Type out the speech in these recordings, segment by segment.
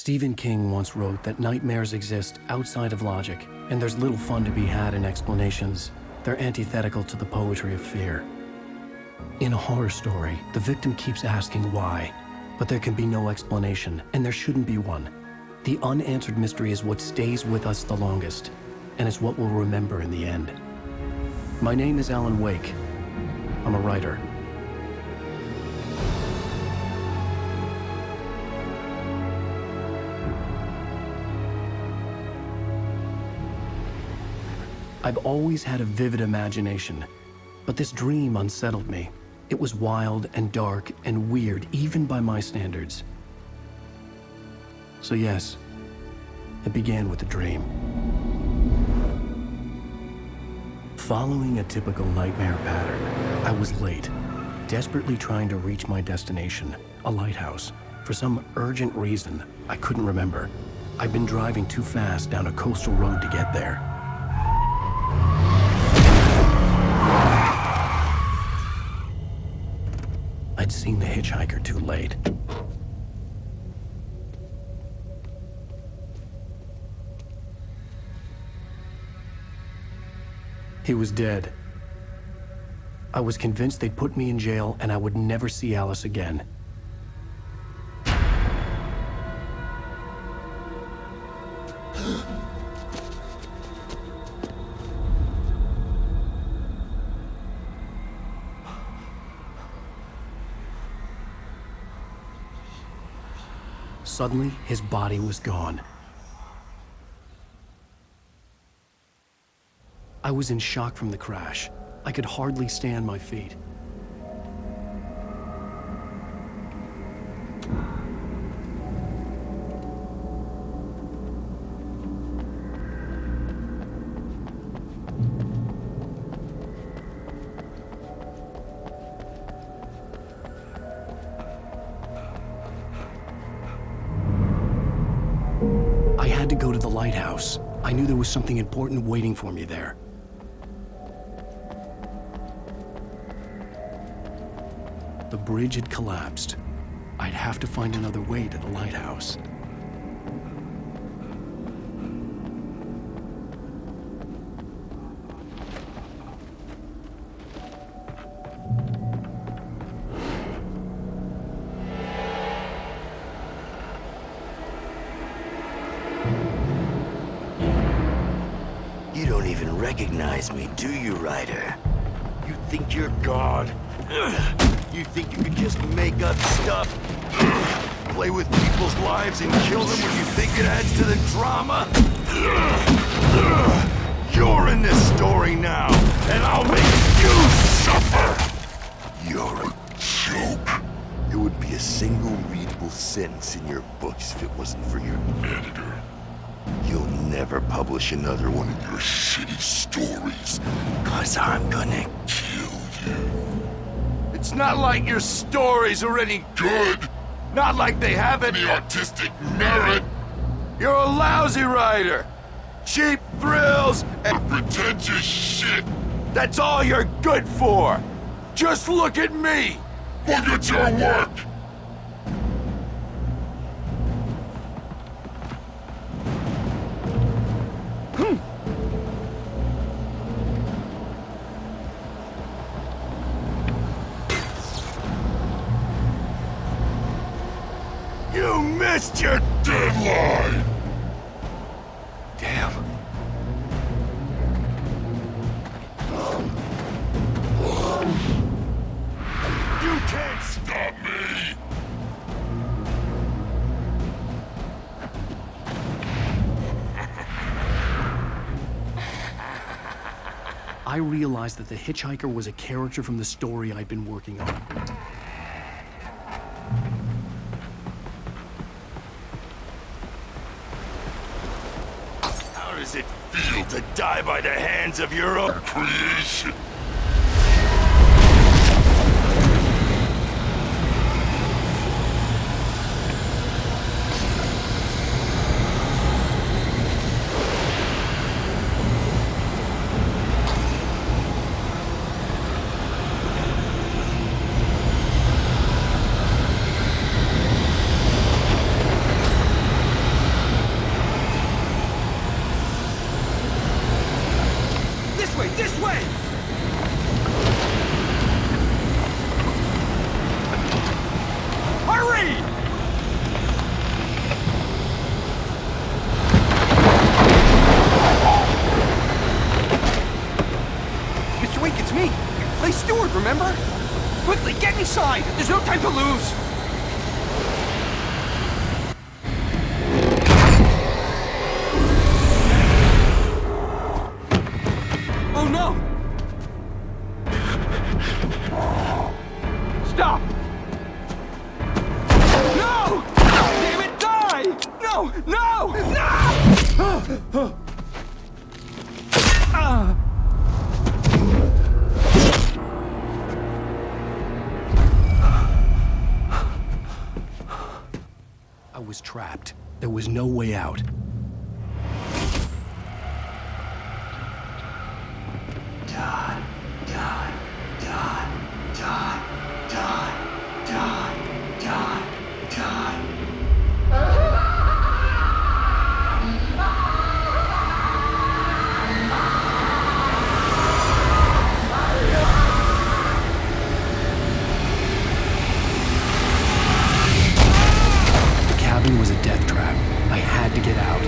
Stephen King once wrote that nightmares exist outside of logic, and there's little fun to be had in explanations. They're antithetical to the poetry of fear. In a horror story, the victim keeps asking why, but there can be no explanation, and there shouldn't be one. The unanswered mystery is what stays with us the longest, and it's what we'll remember in the end. My name is Alan Wake. I'm a writer. I've always had a vivid imagination, but this dream unsettled me. It was wild and dark and weird, even by my standards. So yes, it began with a dream. Following a typical nightmare pattern, I was late, desperately trying to reach my destination, a lighthouse. For some urgent reason, I couldn't remember. I'd been driving too fast down a coastal road to get there. I'd seen the hitchhiker too late. He was dead. I was convinced they'd put me in jail and I would never see Alice again. Suddenly, his body was gone. I was in shock from the crash. I could hardly stand my feet. I had to go to the lighthouse. I knew there was something important waiting for me there. The bridge had collapsed. I'd have to find another way to the lighthouse. You don't even recognize me, do you, Ryder? You think you're God? You think you can just make up stuff? Play with people's lives and kill them when you think it adds to the drama? You're in this story now, and I'll make you suffer! You're a joke. It would be a single readable sentence in your books if it wasn't for your editor. You'll never publish another one of your shitty stories, 'cause I'm gonna kill you. It's not like your stories are any good. Not like they have any artistic merit. You're a lousy writer. Cheap thrills and pretentious shit. That's all you're good for. Just look at me. Look at your work. You missed your deadline! Damn. You can't stop me! I realized that the hitchhiker was a character from the story I'd been working on. How does it feel to die by the hands of your own creation? forward, remember? Quickly, get inside! There's no time to lose! Oh no! Stop! No! Damn it, die! No! No! No! I was trapped. There was no way out. Die, die, die, die, die, die, die, die. The cabin was a death trap. I had to get out.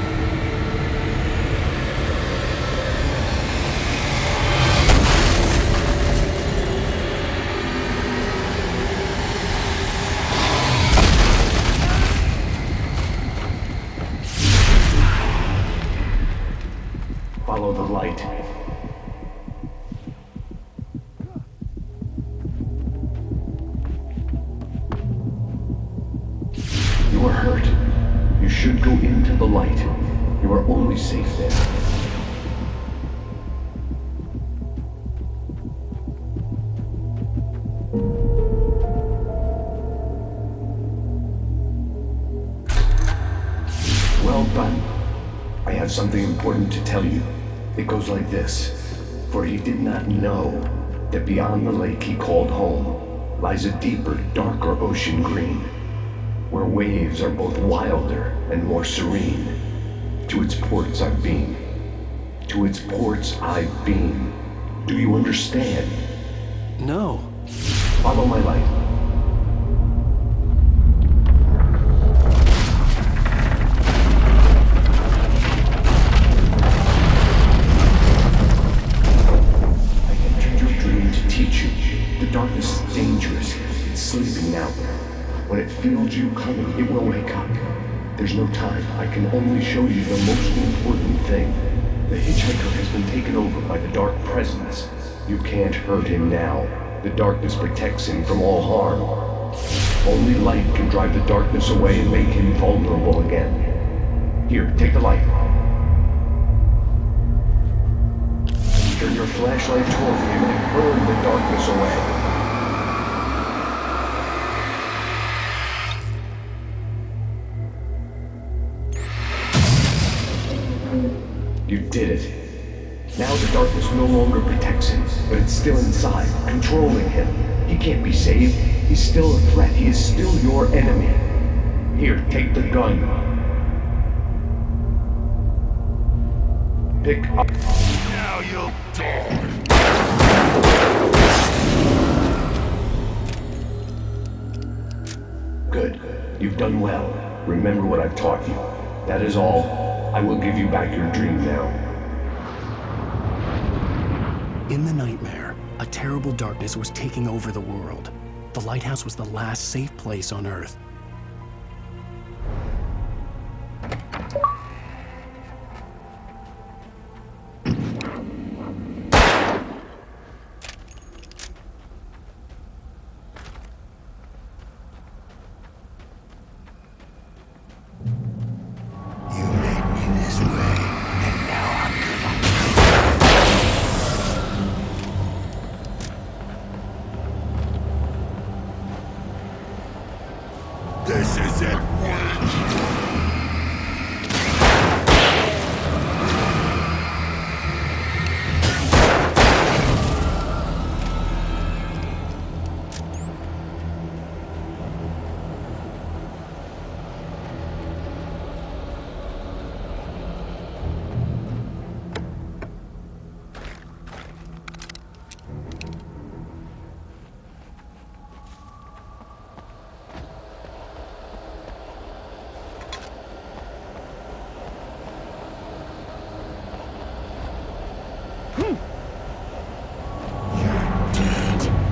Follow the light. You are hurt. You should go into the light. You are only safe there. Well done. I have something important to tell you. It goes like this. For he did not know that beyond the lake he called home lies a deeper, darker ocean green, where waves are both wilder and more serene. To its ports I've been. To its ports I've been. Do you understand? No. Follow my light. I entered your dream to teach you. The darkness is dangerous. It's sleeping now. When it feels you coming, it will wake up. There's no time. I can only show you the most important thing. The hitchhiker has been taken over by the dark presence. You can't hurt him now. The darkness protects him from all harm. Only light can drive the darkness away and make him vulnerable again. Here, take the light. Turn your flashlight toward him and burn the darkness away. You did it. Now the darkness no longer protects him, but it's still inside, controlling him. He can't be saved. He's still a threat. He is still your enemy. Here, take the gun. Pick up. Now you'll die. Good. You've done well. Remember what I've taught you. That is all. I will give you back your dream now. In the nightmare, a terrible darkness was taking over the world. The lighthouse was the last safe place on Earth. This is it, You're dead.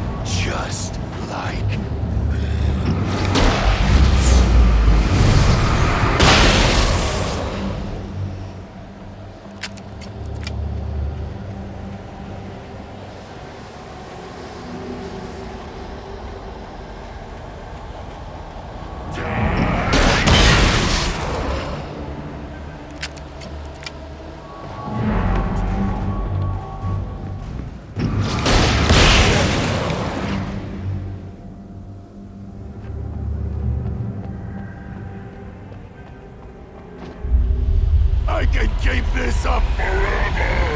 shape this up forever!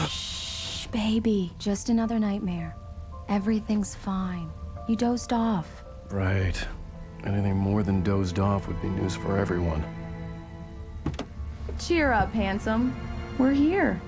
Shh, baby. Just another nightmare. Everything's fine. You dozed off. Right. Anything more than dozed off would be news for everyone. Cheer up, handsome. We're here.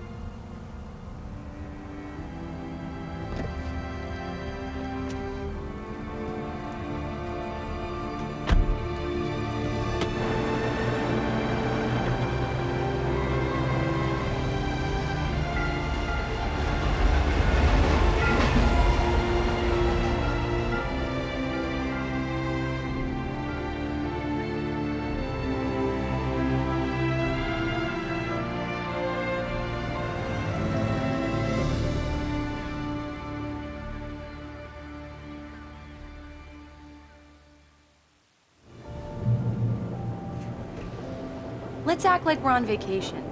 Let's act like we're on vacation.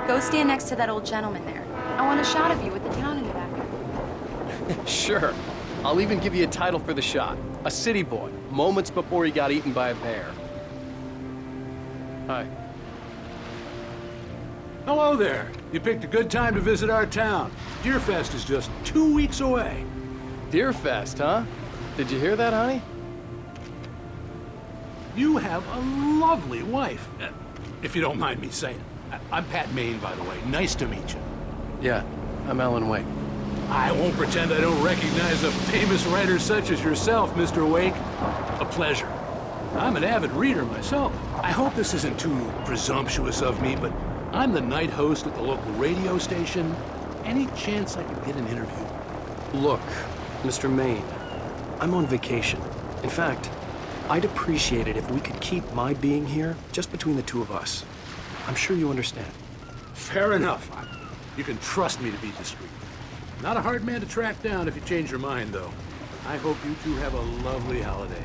Go stand next to that old gentleman there. I want a shot of you with the town in the back. Sure. I'll even give you a title for the shot. A city boy, moments before he got eaten by a bear. Hi. Hello there. You picked a good time to visit our town. Deerfest is just 2 weeks away. Deerfest, huh? Did you hear that, honey? You have a lovely wife. If you don't mind me saying. I'm Pat Maine, by the way. Nice to meet you. Yeah, I'm Alan Wake. I won't pretend I don't recognize a famous writer such as yourself, Mr. Wake. A pleasure. I'm an avid reader myself. I hope this isn't too presumptuous of me, but I'm the night host at the local radio station. Any chance I could get an interview? Look, Mr. Maine, I'm on vacation. In fact, I'd appreciate it if we could keep my being here just between the two of us. I'm sure you understand. Fair enough. You can trust me to be discreet. Not a hard man to track down if you change your mind, though. I hope you two have a lovely holiday.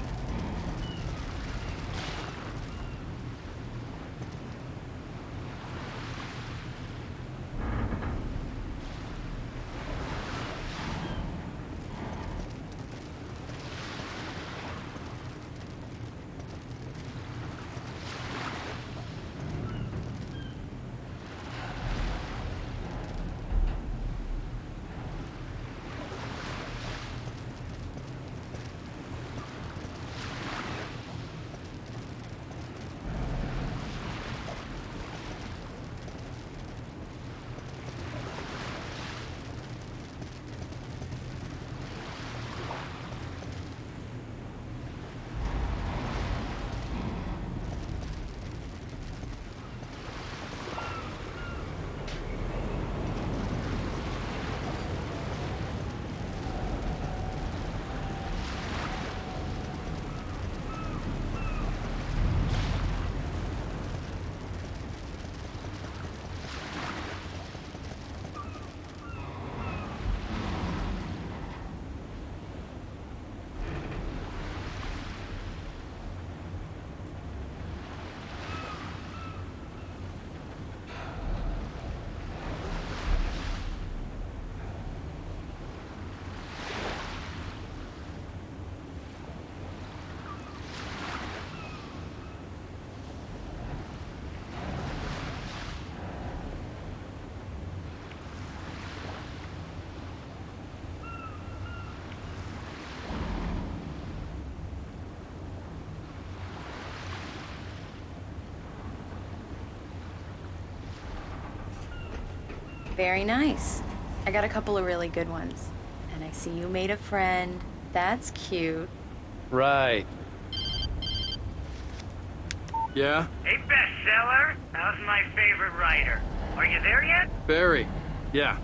Very nice. I got a couple of really good ones. And I see you made a friend. That's cute. Right. Yeah? Hey, bestseller. How's my favorite writer? Are you there yet? Barry. Yeah.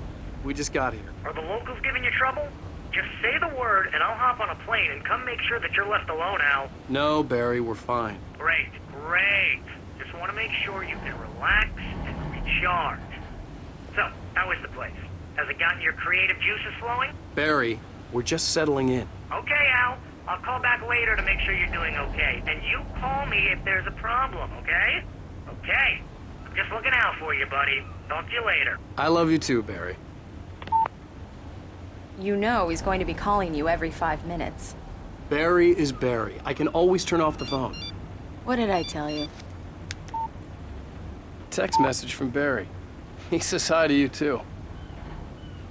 We just got here. Are the locals giving you trouble? Just say the word and I'll hop on a plane and come make sure that you're left alone, Al. No, Barry, we're fine. Great, great. Just want to make sure you can relax and recharge. So, how is the place? Has it gotten your creative juices flowing? Barry, we're just settling in. Okay, Al. I'll call back later to make sure you're doing okay. And you call me if there's a problem, okay? Okay. I'm just looking out for you, buddy. Talk to you later. I love you too, Barry. You know he's going to be calling you every 5 minutes. Barry is Barry. I can always turn off the phone. What did I tell you? Text message from Barry. He says hi to you too.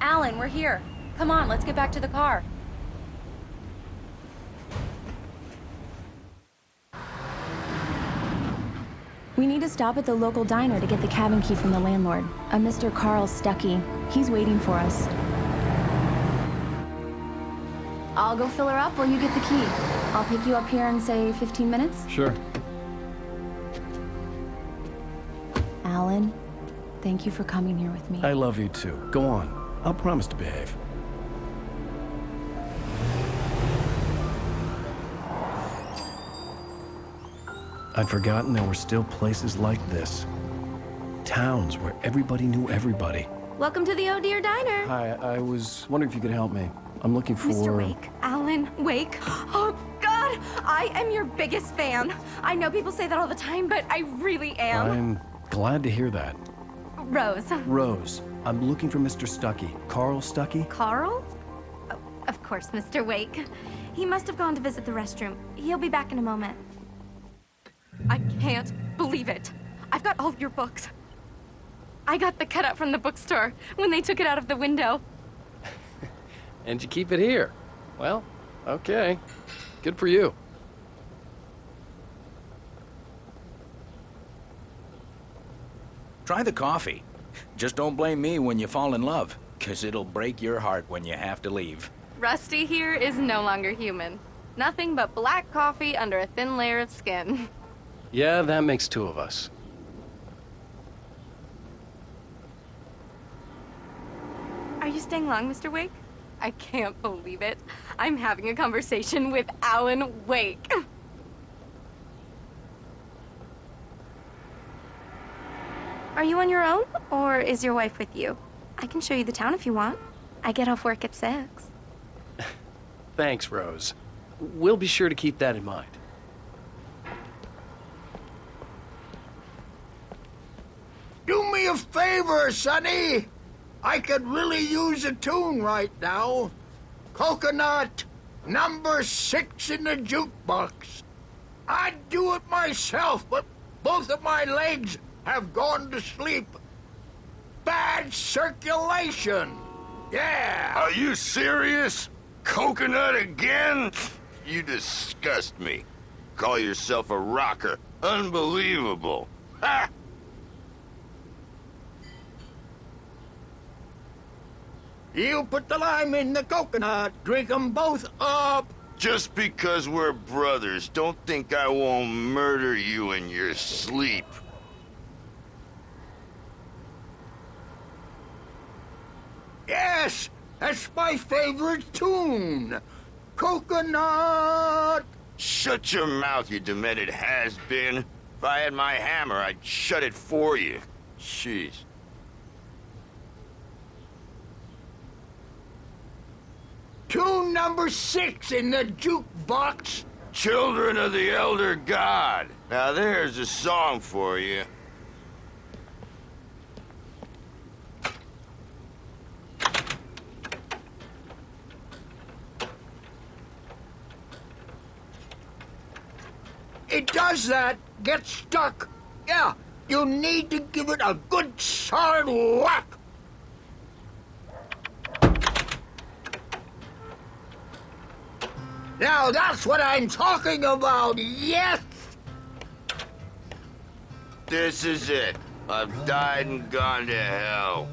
Alan, we're here. Come on, let's get back to the car. We need to stop at the local diner to get the cabin key from the landlord, a Mr. Carl Stuckey. He's waiting for us. I'll go fill her up while you get the key. I'll pick you up here in, say, 15 minutes? Sure. Alan, thank you for coming here with me. I love you too. Go on. I'll promise to behave. I'd forgotten there were still places like this. Towns where everybody knew everybody. Welcome to the Oh Dear Diner. Hi, I was wondering if you could help me. I'm looking for... Mr. Wake. Alan Wake. Oh, God! I am your biggest fan. I know people say that all the time, but I really am. I'm glad to hear that. Rose. Rose, I'm looking for Mr. Stuckey. Carl Stuckey? Carl? Oh, of course, Mr. Wake. He must have gone to visit the restroom. He'll be back in a moment. I can't believe it. I've got all of your books. I got the cutout from the bookstore when they took it out of the window. And you keep it here. Well, okay. Good for you. Try the coffee. Just don't blame me when you fall in love, 'cause it'll break your heart when you have to leave. Rusty here is no longer human. Nothing but black coffee under a thin layer of skin. Yeah, that makes two of us. Are you staying long, Mr. Wake? I can't believe it. I'm having a conversation with Alan Wake. Are you on your own, or is your wife with you? I can show you the town if you want. I get off work at 6. Thanks, Rose. We'll be sure to keep that in mind. Do me a favor, Sonny. I could really use a tune right now. Coconut, number 6 in the jukebox. I'd do it myself, but both of my legs have gone to sleep. Bad circulation. Yeah. Are you serious? Coconut again? You disgust me. Call yourself a rocker. Unbelievable. Ha! You put the lime in the coconut. Drink 'em both up. Just because we're brothers, don't think I won't murder you in your sleep. Yes, that's my favorite tune. Coconut. Shut your mouth, you demented has-been. If I had my hammer, I'd shut it for you. Jeez. Tune number 6 in the jukebox. Children of the Elder God. Now there's a song for you. It does that. Get stuck. Yeah, you need to give it a good solid whack. Now that's what I'm talking about, yes! This is it. I've died and gone to hell.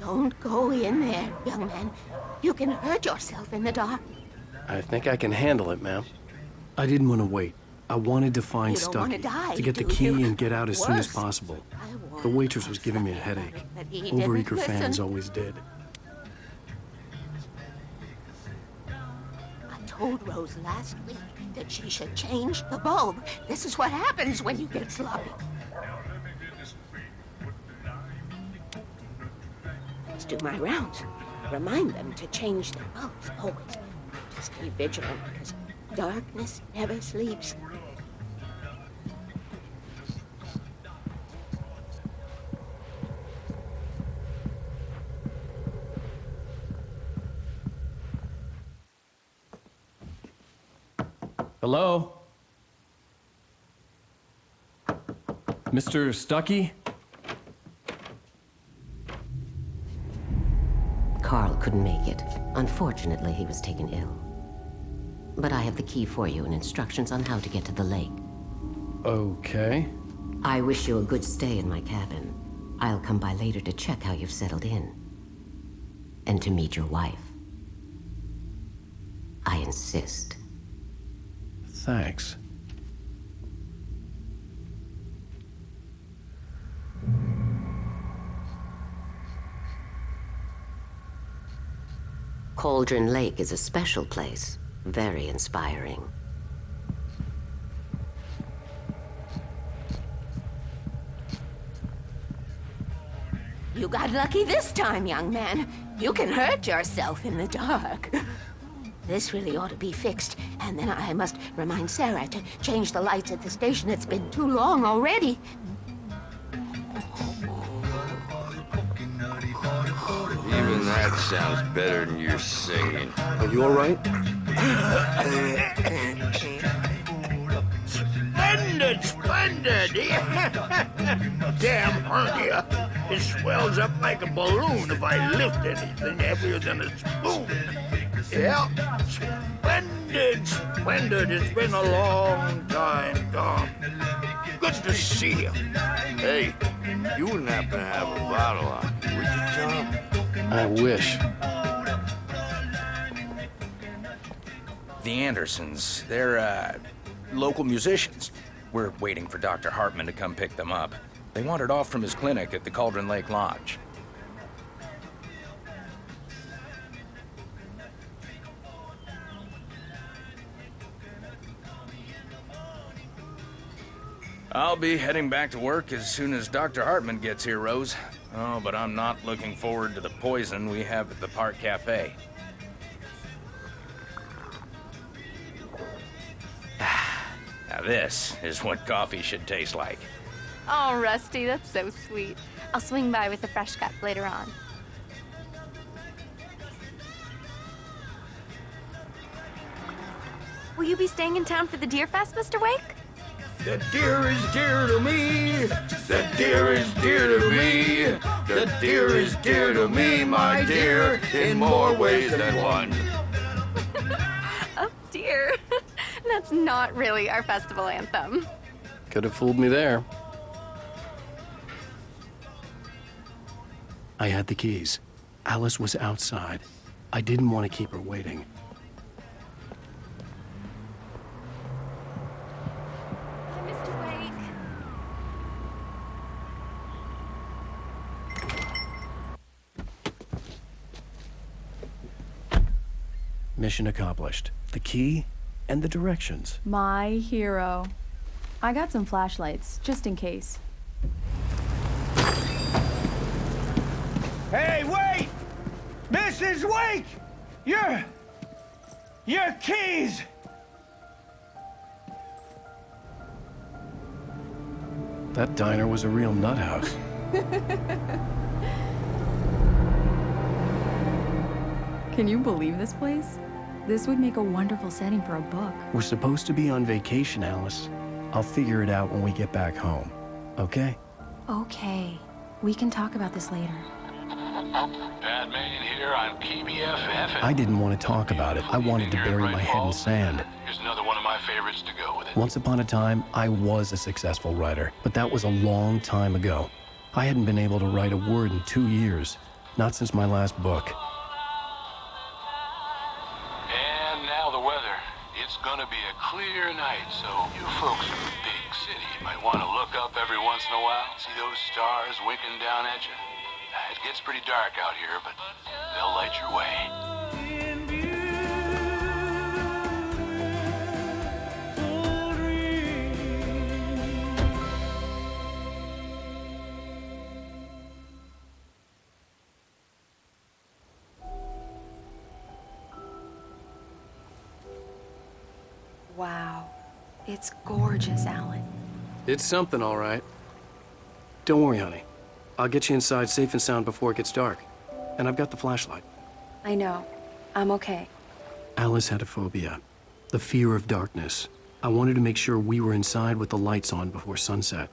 Don't go in there, young man. You can hurt yourself in the dark. I think I can handle it, ma'am. I didn't want to wait. I wanted to find You don't wanna Stucky, die, to get the do key you? and get out as soon as Worse. possible. I warned The waitress was giving me a headache. but he didn't Overeager fans listen. always did. I told Rose last week that she should change the bulb. This is what happens when you get sloppy. Let's do my rounds. Remind them to change their bulbs, always. Just be vigilant, because darkness never sleeps. Hello? Mr. Stucky? Carl couldn't make it. Unfortunately, he was taken ill. But I have the key for you and instructions on how to get to the lake. Okay. I wish you a good stay in my cabin. I'll come by later to check how you've settled in. And to meet your wife. I insist. Thanks. Cauldron Lake is a special place. Very inspiring. You got lucky this time, young man. You can hurt yourself in the dark. This really ought to be fixed, and then I must remind Sarah to change the lights at the station. It's been too long already. Even that sounds better than your singing. Are you all right? Splendid, splendid! Damn hernia. It swells up like a balloon if I lift anything heavier than a spoon. Yeah, splendid, splendid. It's been a long time, Tom. Good to see you. Hey, you wouldn't happen to have a bottle on you, would you, Tom? I wish. The Andersons, they're, local musicians. We're waiting for Dr. Hartman to come pick them up. They wandered off from his clinic at the Cauldron Lake Lodge. I'll be heading back to work as soon as Dr. Hartman gets here, Rose. Oh, but I'm not looking forward to the poison we have at the Park Cafe. Now this is what coffee should taste like. Oh, Rusty, that's so sweet. I'll swing by with a fresh cup later on. Will you be staying in town for the Deer Fest, Mr. Wake? The deer is dear to me. The deer is dear to me. The deer is dear to me, my dear, in more ways than one. Oh, dear. That's not really our festival anthem. Could have fooled me there. I had the keys. Alice was outside. I didn't want to keep her waiting. Mr. Wake. Mission accomplished. The key and the directions. My hero. I got some flashlights, just in case. Hey, wait! Mrs. Wake! Your keys! That diner was a real nut house. Can you believe this place? This would make a wonderful setting for a book. We're supposed to be on vacation, Alice. I'll figure it out when we get back home. Okay? Okay. We can talk about this later. Bad man here on PBFF. I didn't want to talk about it. I wanted to bury my head in sand. Here's another one of my my favorites to go with it. Once upon a time, I was a successful writer, but that was a long time ago. I hadn't been able to write a word in 2 years, not since my last book. And now the weather. It's gonna be a clear night, so you folks in the big city might want to look up every once in a while, see those stars winking down at you. It gets pretty dark out here, but they'll light your way. Wow. It's gorgeous, Alan. It's something, all right. Don't worry, honey. I'll get you inside safe and sound before it gets dark. And I've got the flashlight. I know. I'm okay. Alice had a phobia, the fear of darkness. I wanted to make sure we were inside with the lights on before sunset.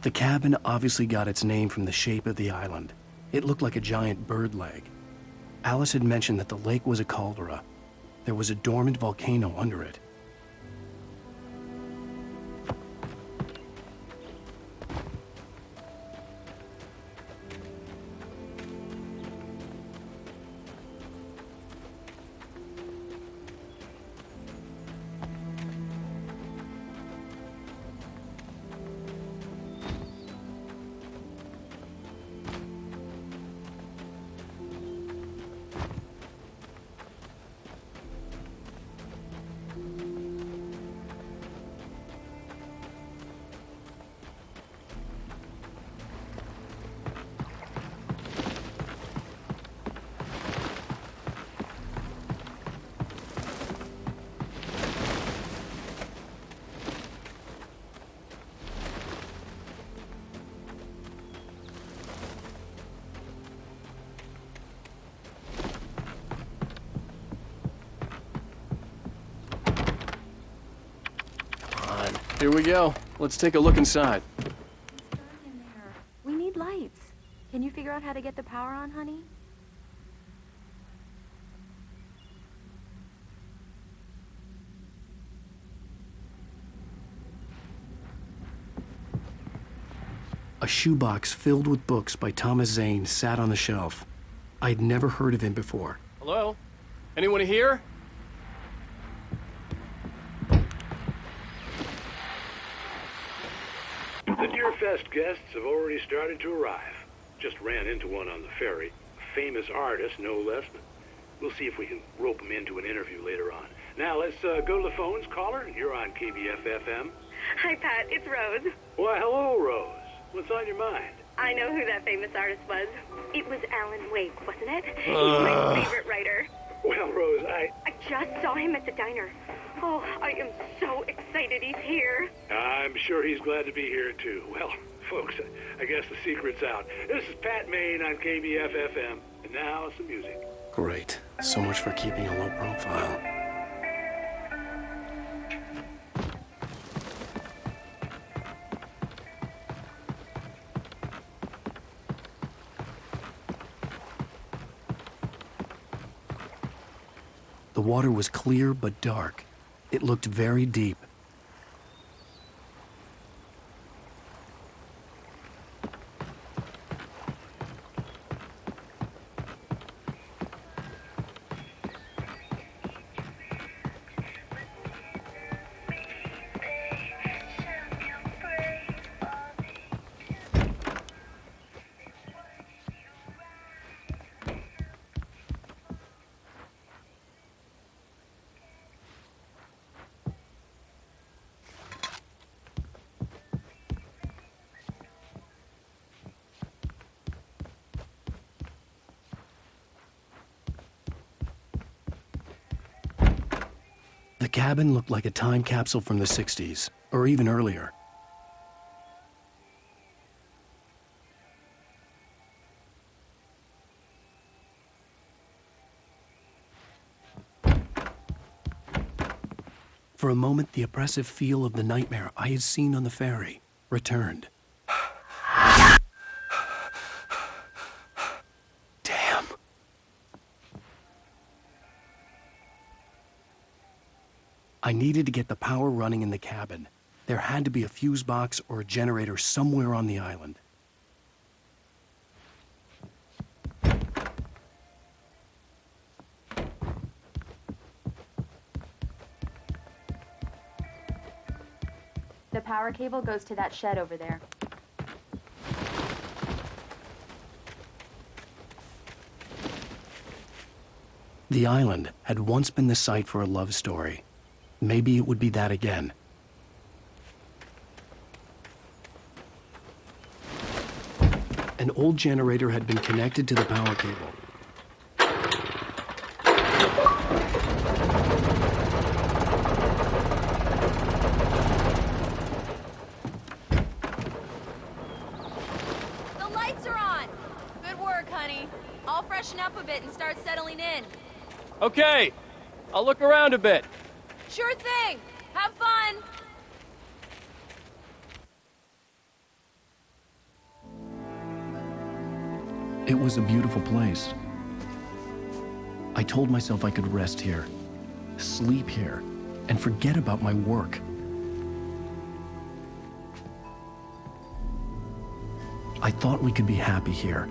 The cabin obviously got its name from the shape of the island. It looked like a giant bird leg. Alice had mentioned that the lake was a caldera. There was a dormant volcano under it. Here we go. Let's take a look inside. We need lights. Can you figure out how to get the power on, honey? A shoebox filled with books by Thomas Zane sat on the shelf. I'd never heard of him before. Hello? Anyone here? The Deerfest guests have already started to arrive. Just ran into one on the ferry. A famous artist, no less. We'll see if we can rope him into an interview later on. Now, let's go to the phones. Caller, you're on KBF-FM. Hi, Pat. It's Rose. Why, hello, Rose. What's on your mind? I know who that famous artist was. It was Alan Wake, wasn't it? He's my favorite writer. Well, Rose, I just saw him at the diner. Oh, I am so excited he's here. I'm sure he's glad to be here, too. Well, folks, I guess the secret's out. This is Pat Maine on KBF-FM. And now, some music. Great. So much for keeping a low profile. The water was clear but dark. It looked very deep. cabin looked like a time capsule from the 60s, or even earlier. For a moment, the oppressive feel of the nightmare I had seen on the ferry returned. Damn. I needed to get the power running in the cabin. There had to be a fuse box or a generator somewhere on the island. The power cable goes to that shed over there. The island had once been the site for a love story. Maybe it would be that again. An old generator had been connected to the power cable. The lights are on! Good work, honey. I'll freshen up a bit and start settling in. Okay, I'll look around a bit. Sure thing! Have fun! It was a beautiful place. I told myself I could rest here, sleep here, and forget about my work. I thought we could be happy here.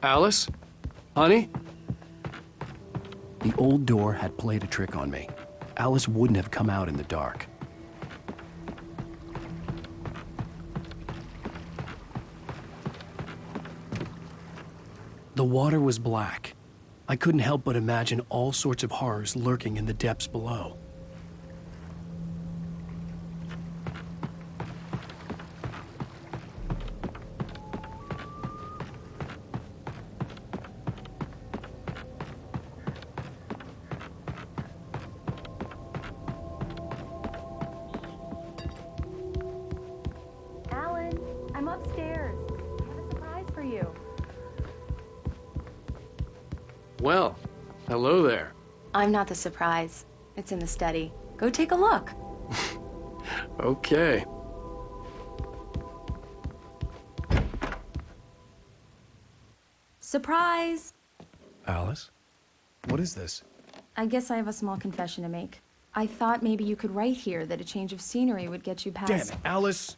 Alice? Honey? The old door had played a trick on me. Alice wouldn't have come out in the dark. The water was black. I couldn't help but imagine all sorts of horrors lurking in the depths below. Alan, I'm upstairs. I have a surprise for you. Well, hello there. I'm not the surprise. It's in the study. Go take a look. Okay. Surprise! Alice? What is this? I guess I have a small confession to make. I thought maybe you could write here that a change of scenery would get you past... Damn it, Alice!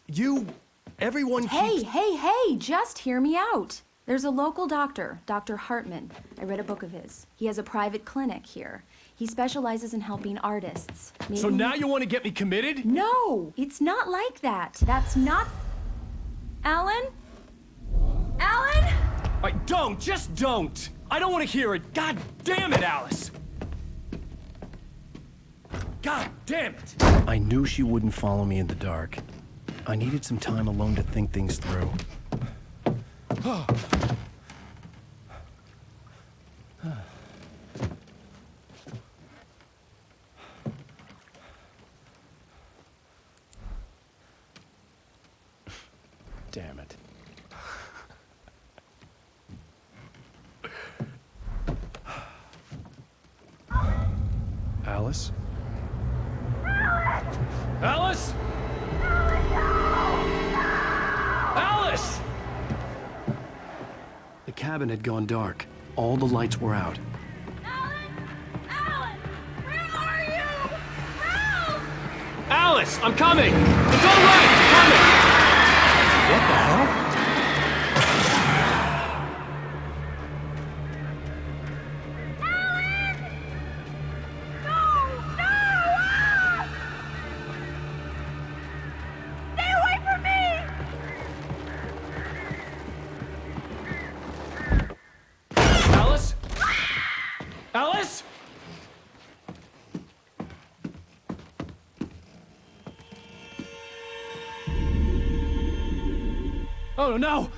Everyone Hey, keeps... hey, just hear me out. There's a local doctor, Dr. Hartman. I read a book of his. He has a private clinic here. He specializes in helping artists. So now you want to get me committed? No, it's not like that. That's not... Alan? Alan? Just don't! I don't want to hear it! God damn it, Alice! God damn it! I knew she wouldn't follow me in the dark. I needed some time alone to think things through. Damn it. Alice? Alice? Alice! The cabin had gone dark. All the lights were out. Alice, I'm coming! It's all right! I'm coming! What the hell? Stay away from me! Alice? Oh, no!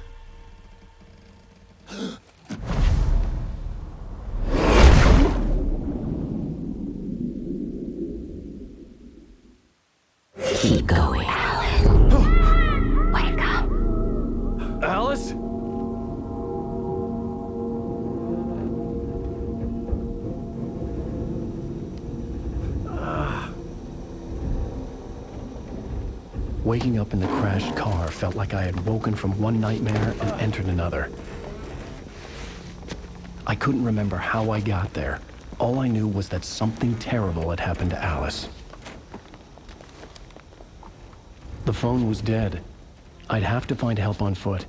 Keep going, Alan. Wake up. Alice? Waking up in the crashed car felt like I had woken from one nightmare and entered another. I couldn't remember how I got there. All I knew was that something terrible had happened to Alice. The phone was dead. I'd have to find help on foot.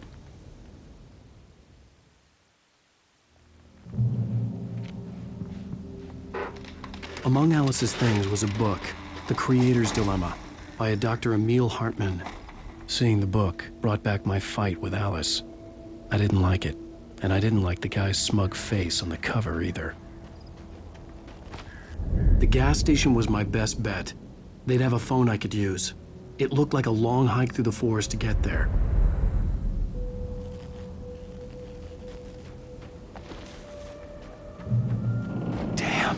Among Alice's things was a book, The Creator's Dilemma, by a Dr. Emil Hartmann. Seeing the book brought back my fight with Alice. I didn't like it, and I didn't like the guy's smug face on the cover either. The gas station was my best bet. They'd have a phone I could use. It looked like a long hike through the forest to get there. Damn.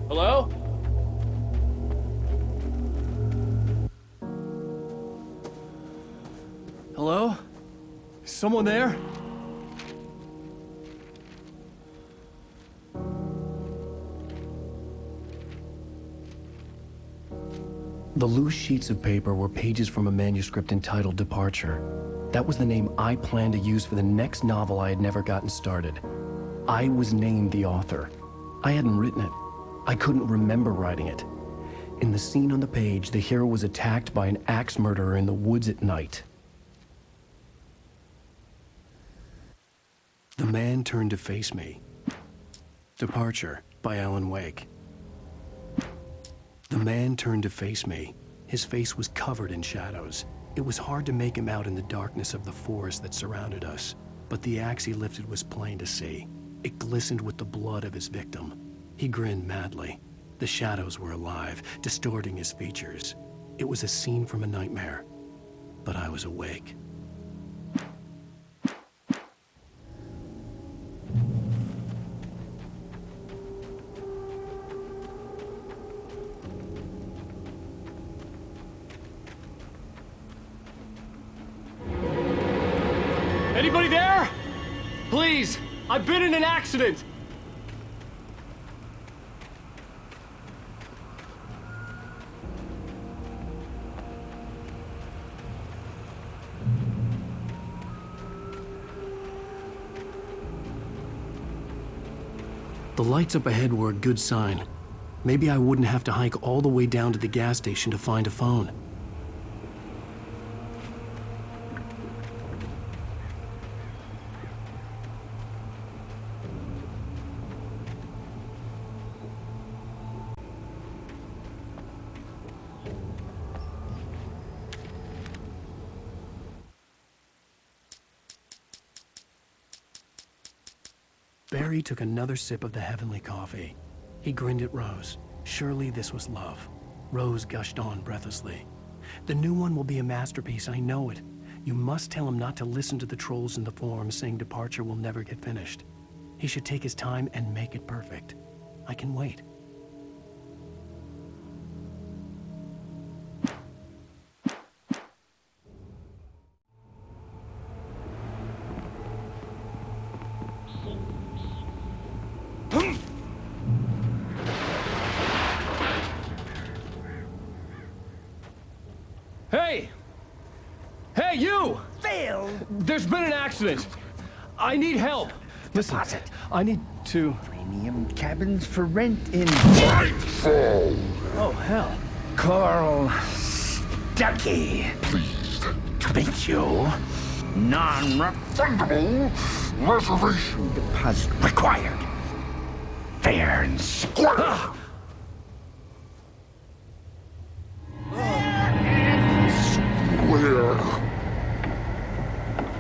Hello? Hello? Is someone there? The loose sheets of paper were pages from a manuscript entitled Departure. That was the name I planned to use for the next novel I had never gotten started. I was named the author. I hadn't written it. I couldn't remember writing it. In the scene on the page, the hero was attacked by an axe murderer in the woods at night. The man turned to face me. Departure by Alan Wake. The man turned to face me. His face was covered in shadows. It was hard to make him out in the darkness of the forest that surrounded us, but the axe he lifted was plain to see. It glistened with the blood of his victim. He grinned madly. The shadows were alive, distorting his features. It was a scene from a nightmare, but I was awake. Anybody there? Please, I've been in an accident. The lights up ahead were a good sign. Maybe I wouldn't have to hike all the way down to the gas station to find a phone. Barry took another sip of the heavenly coffee. He grinned at Rose. Surely this was love. Rose gushed on breathlessly. The new one will be a masterpiece, I know it. You must tell him not to listen to the trolls in the forums saying Departure will never get finished. He should take his time and make it perfect. I can wait. Hey! Hey, you! Phil! There's been an accident. I need help. Listen, I need to... Premium cabins for rent in... Nightfall! Oh, hell. Carl Stuckey. Pleased To meet you. Non-refundable reservation deposit required. Fair and square. Square.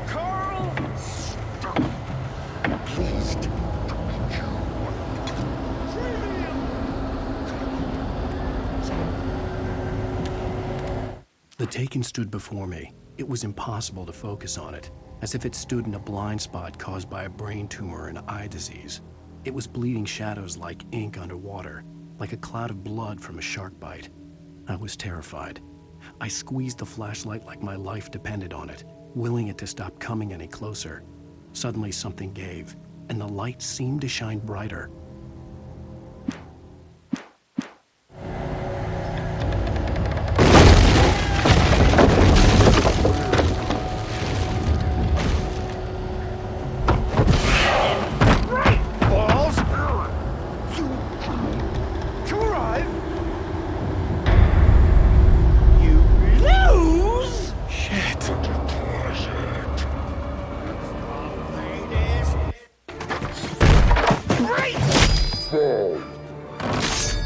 Carl! Please The Taken stood before me. It was impossible to focus on it, as if it stood in a blind spot caused by a brain tumor and eye disease. It was bleeding shadows like ink underwater, like a cloud of blood from a shark bite. I was terrified. I squeezed the flashlight like my life depended on it, willing it to stop coming any closer. Suddenly something gave, and the light seemed to shine brighter.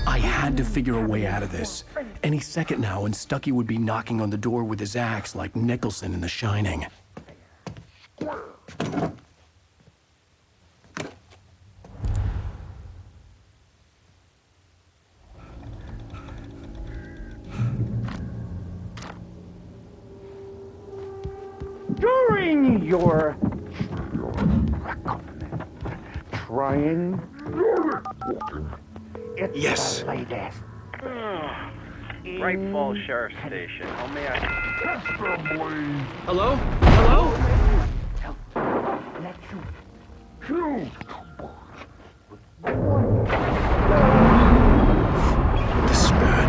I had to figure a way out of this. Any second now, and Stucky would be knocking on the door with his axe like Nicholson in The Shining. During your trying it's yes. the latest. Bright Falls Sheriff Station. How may I? Hello? Hello? Let you choose. This is bad.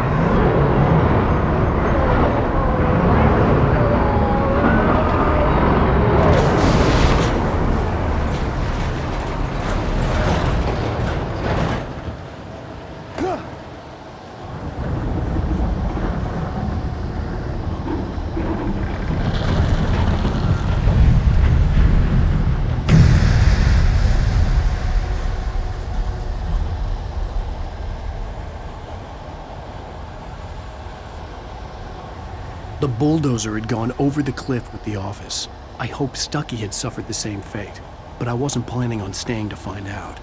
The bulldozer had gone over the cliff with the office. I hoped Stucky had suffered the same fate, but I wasn't planning on staying to find out.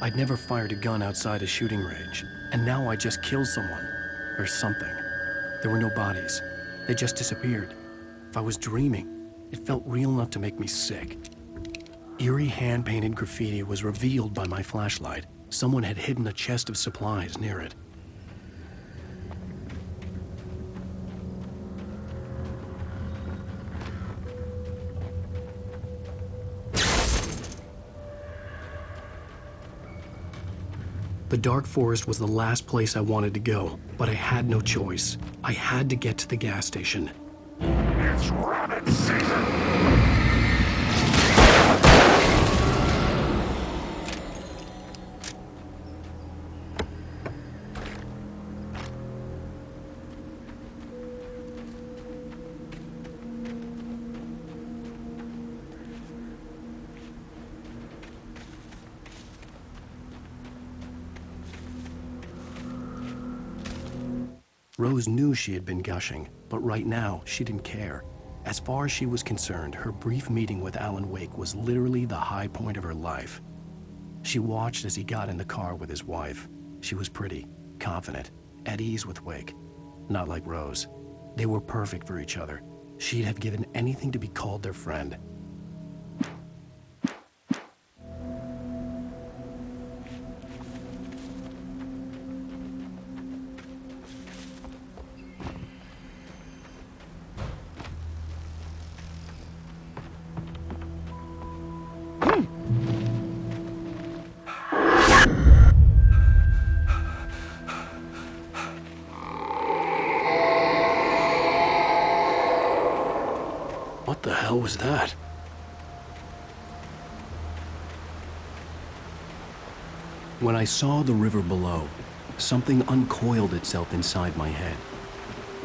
I'd never fired a gun outside a shooting range, and now I just killed someone, or something. There were no bodies. They just disappeared. If I was dreaming, it felt real enough to make me sick. Eerie hand-painted graffiti was revealed by my flashlight. Someone had hidden a chest of supplies near it. The dark forest was the last place I wanted to go, but I had no choice. I had to get to the gas station. It's rabbit season! Rose knew she had been gushing, but right now, she didn't care. As far as she was concerned, her brief meeting with Alan Wake was literally the high point of her life. She watched as he got in the car with his wife. She was pretty, confident, at ease with Wake. Not like Rose. They were perfect for each other. She'd have given anything to be called their friend. was that? When I saw the river below, something uncoiled itself inside my head.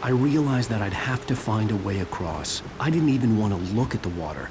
I realized that I'd have to find a way across. I didn't even want to look at the water.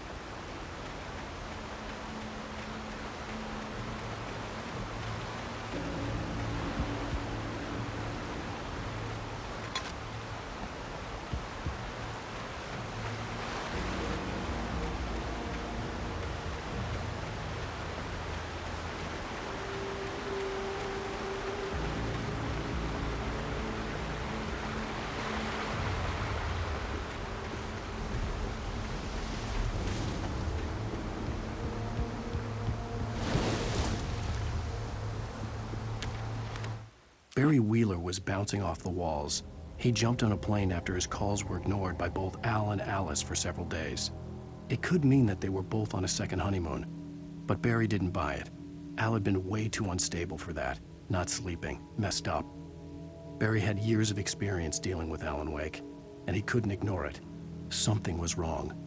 Barry Wheeler was bouncing off the walls. He jumped on a plane after his calls were ignored by both Al and Alice for several days. It could mean that they were both on a second honeymoon, but Barry didn't buy it. Al had been way too unstable for that, not sleeping, messed up. Barry had years of experience dealing with Alan Wake, and he couldn't ignore it. Something was wrong.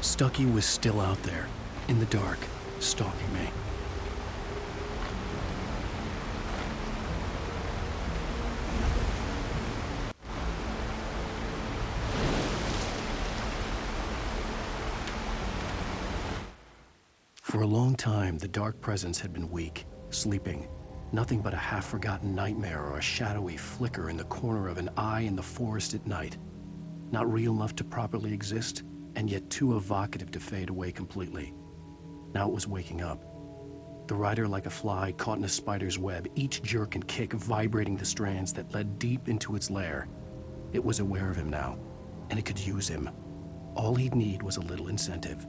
Stucky was still out there, in the dark, stalking me. For a long time, the dark presence had been weak, sleeping. Nothing but a half-forgotten nightmare or a shadowy flicker in the corner of an eye in the forest at night. Not real enough to properly exist, and yet too evocative to fade away completely. Now it was waking up. The rider like a fly caught in a spider's web, each jerk and kick vibrating the strands that led deep into its lair. It was aware of him now, and it could use him. All he'd need was a little incentive.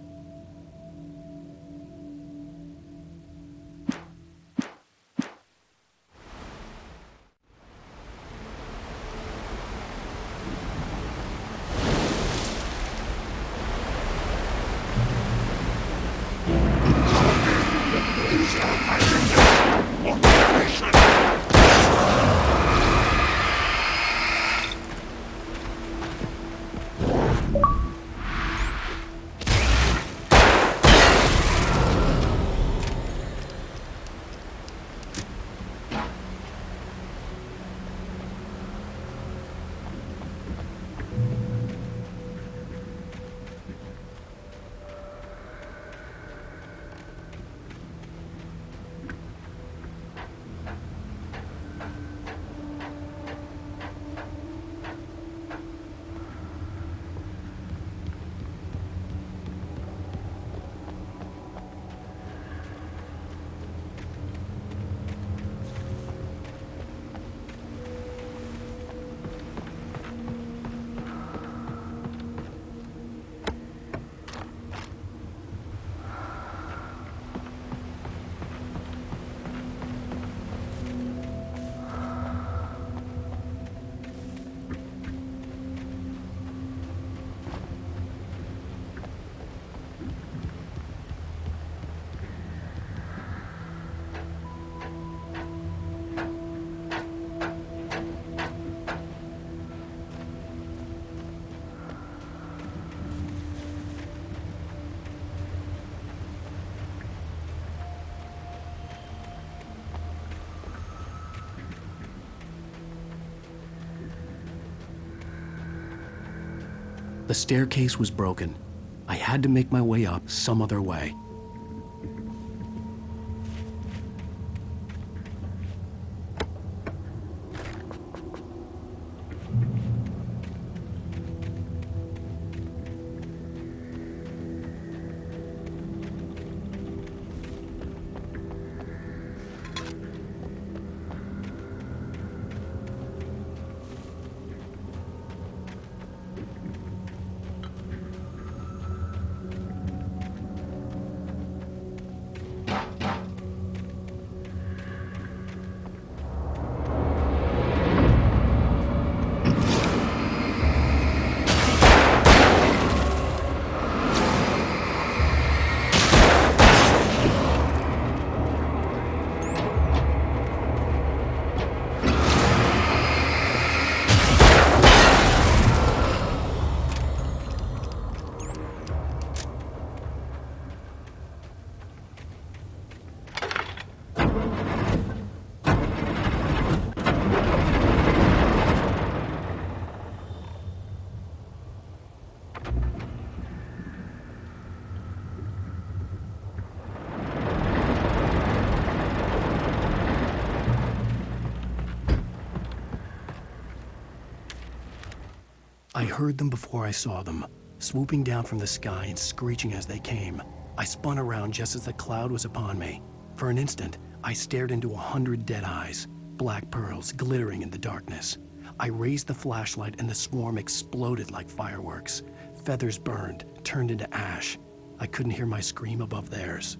The staircase was broken. I had to make my way up some other way. I heard them before I saw them, swooping down from the sky and screeching as they came. I spun around just as the cloud was upon me. For an instant, I stared into 100 dead eyes, black pearls glittering in the darkness. I raised the flashlight and the swarm exploded like fireworks. Feathers burned, turned into ash. I couldn't hear my scream above theirs.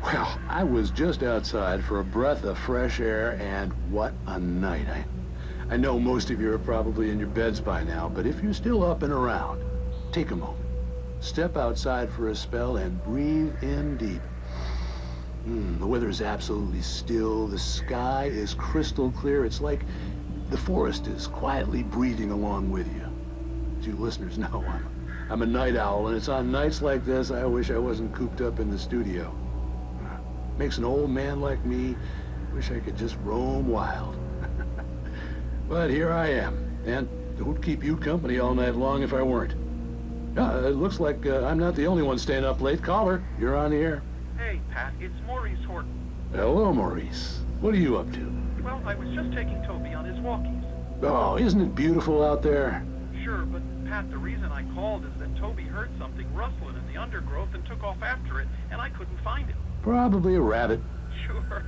Well, I was just outside for a breath of fresh air, and what a night. I know most of you are probably in your beds by now, but if you're still up and around, take a moment. Step outside for a spell and breathe in deep. The weather is absolutely still. The sky is crystal clear. It's like the forest is quietly breathing along with you. As you listeners know, I'm a night owl, and it's on nights like this I wish I wasn't cooped up in the studio. Makes an old man like me wish I could just roam wild. But here I am, and it would keep you company all night long if I weren't. It looks like I'm not the only one staying up late. Caller, you're on the air. Hey, Pat, it's Maurice Horton. Hello, Maurice. What are you up to? Well, I was just taking Toby on his walkies. Oh, isn't it beautiful out there? Sure, but Pat, the reason I called is that Toby heard something rustling in the undergrowth and took off after it, and I couldn't find it. Probably a rabbit. Sure.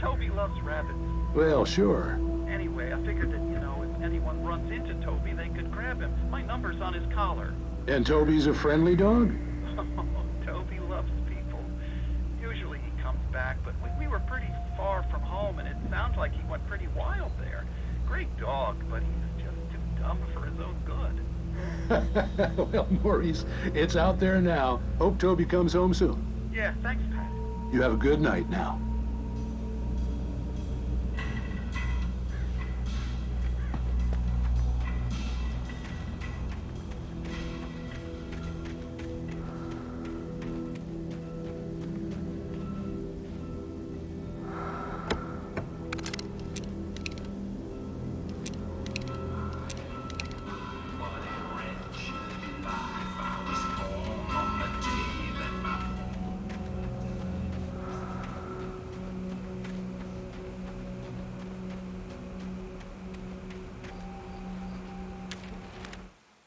Toby loves rabbits. Well, sure. Anyway, I figured that, if anyone runs into Toby, they could grab him. My number's on his collar. And Toby's a friendly dog? Toby loves people. Usually he comes back, but we were pretty far from home, and it sounds like he went pretty wild there. Great dog, but he's just too dumb for his own good. Well, Maurice, it's out there now. Hope Toby comes home soon. Yeah, thanks, Pat. You have a good night now.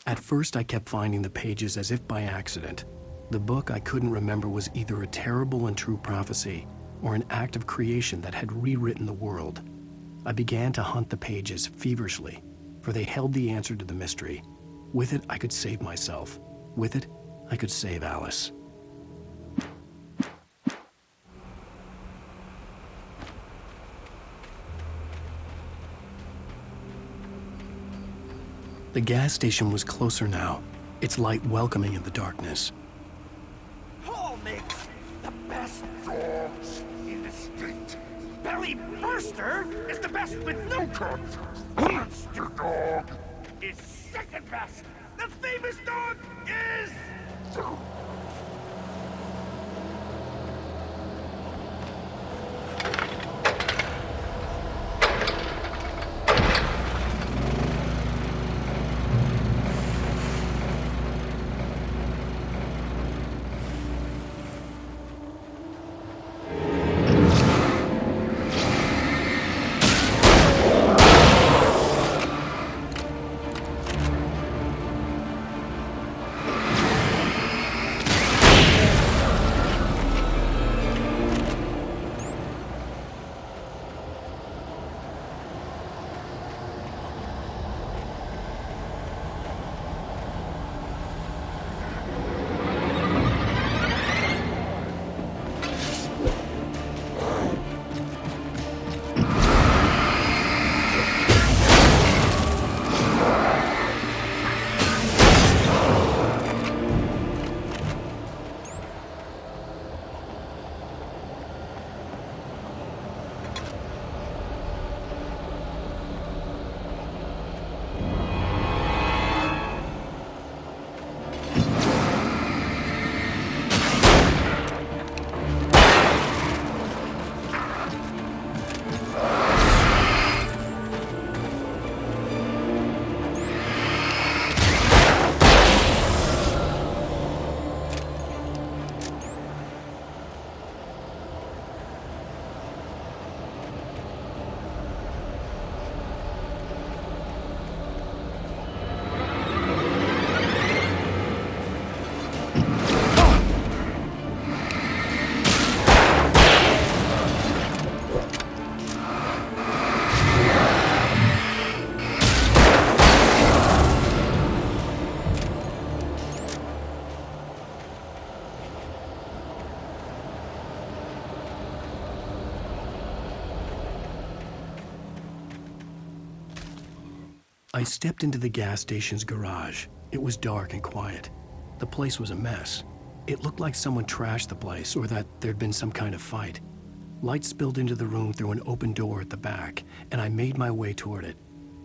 At first, I kept finding the pages as if by accident. The book I couldn't remember was either a terrible and true prophecy or an act of creation that had rewritten the world. I began to hunt the pages feverishly, for they held the answer to the mystery. With it, I could save myself. With it, I could save Alice. The gas station was closer now, its light welcoming in the darkness. Paul makes the best dogs in the state. Belly Burster is the best with no contest. Monster Dog is second best. The famous dog is... I stepped into the gas station's garage. It was dark and quiet. The place was a mess. It looked like someone trashed the place or that there'd been some kind of fight. Light spilled into the room through an open door at the back, and I made my way toward it.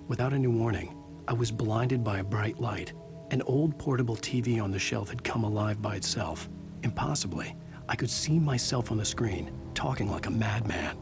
Without any warning, I was blinded by a bright light. An old portable TV on the shelf had come alive by itself. Impossibly, I could see myself on the screen, talking like a madman.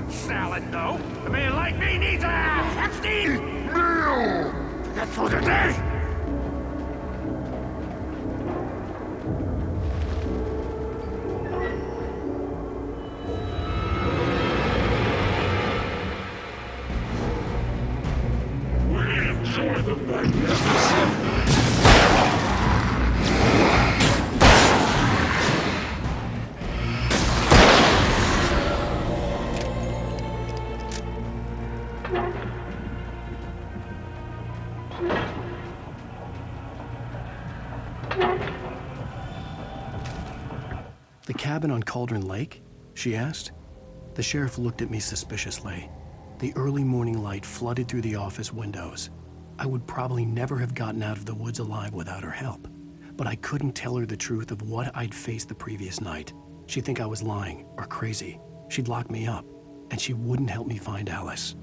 Salad, no. A man like me needs a hefty meal. That's for the day. We enjoy the magnificent. The cabin on Cauldron Lake? She asked. The sheriff looked at me suspiciously. The early morning light flooded through the office windows. I would probably never have gotten out of the woods alive without her help, but I couldn't tell her the truth of what I'd faced the previous night. She'd think I was lying or crazy. She'd lock me up, and she wouldn't help me find Alice.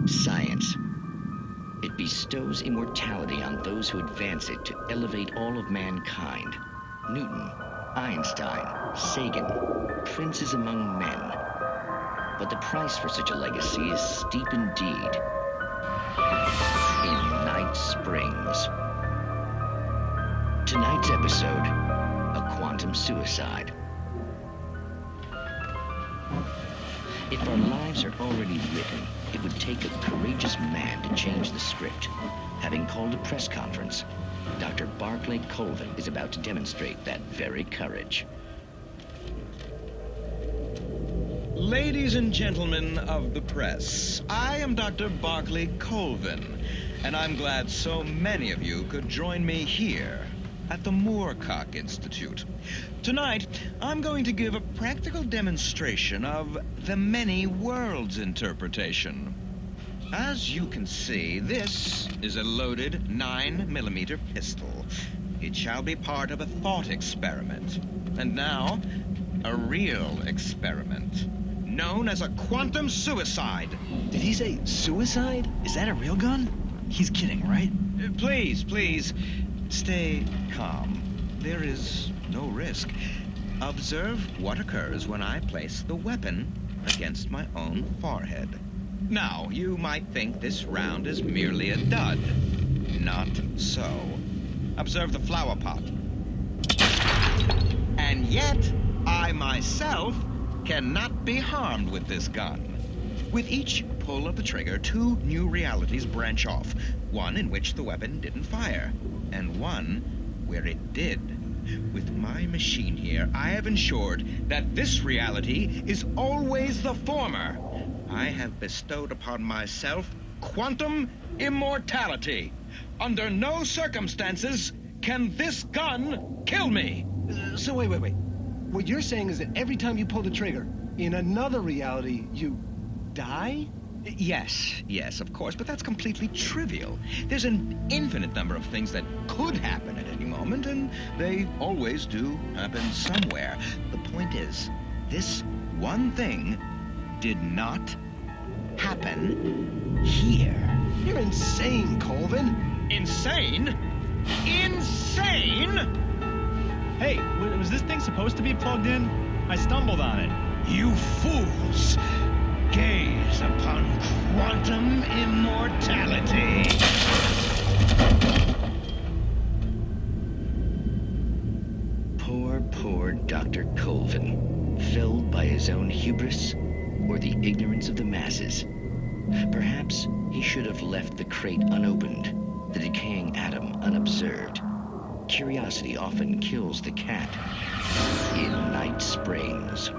Science. It bestows immortality on those who advance it to elevate all of mankind. Newton, Einstein, Sagan, princes among men. But the price for such a legacy is steep indeed. In Night Springs. Tonight's episode, a quantum suicide. If our lives are already written, it would take a courageous man to change the script. Having called a press conference, Dr. Barclay Colvin is about to demonstrate that very courage. Ladies and gentlemen of the press, I am Dr. Barclay Colvin, and I'm glad so many of you could join me here at the Moorcock Institute. Tonight, I'm going to give a practical demonstration of the many worlds interpretation. As you can see, this is a loaded 9mm pistol. It shall be part of a thought experiment. And now, a real experiment, known as a quantum suicide. Did he say suicide? Is that a real gun? He's kidding, right? Please, please, stay calm. There is no risk. Observe what occurs when I place the weapon against my own forehead. Now, you might think this round is merely a dud. Not so. Observe the flower pot. And yet, I myself cannot be harmed with this gun. With each pull of the trigger, two new realities branch off. One in which the weapon didn't fire, and one where it did. With my machine here, I have ensured that this reality is always the former. I have bestowed upon myself quantum immortality. Under no circumstances can this gun kill me. So wait. What you're saying is that every time you pull the trigger, in another reality, you die? Yes, of course, but that's completely trivial. There's an infinite number of things that could happen at any moment, and they always do happen somewhere. The point is, this one thing did not happen here. You're insane, Colvin. Insane? Insane? Hey, was this thing supposed to be plugged in? I stumbled on it. You fools! Gaze upon quantum immortality. Poor Dr. Colvin, felled by his own hubris or the ignorance of the masses. Perhaps he should have left the crate unopened, the decaying atom unobserved. Curiosity often kills the cat. In Night Springs.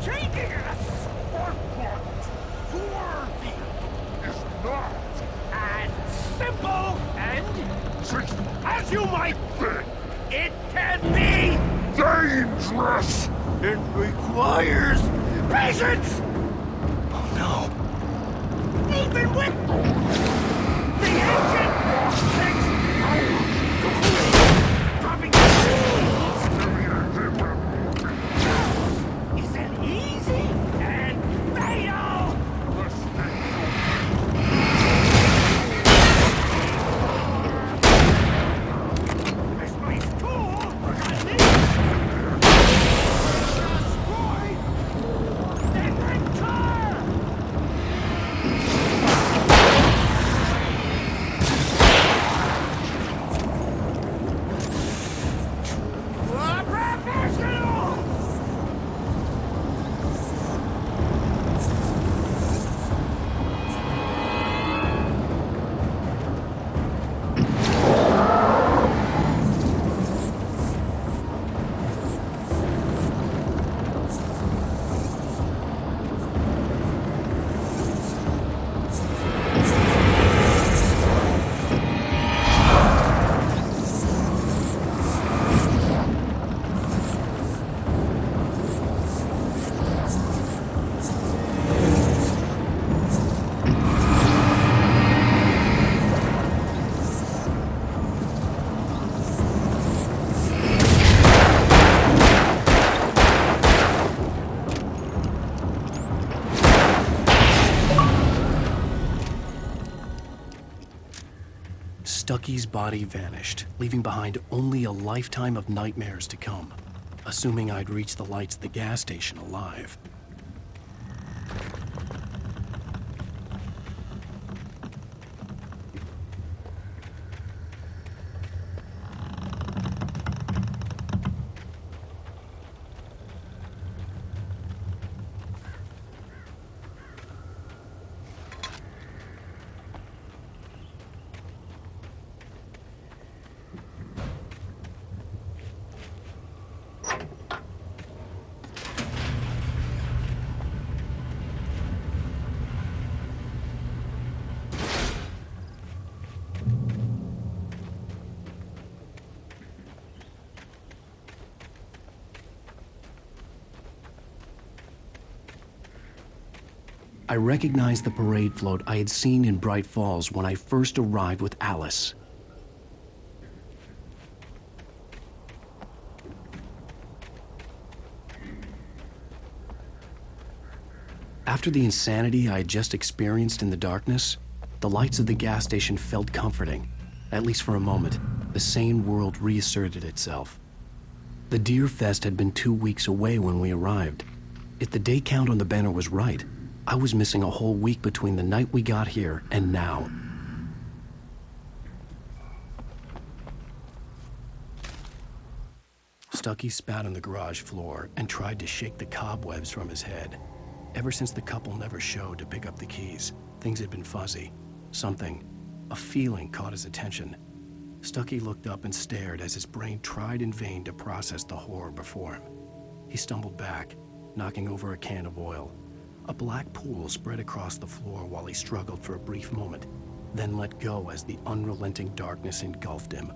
Changing a spark plug to worthy is not as simple and tricky as you might think. It can be dangerous. It requires patience. Oh no. Even with the ancient things dropping isn't easy and fatal. This place tool destroy and return. Professional. Stucky's body vanished, leaving behind only a lifetime of nightmares to come, assuming I'd reach the lights at the gas station alive. I recognized the parade float I had seen in Bright Falls when I first arrived with Alice. After the insanity I had just experienced in the darkness, the lights of the gas station felt comforting. At least for a moment, the sane world reasserted itself. The Deer Fest had been 2 weeks away when we arrived. If the day count on the banner was right, I was missing a whole week between the night we got here and now. Stucky spat on the garage floor and tried to shake the cobwebs from his head. Ever since the couple never showed to pick up the keys, things had been fuzzy. Something, a feeling caught his attention. Stucky looked up and stared as his brain tried in vain to process the horror before him. He stumbled back, knocking over a can of oil. A black pool spread across the floor while he struggled for a brief moment, then let go as the unrelenting darkness engulfed him.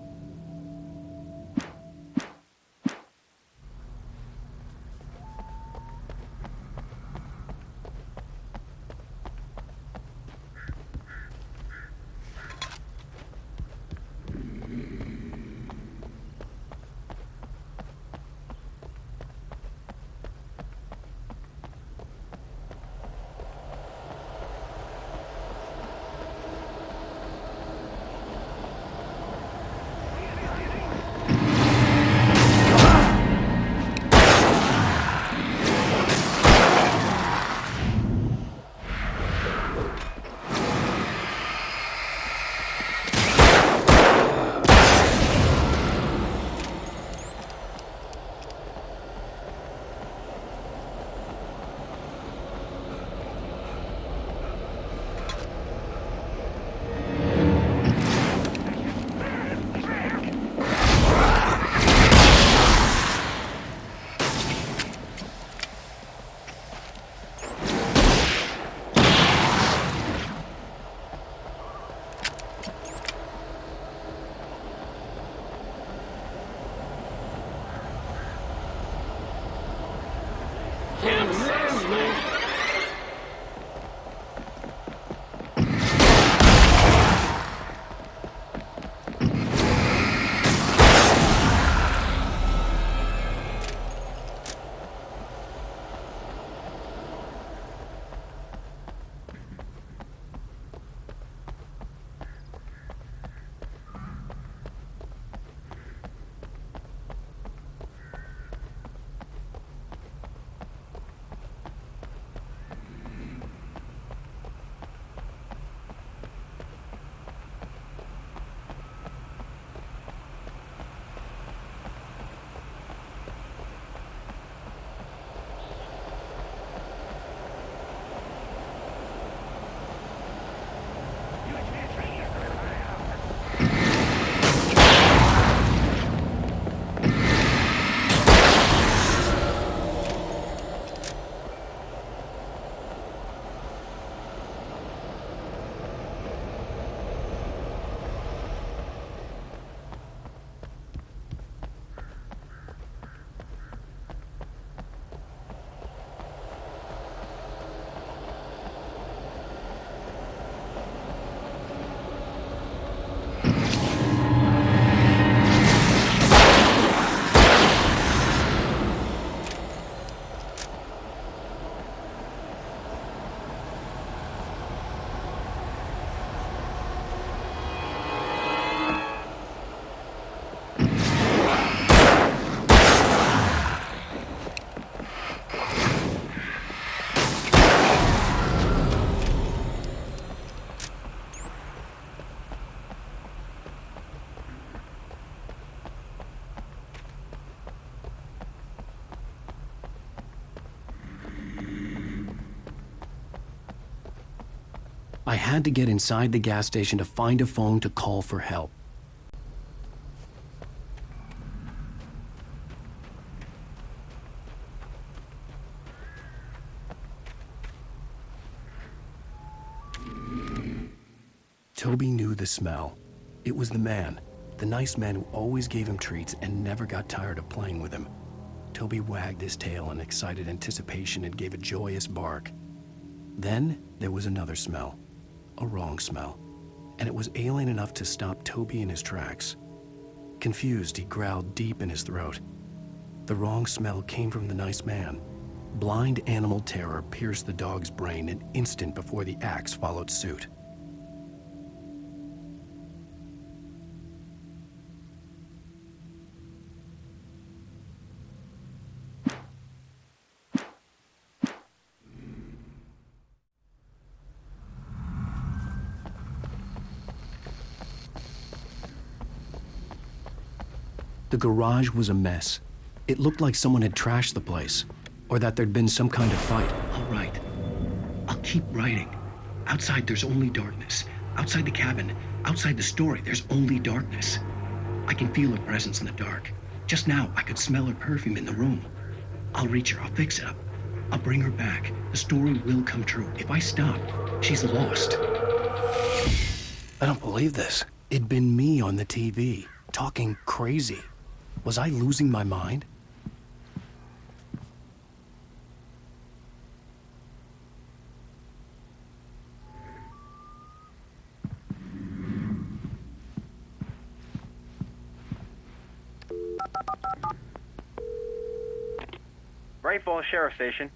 I had to get inside the gas station to find a phone to call for help. Toby knew the smell. It was the man, the nice man who always gave him treats and never got tired of playing with him. Toby wagged his tail in excited anticipation and gave a joyous bark. Then there was another smell. A wrong smell, and it was alien enough to stop Toby in his tracks. Confused, he growled deep in his throat. The wrong smell came from the nice man. Blind animal terror pierced the dog's brain an instant before the axe followed suit. The garage was a mess. It looked like someone had trashed the place, or that there'd been some kind of fight. All right. I'll keep writing. Outside, there's only darkness. Outside the cabin, outside the story, there's only darkness. I can feel her presence in the dark. Just now, I could smell her perfume in the room. I'll reach her. I'll fix it up. I'll bring her back. The story will come true. If I stop, she's lost. I don't believe this. It'd been me on the TV, talking crazy. Was I losing my mind? Bright Falls Sheriff Station.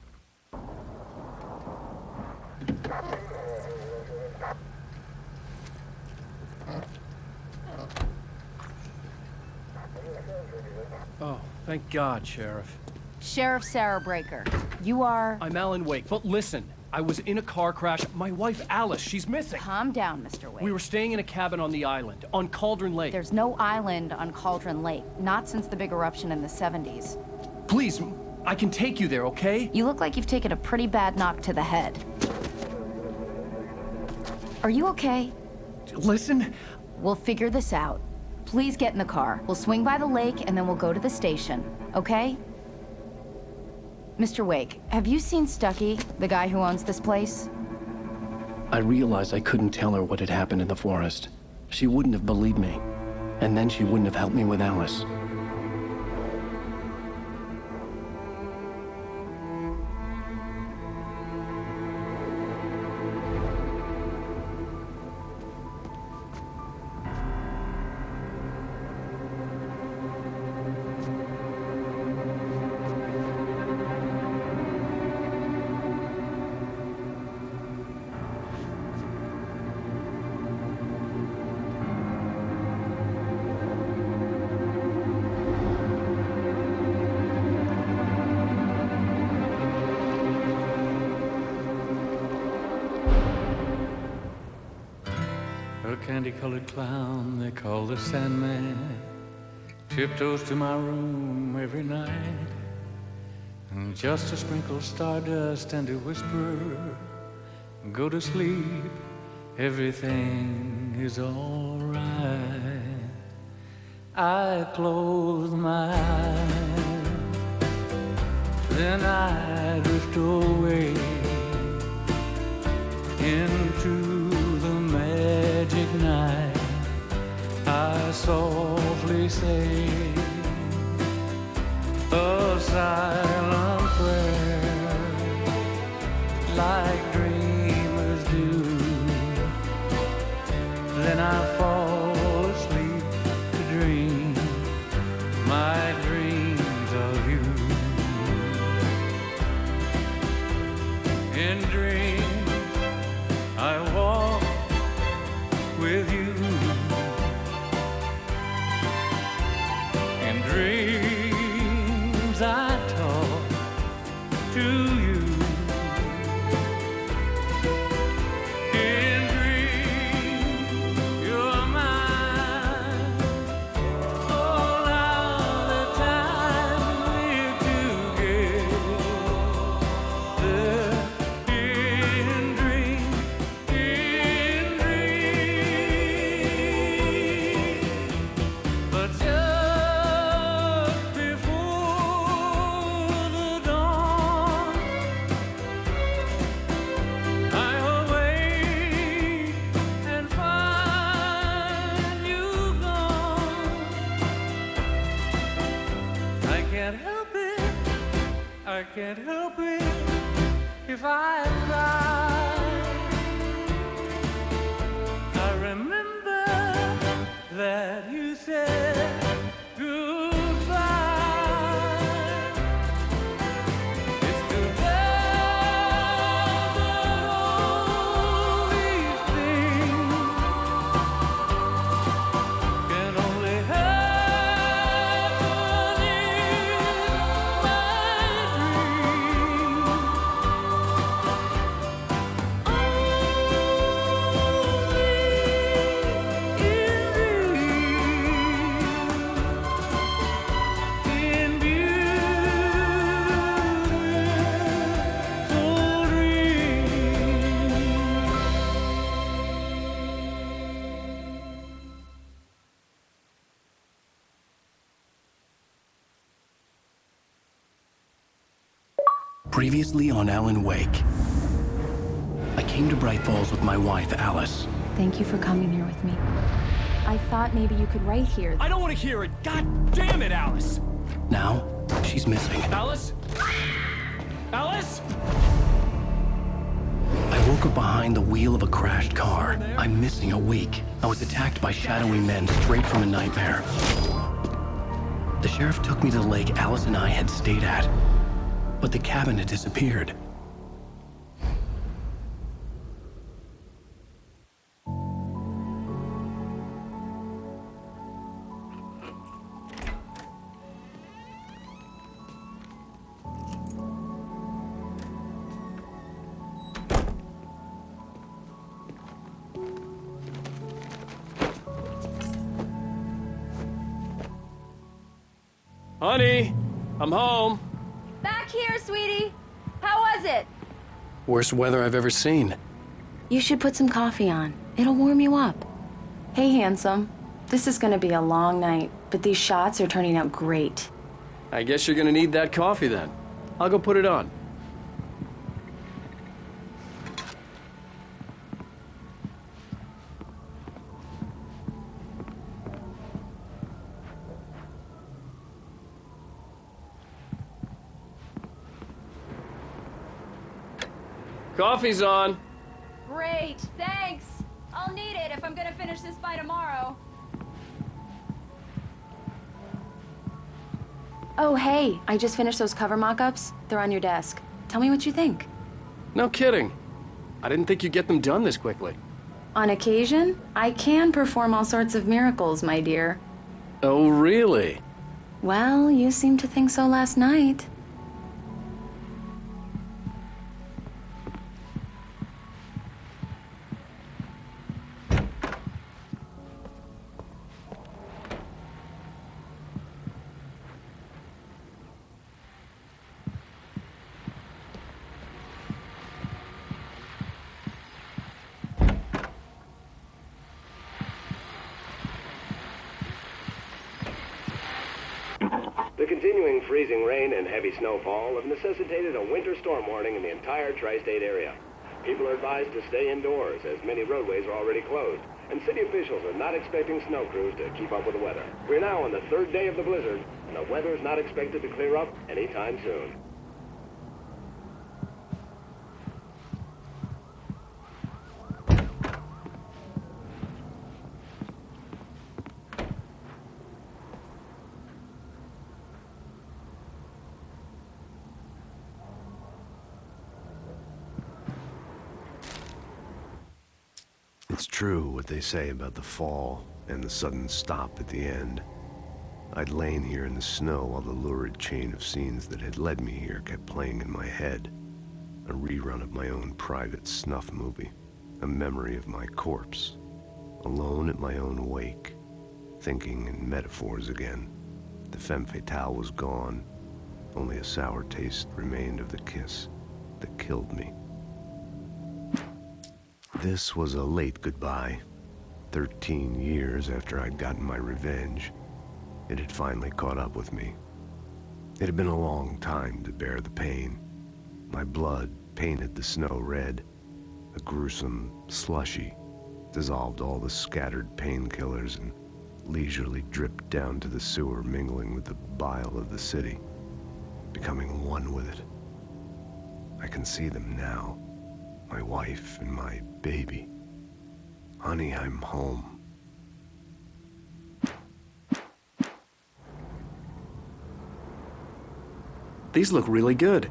Oh, thank God, Sheriff. Sheriff Sarah Breaker. You are... I'm Alan Wake, but listen. I was in a car crash. My wife, Alice, she's missing. Calm down, Mr. Wake. We were staying in a cabin on the island, on Cauldron Lake. There's no island on Cauldron Lake. Not since the big eruption in the 70s. Please, I can take you there, okay? You look like you've taken a pretty bad knock to the head. Are you okay? Listen. We'll figure this out. Please get in the car. We'll swing by the lake and then we'll go to the station, okay? Mr. Wake, have you seen Stucky, the guy who owns this place? I realized I couldn't tell her what had happened in the forest. She wouldn't have believed me. And then she wouldn't have helped me with Alice. A candy-colored clown they call the Sandman tiptoes to my room every night, and just to sprinkle stardust and to whisper, go to sleep, everything is all right. I close my eyes, then I drift away into the magic night. I softly say a silent prayer like dreamers do. Then I fall asleep to dream my dreams of you. In dreams I walk with you. In dreams I talk to you. In dreams you're mine. All of the time we're together. In dreams, but just before the dawn, I awake and find you gone. I can't help it, I can't help it if I try. I remember that you said goodbye. It's too bad that all these things can only happen in my dreams. Previously on Alan Wake. I came to Bright Falls with my wife, Alice. Thank you for coming here with me. I thought maybe you could write here. I don't want to hear it! God damn it, Alice! Now, she's missing. Alice? Alice? I woke up behind the wheel of a crashed car. I'm missing a week. I was attacked by shadowy men straight from a nightmare. The sheriff took me to the lake Alice and I had stayed at, but the cabin had disappeared. Honey, I'm home. Back here, sweetie. How was it? Worst weather I've ever seen. You should put some coffee on. It'll warm you up. Hey, handsome. This is gonna be a long night, but these shots are turning out great. I guess you're gonna need that coffee then. I'll go put it on. Coffee's on. Great, thanks. I'll need it if I'm gonna finish this by tomorrow. Oh, hey, I just finished those cover mock-ups. They're on your desk. Tell me what you think. No kidding. I didn't think you'd get them done this quickly. On occasion, I can perform all sorts of miracles, my dear. Oh, really? Well, you seemed to think so last night. The continuing freezing rain and heavy snowfall have necessitated a winter storm warning in the entire tri-state area. People are advised to stay indoors as many roadways are already closed, and city officials are not expecting snow crews to keep up with the weather. We're now on the third day of the blizzard, and the weather is not expected to clear up anytime soon. It's true what they say about the fall and the sudden stop at the end. I'd lain here in the snow while the lurid chain of scenes that had led me here kept playing in my head. A rerun of my own private snuff movie. A memory of my corpse. Alone at my own wake. Thinking in metaphors again. The femme fatale was gone. Only a sour taste remained of the kiss that killed me. This was a late goodbye. 13 years after I'd gotten my revenge, it had finally caught up with me. It had been a long time to bear the pain. My blood painted the snow red. A gruesome slushy dissolved all the scattered painkillers and leisurely dripped down to the sewer, mingling with the bile of the city, becoming one with it. I can see them now. My wife and my baby. Honey, I'm home. These look really good.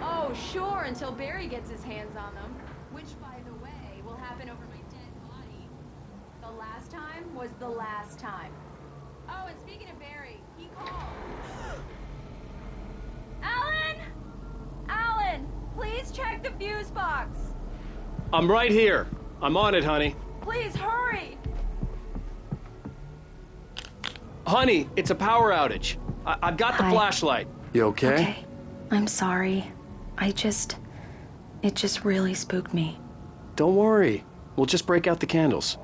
Oh, sure, until Barry gets his hands on them. Which, by the way, will happen over my dead body. The last time was the last time. Oh, and speaking of Barry, he called. Alan! Alan! Please check the fuse box! I'm right here. I'm on it, honey. Please, hurry! Honey, it's a power outage. I've got the flashlight. You okay? Okay. I'm sorry. It just really spooked me. Don't worry. We'll just break out the candles.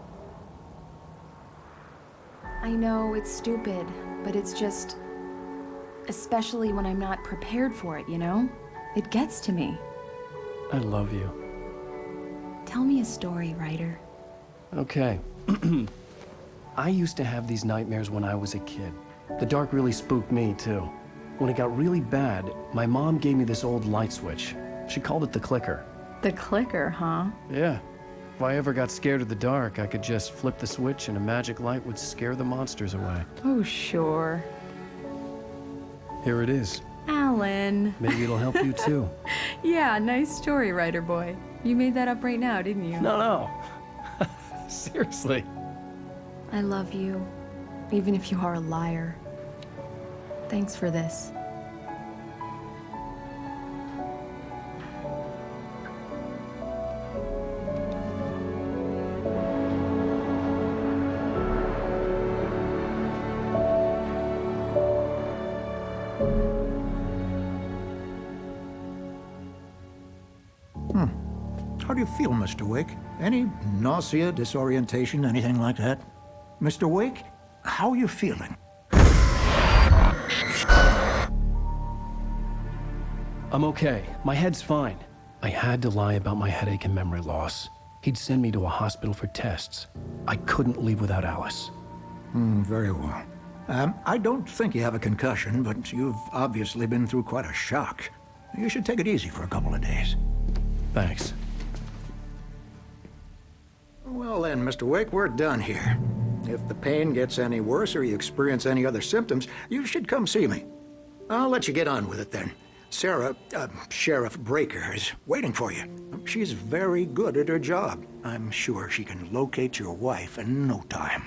I know it's stupid, but it's just... especially when I'm not prepared for it, you know? It gets to me. I love you. Tell me a story, writer. Okay. I used to have these nightmares when I was a kid. The dark really spooked me, too. When it got really bad, my mom gave me this old light switch. She called it the clicker. The clicker, huh? Yeah. If I ever got scared of the dark, I could just flip the switch and a magic light would scare the monsters away. Oh, sure. Here it is. Alan. Maybe it'll help you, too. Yeah, nice story, writer boy. You made that up right now, didn't you? No. Seriously. I love you, even if you are a liar. Thanks for this. How do you feel, Mr. Wake? Any nausea, disorientation, anything like that? Mr. Wake, how are you feeling? I'm okay. My head's fine. I had to lie about my headache and memory loss. He'd send me to a hospital for tests. I couldn't leave without Alice. Very well. I don't think you have a concussion, but you've obviously been through quite a shock. You should take it easy for a couple of days. Thanks. Well then, Mr. Wake, we're done here. If the pain gets any worse or you experience any other symptoms, you should come see me. I'll let you get on with it then. Sarah, Sheriff Breaker, is waiting for you. She's very good at her job. I'm sure she can locate your wife in no time.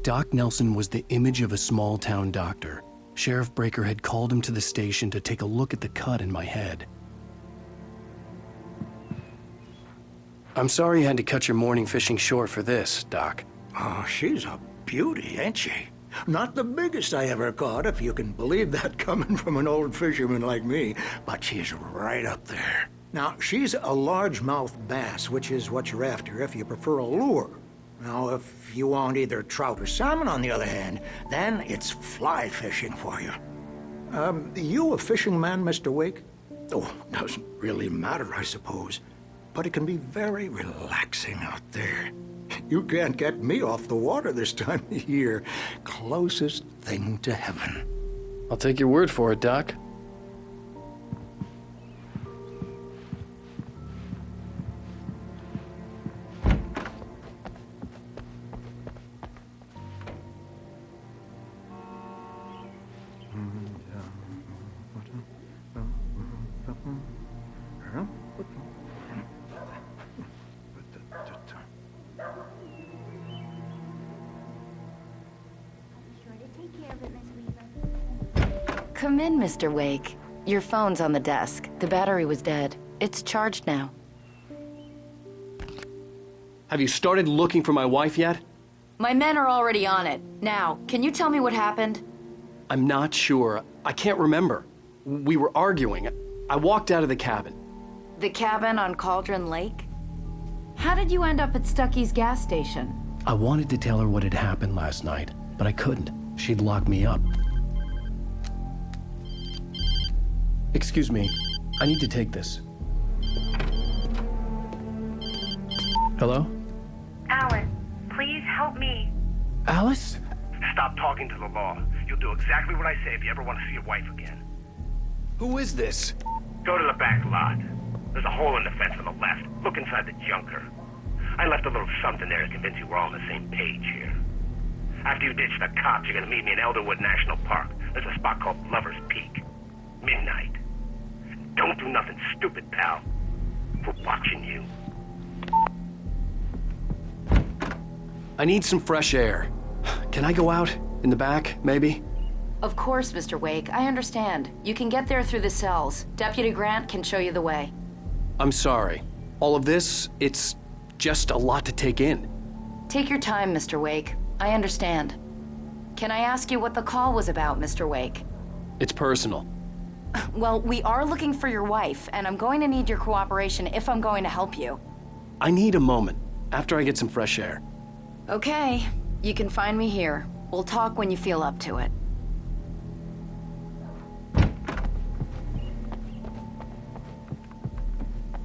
Doc Nelson was the image of a small-town doctor. Sheriff Breaker had called him to the station to take a look at the cut in my head. I'm sorry you had to cut your morning fishing short for this, Doc. Oh, she's a beauty, ain't she? Not the biggest I ever caught, if you can believe that coming from an old fisherman like me, but she's right up there. Now, she's a largemouth bass, which is what you're after if you prefer a lure. Now, if you want either trout or salmon, on the other hand, then it's fly fishing for you. You a fishing man, Mr. Wake? Oh, doesn't really matter, I suppose. But it can be very relaxing out there. You can't get me off the water this time of year. Closest thing to heaven. I'll take your word for it, Doc. Come in, Mr. Wake. Your phone's on the desk. The battery was dead. It's charged now. Have you started looking for my wife yet? My men are already on it. Now, can you tell me what happened? I'm not sure. I can't remember. We were arguing. I walked out of the cabin. The cabin on Cauldron Lake? How did you end up at Stucky's gas station? I wanted to tell her what had happened last night, but I couldn't. She'd lock me up. Excuse me. I need to take this. Hello? Alan, please help me. Alice? Stop talking to the law. You'll do exactly what I say if you ever want to see your wife again. Who is this? Go to the back lot. There's a hole in the fence on the left. Look inside the junker. I left a little something there to convince you we're all on the same page here. After you ditch the cops, you're gonna meet me in Elderwood National Park. There's a spot called Lover's Peak. Midnight. Don't do nothing stupid, pal. We're watching you. I need some fresh air. Can I go out? In the back, maybe? Of course, Mr. Wake. I understand. You can get there through the cells. Deputy Grant can show you the way. I'm sorry. All of this, it's just a lot to take in. Take your time, Mr. Wake. I understand. Can I ask you what the call was about, Mr. Wake? It's personal. Well, we are looking for your wife, and I'm going to need your cooperation if I'm going to help you. I need a moment, after I get some fresh air. Okay. You can find me here. We'll talk when you feel up to it.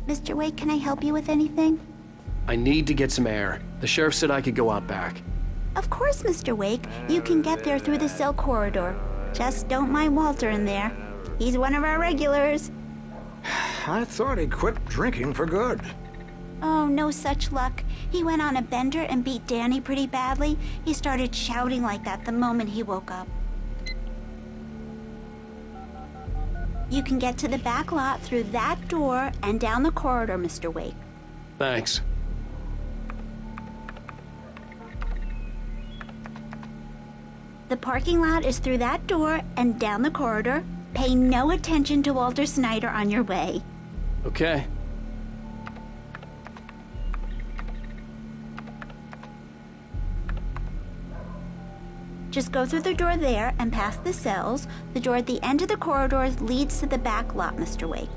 Mr. Wake, can I help you with anything? I need to get some air. The sheriff said I could go out back. Of course, Mr. Wake. You can get there through the cell corridor. Just don't mind Walter in there. He's one of our regulars. I thought he'd quit drinking for good. Oh, no such luck. He went on a bender and beat Danny pretty badly. He started shouting like that the moment he woke up. You can get to the back lot through that door and down the corridor, Mr. Wake. Thanks. The parking lot is through that door and down the corridor. Pay no attention to Walter Snyder on your way. Okay. Just go through the door there and past the cells. The door at the end of the corridors leads to the back lot, Mr. Wake.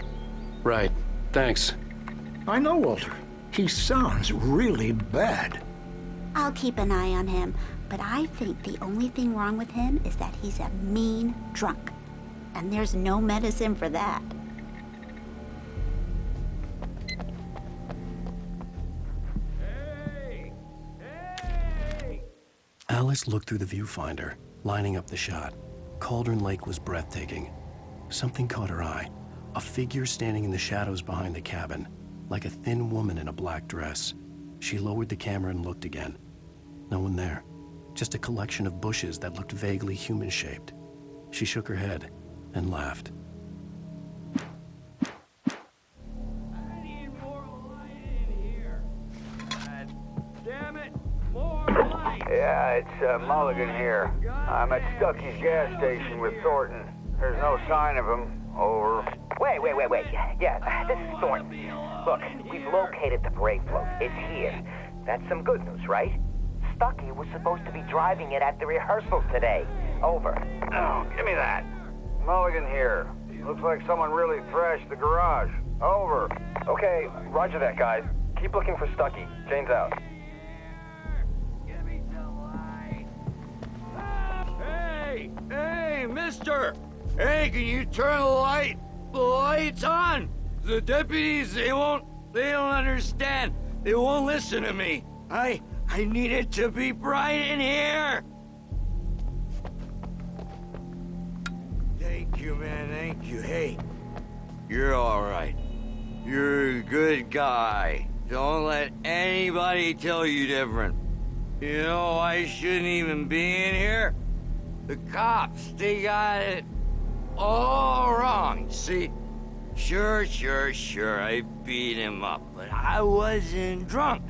Right. Thanks. I know Walter. He sounds really bad. I'll keep an eye on him, but I think the only thing wrong with him is that he's a mean drunk. And there's no medicine for that. Alice looked through the viewfinder, lining up the shot. Cauldron Lake was breathtaking. Something caught her eye. A figure standing in the shadows behind the cabin, like a thin woman in a black dress. She lowered the camera and looked again. No one there. Just a collection of bushes that looked vaguely human-shaped. She shook her head and laughed. Yeah, it's Mulligan here. I'm at Stucky's gas station with Thornton. There's no sign of him. Over. Wait. Yeah, this is Thornton. Look, we've located the parade float. It's here. That's some good news, right? Stucky was supposed to be driving it at the rehearsal today. Over. Oh, give me that. Mulligan here. Looks like someone really thrashed the garage. Over. Okay, roger that, guys. Keep looking for Stucky. Jane's out. Hey, mister! Hey, can you turn the lights on? The deputies, they don't understand. They won't listen to me. I need it to be bright in here. Thank you, man, thank you. Hey, you're all right. You're a good guy. Don't let anybody tell you different. You know, I shouldn't even be in here. The cops, they got it all wrong. See, sure, I beat him up, but I wasn't drunk.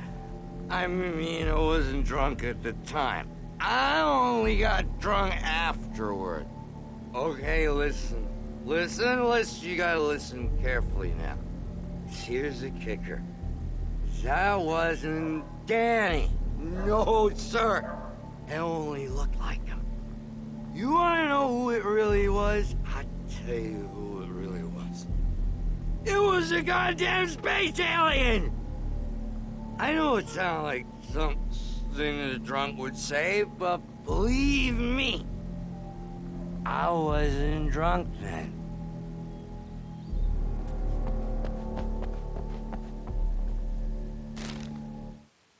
I mean, I wasn't drunk at the time. I only got drunk afterward. Okay, listen, you gotta listen carefully now. Here's the kicker. That wasn't Danny. No, sir. It only looked like him. You wanna know who it really was? I'll tell you who it really was. It was a goddamn space alien! I know it sounds like something a drunk would say, but believe me, I wasn't drunk then.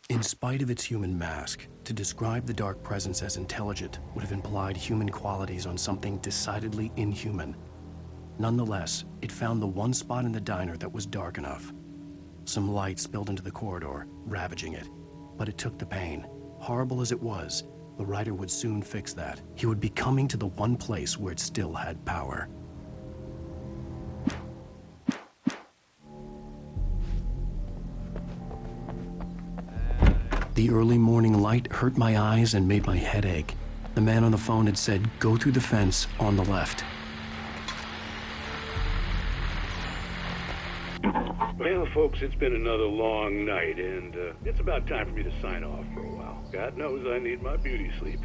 In spite of its human mask, to describe the dark presence as intelligent would have implied human qualities on something decidedly inhuman. Nonetheless, it found the one spot in the diner that was dark enough. Some light spilled into the corridor, ravaging it. But it took the pain. Horrible as it was, the writer would soon fix that. He would be coming to the one place where it still had power. The early morning light hurt my eyes and made my head ache. The man on the phone had said, "Go through the fence on the left." Well, folks, it's been another long night, and it's about time for me to sign off for a while. God knows I need my beauty sleep.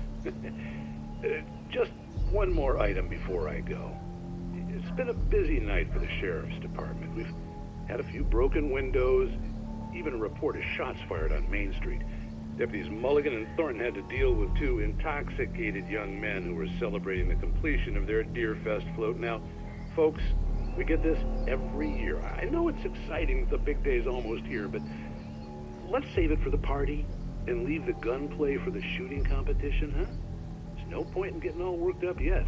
Just one more item before I go. It's been a busy night for the sheriff's department. We've had a few broken windows, even a report of shots fired on Main Street. Deputies Mulligan and Thornton had to deal with two intoxicated young men who were celebrating the completion of their Deer Fest float. Now, folks, We get this every year. I know it's exciting that the big day's almost here, but let's save it for the party and leave the gunplay for the shooting competition, huh? There's no point in getting all worked up yet.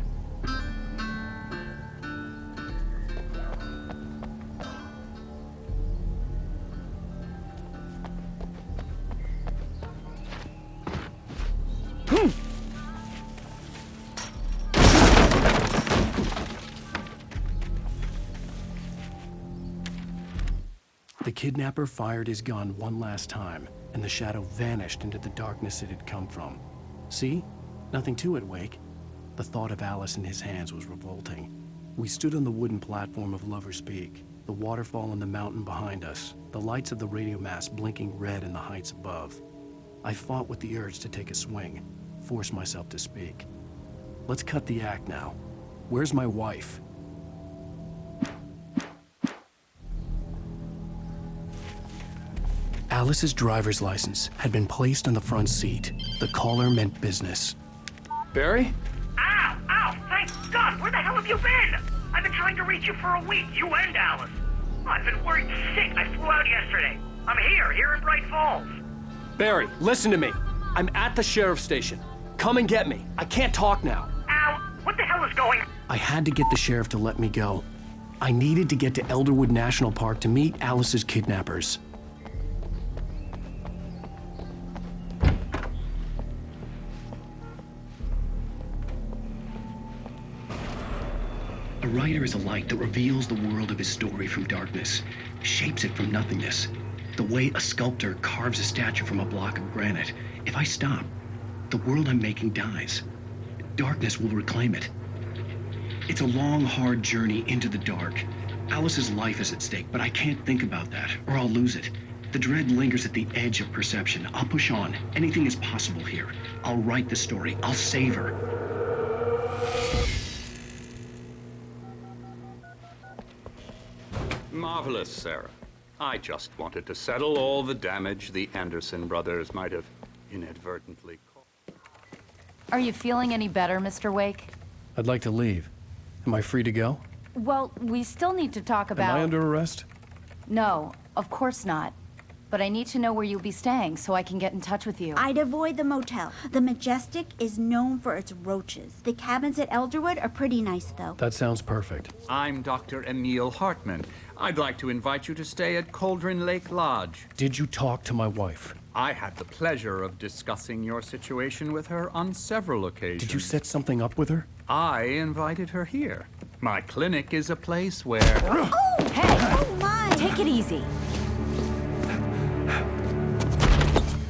The kidnapper fired his gun one last time, and the shadow vanished into the darkness it had come from. See? Nothing to it, Wake. The thought of Alice in his hands was revolting. We stood on the wooden platform of Lover's Peak, the waterfall and the mountain behind us, the lights of the radio mast blinking red in the heights above. I fought with the urge to take a swing, force myself to speak. Let's cut the act now. Where's my wife? Alice's driver's license had been placed on the front seat. The caller meant business. Barry? Ow! Ow! Thank God! Where the hell have you been? I've been trying to reach you for a week, you and Alice. I've been worried sick. I flew out yesterday. I'm here in Bright Falls. Barry, listen to me. I'm at the sheriff's station. Come and get me. I can't talk now. Ow! What the hell is going on? I had to get the sheriff to let me go. I needed to get to Elderwood National Park to meet Alice's kidnappers. A writer is a light that reveals the world of his story from darkness, shapes it from nothingness. The way a sculptor carves a statue from a block of granite. If I stop, the world I'm making dies. Darkness will reclaim it. It's a long, hard journey into the dark. Alice's life is at stake, but I can't think about that, or I'll lose it. The dread lingers at the edge of perception. I'll push on. Anything is possible here. I'll write the story. I'll save her. Marvelous, Sarah. I just wanted to settle all the damage the Anderson brothers might have inadvertently caused. Are you feeling any better, Mr. Wake? I'd like to leave. Am I free to go? Well, we still need to talk about... Am I under arrest? No, of course not. But I need to know where you'll be staying so I can get in touch with you. I'd avoid the motel. The Majestic is known for its roaches. The cabins at Elderwood are pretty nice, though. That sounds perfect. I'm Dr. Emil Hartman. I'd like to invite you to stay at Cauldron Lake Lodge. Did you talk to my wife? I had the pleasure of discussing your situation with her on several occasions. Did you set something up with her? I invited her here. My clinic is a place where... Oh! Hey! Oh, my! Take it easy.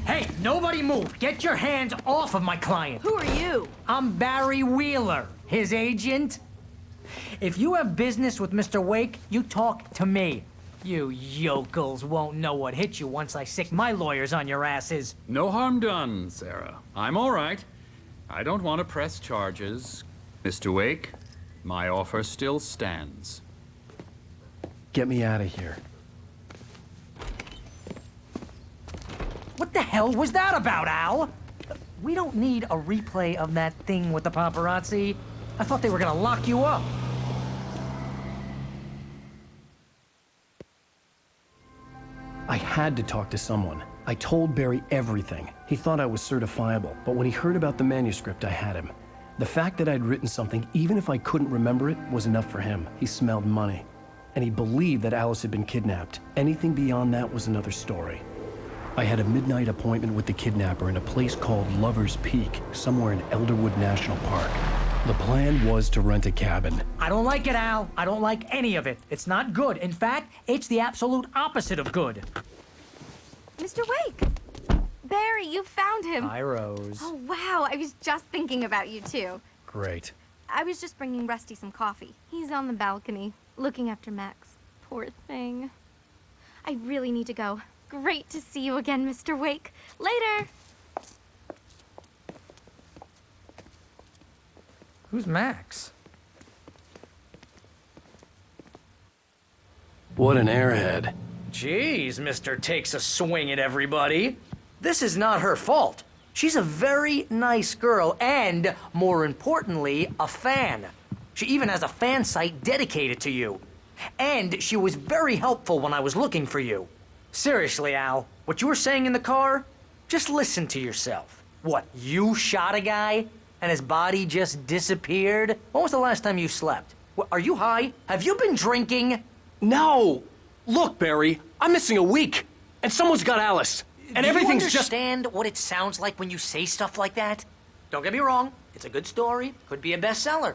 Hey, nobody move! Get your hands off of my client! Who are you? I'm Barry Wheeler, his agent. If you have business with Mr. Wake, you talk to me. You yokels won't know what hit you once I sick my lawyers on your asses. No harm done, Sarah. I'm all right. I don't want to press charges. Mr. Wake, my offer still stands. Get me out of here. What the hell was that about, Al? We don't need a replay of that thing with the paparazzi. I thought they were gonna lock you up. I had to talk to someone. I told Barry everything. He thought I was certifiable, but when he heard about the manuscript, I had him. The fact that I'd written something, even if I couldn't remember it, was enough for him. He smelled money. And he believed that Alice had been kidnapped. Anything beyond that was another story. I had a midnight appointment with the kidnapper in a place called Lover's Peak, somewhere in Elderwood National Park. The plan was to rent a cabin. I don't like it, Al. I don't like any of it. It's not good. In fact, it's the absolute opposite of good. Mr. Wake! Barry, you found him. Hi, Rose. Oh, wow. I was just thinking about you, too. Great. I was just bringing Rusty some coffee. He's on the balcony, looking after Max. Poor thing. I really need to go. Great to see you again, Mr. Wake. Later! Who's Max? What an airhead. Jeez, Mr. Takes a swing at everybody. This is not her fault. She's a very nice girl and, more importantly, a fan. She even has a fan site dedicated to you. And she was very helpful when I was looking for you. Seriously, Al, what you were saying in the car, just listen to yourself. What, you shot a guy and his body just disappeared? When was the last time you slept? What, are you high? Have you been drinking? No! Look, Barry, I'm missing a week, and someone's got Alice, and everything's just... Do you understand what it sounds like when you say stuff like that? Don't get me wrong, it's a good story, could be a bestseller.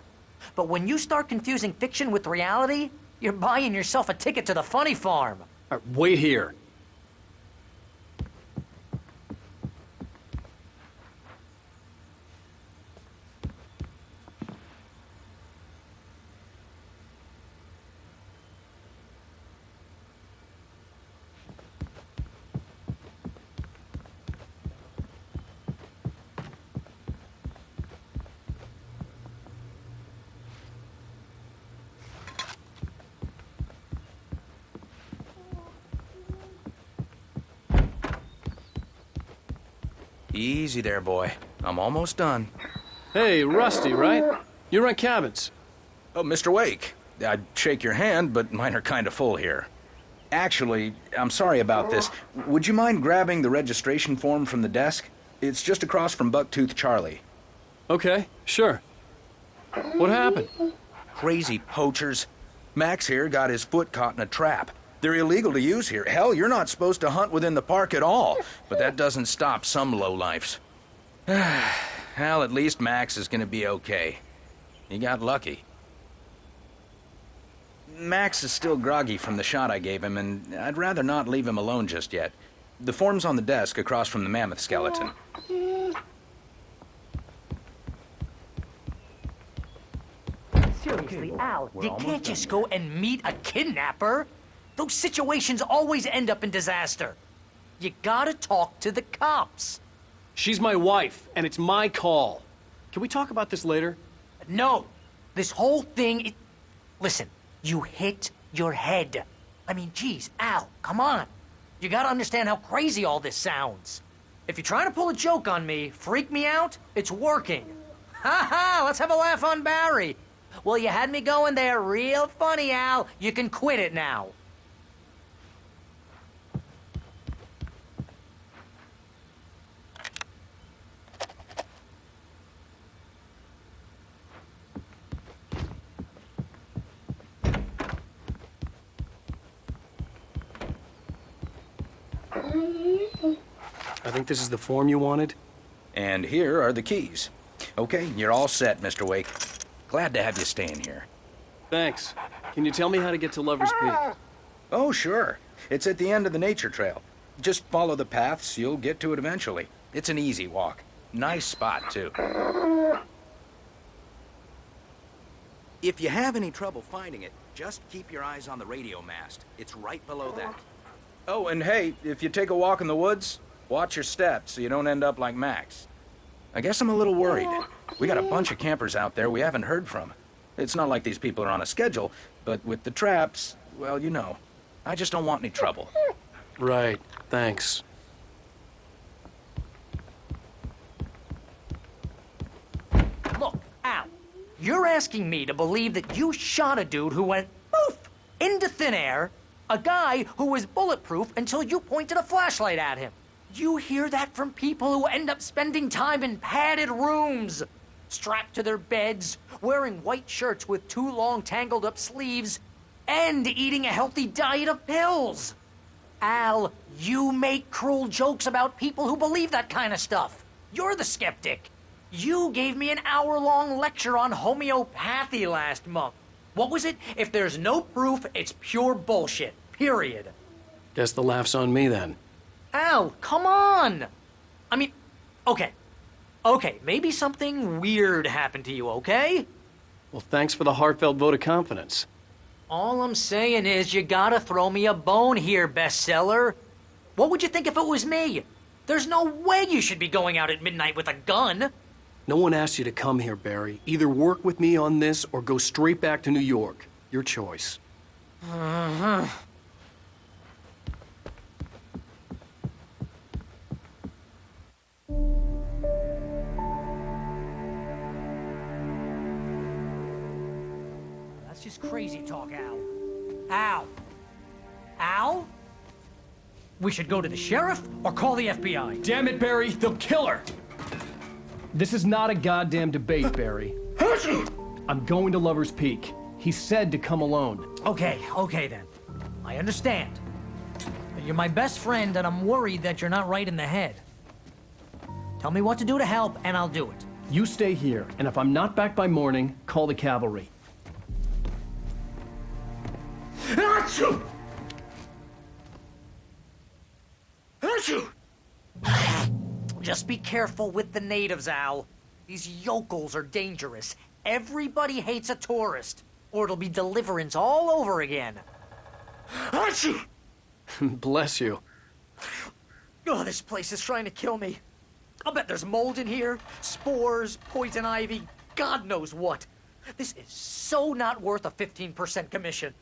But when you start confusing fiction with reality, you're buying yourself a ticket to the funny farm. All right, wait here. Easy there, boy. I'm almost done. Hey, Rusty, right? You rent cabins. Oh, Mr. Wake. I'd shake your hand, but mine are kind of full here. Actually, I'm sorry about this. Would you mind grabbing the registration form from the desk? It's just across from Bucktooth Charlie. Okay, sure. What happened? Crazy poachers. Max here got his foot caught in a trap. They're illegal to use here. Hell, you're not supposed to hunt within the park at all. But that doesn't stop some lowlifes. Hell, at least Max is gonna be okay. He got lucky. Max is still groggy from the shot I gave him, and I'd rather not leave him alone just yet. The form's on the desk across from the mammoth skeleton. Seriously, Al, you can't just go and meet a kidnapper. Those situations always end up in disaster. You gotta talk to the cops. She's my wife, and it's my call. Can we talk about this later? No. This whole thing... Listen, you hit your head. I mean, geez, Al, come on. You gotta understand how crazy all this sounds. If you're trying to pull a joke on me, freak me out, it's working. Ha ha, let's have a laugh on Barry. Well, you had me going there real funny, Al. You can quit it now. I think this is the form you wanted. And here are the keys. Okay, you're all set, Mr. Wake. Glad to have you staying here. Thanks. Can you tell me how to get to Lover's Peak? Oh, sure. It's at the end of the nature trail. Just follow the paths, you'll get to it eventually. It's an easy walk. Nice spot, too. If you have any trouble finding it, just keep your eyes on the radio mast. It's right below that. Oh, and hey, if you take a walk in the woods, watch your steps so you don't end up like Max. I guess I'm a little worried. We got a bunch of campers out there we haven't heard from. It's not like these people are on a schedule, but with the traps, well, you know. I just don't want any trouble. Right, thanks. Look, Al, you're asking me to believe that you shot a dude who went poof into thin air, a guy who was bulletproof until you pointed a flashlight at him. You hear that from people who end up spending time in padded rooms, strapped to their beds, wearing white shirts with too long tangled up sleeves, and eating a healthy diet of pills. Al, you make cruel jokes about people who believe that kind of stuff. You're the skeptic. You gave me an hour-long lecture on homeopathy last month. What was it? If there's no proof, it's pure bullshit. Period. Guess the laugh's on me then. Al, come on! I mean, okay. Okay, maybe something weird happened to you, okay? Well, thanks for the heartfelt vote of confidence. All I'm saying is you gotta throw me a bone here, bestseller. What would you think if it was me? There's no way you should be going out at midnight with a gun. No one asked you to come here, Barry. Either work with me on this or go straight back to New York. Your choice. That's just crazy talk, Al. Al? Al? We should go to the sheriff or call the FBI. Damn it, Barry, they'll kill her! This is not a goddamn debate, Barry. I'm going to Lover's Peak. He said to come alone. Okay then. I understand. You're my best friend, and I'm worried that you're not right in the head. Tell me what to do to help, and I'll do it. You stay here, and if I'm not back by morning, call the cavalry. Achoo! Achoo! Just be careful with the natives, Al. These yokels are dangerous. Everybody hates a tourist, or it'll be deliverance all over again. Achoo! Bless you. Oh, this place is trying to kill me. I'll bet there's mold in here, spores, poison ivy, God knows what. This is so not worth a 15% commission.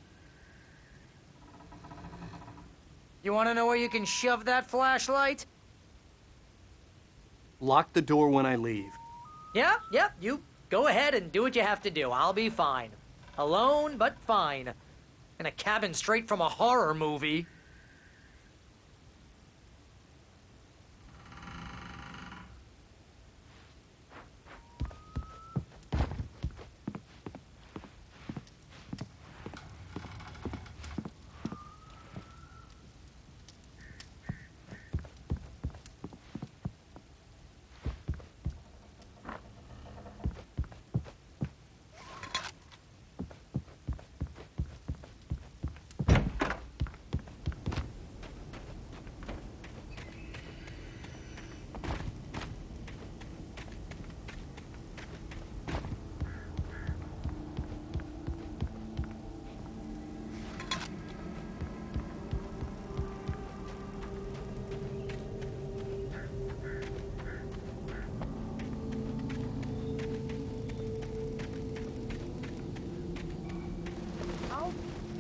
You want to know where you can shove that flashlight? Lock the door when I leave. Yeah, you go ahead and do what you have to do. I'll be fine. Alone, but fine. In a cabin straight from a horror movie.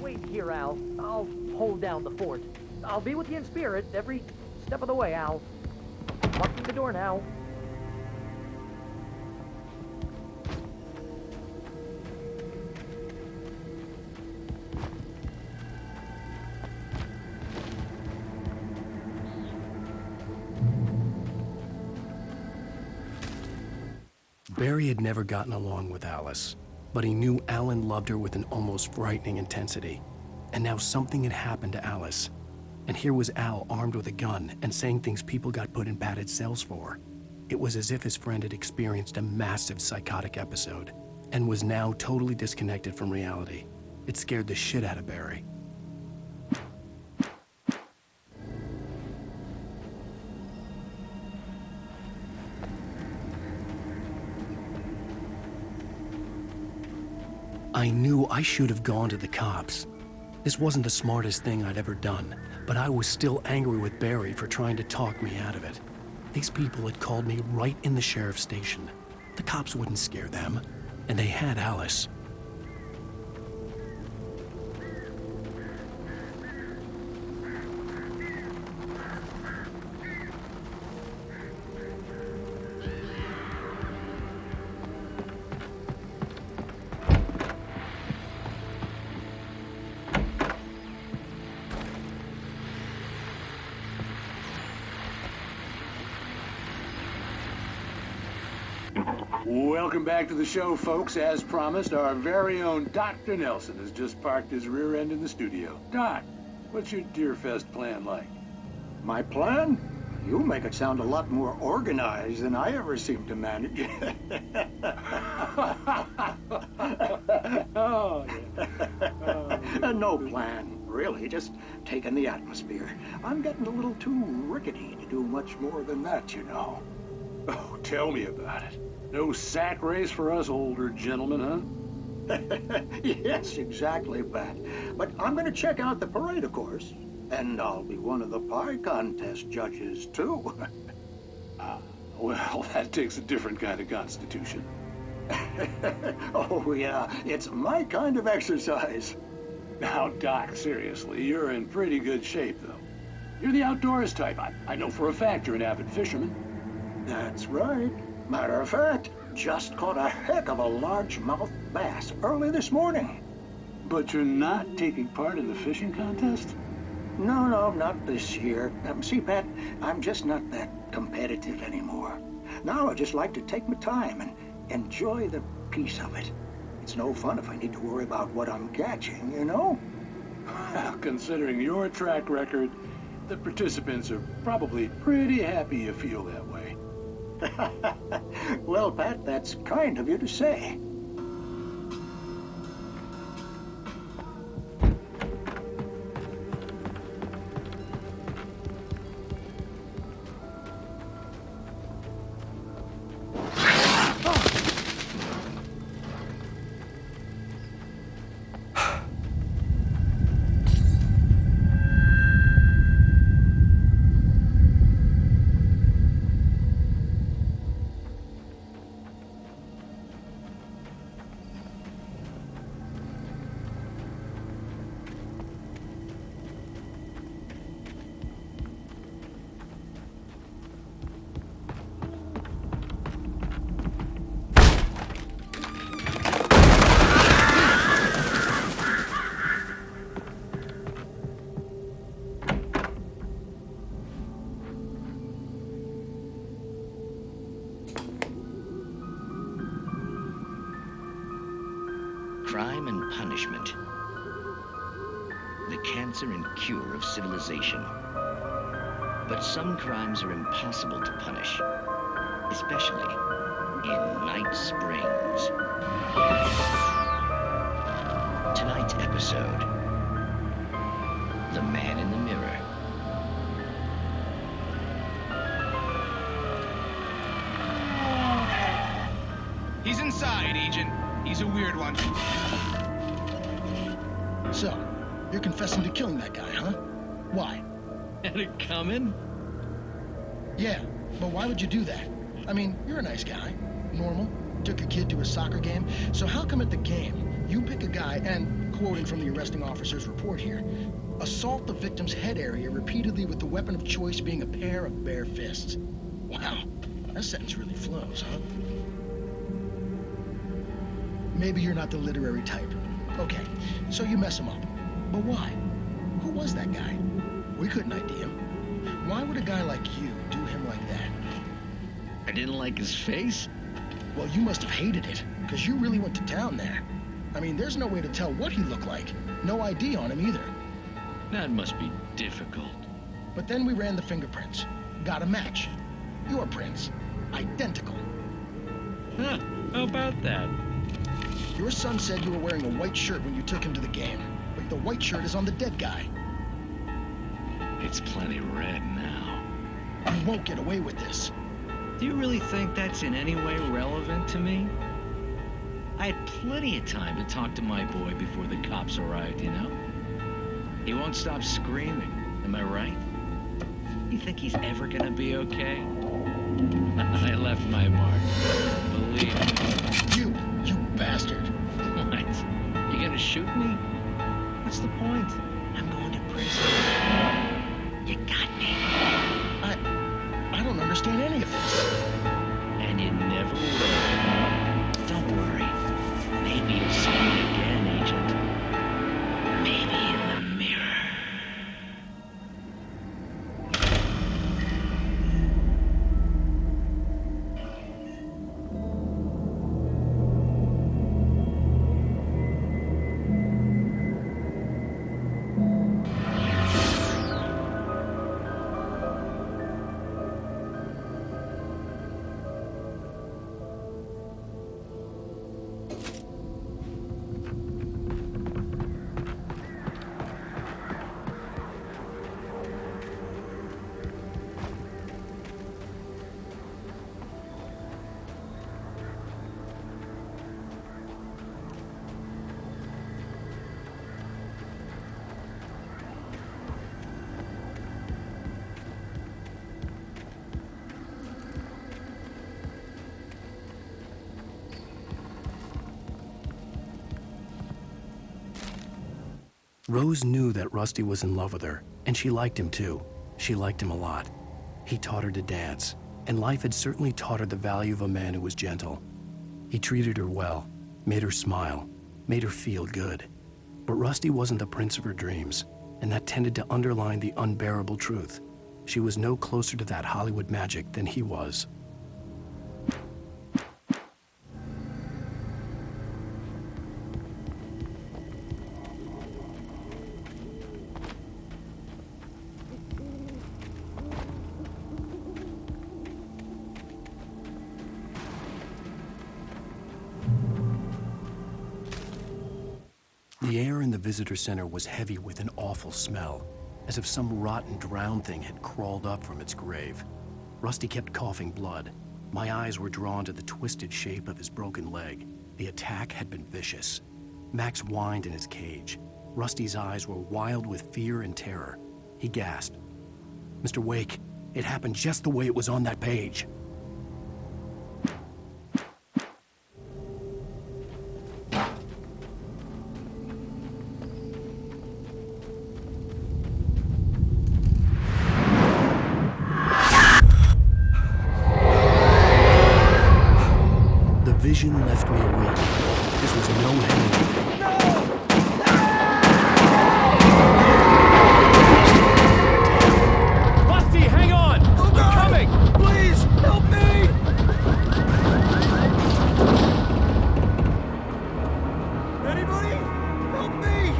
Wait here, Al. I'll hold down the fort. I'll be with you in spirit every step of the way, Al. Locking the door now. Barry had never gotten along with Alice, but he knew Alan loved her with an almost frightening intensity. And now something had happened to Alice. And here was Al armed with a gun and saying things people got put in padded cells for. It was as if his friend had experienced a massive psychotic episode and was now totally disconnected from reality. It scared the shit out of Barry. I knew I should have gone to the cops. This wasn't the smartest thing I'd ever done, but I was still angry with Barry for trying to talk me out of it. These people had called me right in the sheriff's station. The cops wouldn't scare them, and they had Alice. Welcome back to the show, folks. As promised, our very own Dr. Nelson has just parked his rear end in the studio. Doc, what's your Deerfest plan like? My plan? You make it sound a lot more organized than I ever seem to manage. Oh, yeah. No plan, really. Just taking the atmosphere. I'm getting a little too rickety to do much more than that, you know. Oh, tell me about it. No sack race for us older gentlemen, huh? Yes, exactly, Pat. But I'm going to check out the parade, of course. And I'll be one of the pie contest judges, too. Well, that takes a different kind of constitution. Oh, yeah. It's my kind of exercise. Now, Doc, seriously, you're in pretty good shape, though. You're the outdoors type. I know for a fact you're an avid fisherman. That's right. Matter of fact, just caught a heck of a largemouth bass early this morning. But you're not taking part in the fishing contest? No, not this year. See, Pat, I'm just not that competitive anymore. Now I just like to take my time and enjoy the peace of it. It's no fun if I need to worry about what I'm catching, you know? Well, considering your track record, the participants are probably pretty happy you feel that way. Well, Pat, that's kind of you to say. Crime and punishment. The cancer and cure of civilization. But some crimes are impossible to punish, especially in Night Springs. Tonight's episode, The Man in the Mirror. He's inside, Agent. He's a weird one. So, you're confessing to killing that guy, huh? Why? Had it coming? Yeah, but why would you do that? I mean, you're a nice guy. Normal. Took a kid to a soccer game. So how come at the game, you pick a guy and, quoting from the arresting officer's report here, assault the victim's head area repeatedly with the weapon of choice being a pair of bare fists? Wow, that sentence really flows, huh? Maybe you're not the literary type. Okay, so you mess him up. But why? Who was that guy? We couldn't ID him. Why would a guy like you do him like that? I didn't like his face? Well, you must have hated it, because you really went to town there. I mean, there's no way to tell what he looked like. No ID on him either. That must be difficult. But then we ran the fingerprints. Got a match. Your prints. Identical. Huh, how about that? Your son said you were wearing a white shirt when you took him to the game, but the white shirt is on the dead guy. It's plenty red now. You won't get away with this. Do you really think that's in any way relevant to me? I had plenty of time to talk to my boy before the cops arrived, you know? He won't stop screaming, am I right? You think he's ever gonna be okay? I left my mark, believe me. You bastard. What? You gonna shoot me? What's the point? I'm going to prison. You got me. I don't understand any of this. And you never will. Don't worry. Maybe you'll see me again, Agent. Maybe in the mirror. Rose knew that Rusty was in love with her, and she liked him too. She liked him a lot. He taught her to dance, and life had certainly taught her the value of a man who was gentle. He treated her well, made her smile, made her feel good. But Rusty wasn't the prince of her dreams, and that tended to underline the unbearable truth. She was no closer to that Hollywood magic than he was. The air in the visitor center was heavy with an awful smell, as if some rotten drowned thing had crawled up from its grave. Rusty kept coughing blood. My eyes were drawn to the twisted shape of his broken leg. The attack had been vicious. Max whined in his cage. Rusty's eyes were wild with fear and terror. He gasped. "Mr. Wake, it happened just the way it was on that page." Vision left me weak. This was no hand. Rusty, hang on! I'm coming! Please, help me! Anybody? Help me!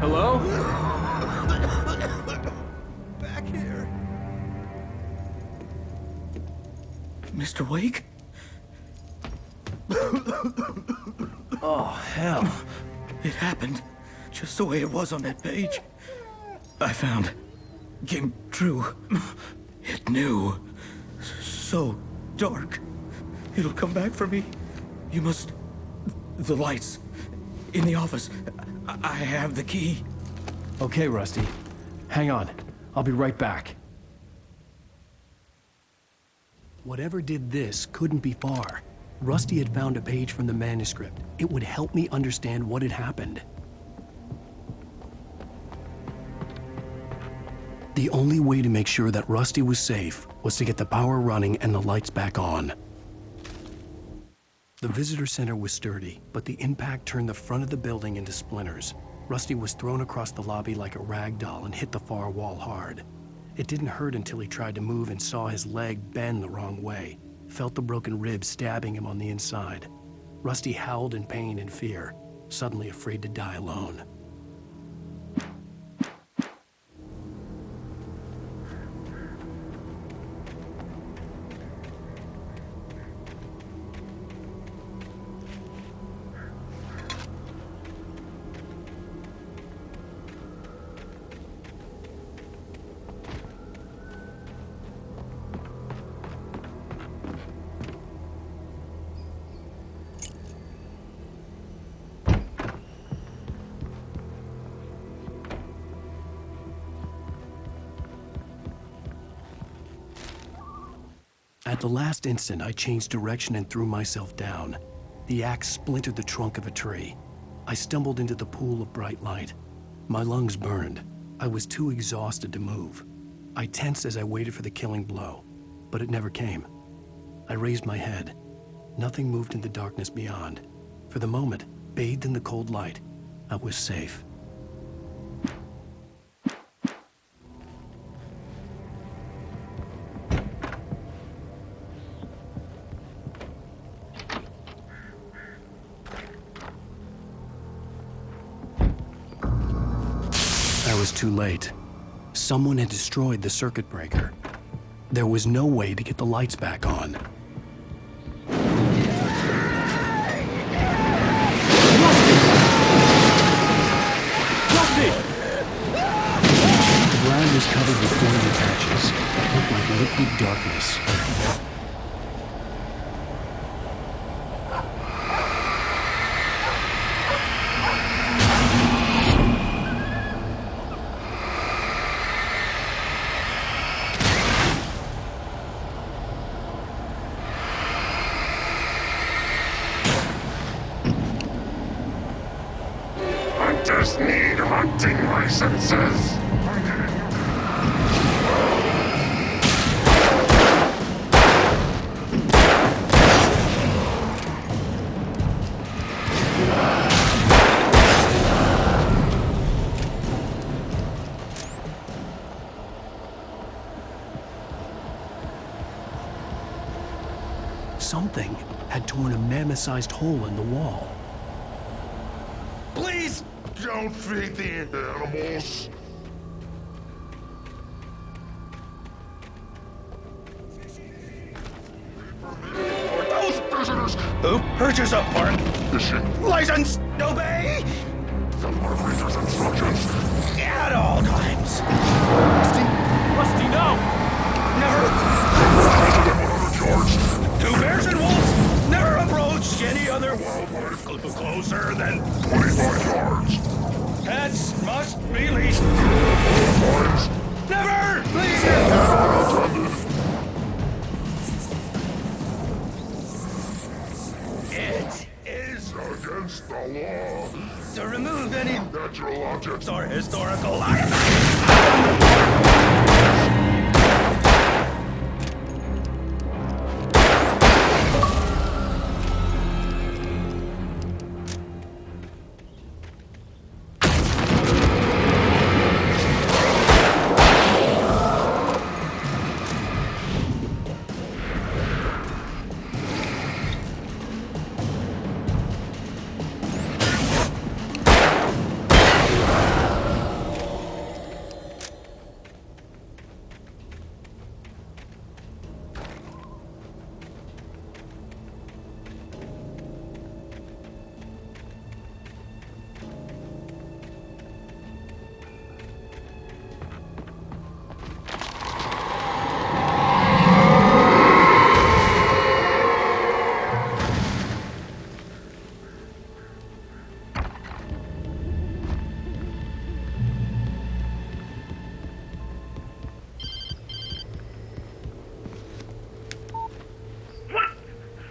Hello? Back here. Mr. Wake? Oh, hell. It happened just the way it was on that page. I found. Came true. It knew. So dark. It'll come back for me. You must... The lights. In the office. I have the key. Okay, Rusty. Hang on. I'll be right back. Whatever did this couldn't be far. Rusty had found a page from the manuscript. It would help me understand what had happened. The only way to make sure that Rusty was safe was to get the power running and the lights back on. The visitor center was sturdy, but the impact turned the front of the building into splinters. Rusty was thrown across the lobby like a rag doll and hit the far wall hard. It didn't hurt until he tried to move and saw his leg bend the wrong way, felt the broken rib stabbing him on the inside. Rusty howled in pain and fear, suddenly afraid to die alone. At the last instant, I changed direction and threw myself down. The axe splintered the trunk of a tree. I stumbled into the pool of bright light. My lungs burned. I was too exhausted to move. I tensed as I waited for the killing blow, but it never came. I raised my head. Nothing moved in the darkness beyond. For the moment, bathed in the cold light, I was safe. I was too late. Someone had destroyed the circuit breaker. There was no way to get the lights back on. The ground was covered with thorny patches that looked like liquid darkness. senses! Something had torn a mammoth-sized hole in the wall. Please don't feed the animals. Those visitors! Who? Urges up, Bart. Fishing. License! Obey! Reader's instructions. At all times. Rusty, no! Charged. Two bears and wolves never approached any other wildlife closer than 25 yards. Pets must be leashed. Lines. Never leave. It is against the law to remove any natural objects or historical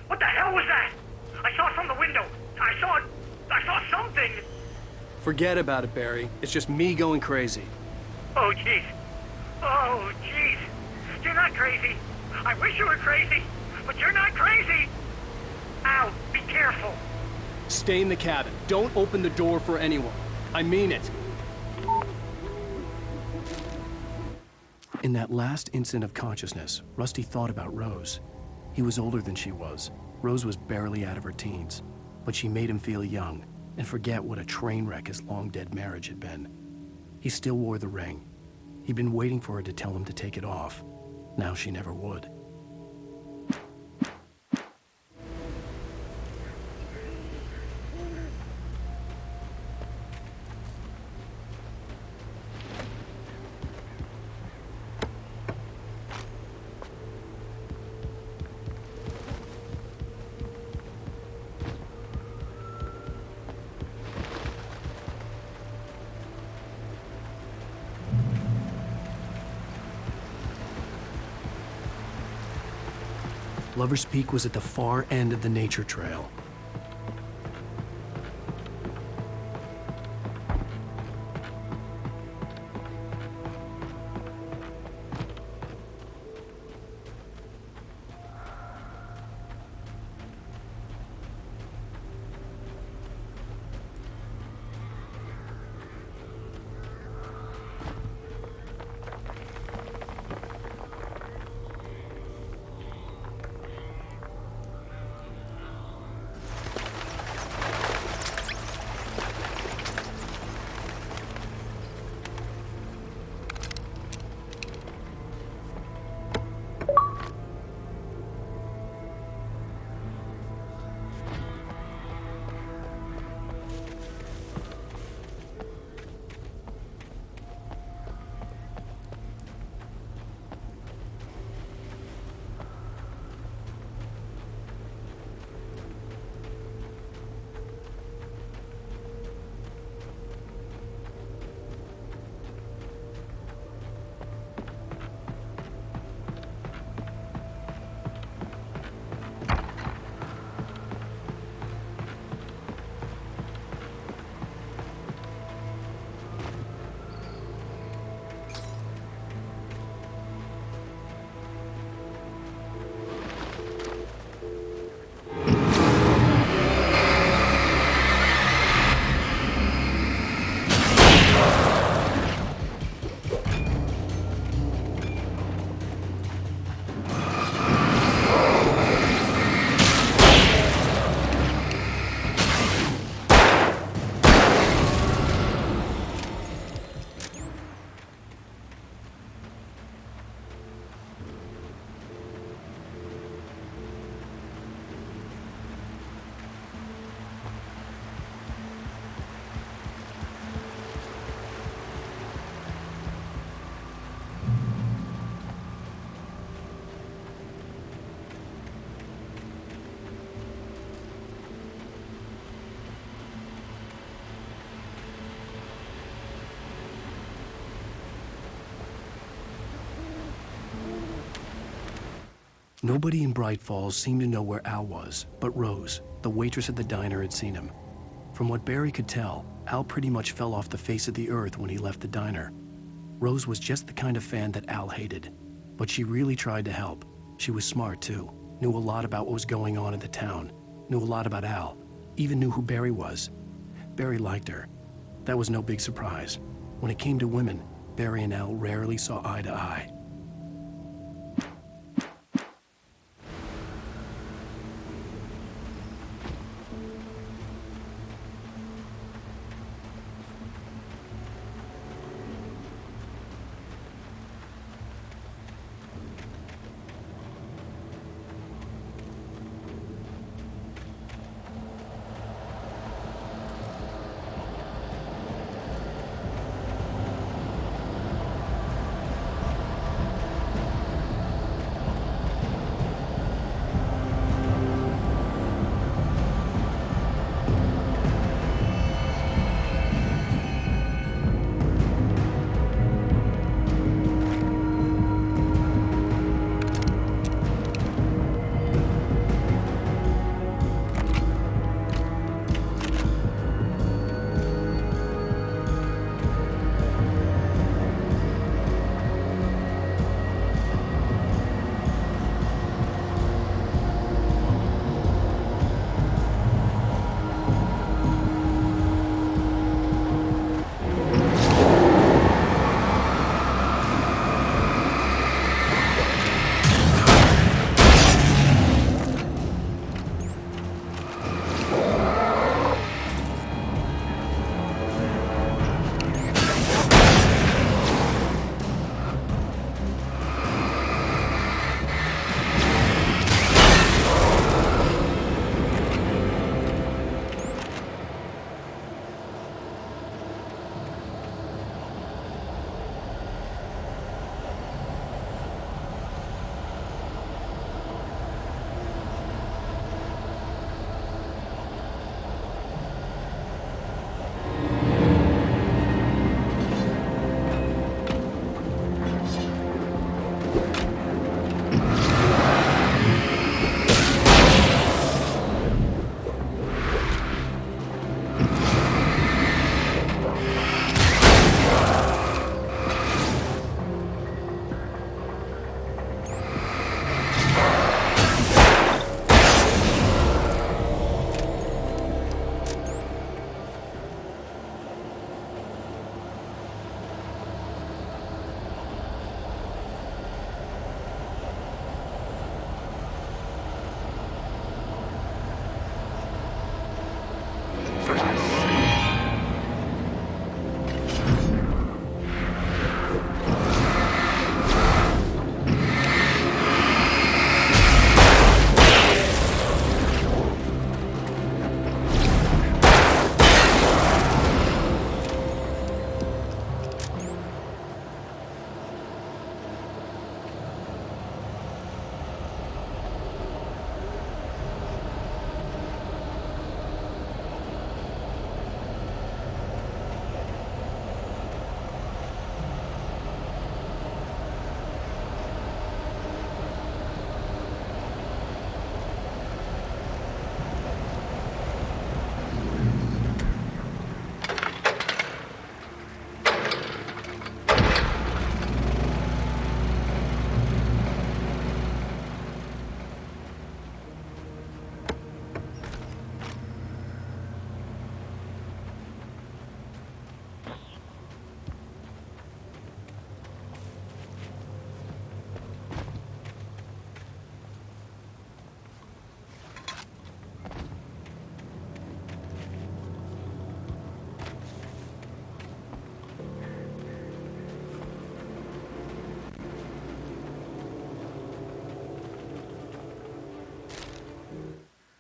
What the hell was that? I saw it from the window. I saw something. Forget about it, Barry. It's just me going crazy. Oh, jeez. Oh, jeez. You're not crazy. I wish you were crazy, but you're not crazy. Ow, be careful. Stay in the cabin. Don't open the door for anyone. I mean it. In that last instant of consciousness, Rusty thought about Rose. He was older than she was. Rose was barely out of her teens, but she made him feel young and forget what a train wreck his long-dead marriage had been. He still wore the ring. He'd been waiting for her to tell him to take it off. Now she never would. Lover's Peak was at the far end of the nature trail. Nobody in Bright Falls seemed to know where Al was, but Rose, the waitress at the diner, had seen him. From what Barry could tell, Al pretty much fell off the face of the earth when he left the diner. Rose was just the kind of fan that Al hated, but she really tried to help. She was smart too, knew a lot about what was going on in the town, knew a lot about Al, even knew who Barry was. Barry liked her. That was no big surprise. When it came to women, Barry and Al rarely saw eye to eye.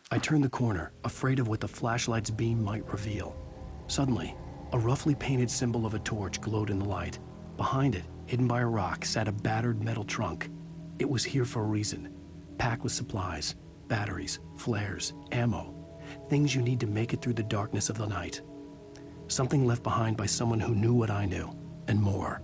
I turned the corner, afraid of what the flashlight's beam might reveal. Suddenly, a roughly painted symbol of a torch glowed in the light. Behind it, hidden by a rock, sat a battered metal trunk. It was here for a reason, packed with supplies, batteries, flares, ammo, things you need to make it through the darkness of the night. Something left behind by someone who knew what I knew, and more.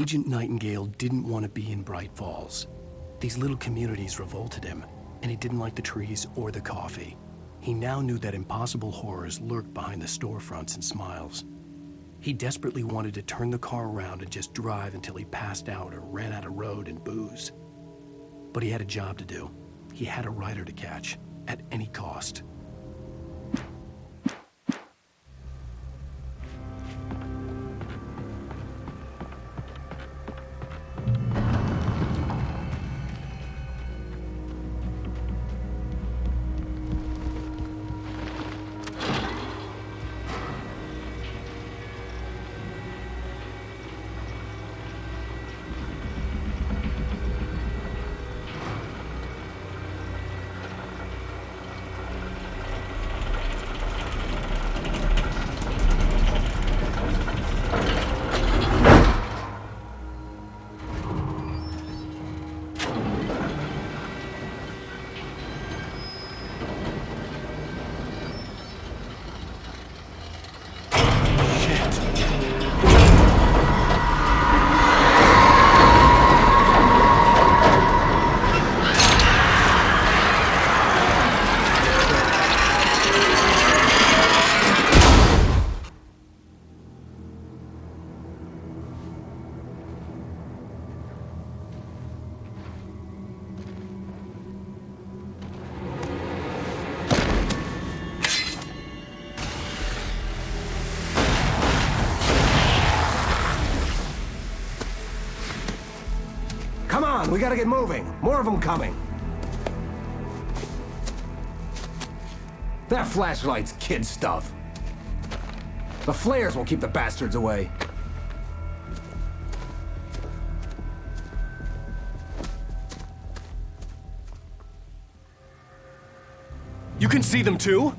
Agent Nightingale didn't want to be in Bright Falls. These little communities revolted him, and he didn't like the trees or the coffee. He now knew that impossible horrors lurked behind the storefronts and smiles. He desperately wanted to turn the car around and just drive until he passed out or ran out of road and booze. But he had a job to do. He had a rider to catch, at any cost. Come on, we gotta get moving. More of them coming. That flashlight's kid stuff. The flares will keep the bastards away. You can see them too?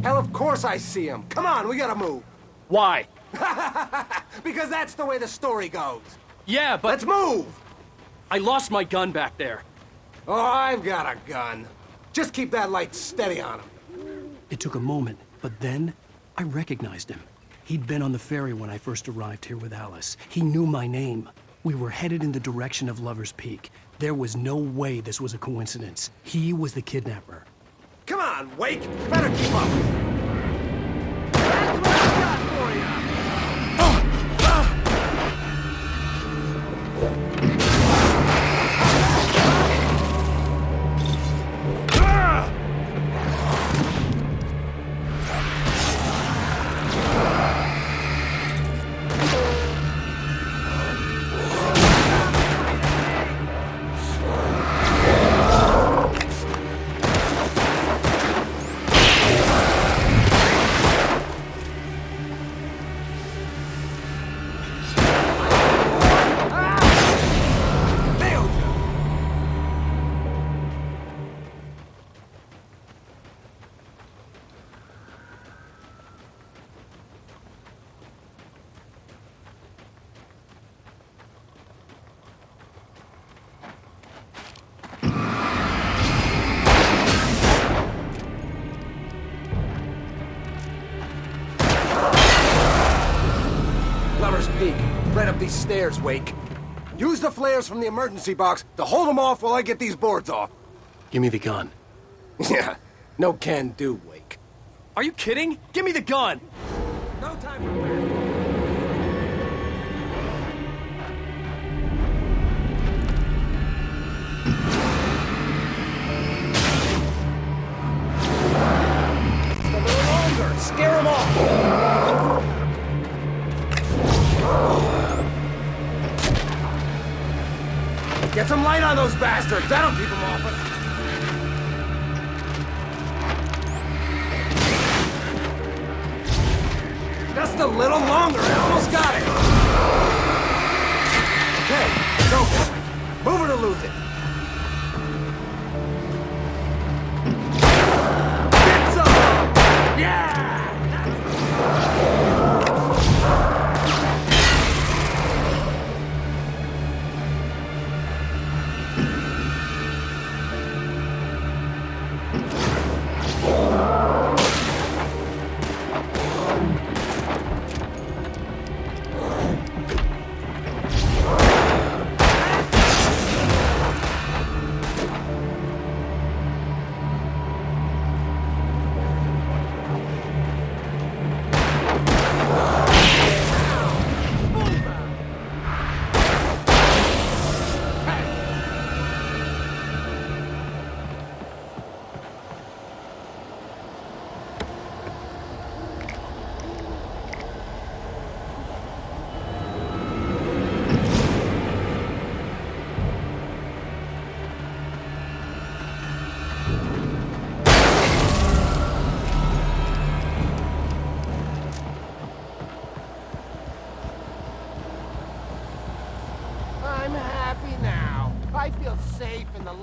Hell, of course I see them. Come on, we gotta move. Why? Because that's the way the story goes. Yeah, but... Let's move! I lost my gun back there. Oh, I've got a gun. Just keep that light steady on him. It took a moment, but then I recognized him. He'd been on the ferry when I first arrived here with Alice. He knew my name. We were headed in the direction of Lover's Peak. There was no way this was a coincidence. He was the kidnapper. Come on, Wake! Better keep up! That's what I got for you! Peak. Right up these stairs, Wake. Use the flares from the emergency box to hold them off while I get these boards off. Give me the gun. Yeah, no can do, Wake. Are you kidding? Give me the gun! No time for that. Just a little longer. Scare them off. Get some light on those bastards. That'll keep them off. Just a little longer. I almost got it. Okay, it's over. Move it or lose it. Get some! Yeah!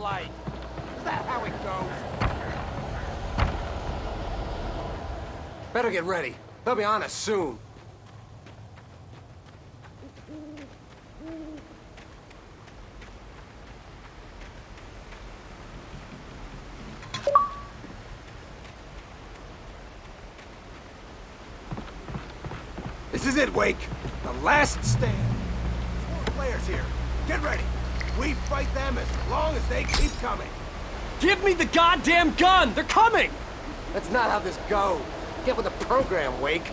light. Is that how it goes? Better get ready. They'll be on us soon. This is it, Wake. The last stand. 4 players here. Get ready. We fight them as long as they keep coming. Give me the goddamn gun! They're coming! That's not how this goes. Get with the program, Wake.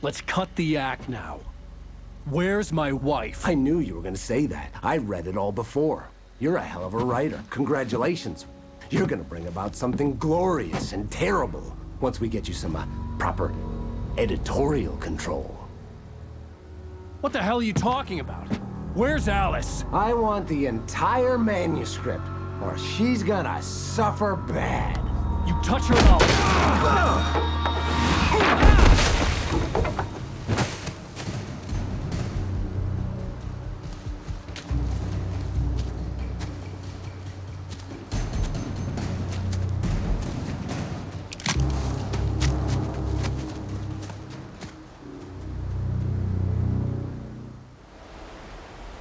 Let's cut the act now. Where's my wife? I knew you were gonna say that. I read it all before. You're a hell of a writer. Congratulations. You're gonna bring about something glorious and terrible once we get you some proper editorial control. What the hell are you talking about? Where's Alice? I want the entire manuscript, or she's gonna suffer bad. You touch her and I'll...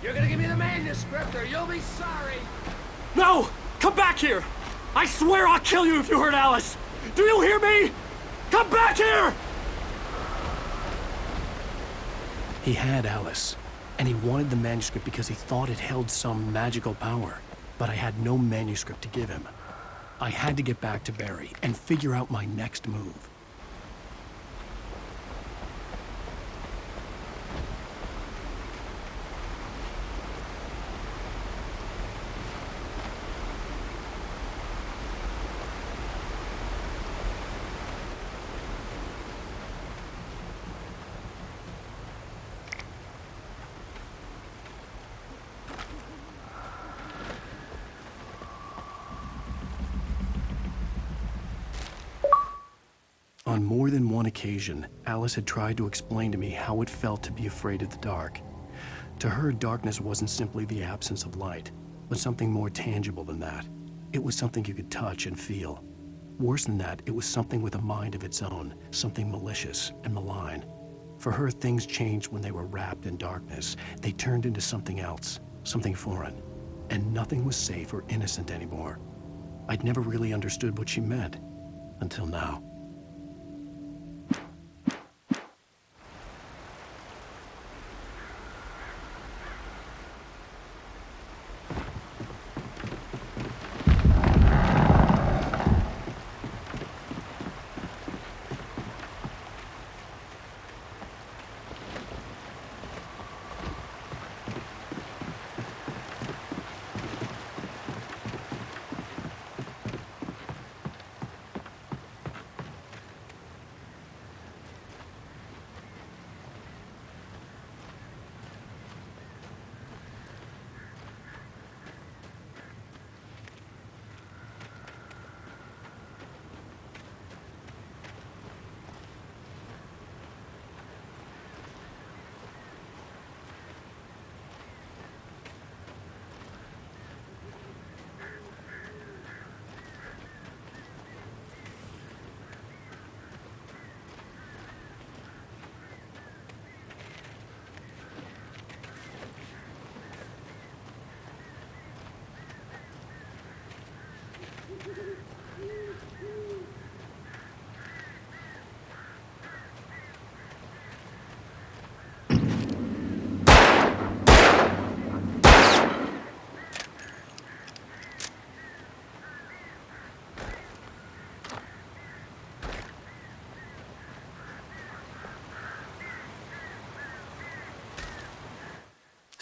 You're gonna give me the manuscript, or you'll be sorry. No! Come back here! I swear I'll kill you if you hurt Alice! Do you hear me? Come back here! He had Alice, and he wanted the manuscript because he thought it held some magical power. But I had no manuscript to give him. I had to get back to Barry and figure out my next move. On more than one occasion, Alice had tried to explain to me how it felt to be afraid of the dark. To her, darkness wasn't simply the absence of light, but something more tangible than that. It was something you could touch and feel. Worse than that, it was something with a mind of its own, something malicious and malign. For her, things changed when they were wrapped in darkness. They turned into something else, something foreign. And nothing was safe or innocent anymore. I'd never really understood what she meant, until now.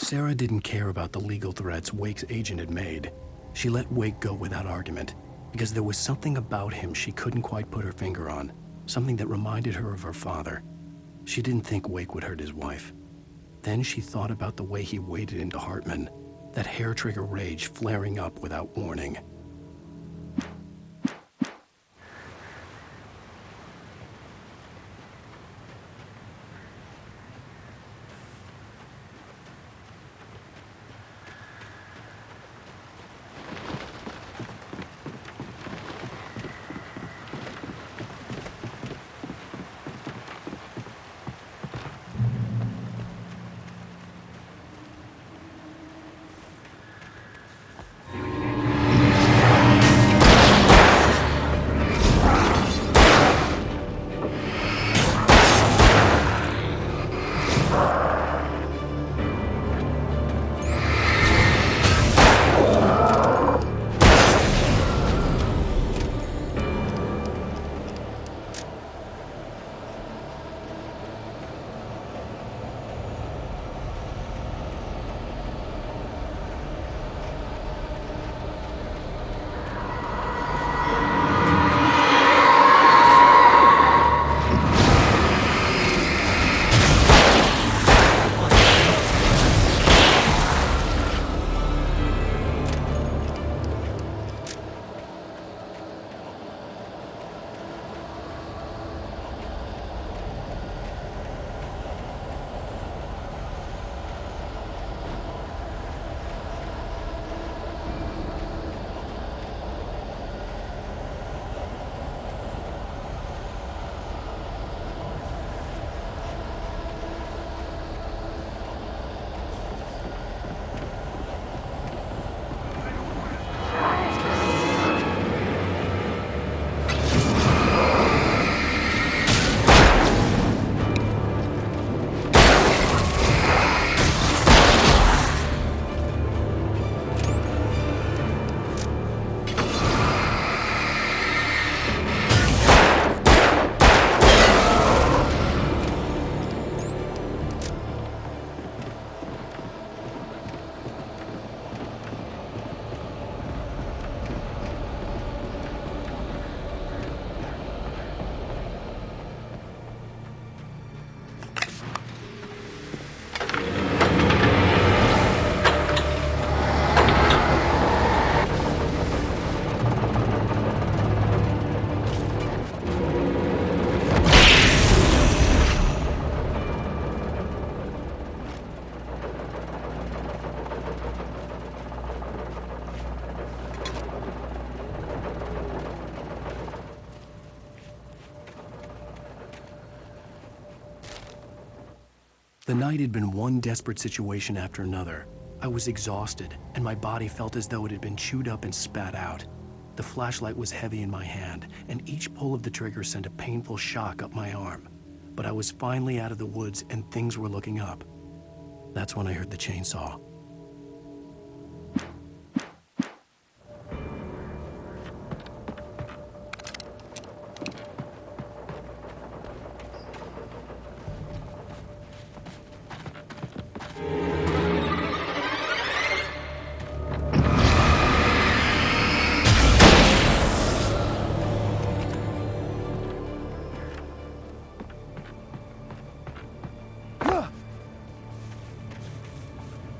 Sarah didn't care about the legal threats Wake's agent had made. She let Wake go without argument, because there was something about him she couldn't quite put her finger on, something that reminded her of her father. She didn't think Wake would hurt his wife. Then she thought about the way he waded into Hartman, that hair-trigger rage flaring up without warning. The night had been one desperate situation after another. I was exhausted, and my body felt as though it had been chewed up and spat out. The flashlight was heavy in my hand, and each pull of the trigger sent a painful shock up my arm. But I was finally out of the woods, and things were looking up. That's when I heard the chainsaw.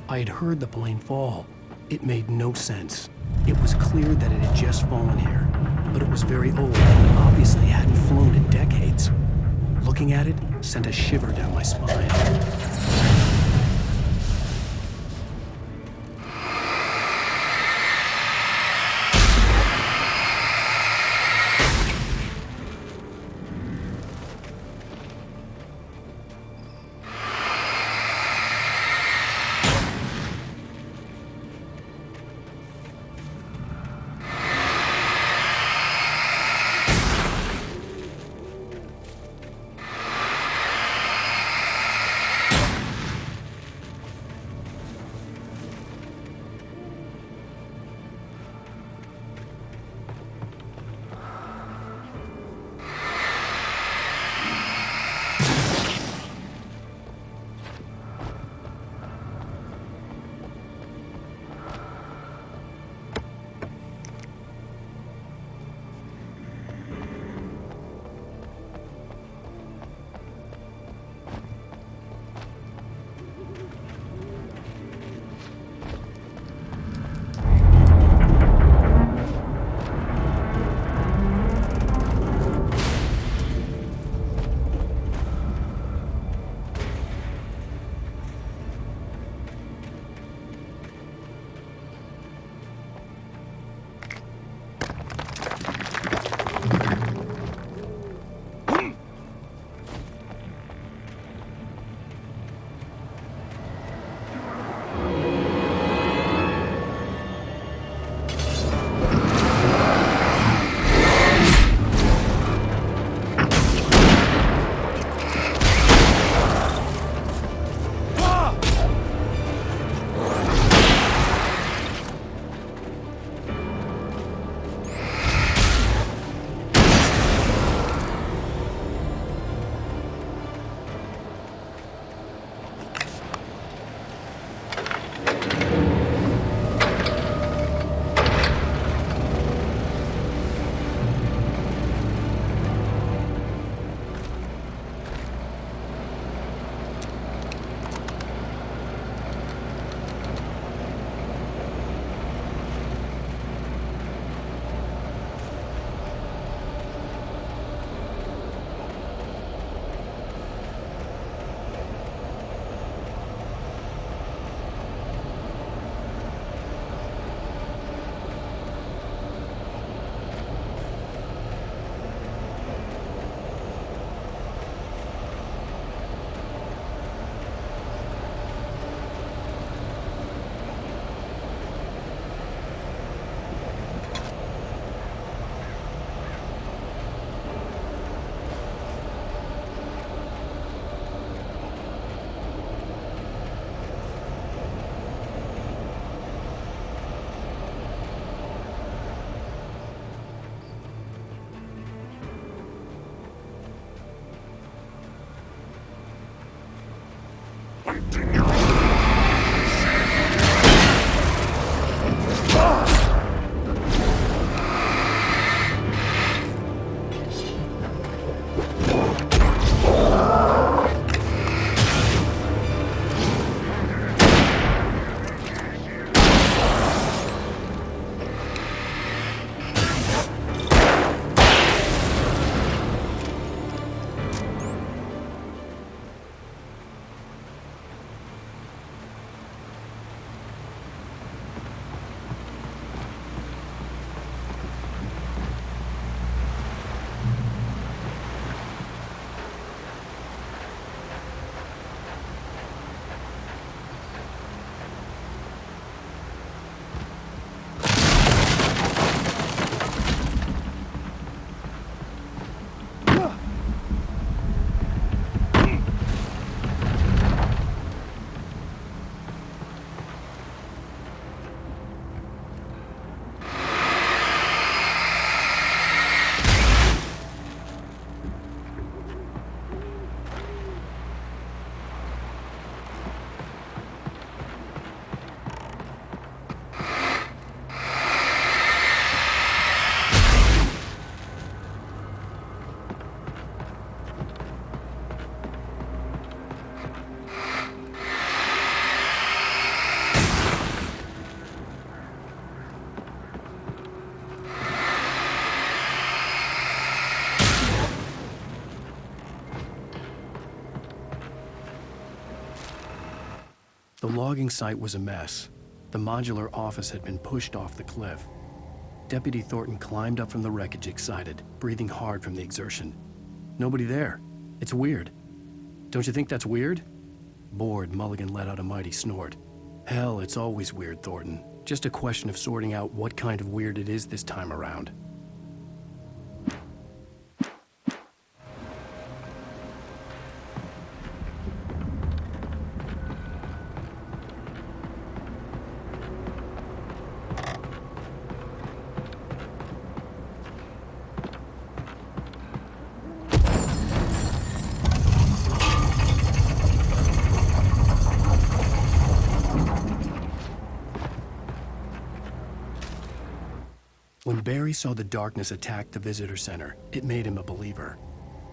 I had heard the plane fall. It made no sense. It was clear that it had just fallen here, but it was very old and obviously hadn't flown in decades. Looking at it sent a shiver down my spine. The logging site was a mess. The modular office had been pushed off the cliff. Deputy Thornton climbed up from the wreckage excited, breathing hard from the exertion. Nobody there. It's weird. Don't you think that's weird? Bored, Mulligan let out a mighty snort. Hell, it's always weird, Thornton. Just a question of sorting out what kind of weird it is this time around. When Barry saw the darkness attack the visitor center, it made him a believer.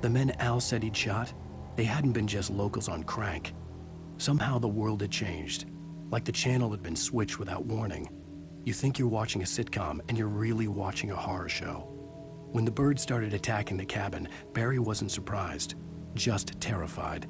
The men Al said he'd shot, they hadn't been just locals on crank. Somehow the world had changed, like the channel had been switched without warning. You think you're watching a sitcom, and you're really watching a horror show. When the birds started attacking the cabin, Barry wasn't surprised, just terrified.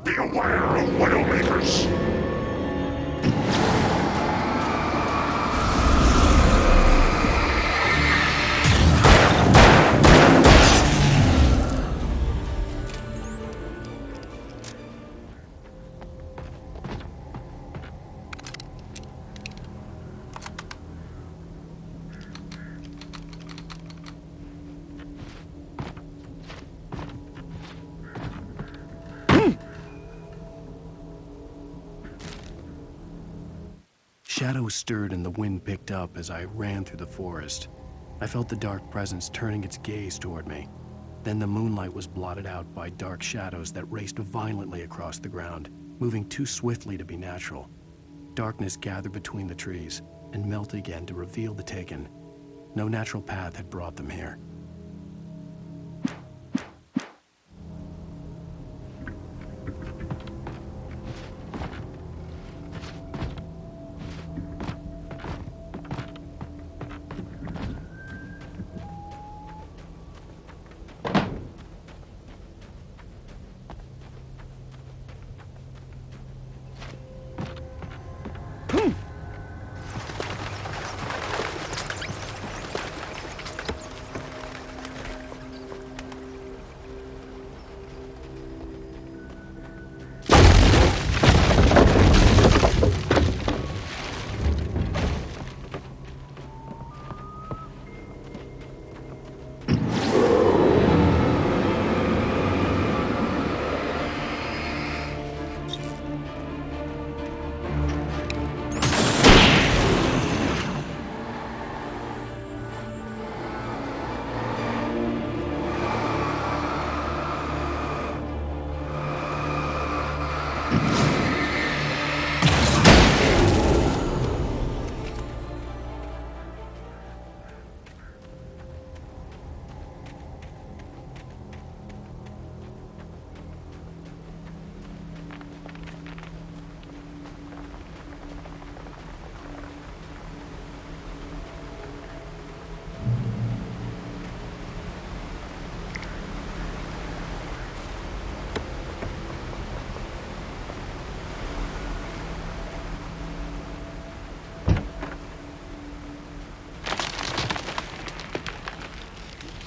Beware of Widowmakers! Shadows stirred and the wind picked up as I ran through the forest. I felt the dark presence turning its gaze toward me. Then the moonlight was blotted out by dark shadows that raced violently across the ground, moving too swiftly to be natural. Darkness gathered between the trees and melted again to reveal the Taken. No natural path had brought them here.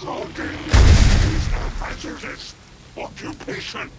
How dare you use their hazardous occupation?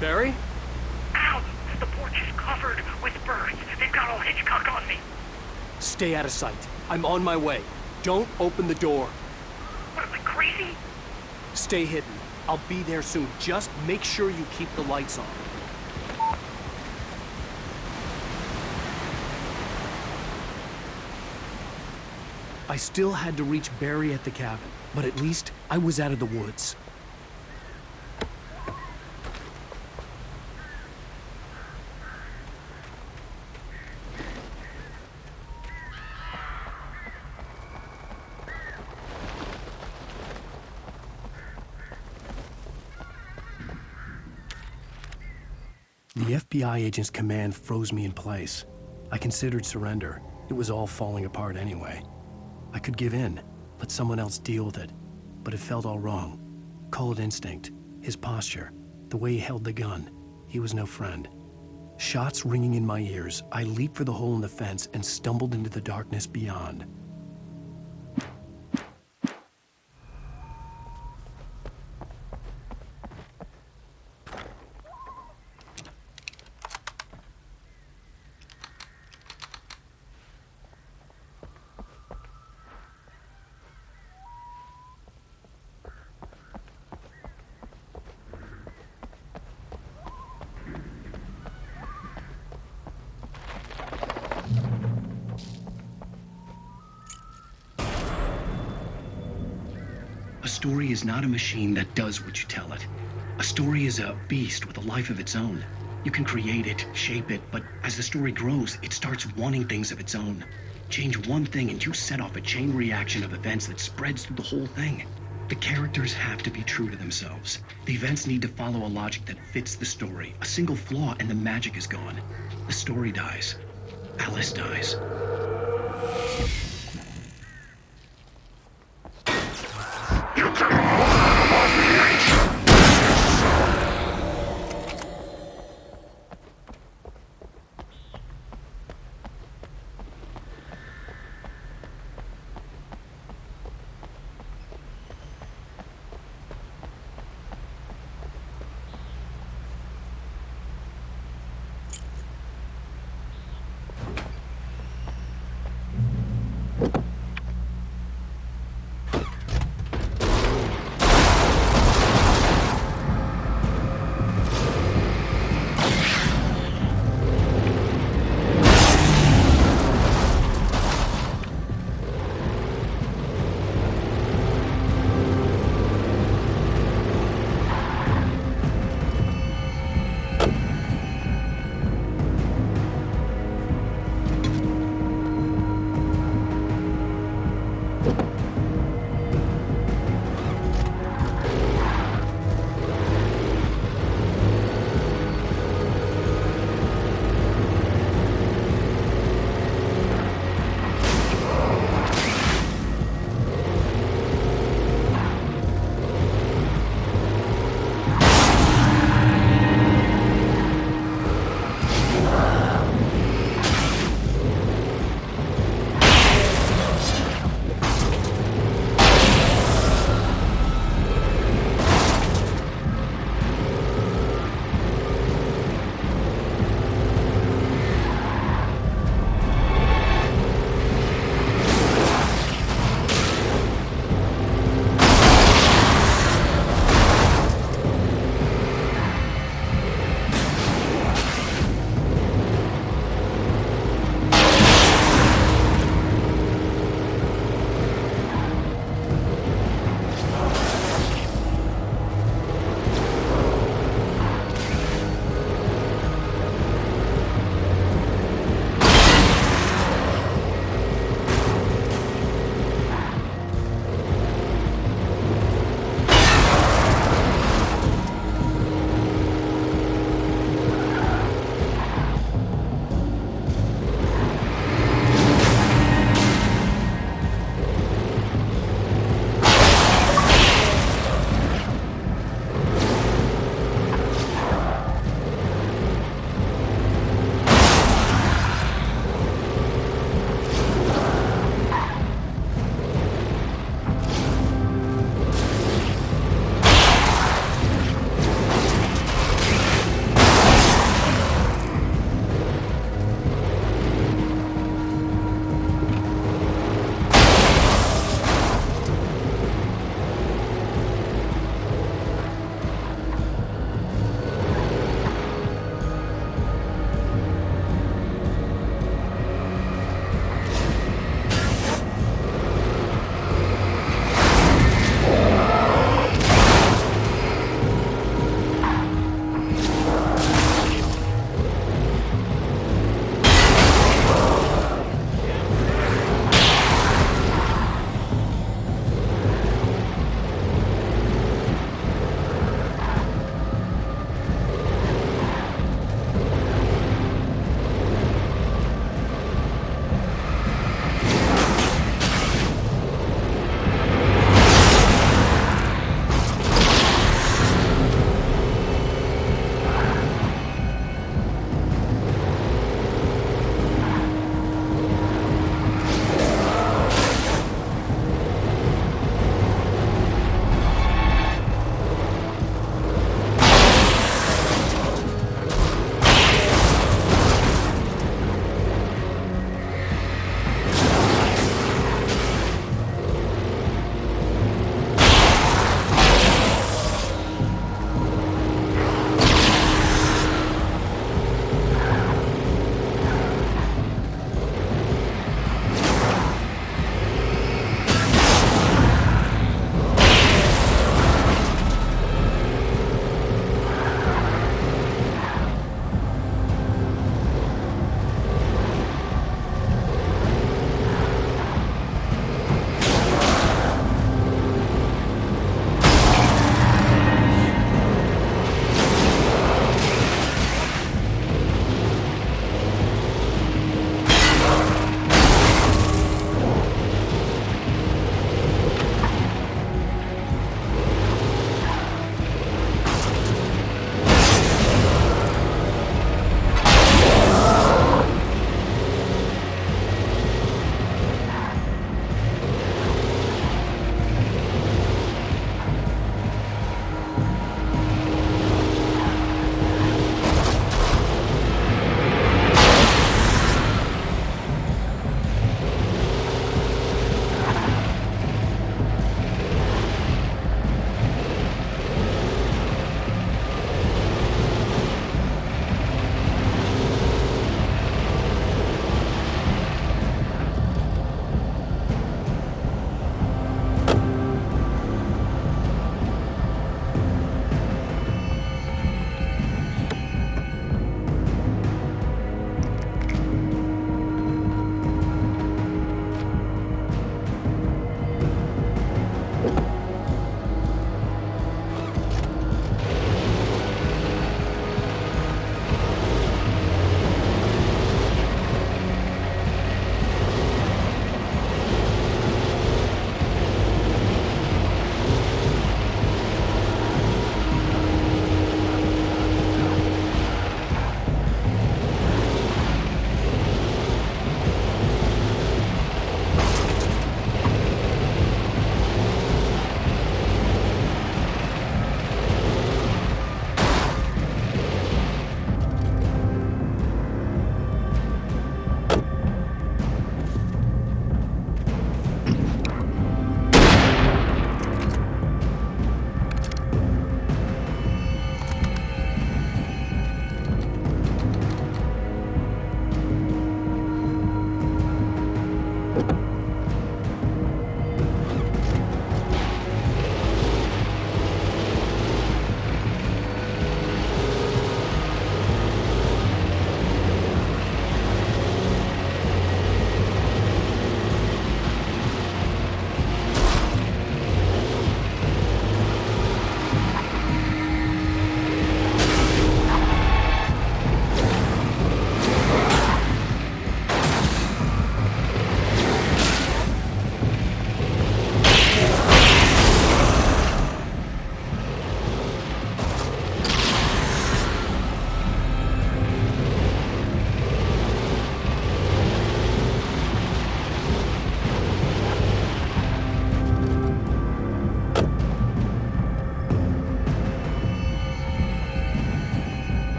Barry? Ow! The porch is covered with birds. They've got old Hitchcock on me. Stay out of sight. I'm on my way. Don't open the door. What, am I crazy? Stay hidden. I'll be there soon. Just make sure you keep the lights on. I still had to reach Barry at the cabin, but at least I was out of the woods. The FBI agent's command froze me in place. I considered surrender. It was all falling apart anyway. I could give in, let someone else deal with it, but it felt all wrong. Call it instinct, his posture, the way he held the gun. He was no friend. Shots ringing in my ears, I leaped for the hole in the fence and stumbled into the darkness beyond. A story is not a machine that does what you tell it. A story is a beast with a life of its own. You can create it, shape it, but as the story grows, it starts wanting things of its own. Change one thing and you set off a chain reaction of events that spreads through the whole thing. The characters have to be true to themselves. The events need to follow a logic that fits the story. A single flaw and the magic is gone. The story dies. Alice dies.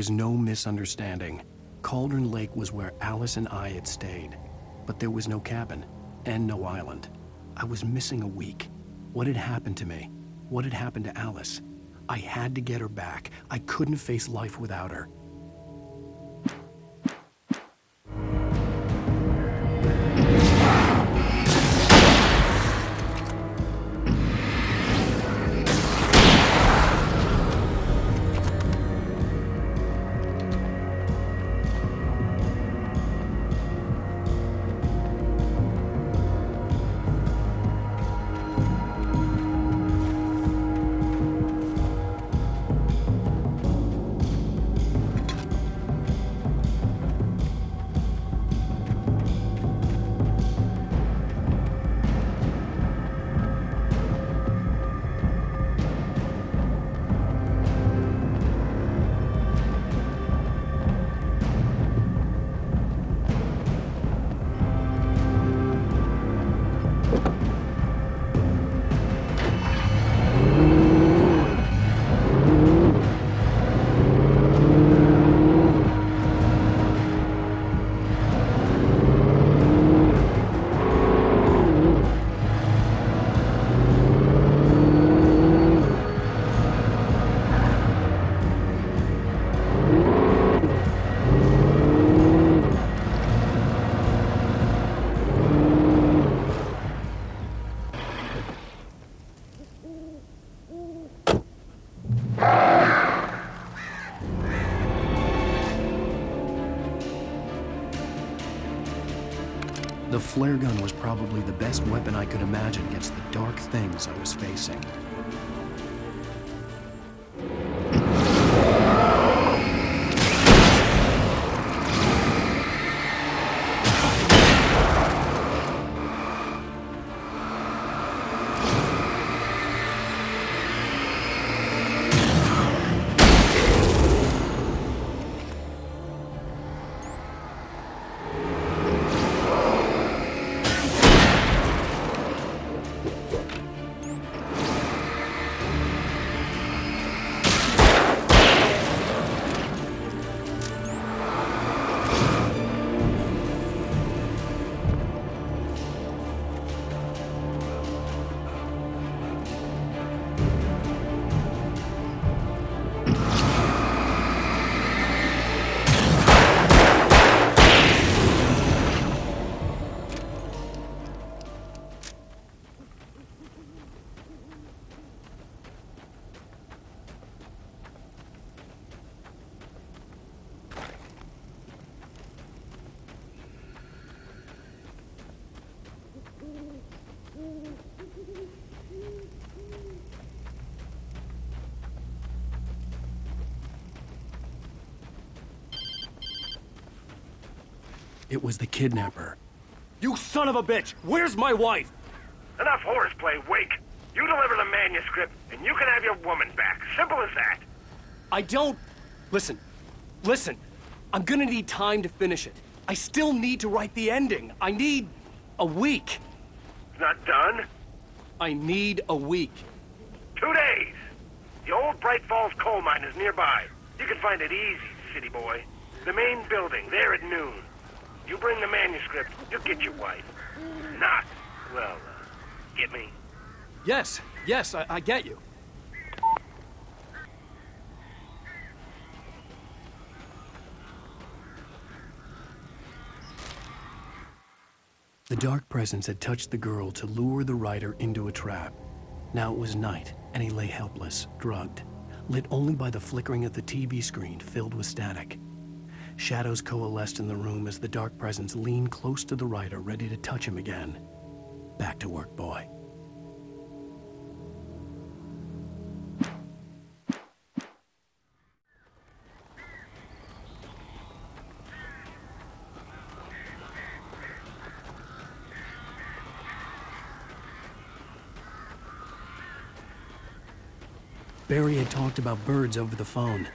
was no misunderstanding. Cauldron Lake was where Alice and I had stayed, but there was no cabin and no island. I was missing a week. What had happened to me? What had happened to Alice? I had to get her back. I couldn't face life without her. The flare gun was probably the best weapon I could imagine against the dark things I was facing. It was the kidnapper. You son of a bitch! Where's my wife? Enough horseplay, Wake. You deliver the manuscript, and you can have your woman back. Simple as that. I don't... Listen. I'm gonna need time to finish it. I still need to write the ending. I need a week. It's not done? I need a week. 2 days. The old Bright Falls coal mine is nearby. You can find it easy, city boy. The main building, there at noon. You bring the manuscript, you'll get your wife. Not, well, get me? Yes, I get you. The dark presence had touched the girl to lure the writer into a trap. Now it was night, and he lay helpless, drugged, lit only by the flickering of the TV screen filled with static. Shadows coalesced in the room as the dark presence leaned close to the writer, ready to touch him again. Back to work, boy. Barry had talked about birds over the phone.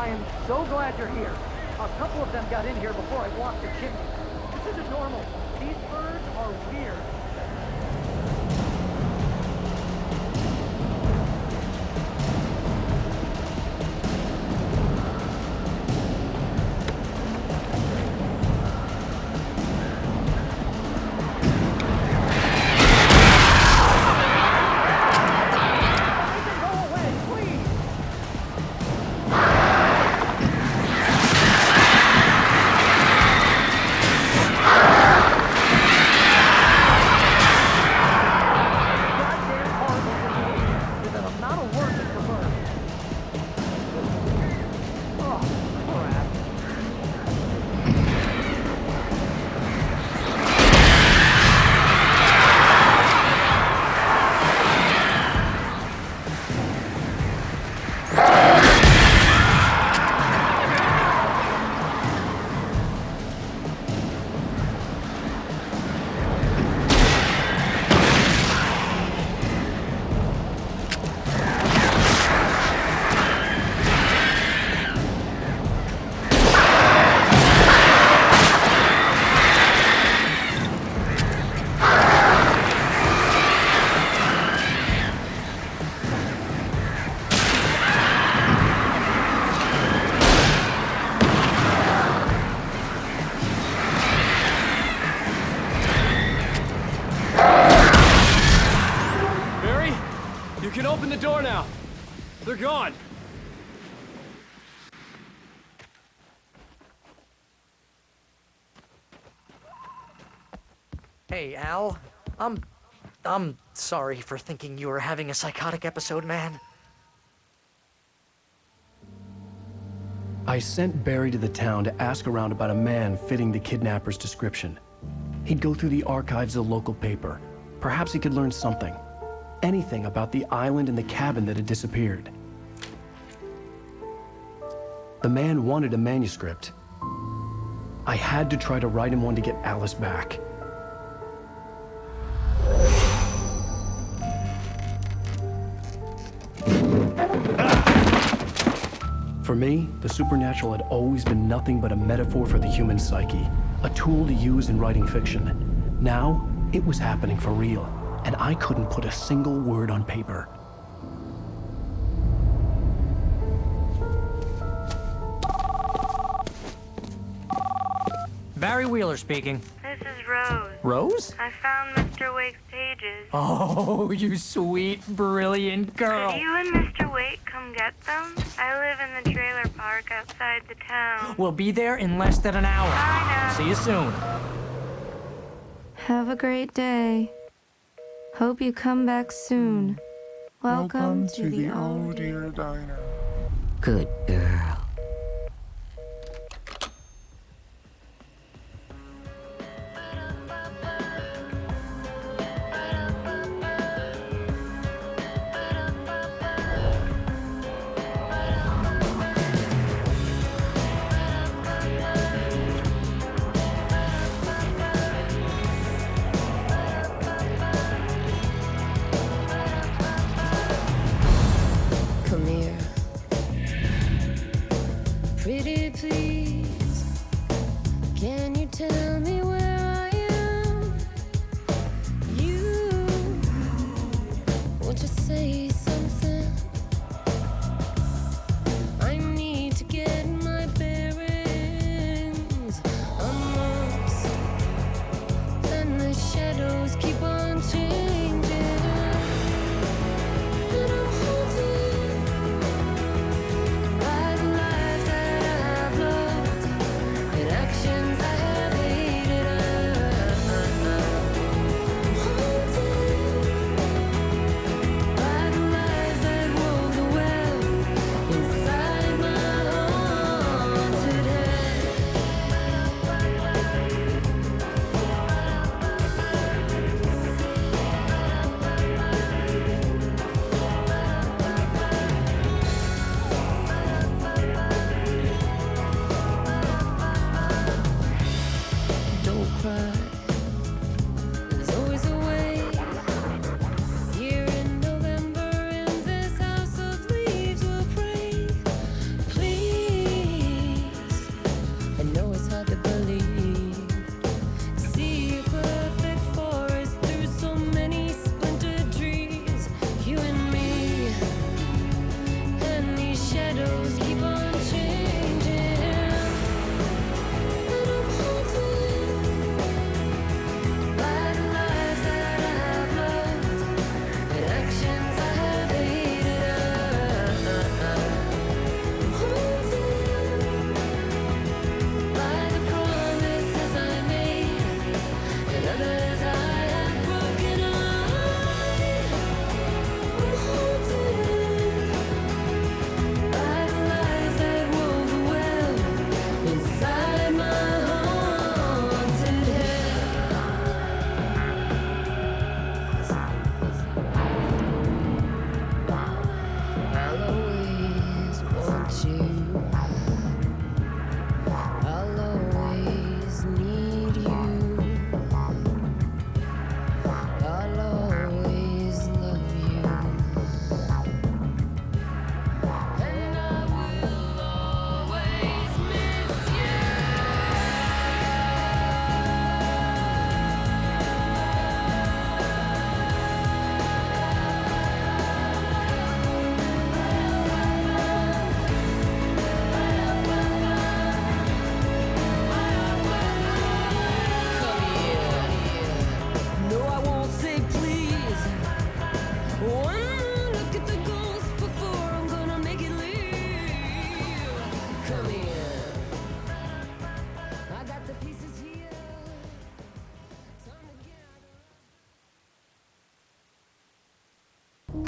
I am so glad you're here. A couple of them got in here before I blocked the chimney. This isn't normal. These birds are weird. You can open the door now. They're gone. Hey, Al. I'm sorry for thinking you were having a psychotic episode, man. I sent Barry to the town to ask around about a man fitting the kidnapper's description. He'd go through the archives of the local paper. Perhaps he could learn something. Anything about the island and the cabin that had disappeared. The man wanted a manuscript. I had to try to write him one to get Alice back. For me, the supernatural had always been nothing but a metaphor for the human psyche, a tool to use in writing fiction. Now, it was happening for real, and I couldn't put a single word on paper. Barry Wheeler speaking. This is Rose. Rose? I found Mr. Wake's pages. Oh, you sweet, brilliant girl. Could you and Mr. Wake come get them? I live in the trailer park outside the town. We'll be there in less than an hour. Bye now. See you soon. Have a great day. Hope you come back soon. Welcome to the Oh Dear Diner. Good girl. Come here. Pretty please, can you tell me where I am? You, won't you say something? I need to get my bearings. I'm lost, and the shadows keep on changing. And I'm haunted by the lives that I've lost.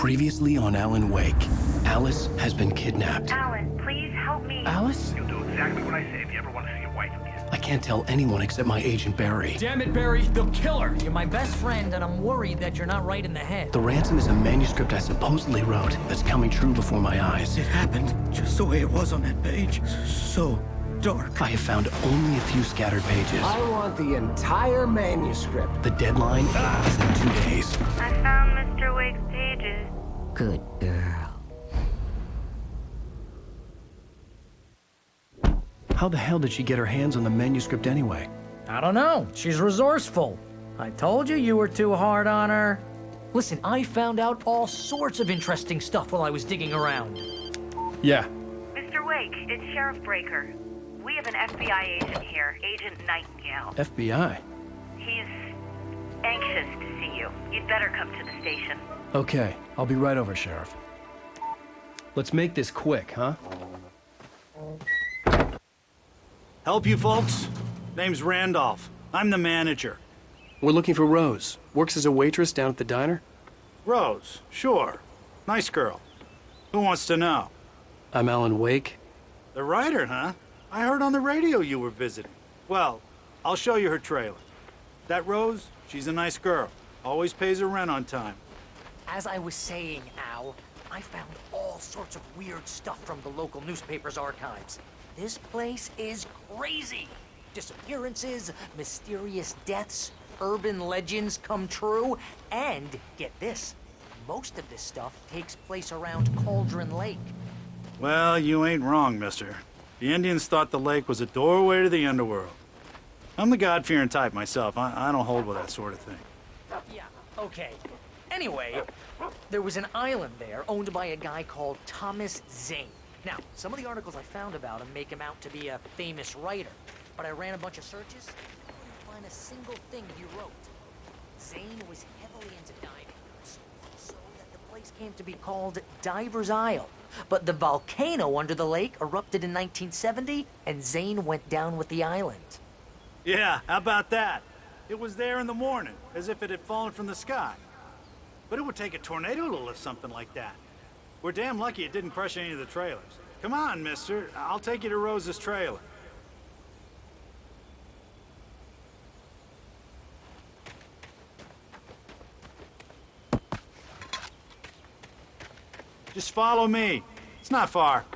Previously on Alan Wake, Alice has been kidnapped. Alan, please help me. Alice? You'll do exactly what I say if you ever want to see your wife again. I can't tell anyone except my agent Barry. Damn it, Barry, they'll kill her. You're my best friend, and I'm worried that you're not right in the head. The ransom is a manuscript I supposedly wrote that's coming true before my eyes. It happened just the way it was on that page. So dark. I have found only a few scattered pages. I want the entire manuscript. The deadline is in 2 days. I found Mr. Wake's pages. Good girl. How the hell did she get her hands on the manuscript anyway? I don't know. She's resourceful. I told you were too hard on her. Listen, I found out all sorts of interesting stuff while I was digging around. Yeah. Mr. Wake, it's Sheriff Breaker. We have an FBI agent here, Agent Nightingale. FBI? He's anxious to see you. You'd better come to the station. Okay, I'll be right over, Sheriff. Let's make this quick, huh? Help you folks? Name's Randolph. I'm the manager. We're looking for Rose. Works as a waitress down at the diner. Rose, sure. Nice girl. Who wants to know? I'm Alan Wake. The writer, huh? I heard on the radio you were visiting. Well, I'll show you her trailer. That Rose, she's a nice girl. Always pays her rent on time. As I was saying, Al, I found all sorts of weird stuff from the local newspaper's archives. This place is crazy. Disappearances, mysterious deaths, urban legends come true, and get this, most of this stuff takes place around Cauldron Lake. Well, you ain't wrong, mister. The Indians thought the lake was a doorway to the underworld. I'm the God-fearing type myself. I don't hold with that sort of thing. Yeah, okay. Anyway, there was an island there owned by a guy called Thomas Zane. Now, some of the articles I found about him make him out to be a famous writer, but I ran a bunch of searches, I couldn't find a single thing he wrote. Zane was heavily into diving, so that the place came to be called Diver's Isle. But the volcano under the lake erupted in 1970, and Zane went down with the island. Yeah, how about that? It was there in the morning, as if it had fallen from the sky. But it would take a tornado to lift something like that. We're damn lucky it didn't crush any of the trailers. Come on, mister. I'll take you to Rose's trailer. Just follow me. It's not far.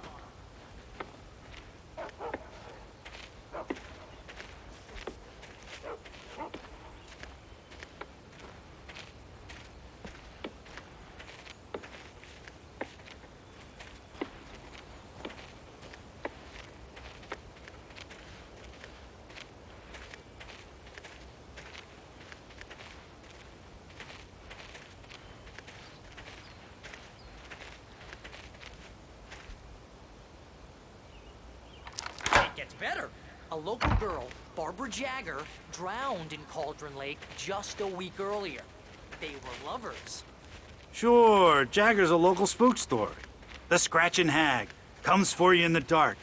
Gets better. A local girl, Barbara Jagger, drowned in Cauldron Lake just a week earlier. They were lovers. Sure, Jagger's a local spook story. The Scratching Hag comes for you in the dark.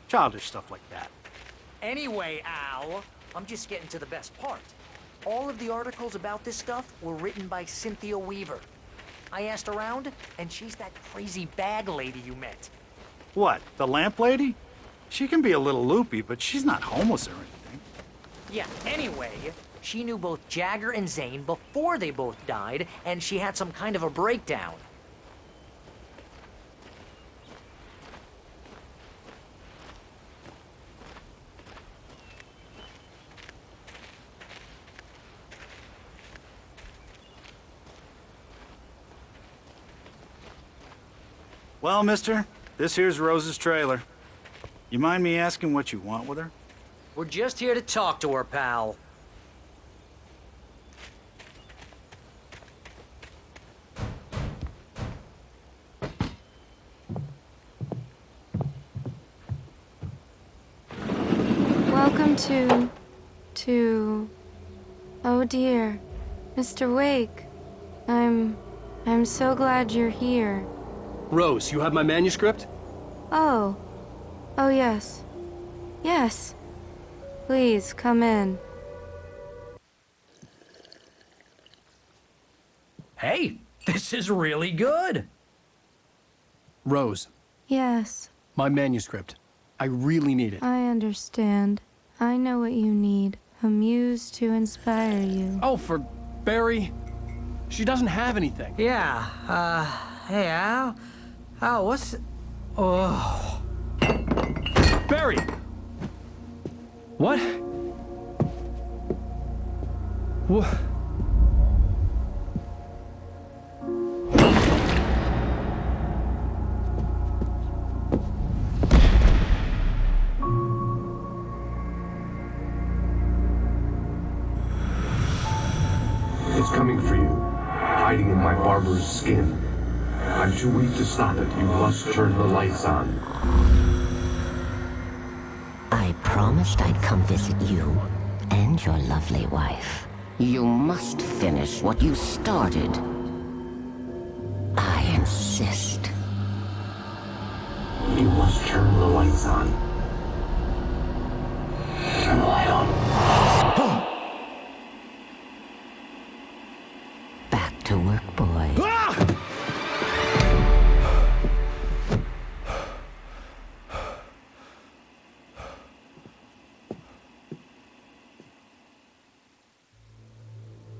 Childish stuff like that. Anyway, Al, I'm just getting to the best part. All of the articles about this stuff were written by Cynthia Weaver. I asked around, and she's that crazy bag lady you met. What, the lamp lady? She can be a little loopy, but she's not homeless or anything. Yeah, anyway, she knew both Jagger and Zane before they both died, and she had some kind of a breakdown. Well, mister, this here's Rose's trailer. You mind me asking what you want with her? We're just here to talk to her, pal. Welcome to... Oh dear. Mr. Wake. I'm so glad you're here. Rose, you have my manuscript? Oh. Oh, yes. Yes. Please, come in. Hey, This is really good. Rose, Yes, my manuscript. I really need it. I understand. I know what you need. A muse to inspire you. Oh, for Barry? She doesn't have anything. Yeah, hey, Al, what's... Oh. Barry! What? What? It's coming for you, hiding in my barber's skin. I'm too weak to stop it. You must turn the lights on. I promised I'd come visit you and your lovely wife. You must finish what you started. I insist. You must turn the lights on. Turn the light on. Back to work, boy.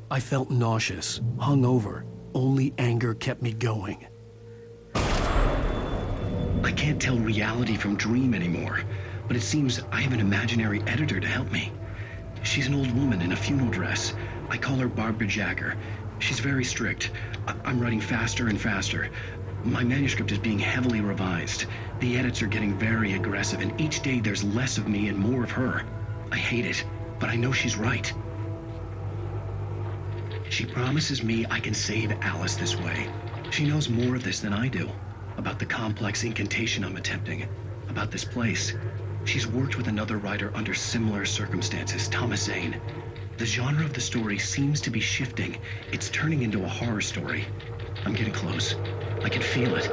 I felt nauseous, hungover. Only anger kept me going. I can't tell reality from dream anymore, but it seems I have an imaginary editor to help me. She's an old woman in a funeral dress. I call her Barbara Jagger. She's very strict. I'm writing faster and faster. My manuscript is being heavily revised. The edits are getting very aggressive, and each day there's less of me and more of her. I hate it, but I know she's right. She promises me I can save Alice this way. She knows more of this than I do. About the complex incantation I'm attempting. About this place. She's worked with another writer under similar circumstances, Thomas Zane. The genre of the story seems to be shifting. It's turning into a horror story. I'm getting close. I can feel it.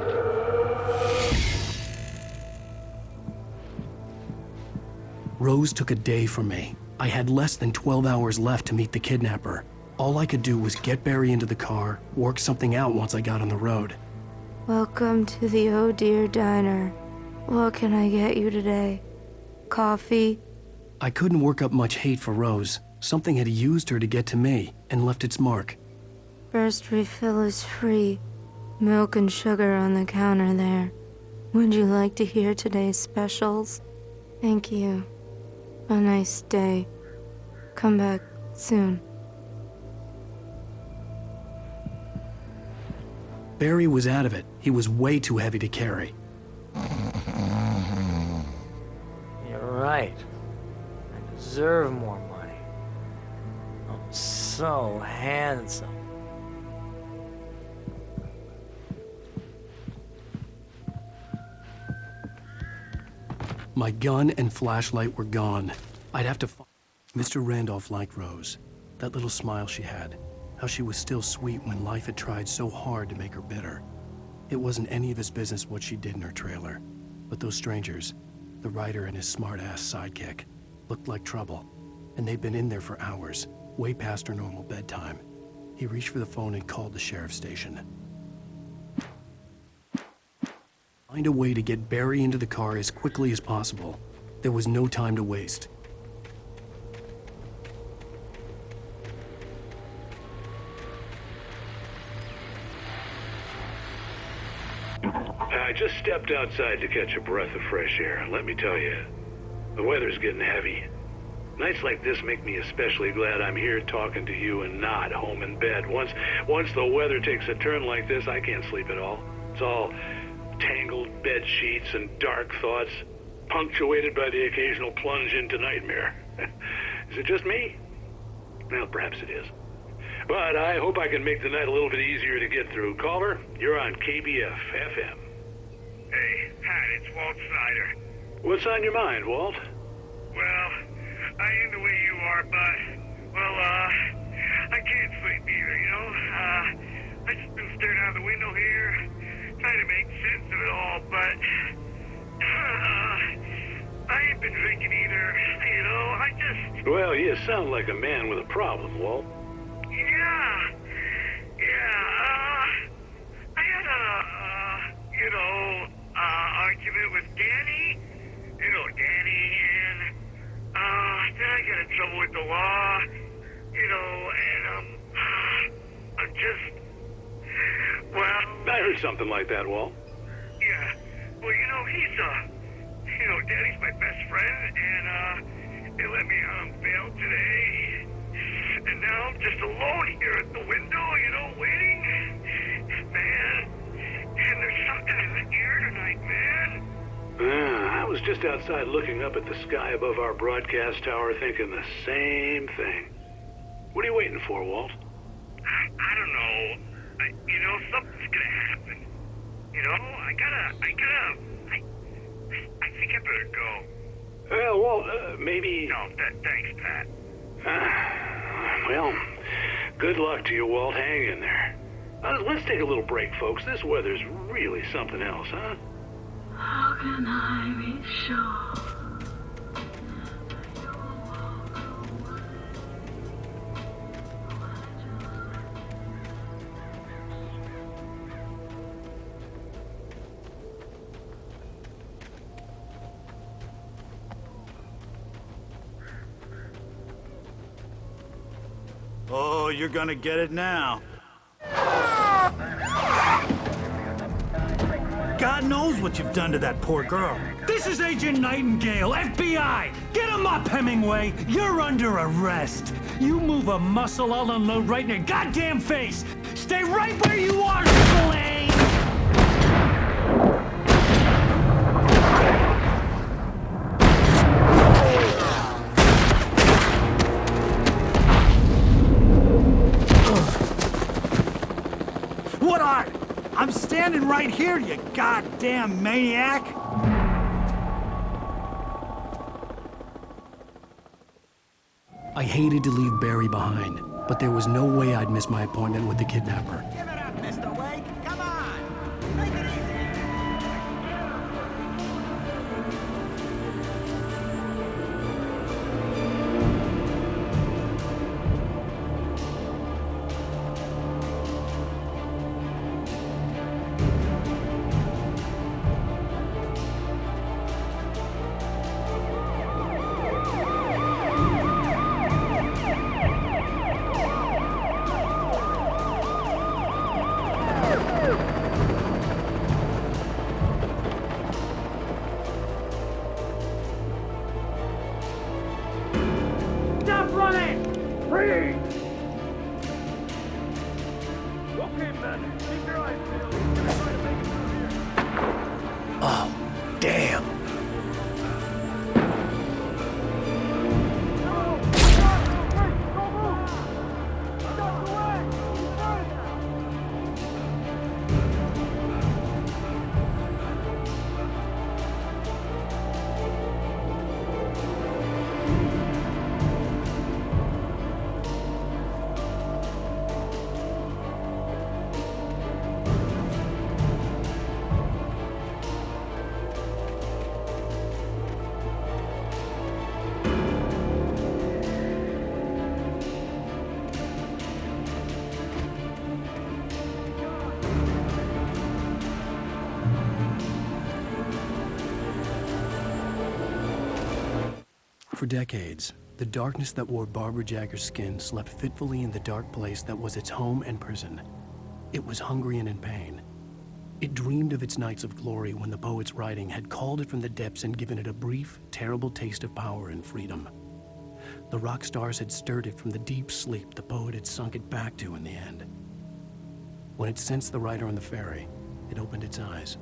Rose took a day from me. I had less than 12 hours left to meet the kidnapper. All I could do was get Barry into the car, work something out once I got on the road. Welcome to the Oh Dear Diner. What can I get you today? Coffee? I couldn't work up much hate for Rose. Something had used her to get to me and left its mark. First refill is free. Milk and sugar on the counter there. Would you like to hear today's specials? Thank you. A nice day. Come back soon. Barry was out of it. He was way too heavy to carry. You're right. I deserve more money. I'm so handsome. My gun and flashlight were gone. I'd have to find... Mr. Randolph liked Rose. That little smile she had. How she was still sweet when life had tried so hard to make her bitter. It wasn't any of his business what she did in her trailer. But those strangers, the writer and his smart-ass sidekick, looked like trouble. And they'd been in there for hours, way past her normal bedtime. He reached for the phone and called the sheriff's station. Find a way to get Barry into the car as quickly as possible. There was no time to waste. I just stepped outside to catch a breath of fresh air. Let me tell you, the weather's getting heavy. Nights like this make me especially glad I'm here talking to you and not home in bed. Once the weather takes a turn like this, I can't sleep at all. It's all tangled bed sheets and dark thoughts, punctuated by the occasional plunge into nightmare. Is it just me? Well, perhaps it is. But I hope I can make the night a little bit easier to get through. Caller, you're on KBF FM. Hey, Pat, it's Walt Snyder. What's on your mind, Walt? Well, I am the way you are, but, well, I can't sleep either, you know? I just been staring out the window here, trying to make sense of it all, but, I ain't been drinking either, you know? I just... Well, you sound like a man with a problem, Walt. Yeah, Danny? You know Danny, and, then I got in trouble with the law, you know, and, I'm just, well... I heard something like that, Walt. Yeah, well, you know, Danny's my best friend, and, they let me out on bail today, and now I'm just alone here at the window, you know, waiting, man, and there's something in the air tonight, man. I was just outside looking up at the sky above our broadcast tower thinking the same thing. What are you waiting for, Walt? I don't know. You know, something's gonna happen. You know, I think I better go. Well, Walt, maybe... No, thanks, Pat. Well, good luck to you, Walt. Hang in there. Let's take a little break, folks. This weather's really something else, huh? How can I be sure? Oh, you're gonna get it now. God knows what you've done to that poor girl. This is Agent Nightingale, FBI! Get him up, Hemingway! You're under arrest! You move a muscle, I'll unload right in your goddamn face! Stay right where you are, Slane! What are? I'm standing right here, you goddamn maniac! I hated to leave Barry behind, but there was no way I'd miss my appointment with the kidnapper. Give it up, Mr. Wake. Come on. Make it easy. Stop running! Freeze! Okay, man. Keep your eyes peeled. Oh, damn. For decades, the darkness that wore Barbara Jagger's skin slept fitfully in the dark place that was its home and prison. It was hungry and in pain. It dreamed of its nights of glory when the poet's writing had called it from the depths and given it a brief, terrible taste of power and freedom. The rock stars had stirred it from the deep sleep the poet had sunk it back to in the end. When it sensed the writer on the ferry, it opened its eyes.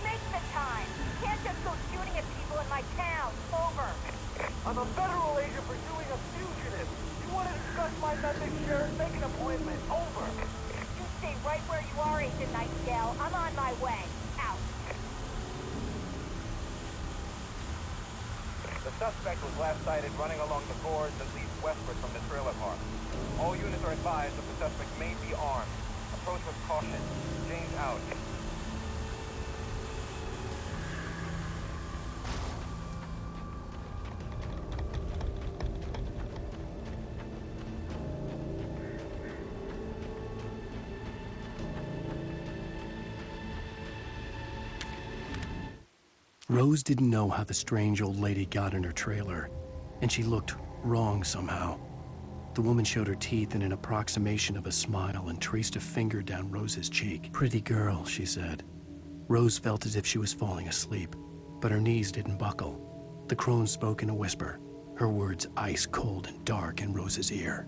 make the time. You can't just go shooting at people in my town. Over. I'm a federal agent pursuing a fugitive. You want to discuss my method, Sheriff? Make an appointment. Over. You stay right where you are, Agent Nightingale. I'm on my way. Out. The suspect was last sighted running along the boards that lead westward from the trailer park. All units are advised that the suspect may be armed. Approach with caution. James out. Rose didn't know how the strange old lady got in her trailer, and she looked wrong somehow. The woman showed her teeth in an approximation of a smile and traced a finger down Rose's cheek. "Pretty girl," she said. Rose felt as if she was falling asleep, but her knees didn't buckle. The crone spoke in a whisper, her words ice cold and dark in Rose's ear.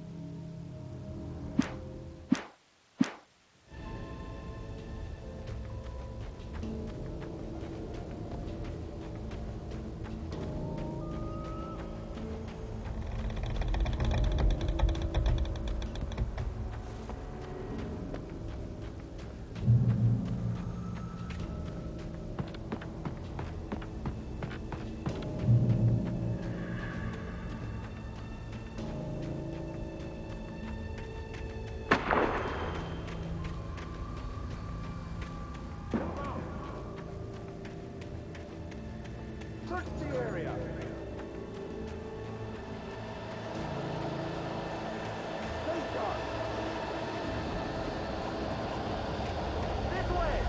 Search the area. Stay sharp. This way.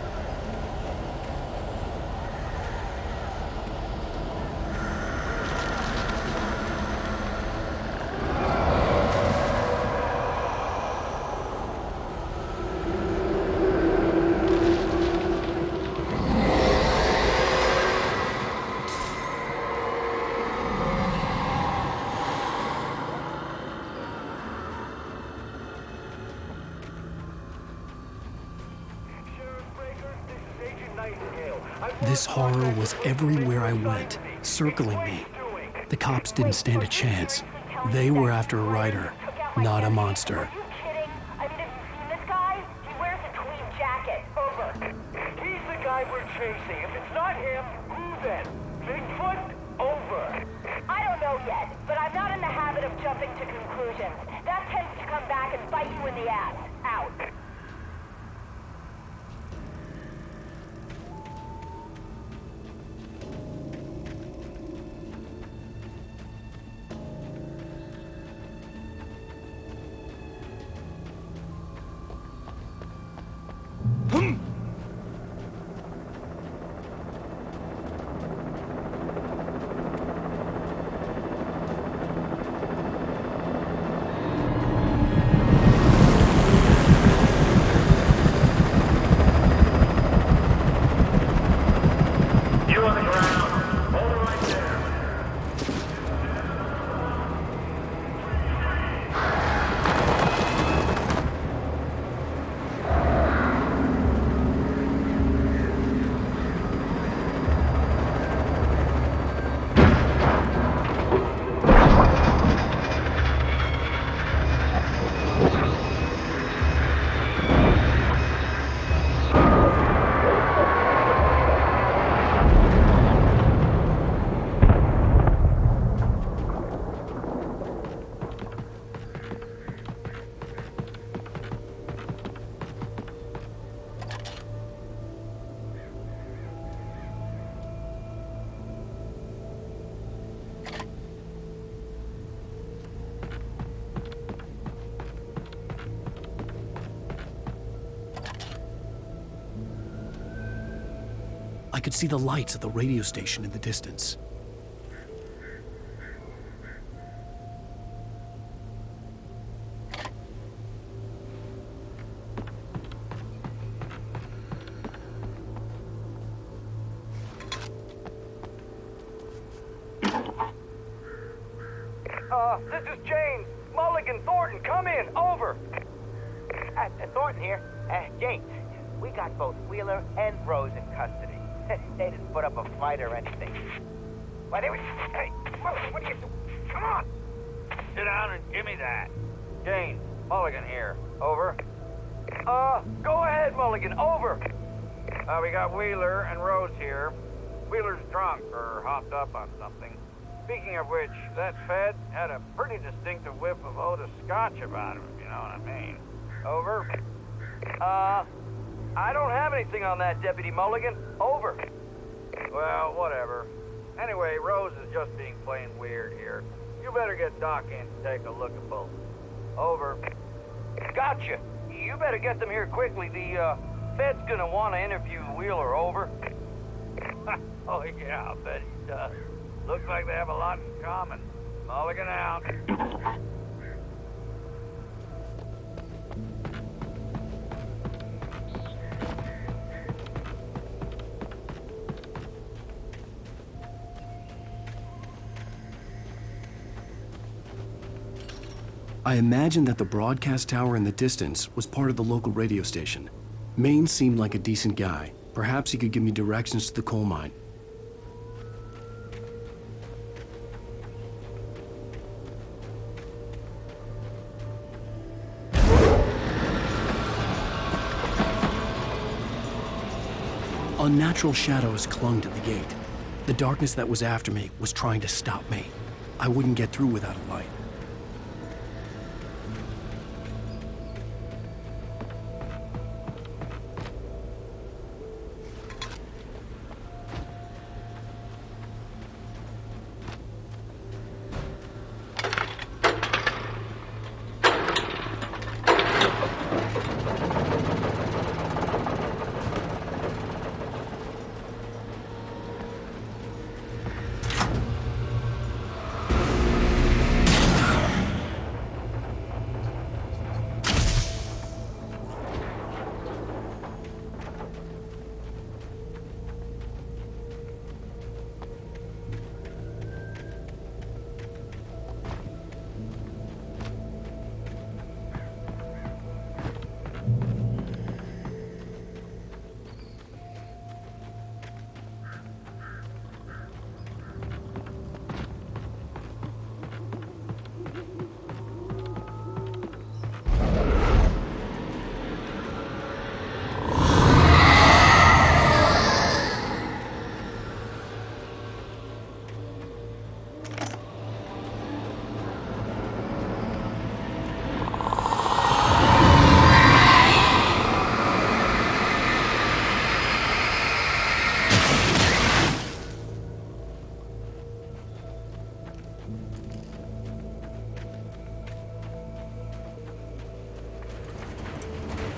This horror was everywhere I went, circling me. The cops didn't stand a chance. They were after a writer, not a monster. Kidding? I mean, have you seen this guy? He wears a tweed jacket. Over. He's the guy we're chasing. If it's not him, who then? Bigfoot? Over. I don't know yet, but I'm not in the habit of jumping to conclusions. That tends to come back and bite you in the ass. Out. I could see the lights of the radio station in the distance. This is James. Mulligan, Thornton, come in. Over. Thornton here. James, we got both Wheeler and Rose in custody. They didn't put up a fight or anything. Why, they were... Hey, what are you doing? Come on! Sit down and give me that. Jane, Mulligan here. Over. Go ahead, Mulligan. Over. We got Wheeler and Rose here. Wheeler's drunk or hopped up on something. Speaking of which, that Fed had a pretty distinctive whiff of Otis Scotch about him, if you know what I mean. Over. I don't have anything on that, Deputy Mulligan. Over. Well, whatever. Anyway, Rose is just being plain weird here. You better get Doc in to take a look at both. Over. Gotcha. You better get them here quickly. The, Fed's gonna want to interview Wheeler. Over. Oh, yeah, I'll bet he does. Looks like they have a lot in common. Mulligan out. I imagined that the broadcast tower in the distance was part of the local radio station. Maine seemed like a decent guy. Perhaps he could give me directions to the coal mine. Unnatural shadows clung to the gate. The darkness that was after me was trying to stop me. I wouldn't get through without a light.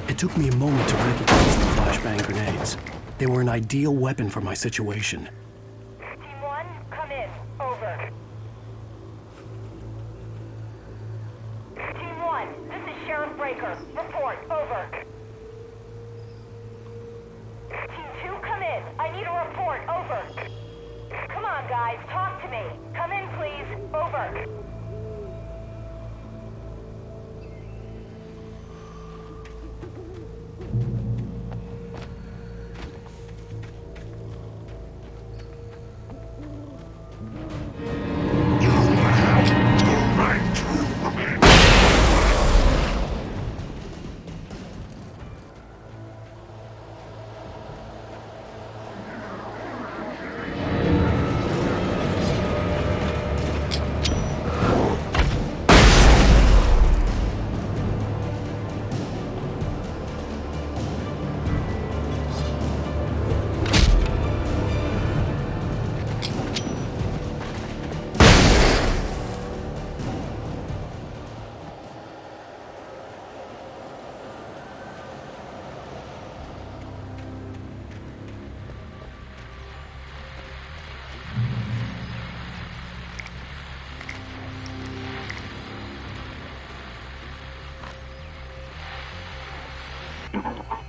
It took me a moment to recognize the flashbang grenades. They were an ideal weapon for my situation. Team 1, come in. Over. Team 1, this is Sheriff Breaker. Report. Over. Team 2, come in. I need a report. Over. Come on, guys. Talk to me. Come in, please. Over.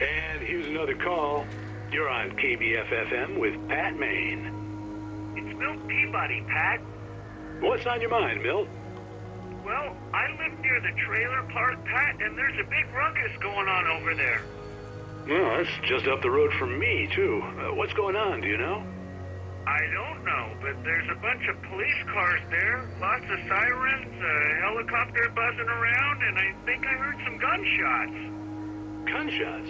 And here's another call. You're on KBF-FM with Pat Maine. It's Milt Peabody, Pat. What's on your mind, Milt? Well, I live near the trailer park, Pat, and there's a big ruckus going on over there. Well, that's just up the road from me, too. What's going on, do you know? I don't know, but there's a bunch of police cars there, lots of sirens, a helicopter buzzing around, and I think I heard some gunshots. Gunshots?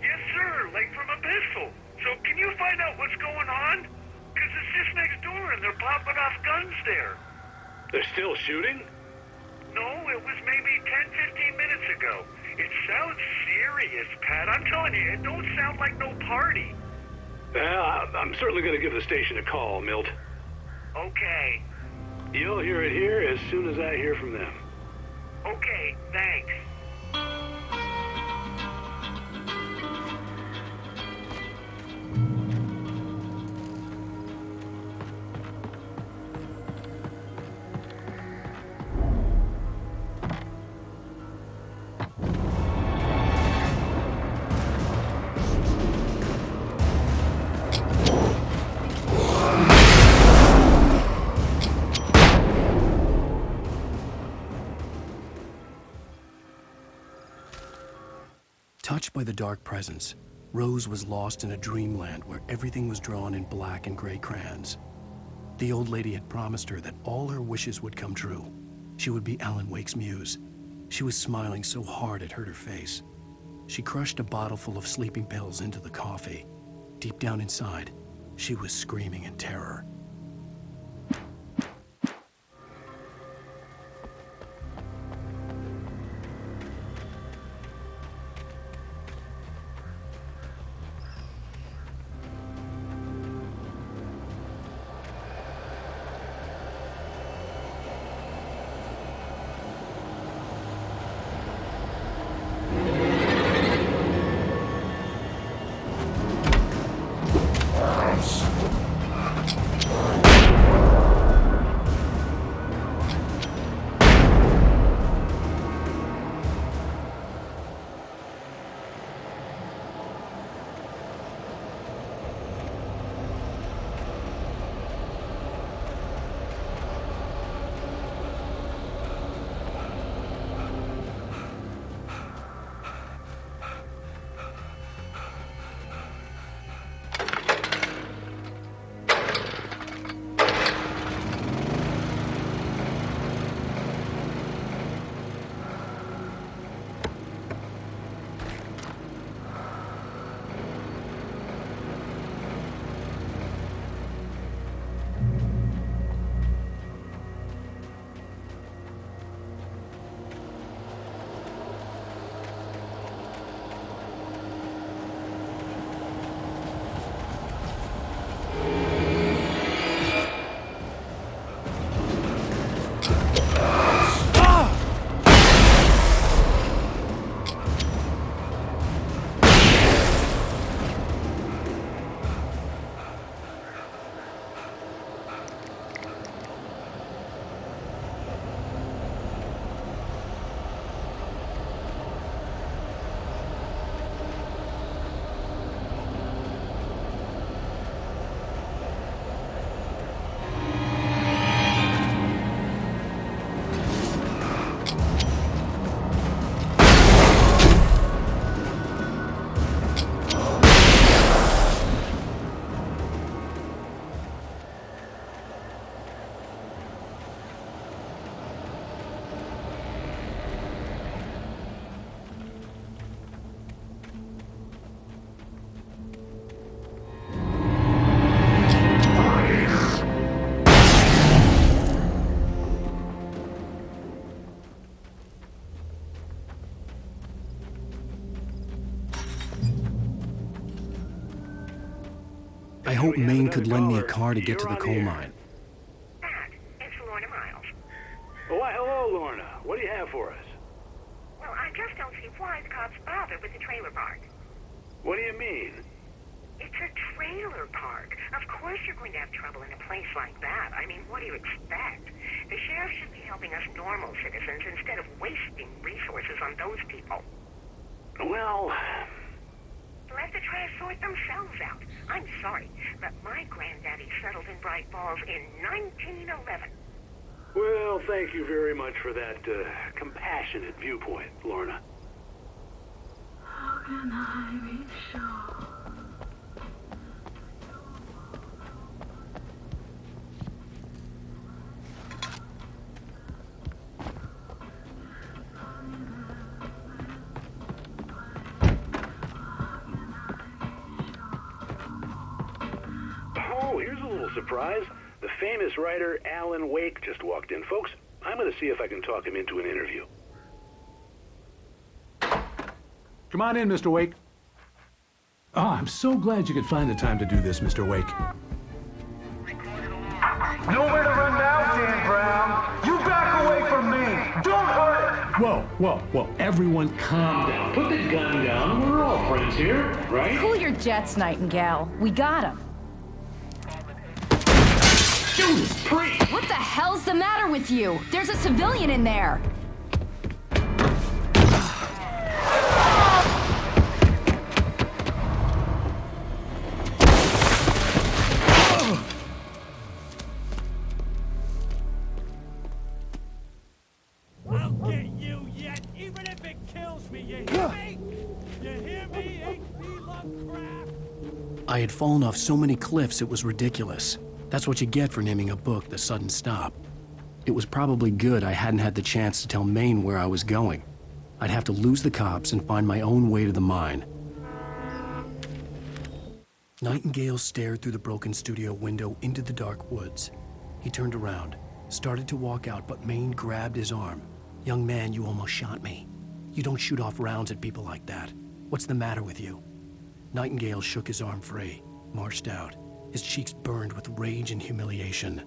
Yes, sir, like from a pistol. So can you find out what's going on? Because it's just next door and they're popping off guns there. They're still shooting? No, it was maybe 10, 15 minutes ago. It sounds serious, Pat. I'm telling you, it don't sound like no party. I'm certainly going to give the station a call, Milt. Okay. You'll hear it here as soon as I hear from them. Okay, thanks. Touched by the dark presence, Rose was lost in a dreamland where everything was drawn in black and gray crayons. The old lady had promised her that all her wishes would come true. She would be Alan Wake's muse. She was smiling so hard it hurt her face. She crushed a bottle full of sleeping pills into the coffee. Deep down inside, she was screaming in terror. I hope Maine could lend me a car to get to the coal mine. Pat, it's Lorna Miles. Oh, why, hello, Lorna. What do you have for us? Well, I just don't see why the cops bother with the trailer park. What do you mean? It's a trailer park. Of course you're going to have trouble in a place like that. I mean, what do you expect? The sheriff should be helping us normal citizens instead of wasting resources on those people. Well... Let the trash sort themselves out. I'm sorry, but my granddaddy settled in Bright Falls in 1911. Well, thank you very much for that compassionate viewpoint, Lorna. How can I be sure? Oh, here's a little surprise. The famous writer Alan Wake just walked in. Folks, I'm going to see if I can talk him into an interview. Come on in, Mr. Wake. Oh, I'm so glad you could find the time to do this, Mr. Wake. Nowhere to run now, Dan Brown. You back away from me. Don't hurt it. Whoa. Everyone calm down. Put the gun down. We're all friends here, right? Cool your jets, Nightingale. We got him. Judas Priest! What the hell's the matter with you? There's a civilian in there. I'll get you yet, even if it kills me. You hear me? You hear me, H.P. Lovecraft? I had fallen off so many cliffs it was ridiculous. That's what you get for naming a book The Sudden Stop. It was probably good I hadn't had the chance to tell Maine where I was going. I'd have to lose the cops and find my own way to the mine. Nightingale stared through the broken studio window into the dark woods. He turned around, started to walk out, but Maine grabbed his arm. "Young man, you almost shot me. You don't shoot off rounds at people like that. What's the matter with you?" Nightingale shook his arm free, marched out. His cheeks burned with rage and humiliation.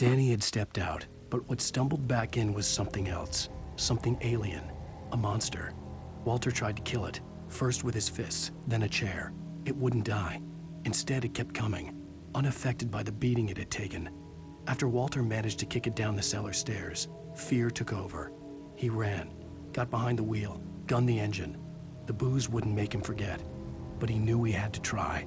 Danny had stepped out, but what stumbled back in was something else. Something alien. A monster. Walter tried to kill it, first with his fists, then a chair. It wouldn't die. Instead, it kept coming, unaffected by the beating it had taken. After Walter managed to kick it down the cellar stairs, fear took over. He ran, got behind the wheel, gunned the engine. The booze wouldn't make him forget, but he knew he had to try.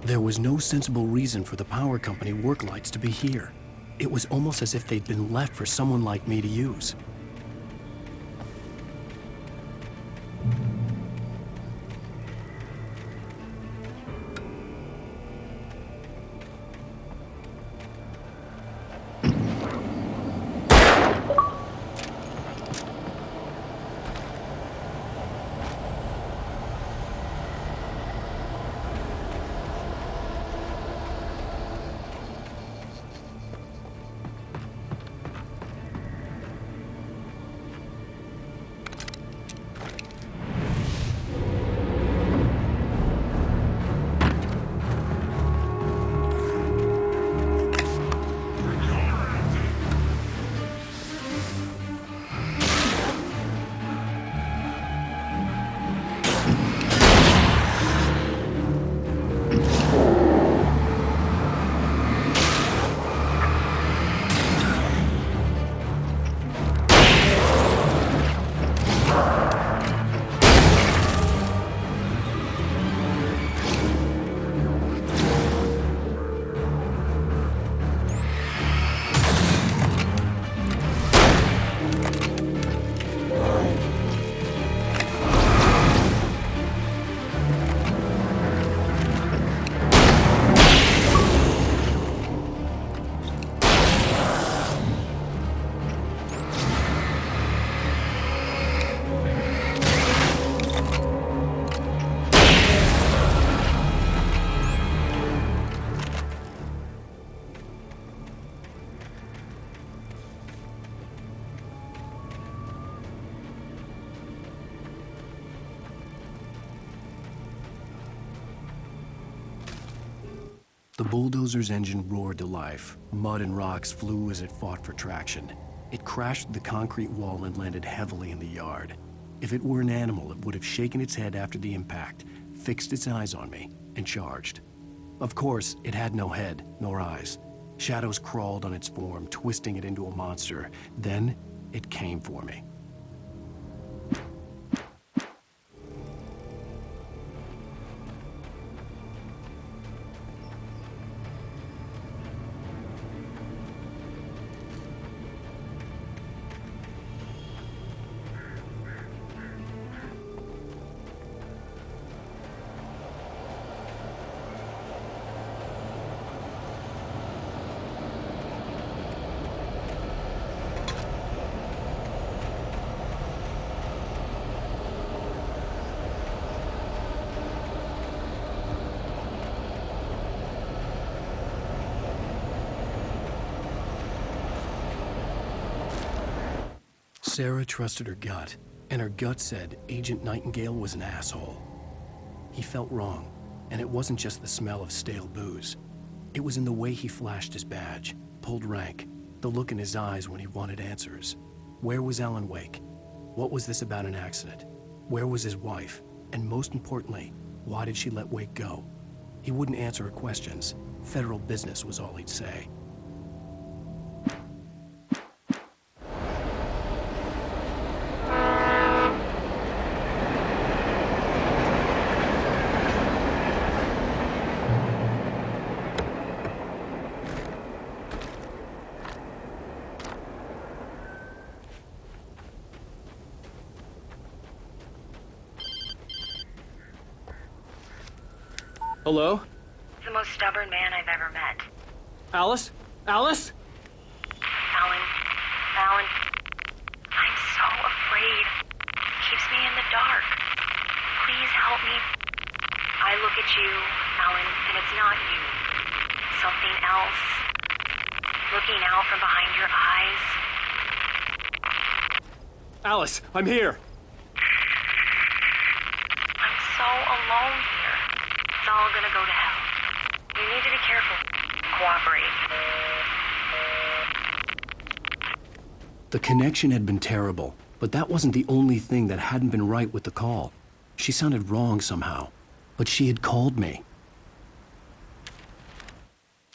There was no sensible reason for the power company work lights to be here. It was almost as if they'd been left for someone like me to use. The bulldozer's engine roared to life. Mud and rocks flew as it fought for traction. It crashed through the concrete wall and landed heavily in the yard. If it were an animal, it would have shaken its head after the impact, fixed its eyes on me, and charged. Of course, it had no head, nor eyes. Shadows crawled on its form, twisting it into a monster. Then, it came for me. Sarah trusted her gut, and her gut said Agent Nightingale was an asshole. He felt wrong, and it wasn't just the smell of stale booze. It was in the way he flashed his badge, pulled rank, the look in his eyes when he wanted answers. Where was Alan Wake? What was this about an accident? Where was his wife? And most importantly, why did she let Wake go? He wouldn't answer her questions. Federal business was all he'd say. Hello? The most stubborn man I've ever met. Alice? Alice? Alan, I'm so afraid. It keeps me in the dark. Please help me. I look at you, Alan, and it's not you. Something else. Looking out from behind your eyes. Alice, I'm here. I'm so alone here. It's all gonna go to hell. You need to be careful. Cooperate. The connection had been terrible, but that wasn't the only thing that hadn't been right with the call. She sounded wrong somehow, but she had called me.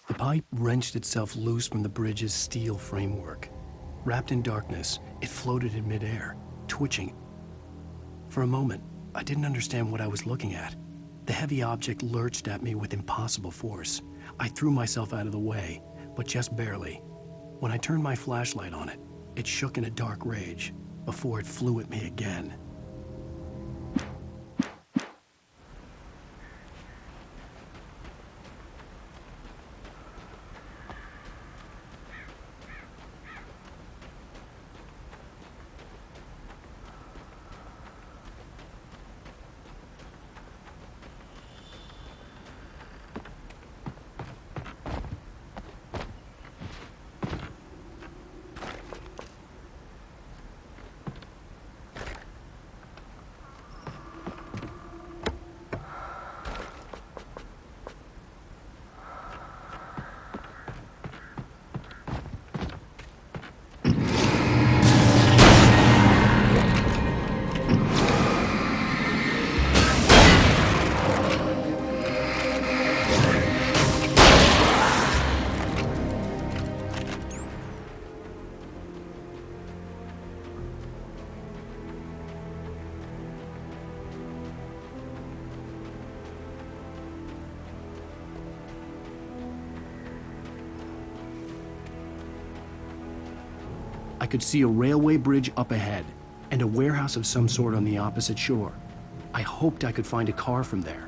The pipe wrenched itself loose from the bridge's steel framework. Wrapped in darkness, it floated in midair, twitching. For a moment, I didn't understand what I was looking at. The heavy object lurched at me with impossible force. I threw myself out of the way, but just barely. When I turned my flashlight on it, it shook in a dark rage before it flew at me again. I could see a railway bridge up ahead, and a warehouse of some sort on the opposite shore. I hoped I could find a car from there.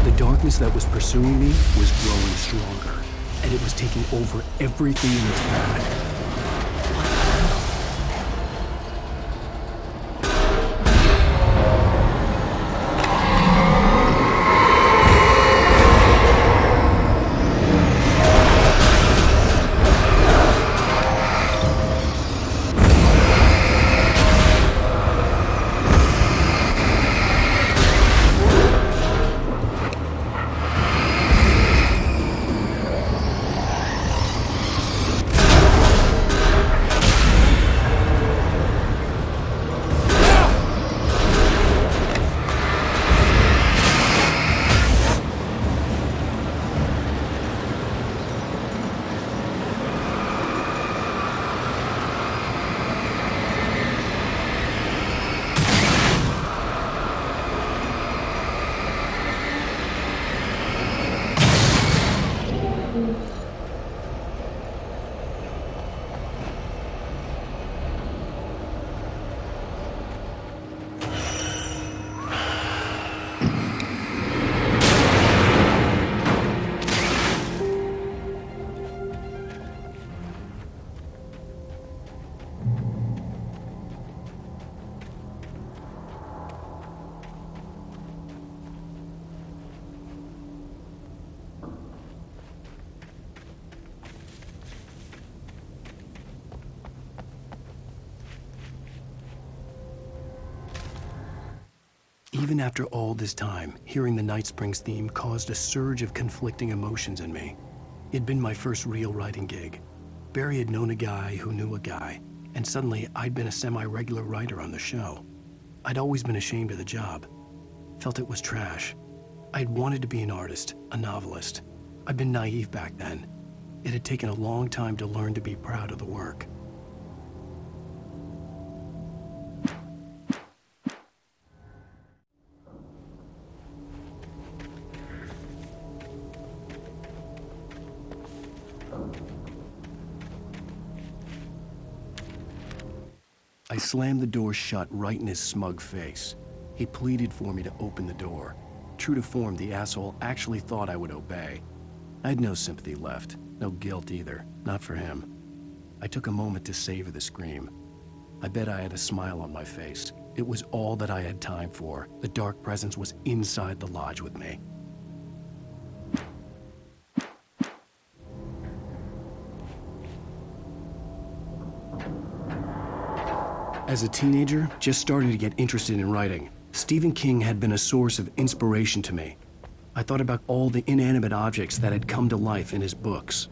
The darkness that was pursuing me was growing stronger, and it was taking over everything in its path. Even after all this time, hearing the Night Springs theme caused a surge of conflicting emotions in me. It'd been my first real writing gig. Barry had known a guy who knew a guy, and suddenly I'd been a semi-regular writer on the show. I'd always been ashamed of the job. Felt it was trash. I'd wanted to be an artist, a novelist. I'd been naive back then. It had taken a long time to learn to be proud of the work. I slammed the door shut right in his smug face. He pleaded for me to open the door. True to form, the asshole actually thought I would obey. I had no sympathy left, no guilt either, not for him. I took a moment to savor the scream. I bet I had a smile on my face. It was all that I had time for. The dark presence was inside the lodge with me. As a teenager, just starting to get interested in writing, Stephen King had been a source of inspiration to me. I thought about all the inanimate objects that had come to life in his books.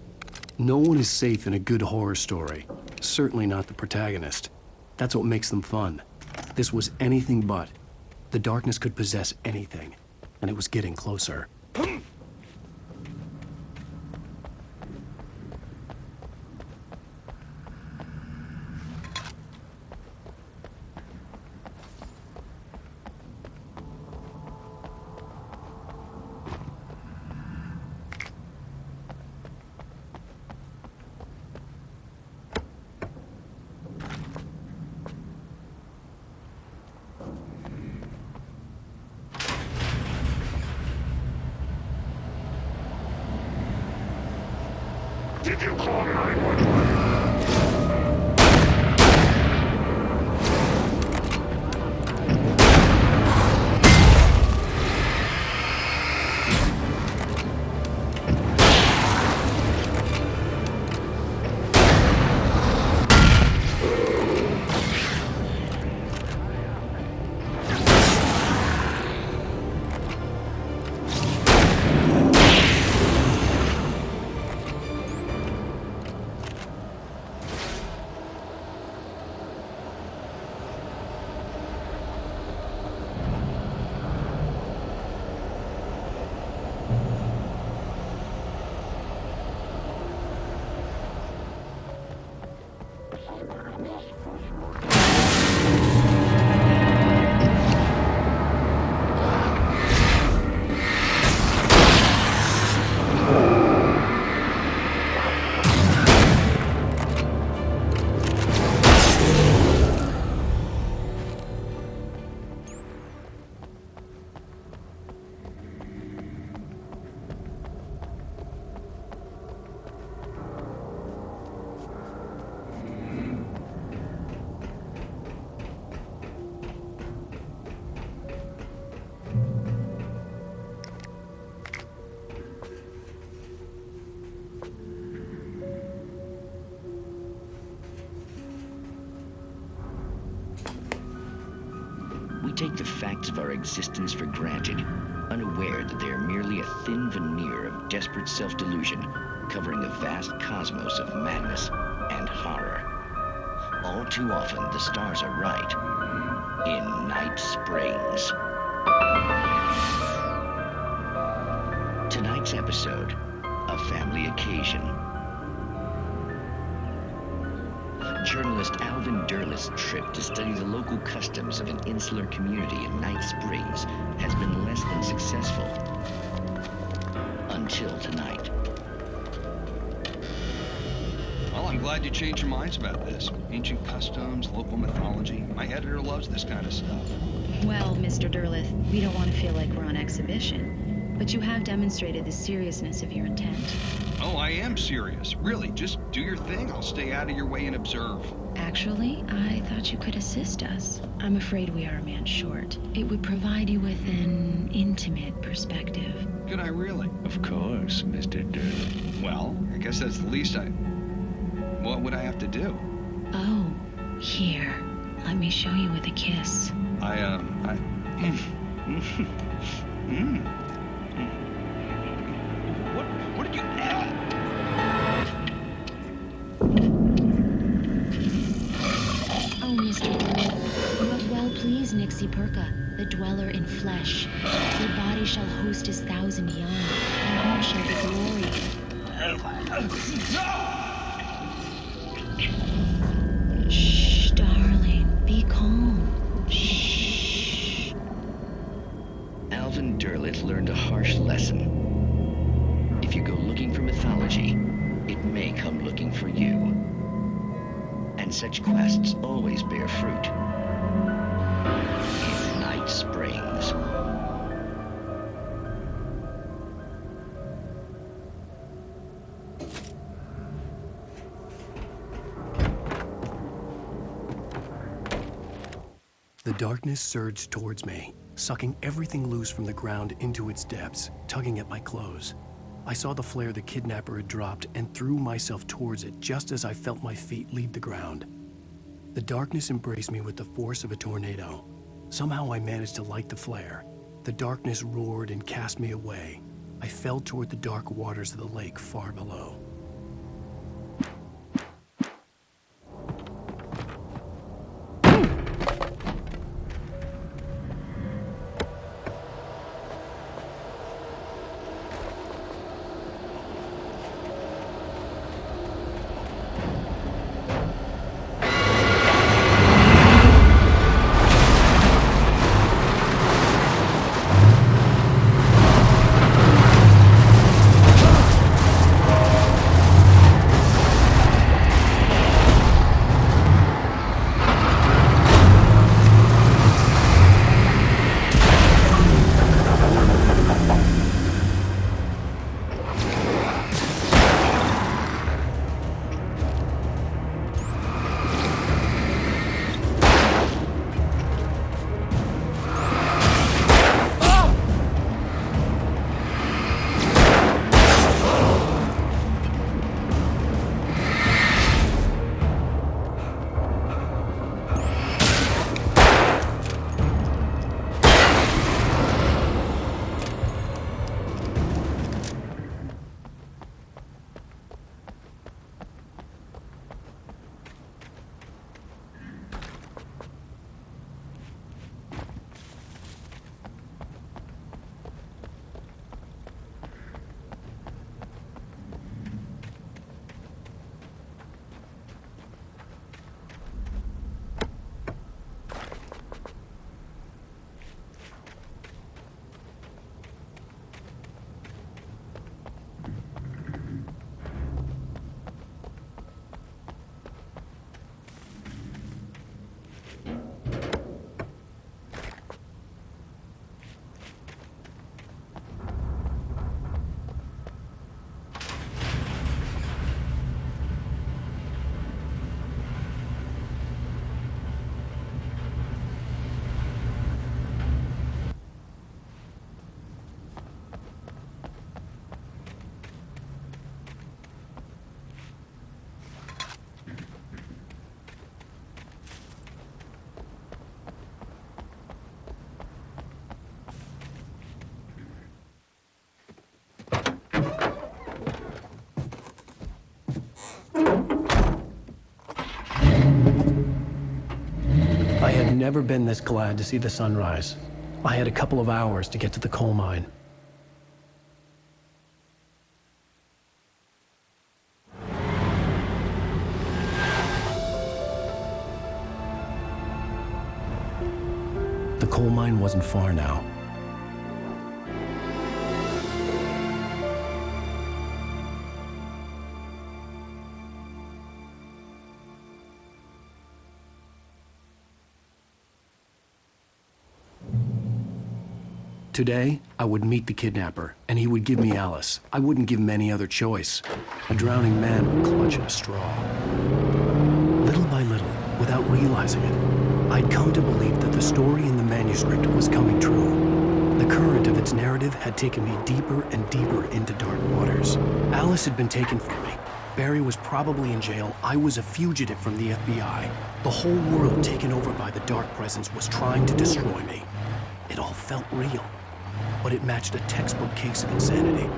No one is safe in a good horror story, certainly not the protagonist. That's what makes them fun. This was anything but. The darkness could possess anything, and it was getting closer. Did you call 911? take the facts of our existence for granted, unaware that they are merely a thin veneer of desperate self-delusion covering the vast cosmos of madness and horror. All too often, the stars are right. In Night Springs. Tonight's episode, A Family Occasion. Journalist Alvin Derleth's trip to study the local customs of an insular community in Night Springs has been less than successful. Until tonight. Well, I'm glad you changed your minds about this. Ancient customs, local mythology. My editor loves this kind of stuff. Well, Mr. Derleth, we don't want to feel like we're on exhibition, but you have demonstrated the seriousness of your intent. Oh, I am serious. Really, just do your thing. I'll stay out of your way and observe. Actually, I thought you could assist us. I'm afraid we are a man short. It would provide you with an intimate perspective. Could I really? Of course, Mr. Derleth. Well, I guess that's the least What would I have to do? Oh, here. Let me show you with a kiss. What did you... Oh, Mr. Derleth, you have well pleased Nixie Perka, the dweller in flesh. Your body shall host his 1,000 young, and home shall be glory. Shh, darling, be calm. Shh. Alvin Derleth learned a harsh lesson. If you go looking for mythology, it may come looking for you. And such quests always bear fruit. In Night Springs. The darkness surged towards me, sucking everything loose from the ground into its depths, tugging at my clothes. I saw the flare the kidnapper had dropped and threw myself towards it just as I felt my feet leave the ground. The darkness embraced me with the force of a tornado. Somehow I managed to light the flare. The darkness roared and cast me away. I fell toward the dark waters of the lake far below. never been this glad to see the sunrise. I had a couple of hours to get to the coal mine. The coal mine wasn't far now. Today, I would meet the kidnapper, and he would give me Alice. I wouldn't give him any other choice. A drowning man would clutch at a straw. Little by little, without realizing it, I'd come to believe that the story in the manuscript was coming true. The current of its narrative had taken me deeper and deeper into dark waters. Alice had been taken from me. Barry was probably in jail. I was a fugitive from the FBI. The whole world taken over by the dark presence was trying to destroy me. It all felt real, but it matched a textbook case of insanity.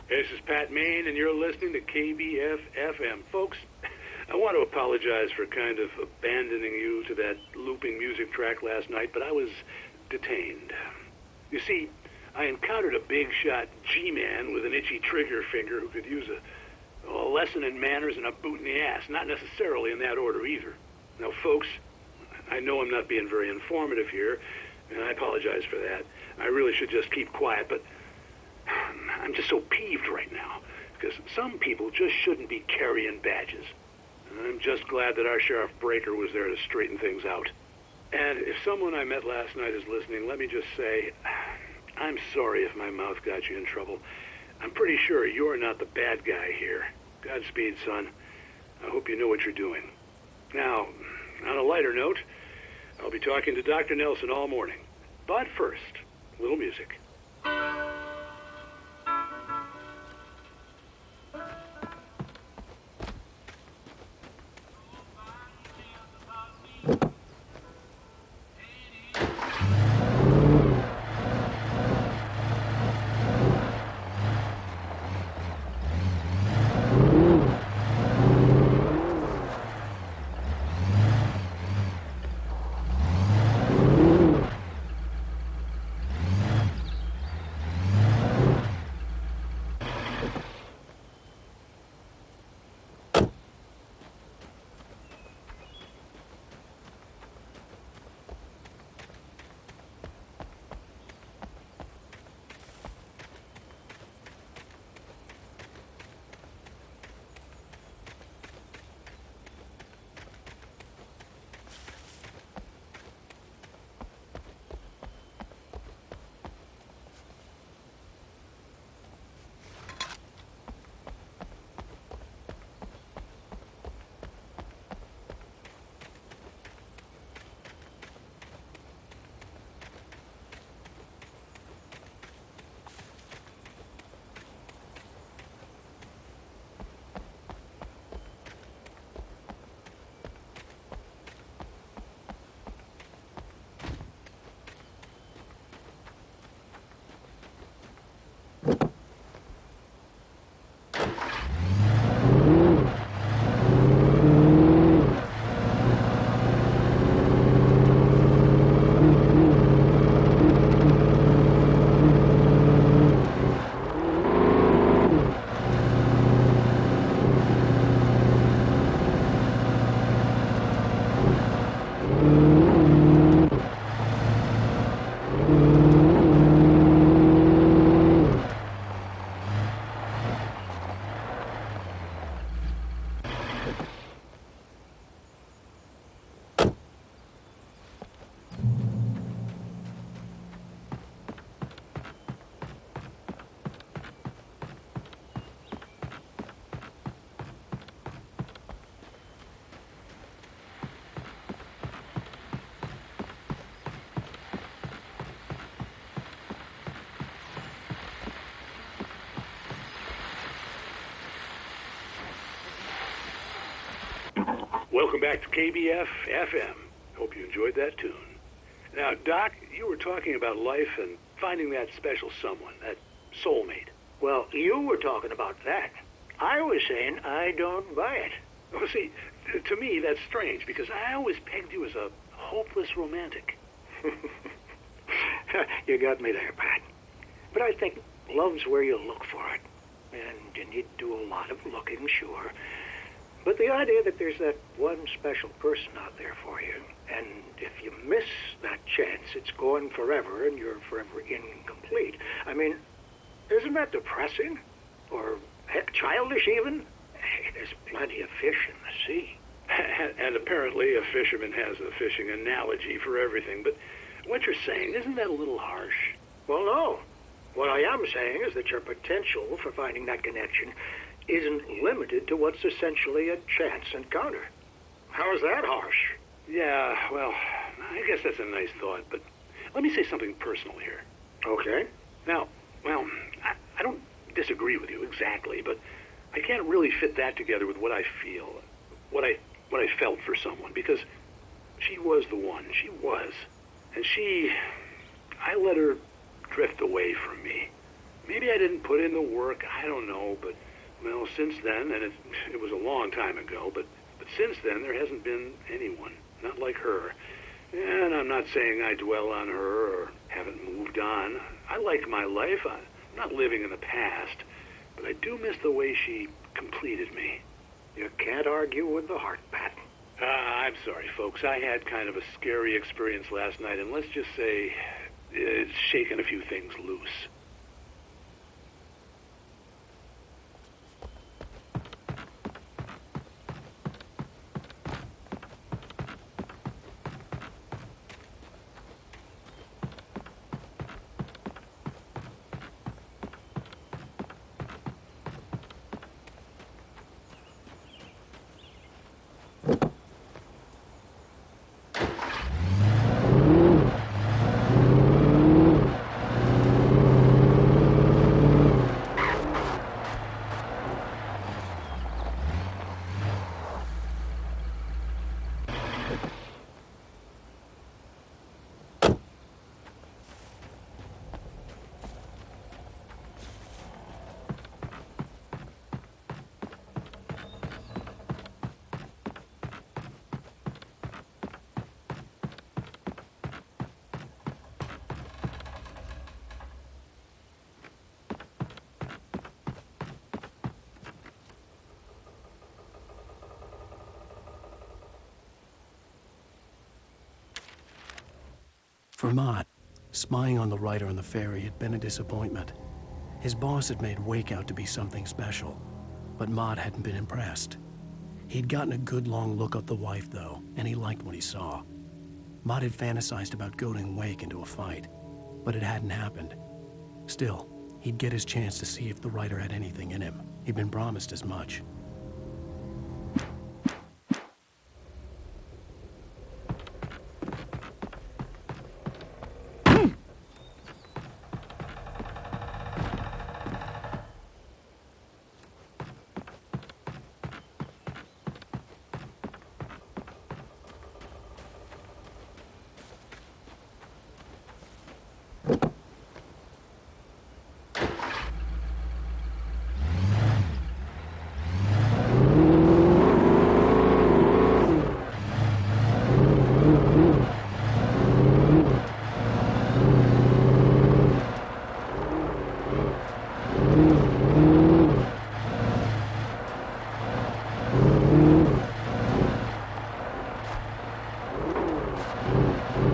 This is Pat Maine, and you're listening to KBF-FM. Folks, I want to apologize for kind of abandoning you to that looping music track last night, but I was detained. You see, I encountered a big-shot G-man with an itchy trigger finger who could use a lesson in manners and a boot in the ass, not necessarily in that order either. Now, folks, I know I'm not being very informative here, and I apologize for that. I really should just keep quiet, but I'm just so peeved right now, because some people just shouldn't be carrying badges. And I'm just glad that our Sheriff Breaker was there to straighten things out. And if someone I met last night is listening, let me just say, I'm sorry if my mouth got you in trouble. I'm pretty sure you're not the bad guy here. Godspeed, son. I hope you know what you're doing. Now, on a lighter note, I'll be talking to Dr. Nelson all morning. But first, a little music. Welcome back to KBF FM. Hope you enjoyed that tune. Now, Doc, you were talking about life and finding that special someone, that soulmate. Well, you were talking about that. I was saying I don't buy it. Well, see, to me, that's strange, because I always pegged you as a hopeless romantic. You got me there, Pat. But I think love's where you look for it. And you need to do a lot of looking, sure. But the idea that there's that one special person out there for you, and if you miss that chance, it's gone forever, and you're forever incomplete. I mean, isn't that depressing? Or, heck, childish even? Hey, there's plenty of fish in the sea. And apparently a fisherman has a fishing analogy for everything, but what you're saying, isn't that a little harsh? Well, no. What I am saying is that your potential for finding that connection isn't limited to what's essentially a chance encounter. How is that harsh? Yeah, well, I guess that's a nice thought, but let me say something personal here. Okay. Now, well, I don't disagree with you exactly, but I can't really fit that together with what I feel, what I felt for someone, because she was the one. She was. And I let her drift away from me. Maybe I didn't put in the work, I don't know, but, well, since then, and it was a long time ago, but since then there hasn't been anyone, not like her. And I'm not saying I dwell on her or haven't moved on. I like my life. I'm not living in the past, but I do miss the way she completed me. You can't argue with the heart, Pat. I'm sorry, folks. I had kind of a scary experience last night, and let's just say it's shaken a few things loose. For Mott, spying on the writer on the ferry had been a disappointment. His boss had made Wake out to be something special, but Mott hadn't been impressed. He'd gotten a good long look at the wife, though, and he liked what he saw. Mott had fantasized about goading Wake into a fight, but it hadn't happened. Still, he'd get his chance to see if the writer had anything in him. He'd been promised as much.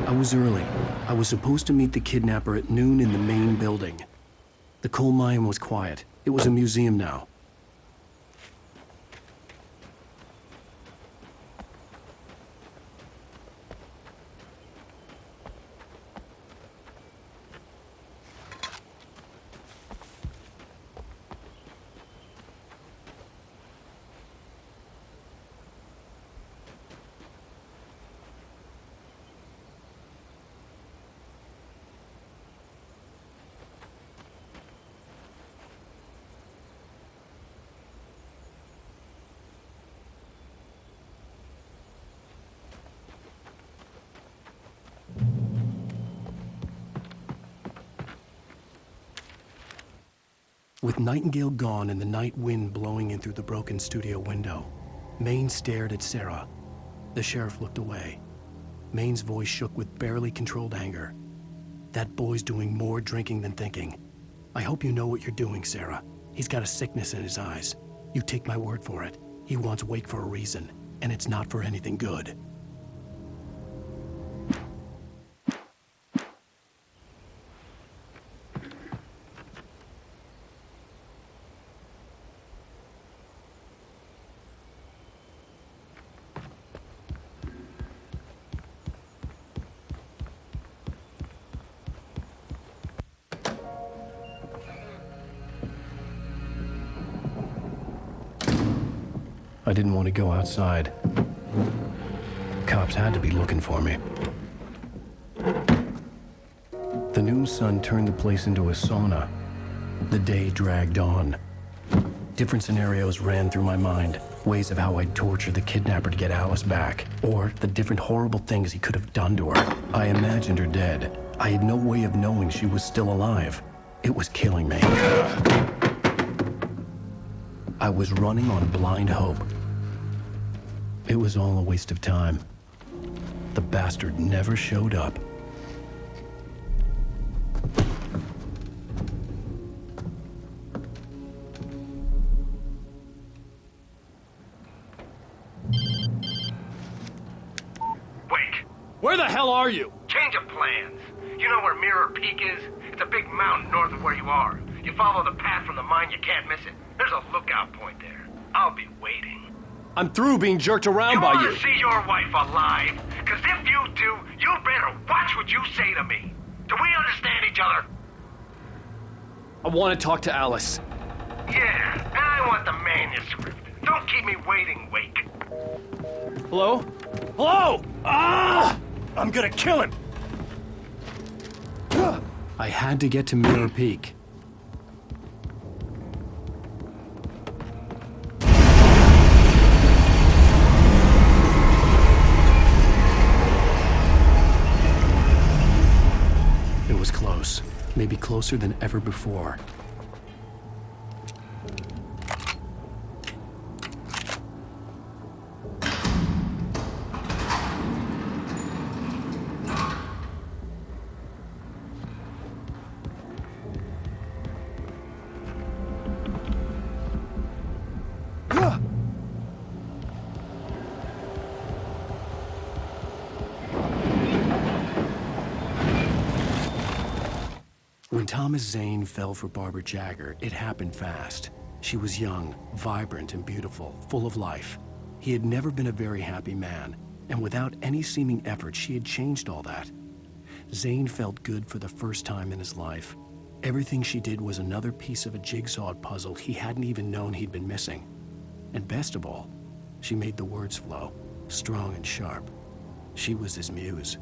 I was early. I was supposed to meet the kidnapper at noon in the main building. The coal mine was quiet. It was a museum now. With Nightingale gone and the night wind blowing in through the broken studio window, Maine stared at Sarah. The sheriff looked away. Maine's voice shook with barely controlled anger. That boy's doing more drinking than thinking. I hope you know what you're doing, Sarah. He's got a sickness in his eyes. You take my word for it. He wants Wake for a reason, and it's not for anything good. I didn't want to go outside. Cops had to be looking for me. The noon sun turned the place into a sauna. The day dragged on. Different scenarios ran through my mind. Ways of how I'd torture the kidnapper to get Alice back. Or the different horrible things he could have done to her. I imagined her dead. I had no way of knowing she was still alive. It was killing me. I was running on blind hope. It was all a waste of time. The bastard never showed up. Wake! Where the hell are you? Change of plans. You know where Mirror Peak is? It's a big mountain north of where you are. You follow the path from the mine, you can't miss it. There's a lookout point there. I'll be waiting. I'm through being jerked around by you. You want to see your wife alive? Because if you do, you better watch what you say to me. Do we understand each other? I want to talk to Alice. Yeah, and I want the manuscript. Don't keep me waiting, Wake. Hello? Hello! Ah! I'm gonna kill him! I had to get to Mirror Peak. It was close, maybe closer than ever before. When Thomas Zane fell for Barbara Jagger, it happened fast. She was young, vibrant, and beautiful, full of life. He had never been a very happy man, and without any seeming effort, she had changed all that. Zane felt good for the first time in his life. Everything she did was another piece of a jigsaw puzzle he hadn't even known he'd been missing. And best of all, she made the words flow, strong and sharp. She was his muse.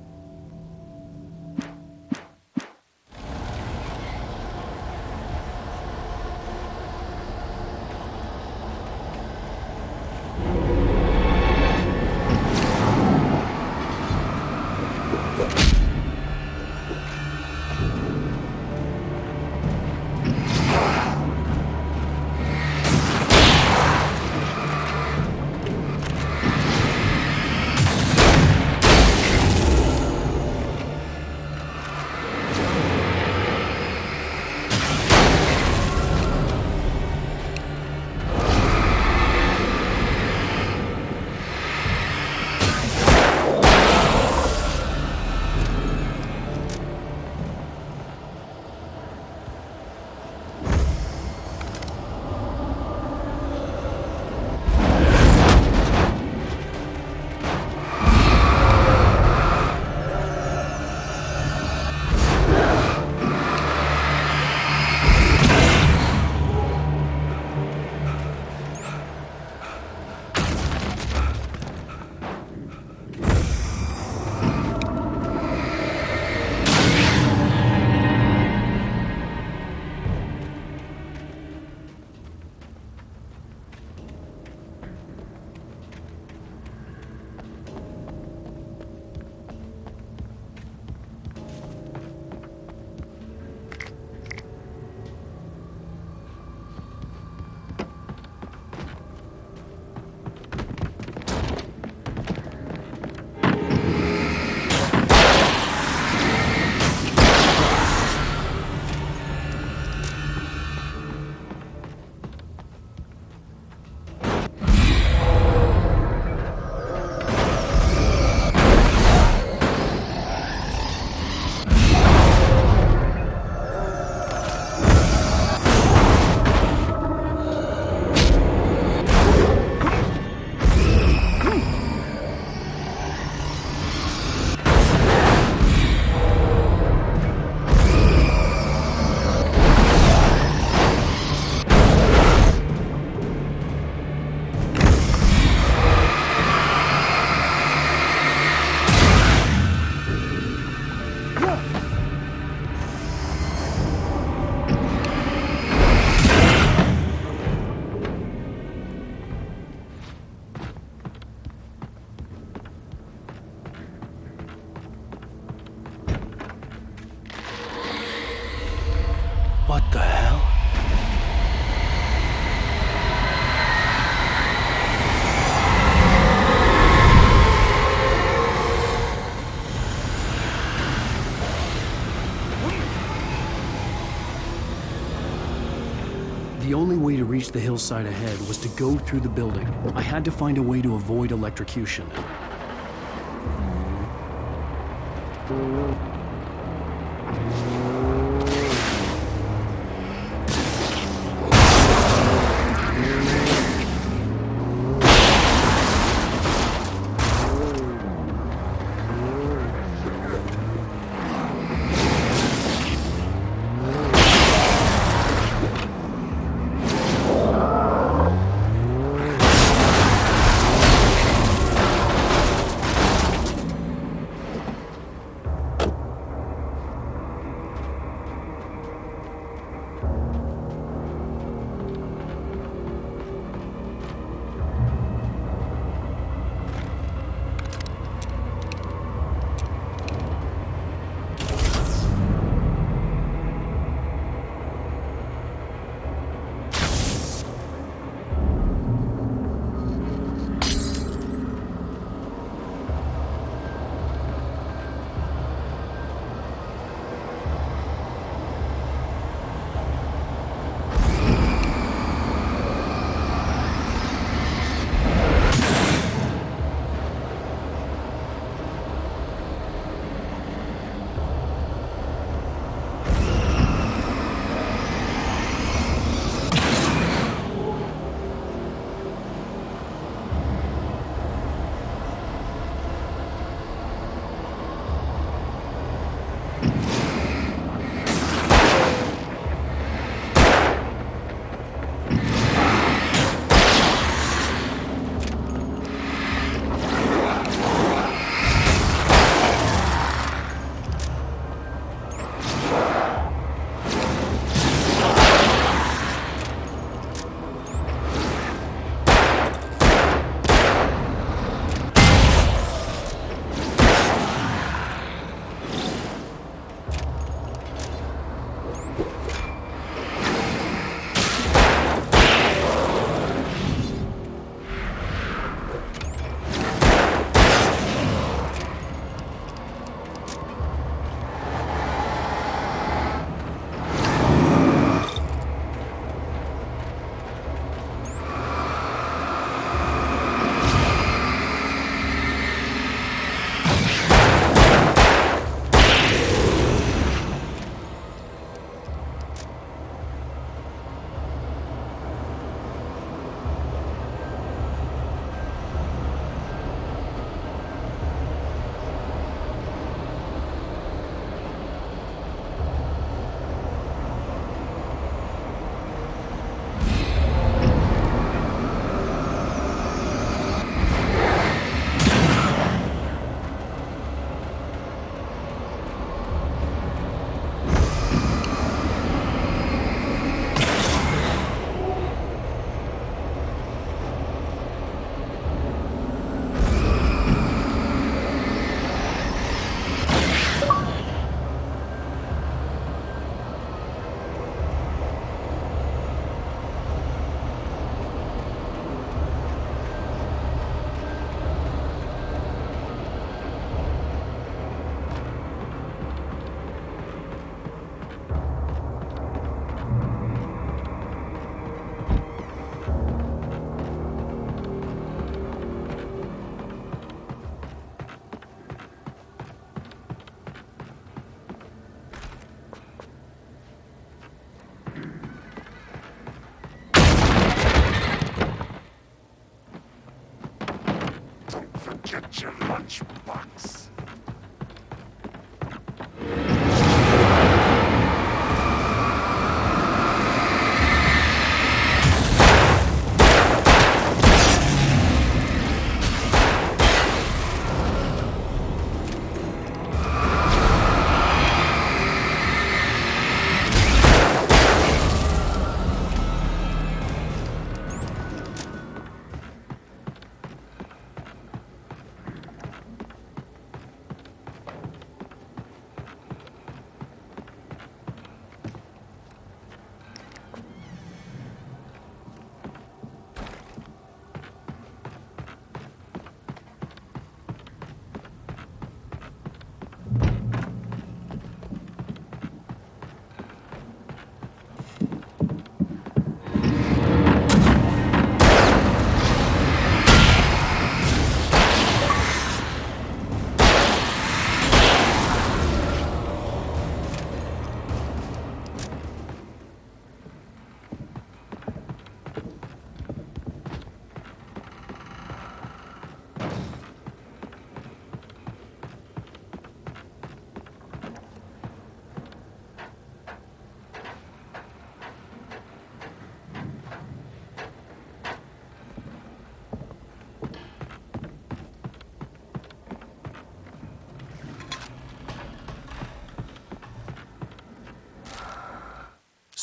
The only way to reach the hillside ahead was to go through the building. I had to find a way to avoid electrocution.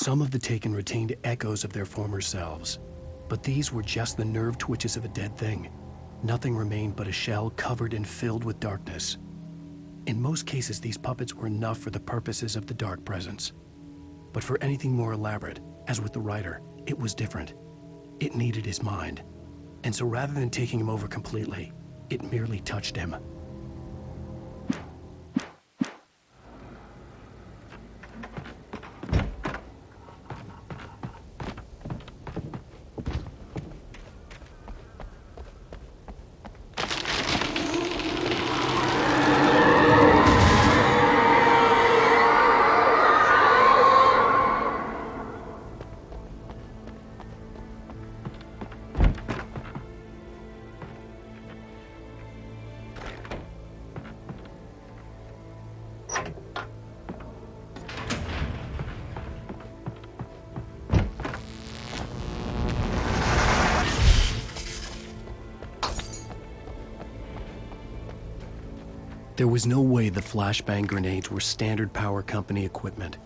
Some of the taken retained echoes of their former selves, but these were just the nerve twitches of a dead thing. Nothing remained but a shell covered and filled with darkness. In most cases, these puppets were enough for the purposes of the dark presence. But for anything more elaborate, as with the writer, it was different. It needed his mind. And so rather than taking him over completely, it merely touched him. There was no way the flashbang grenades were standard power company equipment.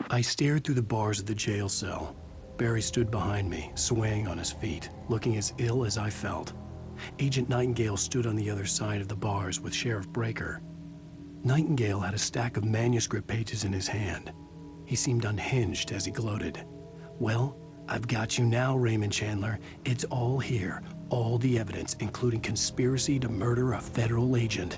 I stared through the bars of the jail cell. Barry stood behind me, swaying on his feet, looking as ill as I felt. Agent Nightingale stood on the other side of the bars with Sheriff Breaker. Nightingale had a stack of manuscript pages in his hand. He seemed unhinged as he gloated. "Well, I've got you now, Raymond Chandler. It's all here. All the evidence, including conspiracy to murder a federal agent."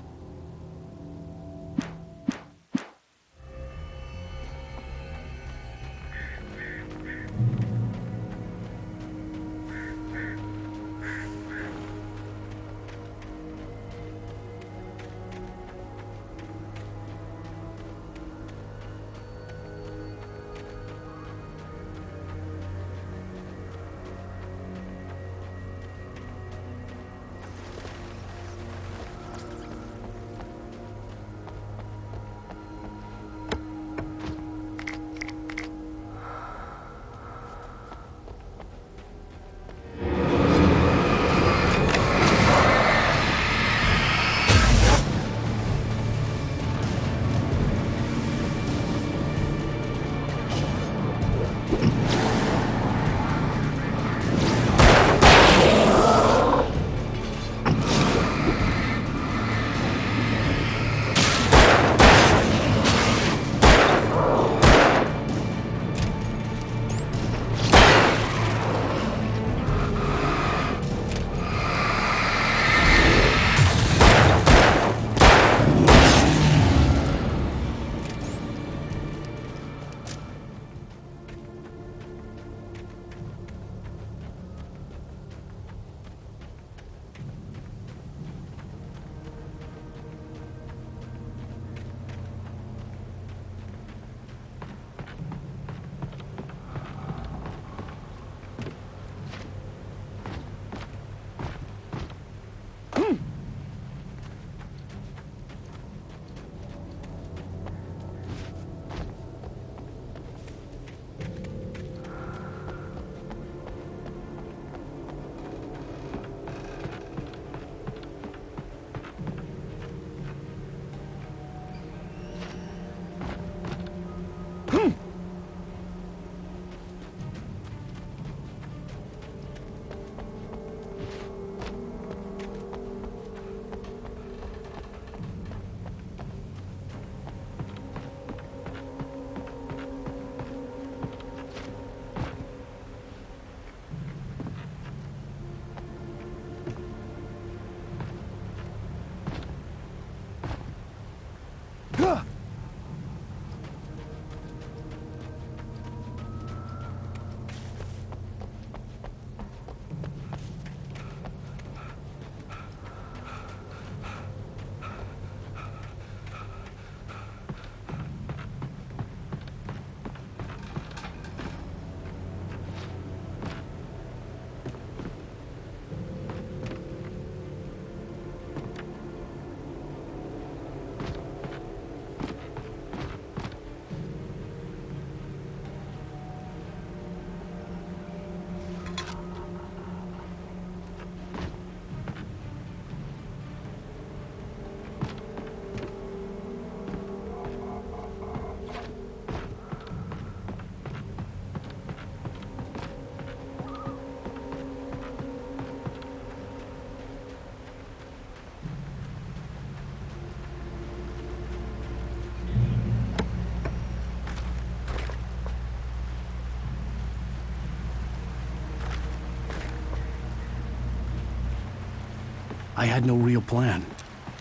I had no real plan.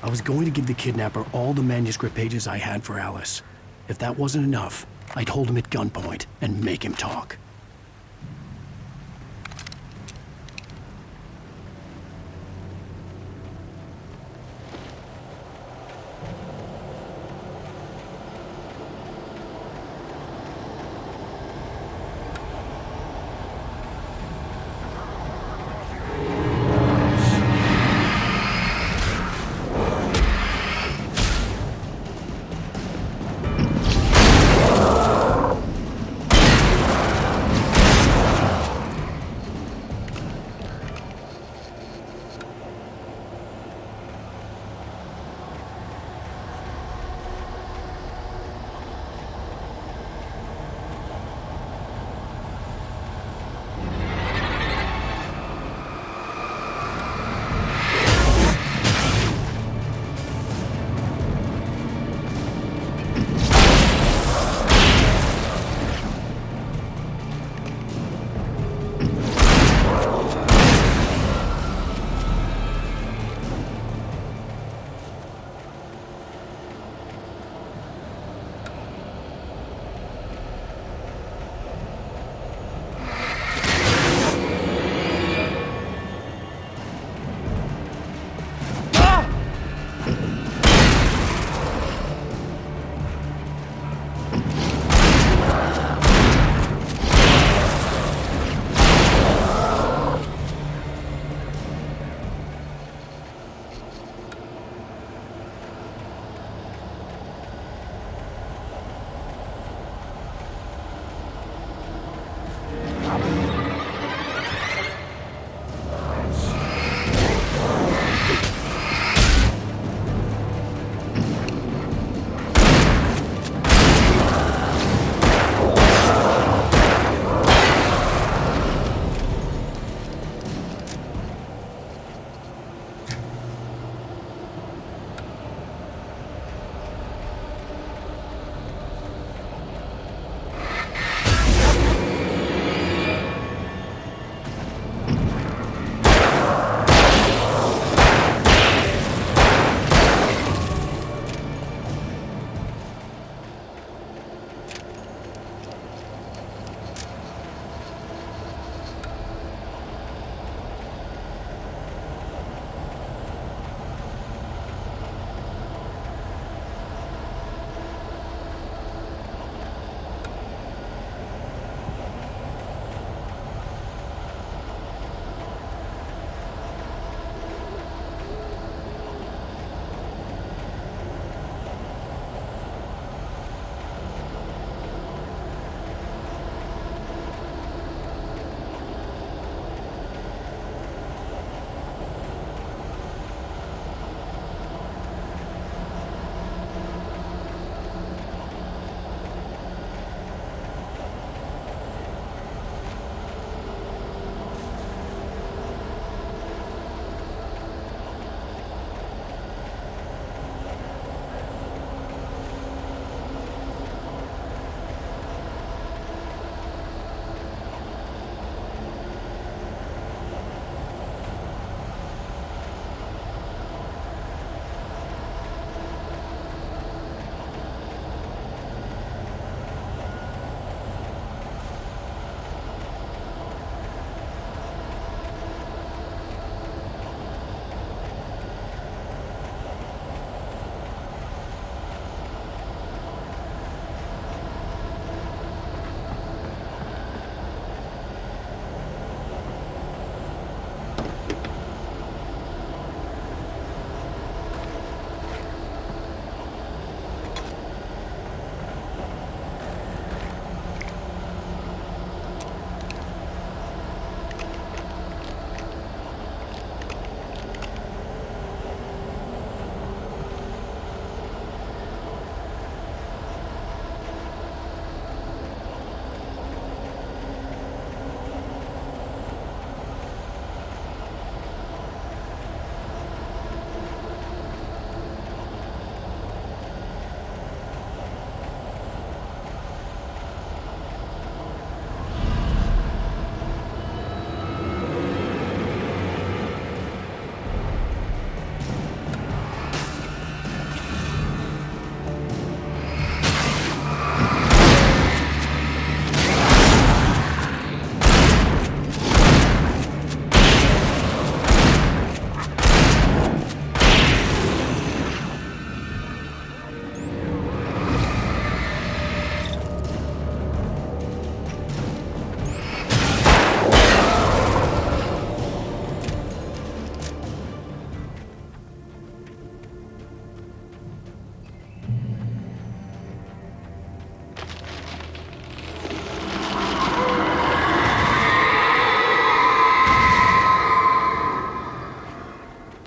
I was going to give the kidnapper all the manuscript pages I had for Alice. If that wasn't enough, I'd hold him at gunpoint and make him talk.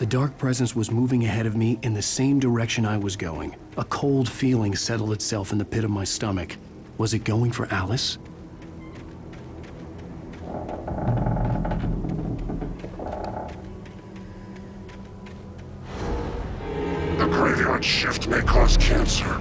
dark presence was moving ahead of me in the same direction I was going. A cold feeling settled itself in the pit of my stomach. Was it going for Alice? The graveyard shift may cause cancer.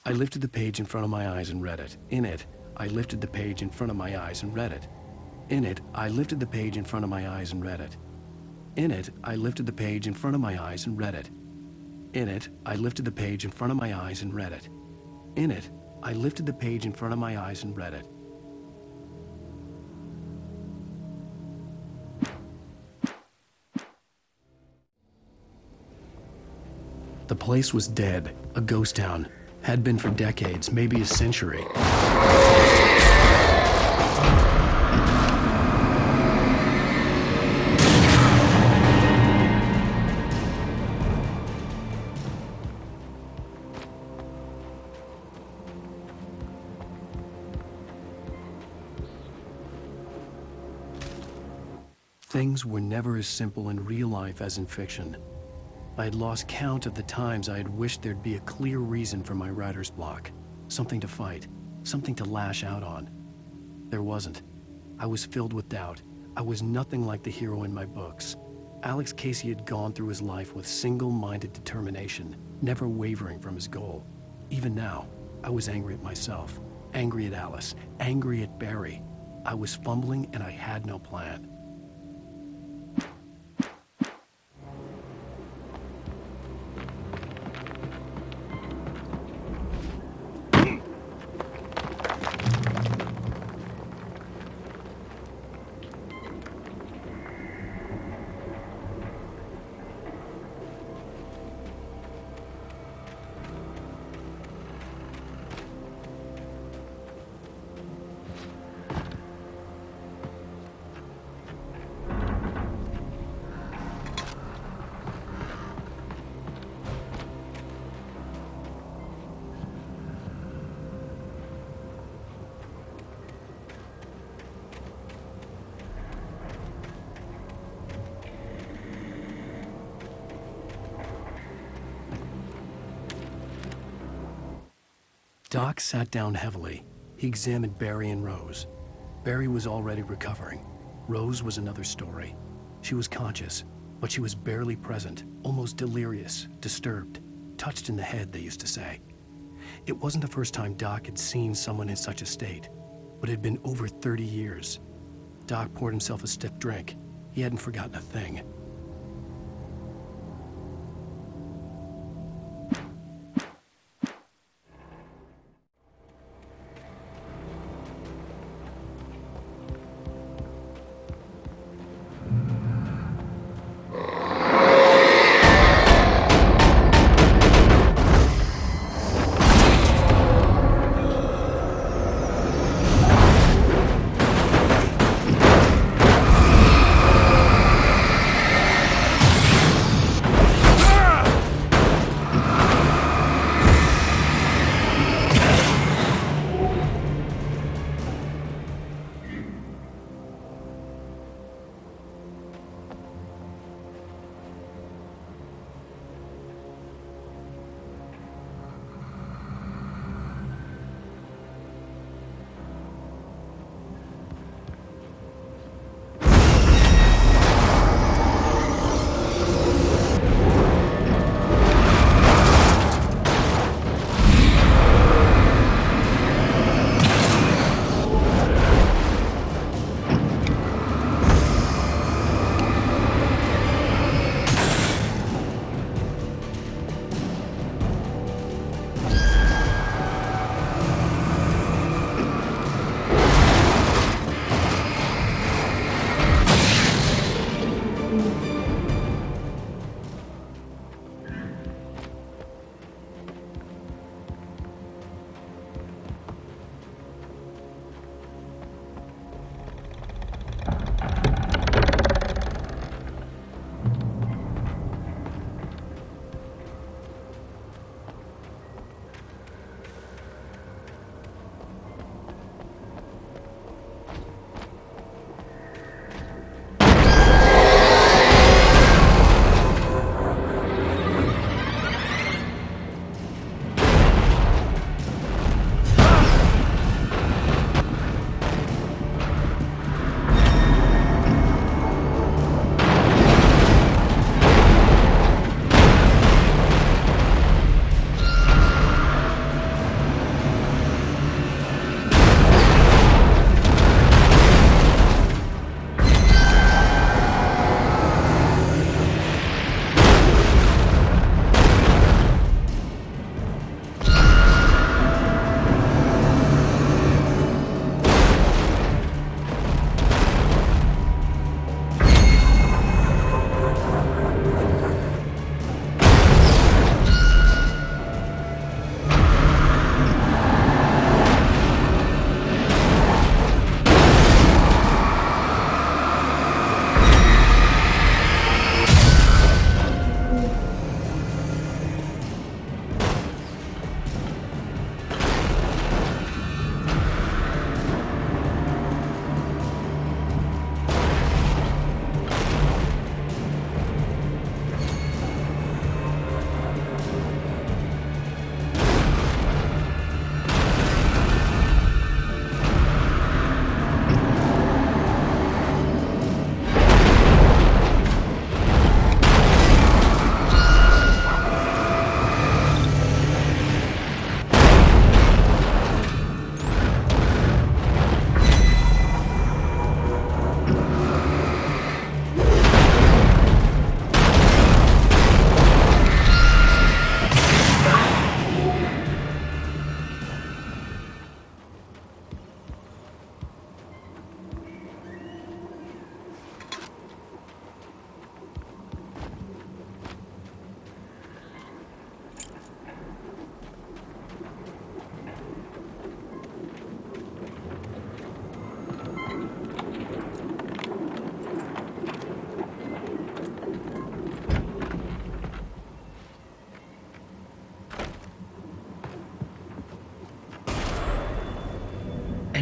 I lifted the page in front of my eyes and read it. In it, I lifted the page in front of my eyes and read it. In it, I lifted the page in front of my eyes and read it. In it, I lifted the page in front of my eyes and read it. In it, I lifted the page in front of my eyes and read it. In it, I lifted the page in front of my eyes and read it. The place was dead, a ghost town. Had been for decades, maybe a century. Things were never as simple in real life as in fiction. I had lost count of the times I had wished there'd be a clear reason for my writer's block. Something to fight, something to lash out on. There wasn't. I was filled with doubt. I was nothing like the hero in my books. Alex Casey had gone through his life with single-minded determination, never wavering from his goal. Even now, I was angry at myself, angry at Alice, angry at Barry. I was fumbling and I had no plan. Doc sat down heavily. He examined Barry and Rose. Barry was already recovering. Rose was another story. She was conscious, but she was barely present, almost delirious, disturbed, touched in the head, they used to say. It wasn't the first time Doc had seen someone in such a state, but it had been over 30 years. Doc poured himself a stiff drink. He hadn't forgotten a thing.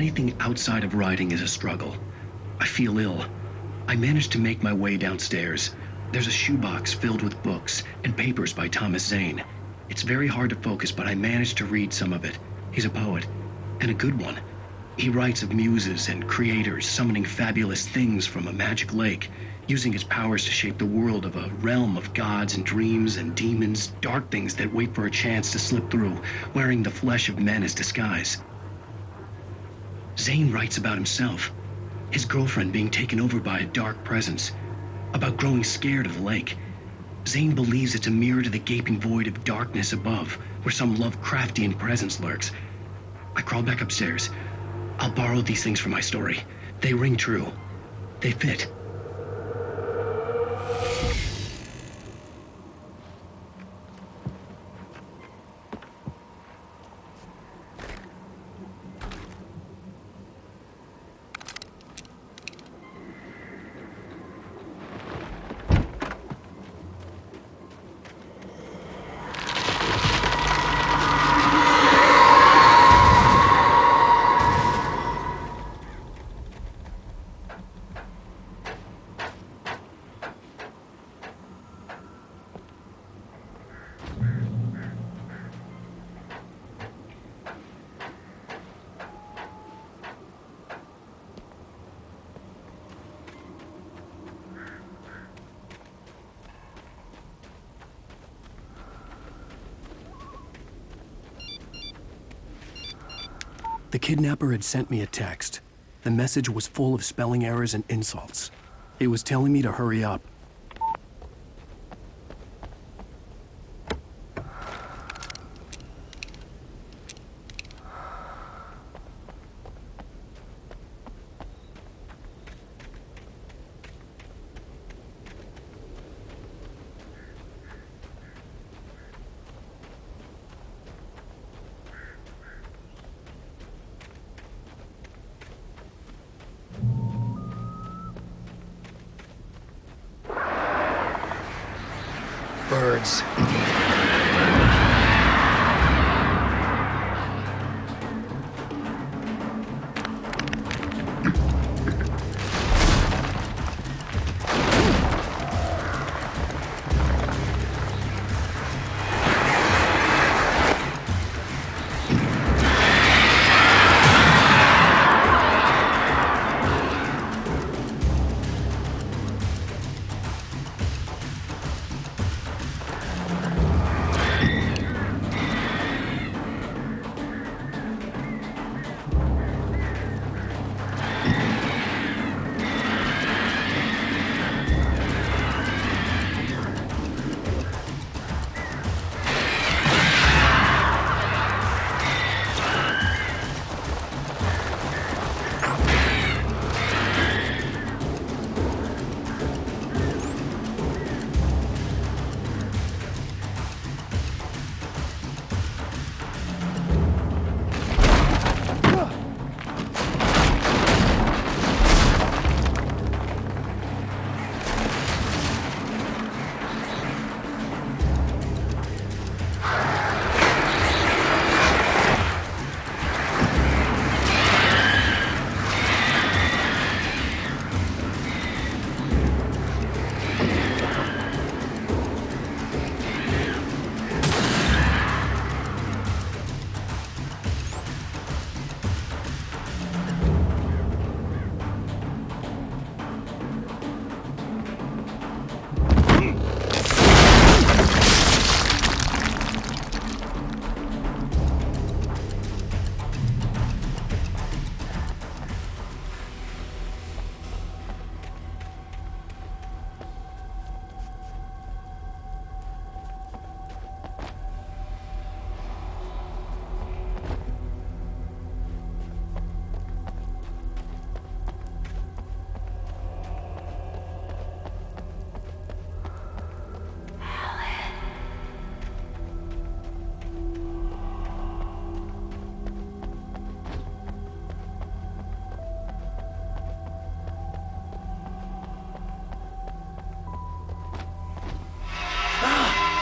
Anything outside of writing is a struggle. I feel ill. I managed to make my way downstairs. There's a shoebox filled with books and papers by Thomas Zane. It's very hard to focus, but I managed to read some of it. He's a poet, and a good one. He writes of muses and creators summoning fabulous things from a magic lake, using his powers to shape the world of a realm of gods and dreams and demons, dark things that wait for a chance to slip through, wearing the flesh of men as disguise. Zane writes about himself, his girlfriend being taken over by a dark presence, about growing scared of the lake. Zane believes it's a mirror to the gaping void of darkness above, where some Lovecraftian presence lurks. I crawl back upstairs. I'll borrow these things for my story. They ring true. They fit. The kidnapper had sent me a text. The message was full of spelling errors and insults. It was telling me to hurry up. Birds.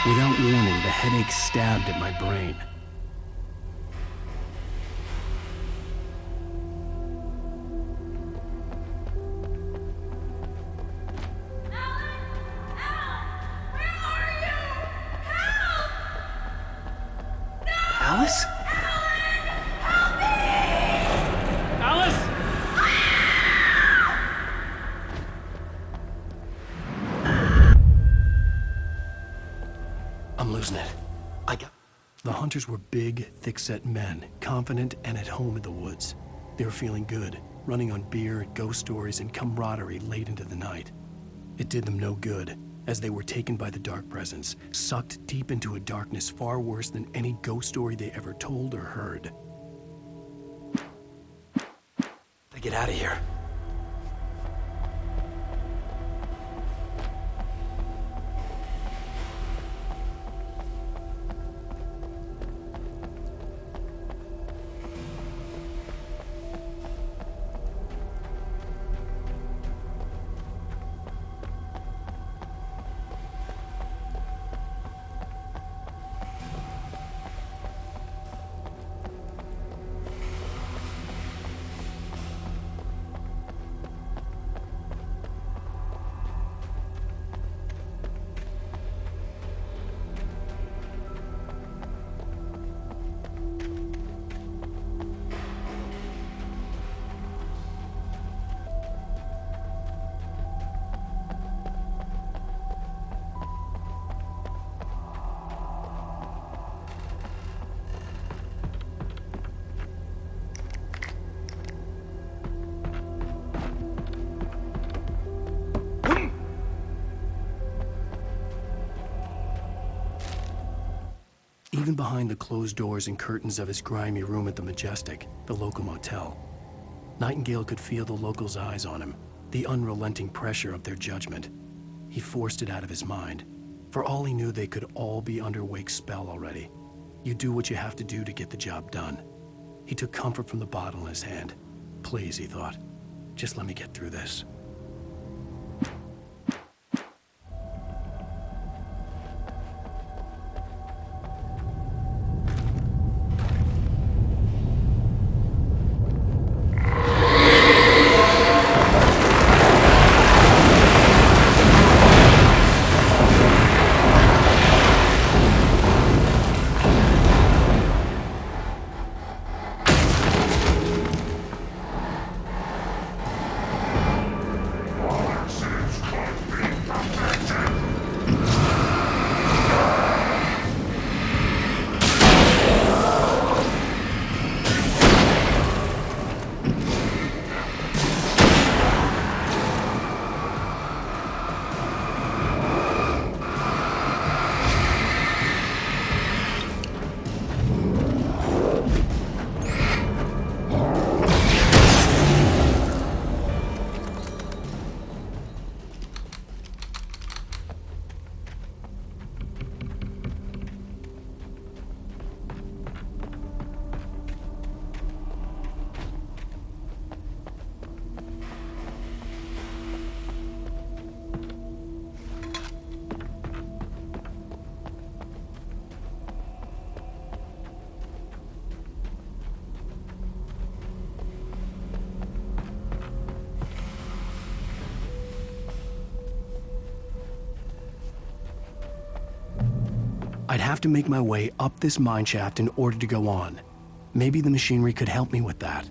Without warning, the headache stabbed at my brain. hunters were big, thick-set men, confident and at home in the woods. They were feeling good, running on beer, ghost stories, and camaraderie late into the night. It did them no good, as they were taken by the dark presence, sucked deep into a darkness far worse than any ghost story they ever told or heard. Gotta get out of here. Even behind the closed doors and curtains of his grimy room at the Majestic, the local motel, Nightingale could feel the locals' eyes on him, the unrelenting pressure of their judgment. He forced it out of his mind. For all he knew, they could all be under Wake's spell already. You do what you have to do to get the job done. He took comfort from the bottle in his hand. Please, he thought, just let me get through this. I'd have to make my way up this mine shaft in order to go on. Maybe the machinery could help me with that.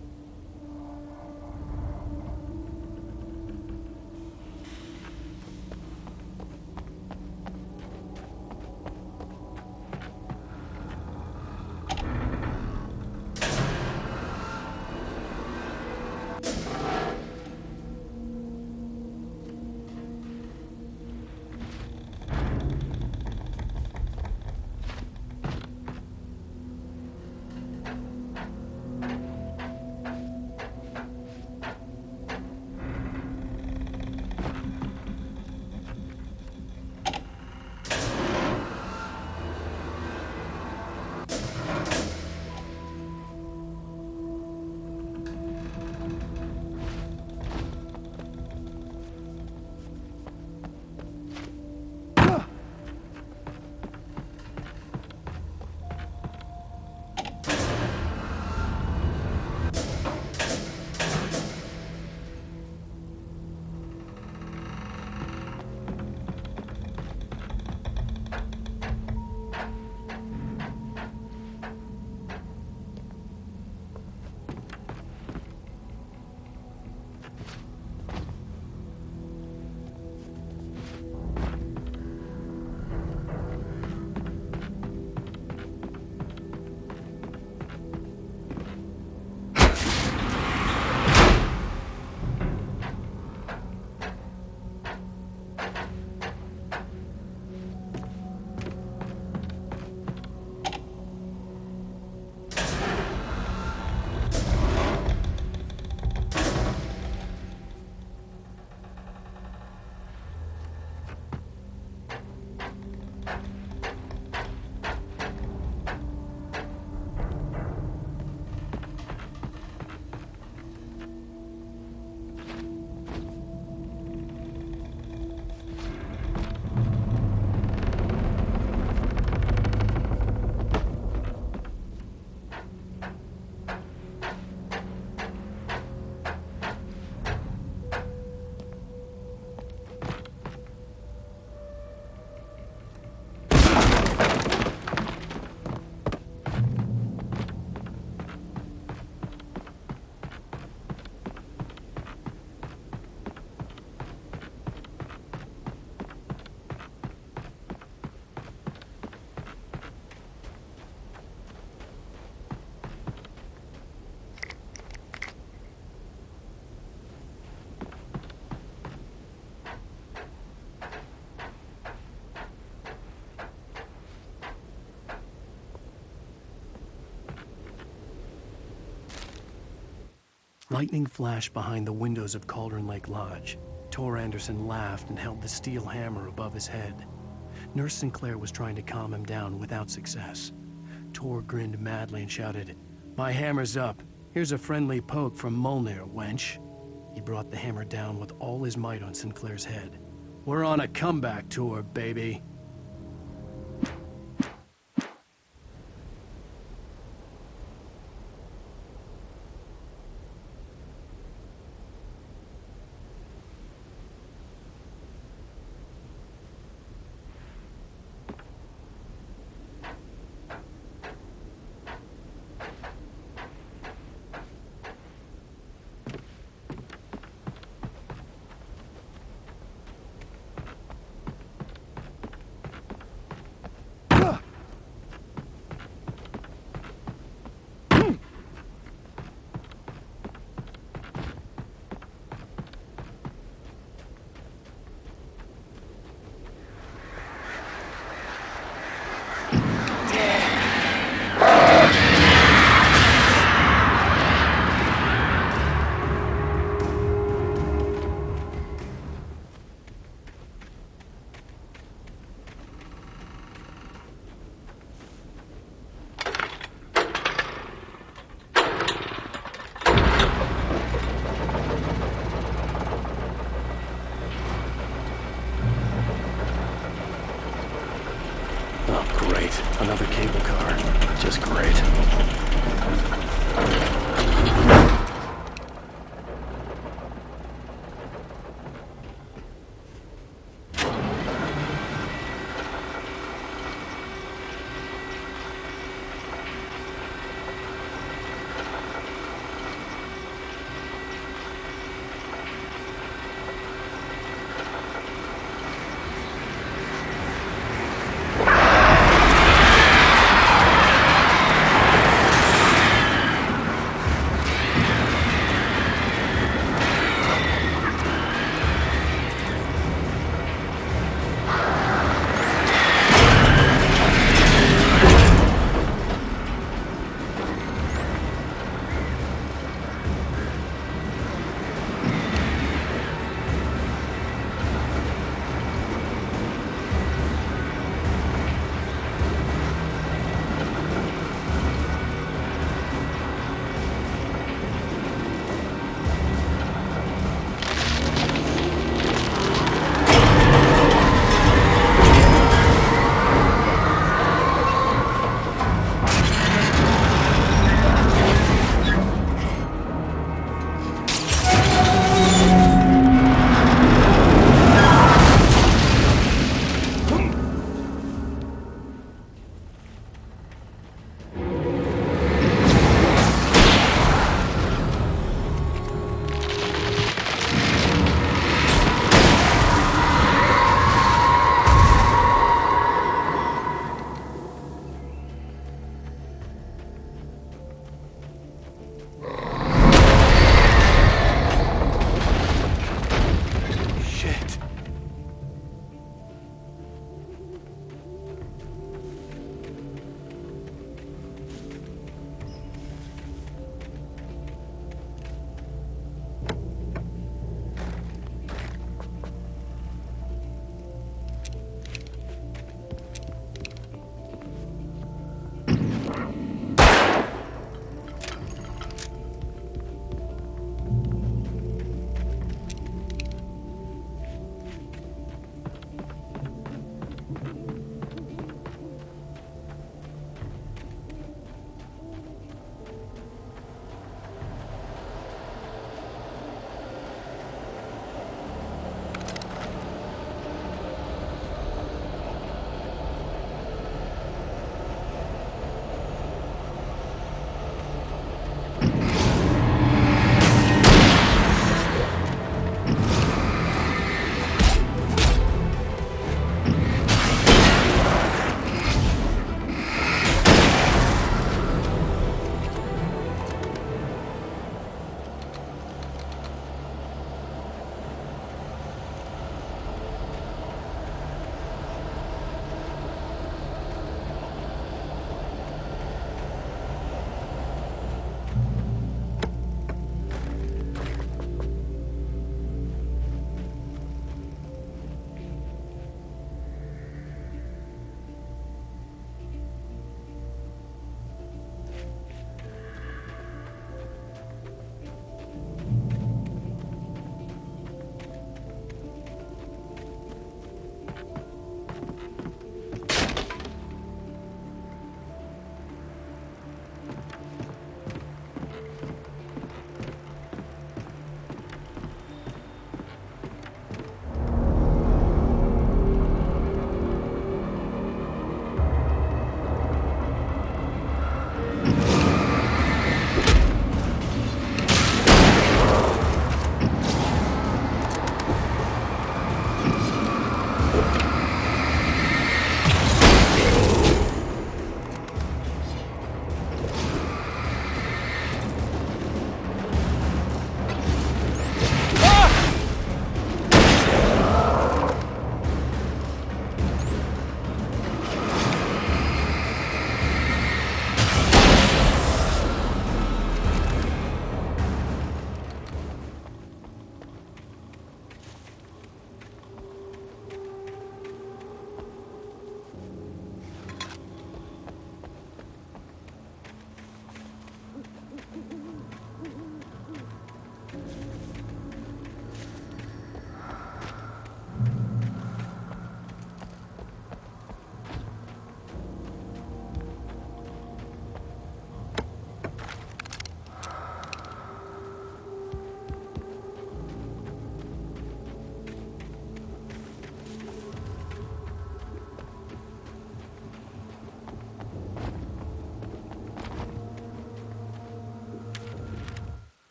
Lightning flashed behind the windows of Cauldron Lake Lodge. Tor Anderson laughed and held the steel hammer above his head. Nurse Sinclair was trying to calm him down without success. Tor grinned madly and shouted, "My hammer's up. Here's a friendly poke from Molnir, wench." He brought the hammer down with all his might on Sinclair's head. "We're on a comeback tour, baby."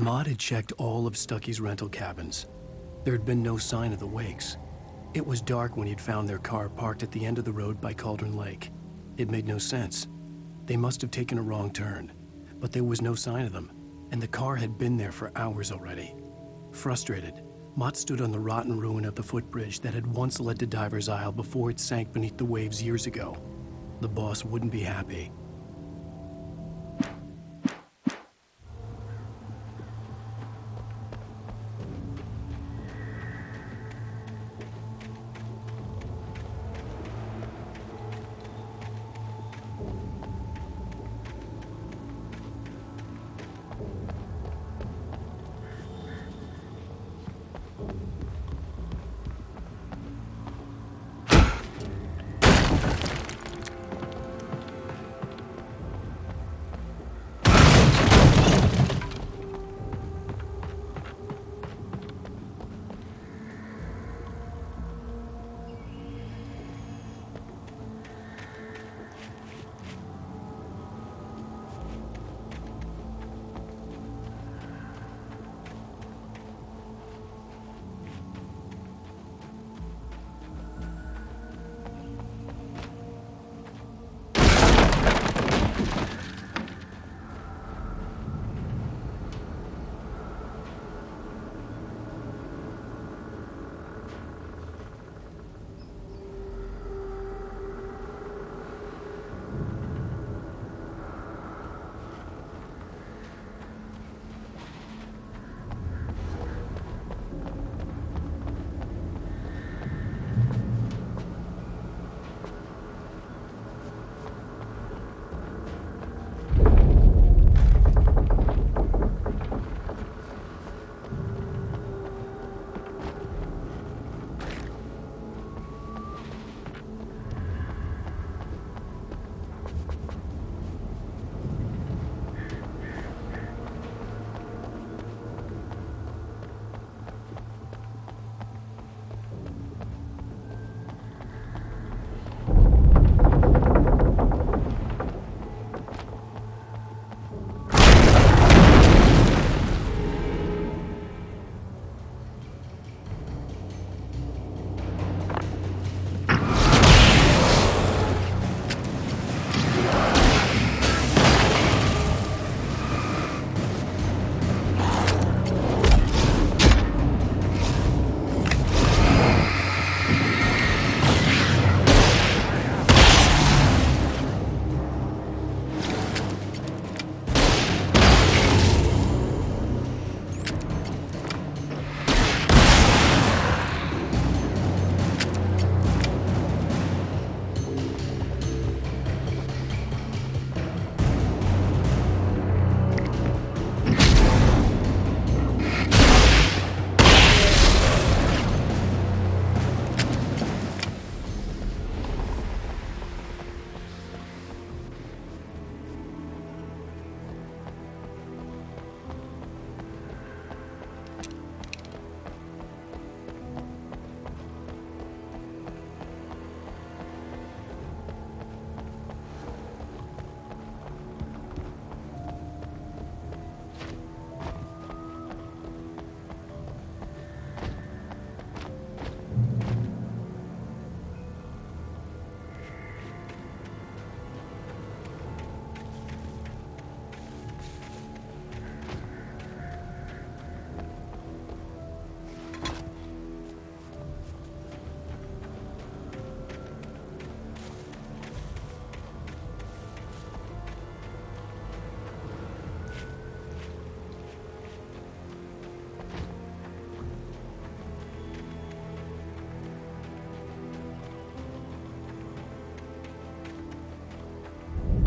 Maud had checked all of Stucky's rental cabins. There had been no sign of the Wakes. It was dark when he'd found their car parked at the end of the road by Cauldron Lake. It made no sense. They must have taken a wrong turn, but there was no sign of them, and the car had been there for hours already. Frustrated, Mott stood on the rotten ruin of the footbridge that had once led to Diver's Isle before it sank beneath the waves years ago. The boss wouldn't be happy.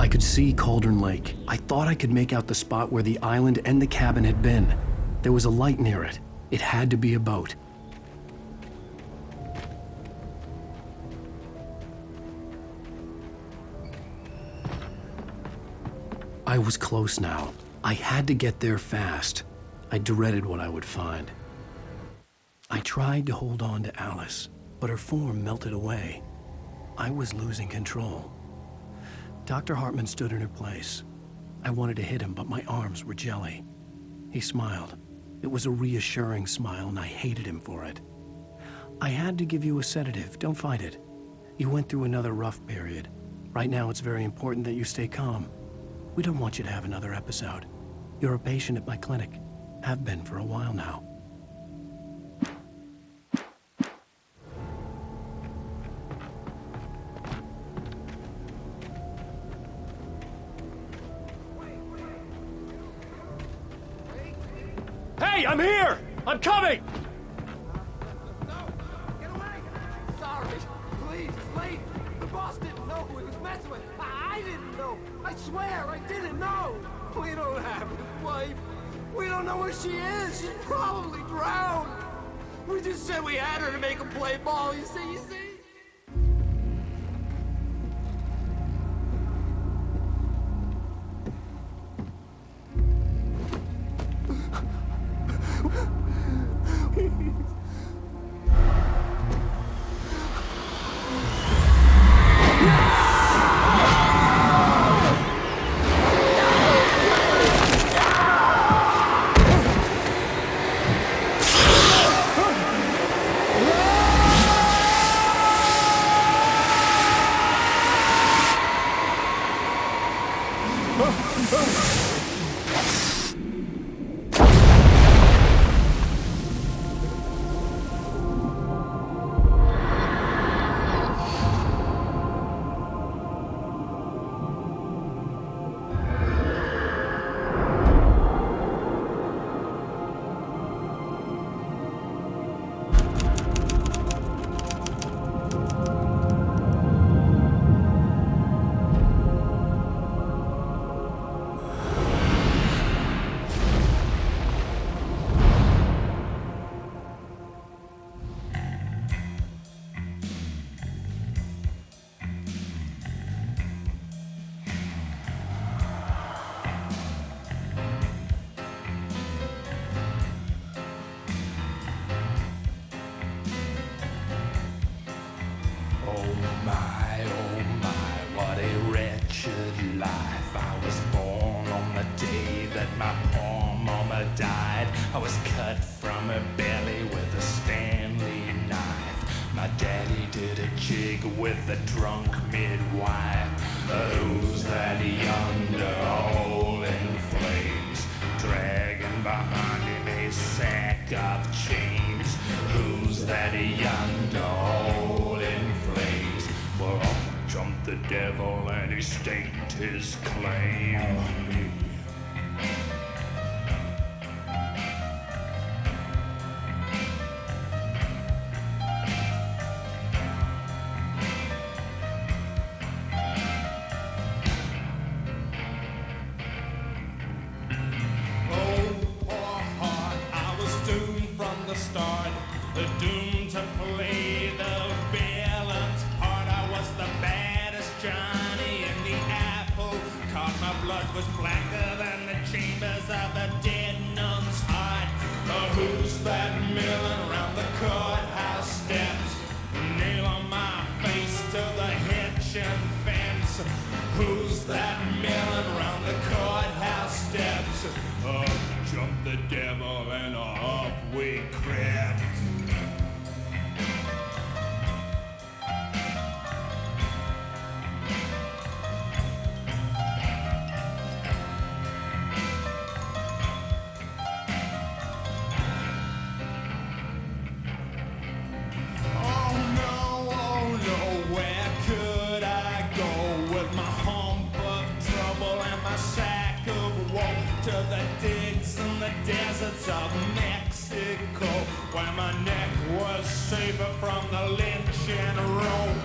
I could see Cauldron Lake. I thought I could make out the spot where the island and the cabin had been. There was a light near it. It had to be a boat. I was close now. I had to get there fast. I dreaded what I would find. I tried to hold on to Alice, but her form melted away. I was losing control. Dr. Hartman stood in her place. I wanted to hit him, but my arms were jelly. He smiled. It was a reassuring smile, and I hated him for it. I had to give you a sedative. Don't fight it. You went through another rough period. Right now, it's very important that you stay calm. We don't want you to have another episode. You're a patient at my clinic. Have been for a while now. Hey, I'm here! I'm coming! Sorry. Please, it's late. The boss didn't know who he was messing with. I didn't know. I swear, I didn't know. We don't have his wife. We don't know where she is. She's probably drowned. We just said we had her to make him play ball. You see? Died. I was cut from her belly with a Stanley knife. My daddy did a jig with a drunk midwife. Who's that yonder all in flames, dragging behind him a sack of chains? Who's that yonder all in flames? Well, up jumped the devil and he staked his claim on me. Doomed to play the villain's part. I was the baddest Johnny in the apple cart. My blood was blacker than the chambers of a dead nun's heart. Who's that milling around the courthouse steps? Nail on my face to the hitching fence. Who's that milling around the courthouse steps? Up jumped the devil and off we crept. To the digs and the deserts of Mexico, where my neck was safer from the lynching rope.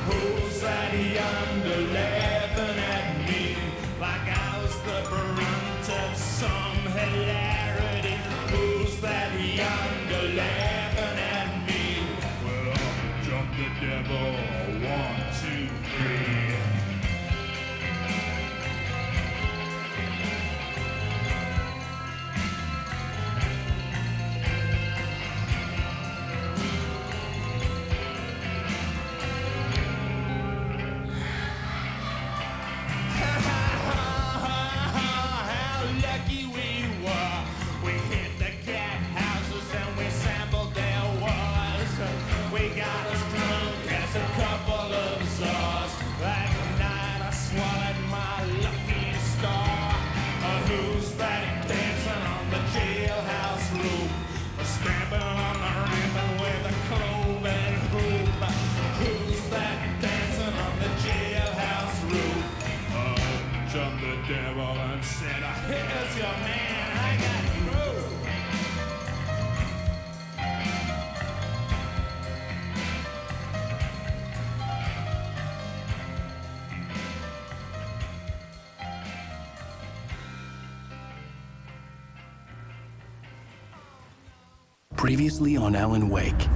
Who's that yonder laughing at me like I was the brunt of some hilarity? Who's that yonder laughing at me? Well, up jumped the devil, 1, 2, 3. Who's that dancing on the jailhouse roof? Stamping on the ramping with a cloven hoof. Who's that dancing on the jailhouse roof? Jumped the devil and said, here's your man, I got groove. Previously on Alan Wake,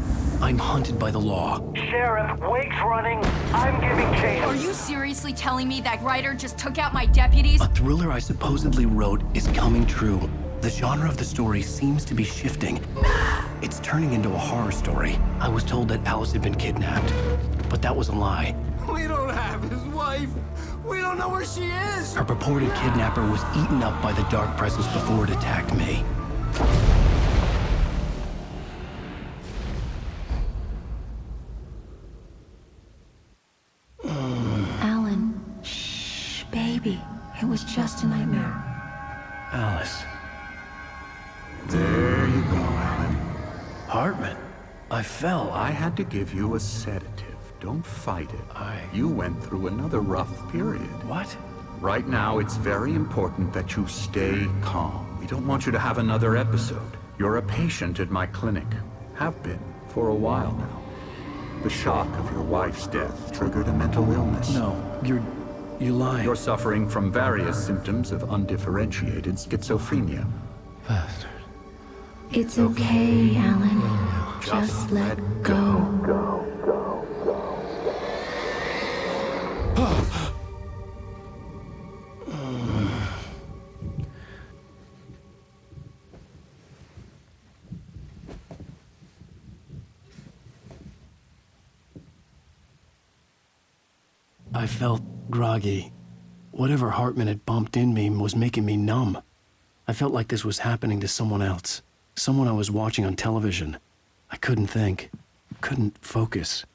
I'm hunted by the law. Sheriff, Wake's running. I'm giving chase. Are you seriously telling me that writer just took out my deputies? A thriller I supposedly wrote is coming true. The genre of the story seems to be shifting. It's turning into a horror story. I was told that Alice had been kidnapped, but that was a lie. We don't have his wife. We don't know where she is. Her purported kidnapper was eaten up by the dark presence before it attacked me. Alan, shh, baby. It was just a nightmare. Alice. There you go, Alan. Hartman, I fell. I had to give you a sedative. Don't fight it. You went through another rough period. What? Right now, it's very important that you stay calm. We don't want you to have another episode. You're a patient at my clinic. Have been for a while now. The shock of your wife's death triggered a mental illness. No, you lie. You're suffering from various symptoms of undifferentiated schizophrenia. Bastard. It's okay, Alan. Just let go. I felt groggy. Whatever Hartman had bumped in me was making me numb. I felt like this was happening to someone else. Someone I was watching on television. I couldn't think. Couldn't focus.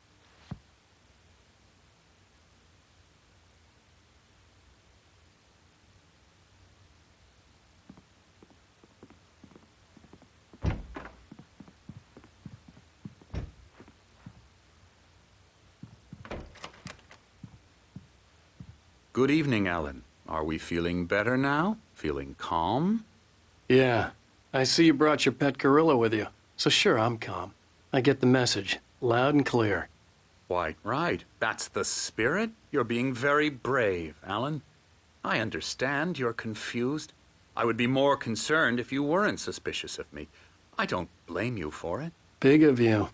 Good evening, Alan. Are we feeling better now? Feeling calm? Yeah. I see you brought your pet gorilla with you. So sure, I'm calm. I get the message. Loud and clear. Quite right. That's the spirit. You're being very brave, Alan. I understand you're confused. I would be more concerned if you weren't suspicious of me. I don't blame you for it. Big of you.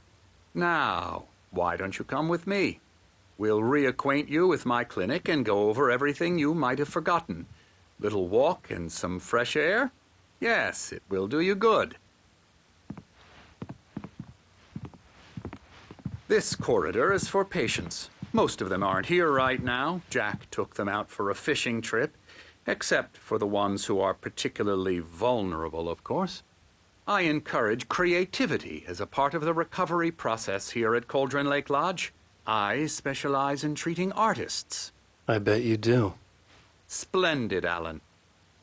Now, why don't you come with me? We'll reacquaint you with my clinic and go over everything you might have forgotten. Little walk and some fresh air? Yes, it will do you good. This corridor is for patients. Most of them aren't here right now. Jack took them out for a fishing trip, except for the ones who are particularly vulnerable, of course. I encourage creativity as a part of the recovery process here at Cauldron Lake Lodge. I specialize in treating artists. I bet you do. Splendid, Alan.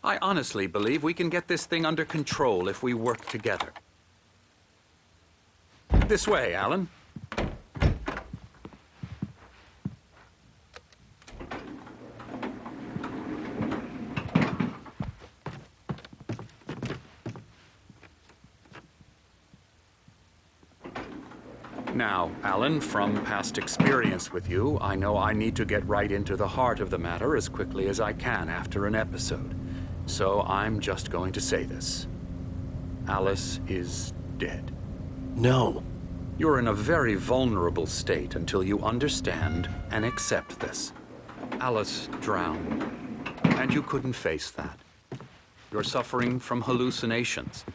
I honestly believe we can get this thing under control if we work together. This way, Alan. Now, Alan, from past experience with you, I know I need to get right into the heart of the matter as quickly as I can after an episode. So I'm just going to say this. Alice is dead. No. You're in a very vulnerable state until you understand and accept this. Alice drowned, and you couldn't face that. You're suffering from hallucinations,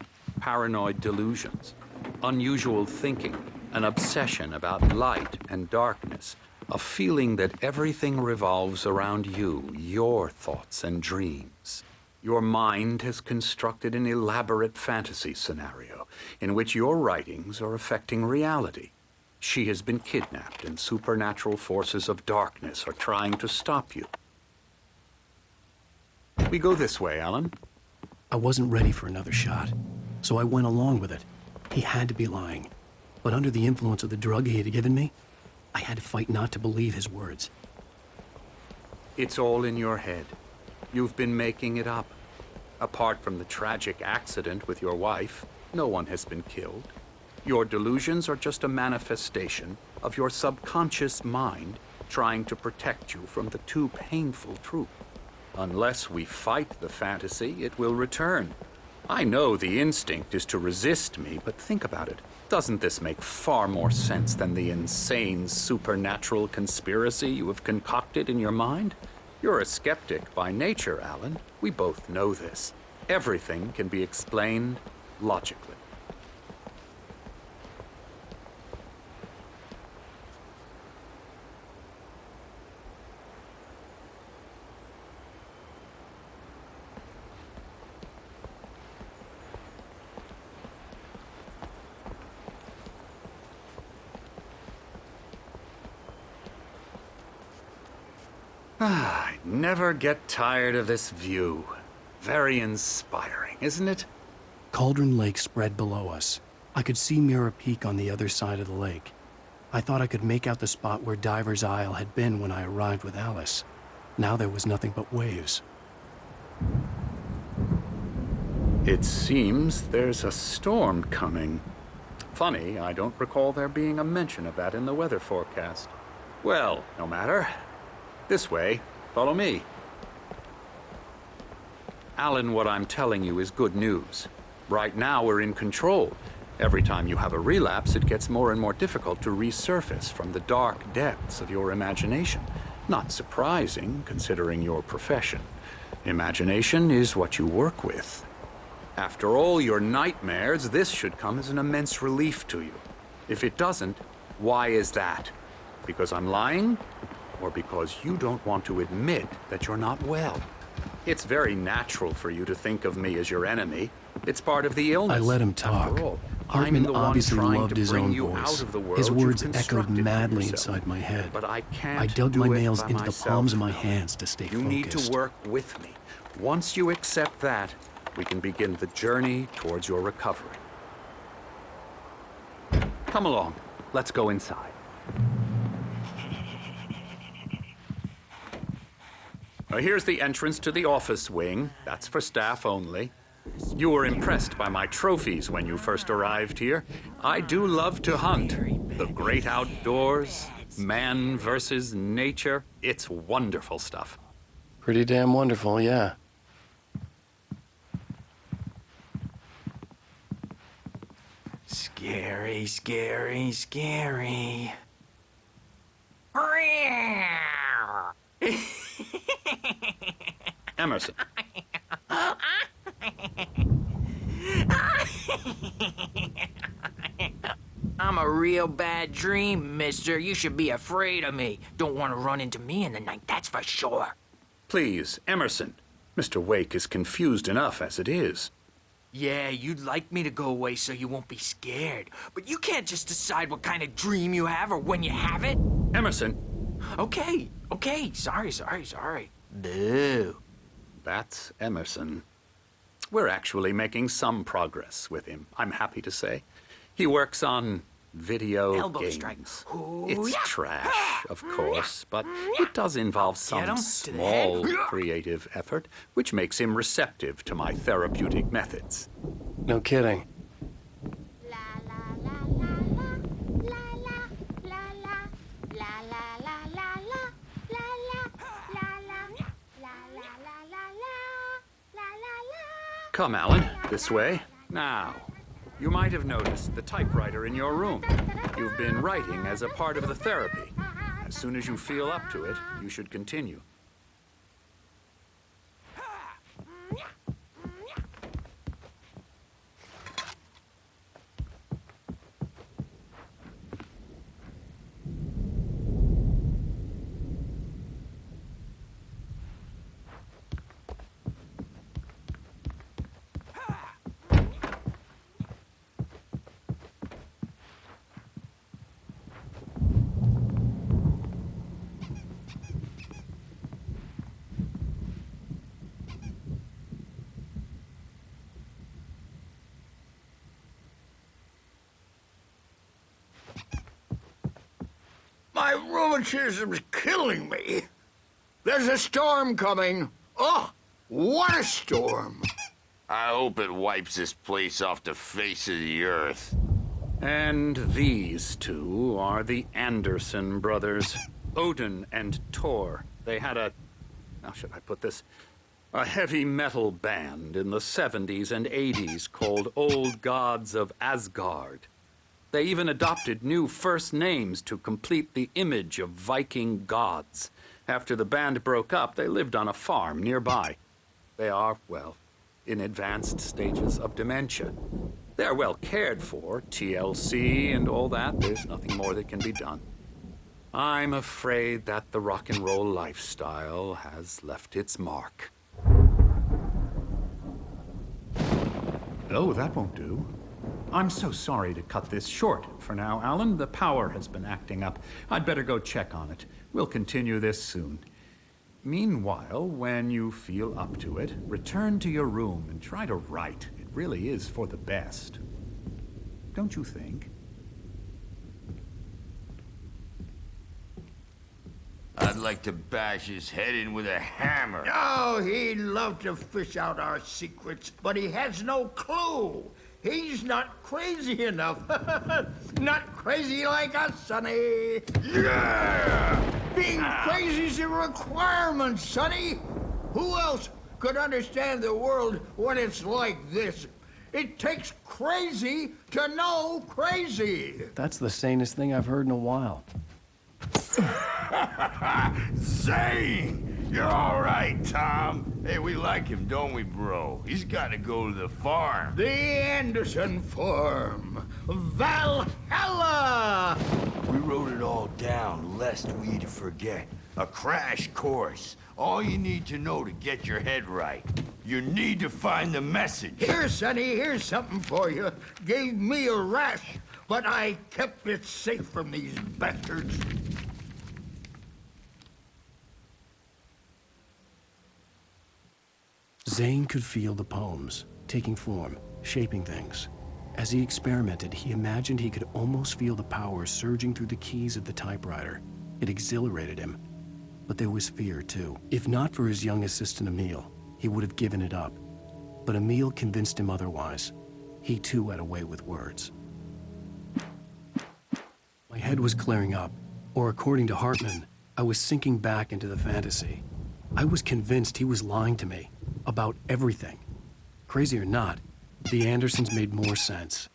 paranoid delusions, unusual thinking, an obsession about light and darkness, a feeling that everything revolves around you, your thoughts and dreams. Your mind has constructed an elaborate fantasy scenario in which your writings are affecting reality. She has been kidnapped and supernatural forces of darkness are trying to stop you. We go this way, Alan. I wasn't ready for another shot, so I went along with it. He had to be lying. But under the influence of the drug he had given me, I had to fight not to believe his words. It's all in your head. You've been making it up. Apart from the tragic accident with your wife, no one has been killed. Your delusions are just a manifestation of your subconscious mind trying to protect you from the too painful truth. Unless we fight the fantasy, it will return. I know the instinct is to resist me, but think about it. Doesn't this make far more sense than the insane supernatural conspiracy you have concocted in your mind? You're a skeptic by nature, Alan. We both know this. Everything can be explained logically. I never get tired of this view. Very inspiring, isn't it? Cauldron Lake spread below us. I could see Mirror Peak on the other side of the lake. I thought I could make out the spot where Diver's Isle had been when I arrived with Alice. Now there was nothing but waves. It seems there's a storm coming. Funny, I don't recall there being a mention of that in the weather forecast. Well, no matter. This way. Follow me. Alan, what I'm telling you is good news. Right now, we're in control. Every time you have a relapse, it gets more and more difficult to resurface from the dark depths of your imagination. Not surprising, considering your profession. Imagination is what you work with. After all your nightmares, this should come as an immense relief to you. If it doesn't, why is that? Because I'm lying? Or because you don't want to admit that you're not well? It's very natural for you to think of me as your enemy. It's part of the illness. I let him talk. After all, Hartman I'm the one obviously trying loved to his bring own you voice. out of the world His words you've echoed constructed for madly yourself. inside my head. But I can't I dug do my it nails by into the myself. palms of my hands to stay You focused. need to work with me. Once you accept that, we can begin the journey towards your recovery. Come along. Let's go inside. Now, here's the entrance to the office wing. That's for staff only. You were impressed by my trophies when you first arrived here. I do love to hunt. The great outdoors, man versus nature. It's wonderful stuff. Pretty damn wonderful, yeah. Scary, scary, scary. Emerson. I'm a real bad dream, mister. You should be afraid of me. Don't want to run into me in the night, that's for sure. Please, Emerson. Mr. Wake is confused enough as it is. Yeah, you'd like me to go away so you won't be scared. But you can't just decide what kind of dream you have or when you have it. Emerson. Okay. Sorry. Boo. That's Emerson. We're actually making some progress with him, I'm happy to say. He works on video Elbow games. strike. It's trash, of course, but it does involve some small creative effort, which makes him receptive to my therapeutic methods. No kidding. Come, Alan, this way. Now, you might have noticed the typewriter in your room. You've been writing as a part of the therapy. As soon as you feel up to it, you should continue. My rheumatism's killing me. There's a storm coming. Oh, what a storm. I hope it wipes this place off the face of the earth. And these two are the Anderson brothers, Odin and Thor. They had how should I put this? A heavy metal band in the 70s and 80s called Old Gods of Asgard. They even adopted new first names to complete the image of Viking gods. After the band broke up, they lived on a farm nearby. They are, well, in advanced stages of dementia. They're well cared for, TLC and all that. There's nothing more that can be done. I'm afraid that the rock and roll lifestyle has left its mark. Oh, that won't do. I'm so sorry to cut this short for now, Alan. The power has been acting up. I'd better go check on it. We'll continue this soon. Meanwhile, when you feel up to it, return to your room and try to write. It really is for the best. Don't you think? I'd like to bash his head in with a hammer. Oh, he'd love to fish out our secrets, but he has no clue. He's not crazy enough. Not crazy like us, Sonny. Yeah! Being crazy's a requirement, Sonny. Who else could understand the world when it's like this? It takes crazy to know crazy. That's the sanest thing I've heard in a while. Zane! You're all right, Tom. Hey, we like him, don't we, bro? He's got to go to the farm. The Anderson farm. Valhalla! We wrote it all down, lest we forget. A crash course. All you need to know to get your head right. You need to find the message. Here, Sonny, here's something for you. Gave me a rash, but I kept it safe from these bastards. Zane could feel the poems, taking form, shaping things. As he experimented, he imagined he could almost feel the power surging through the keys of the typewriter. It exhilarated him. But there was fear, too. If not for his young assistant, Emil, he would have given it up. But Emil convinced him otherwise. He, too, had a way with words. My head was clearing up, or according to Hartman, I was sinking back into the fantasy. I was convinced he was lying to me. About everything. Crazy or not, the Andersons made more sense.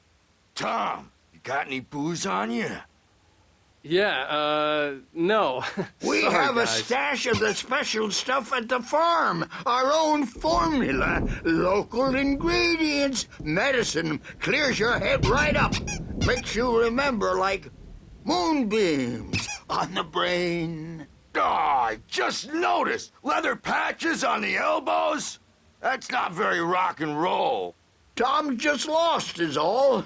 Tom, you got any booze on you? Yeah, no. We Sorry, have a guys. stash of the special stuff at the farm. Our own formula. Local ingredients. Medicine clears your head right up. Makes you remember like moonbeams on the brain. Oh, I just noticed. Leather patches on the elbows? That's not very rock and roll. Tom just lost is all.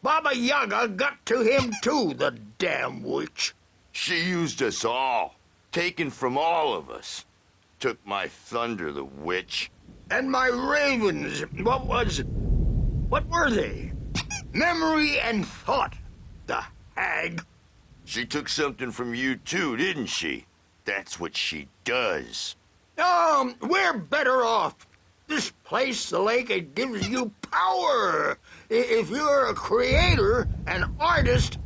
Baba Yaga got to him too, the damn witch. She used us all. Taken from all of us. Took my thunder, the witch. And my ravens, what were they? Memory and thought, the hag. She took something from you too, didn't she? That's what she does. We're better off. This place, the lake, it gives you power. If you're a creator, an artist,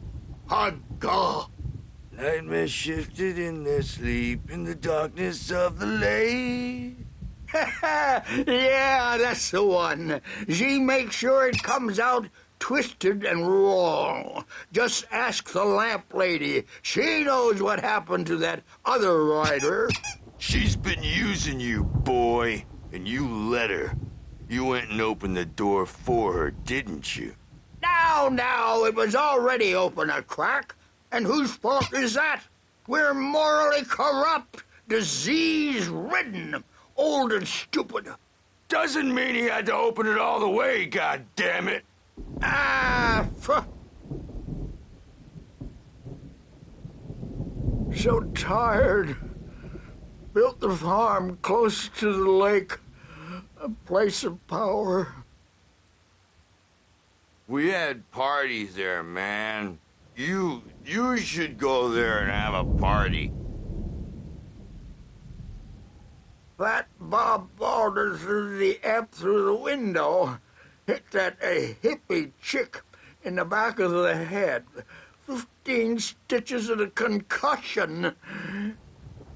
haga. Nightmare shifted in their sleep in the darkness of the lake. Yeah, that's the one. She makes sure it comes out twisted and wrong. Just ask the lamp lady. She knows what happened to that other rider. She's been using you, boy, and you let her. You went and opened the door for her, didn't you? Now, it was already open a crack. And whose fault is that? We're morally corrupt, disease-ridden, old and stupid. Doesn't mean he had to open it all the way, goddammit. So tired. Built the farm close to the lake. A place of power. We had parties there, man. You should go there and have a party. That Bob Balder threw the F through the window. Hit that hippie chick in the back of the head. 15 stitches and a concussion.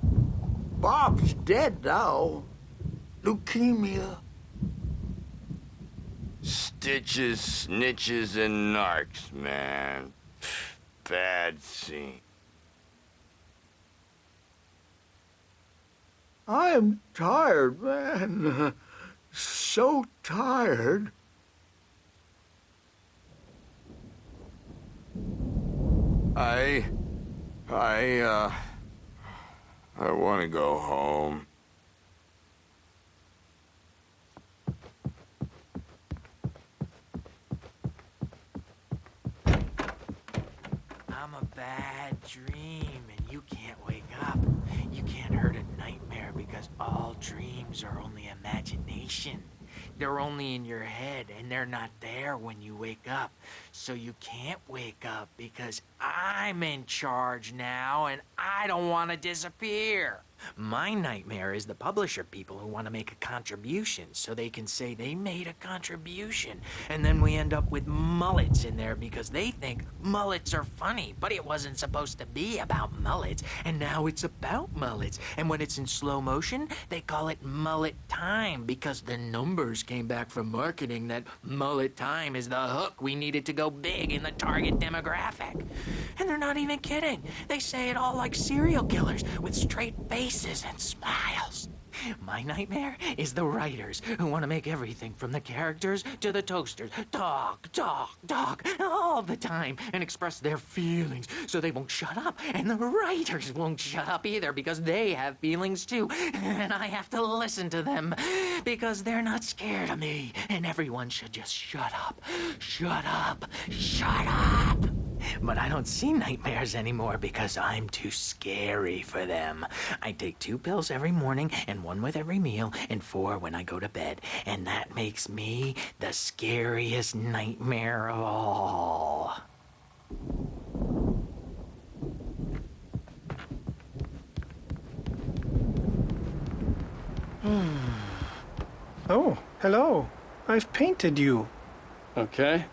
Bob's dead now. Leukemia. Stitches, snitches, and narcs, man. Bad scene. I am tired, man. So tired. I want to go home. I'm a bad dream, and you can't wake up. You can't hurt a nightmare because all dreams are only imagination. They're only in your head, and they're not there when you wake up. So you can't wake up because I'm in charge now, and I don't want to disappear. My nightmare is the publisher people who want to make a contribution so they can say they made a contribution. And then we end up with mullets in there because they think mullets are funny, but it wasn't supposed to be about mullets, and now it's about mullets. And when it's in slow motion, they call it mullet time because the numbers came back from marketing that mullet time is the hook we needed to go big in the target demographic. And they're not even kidding. They say it all like serial killers with straight faces and smiles. My nightmare is the writers who want to make everything from the characters to the toasters talk all the time and express their feelings so they won't shut up. And the writers won't shut up either because they have feelings too. And I have to listen to them because they're not scared of me. And everyone should just shut up. Shut up. Shut up. But I don't see nightmares anymore because I'm too scary for them. I take 2 pills every morning and 1 with every meal and 4 when I go to bed. And that makes me the scariest nightmare of all. Oh, hello. I've painted you. Okay.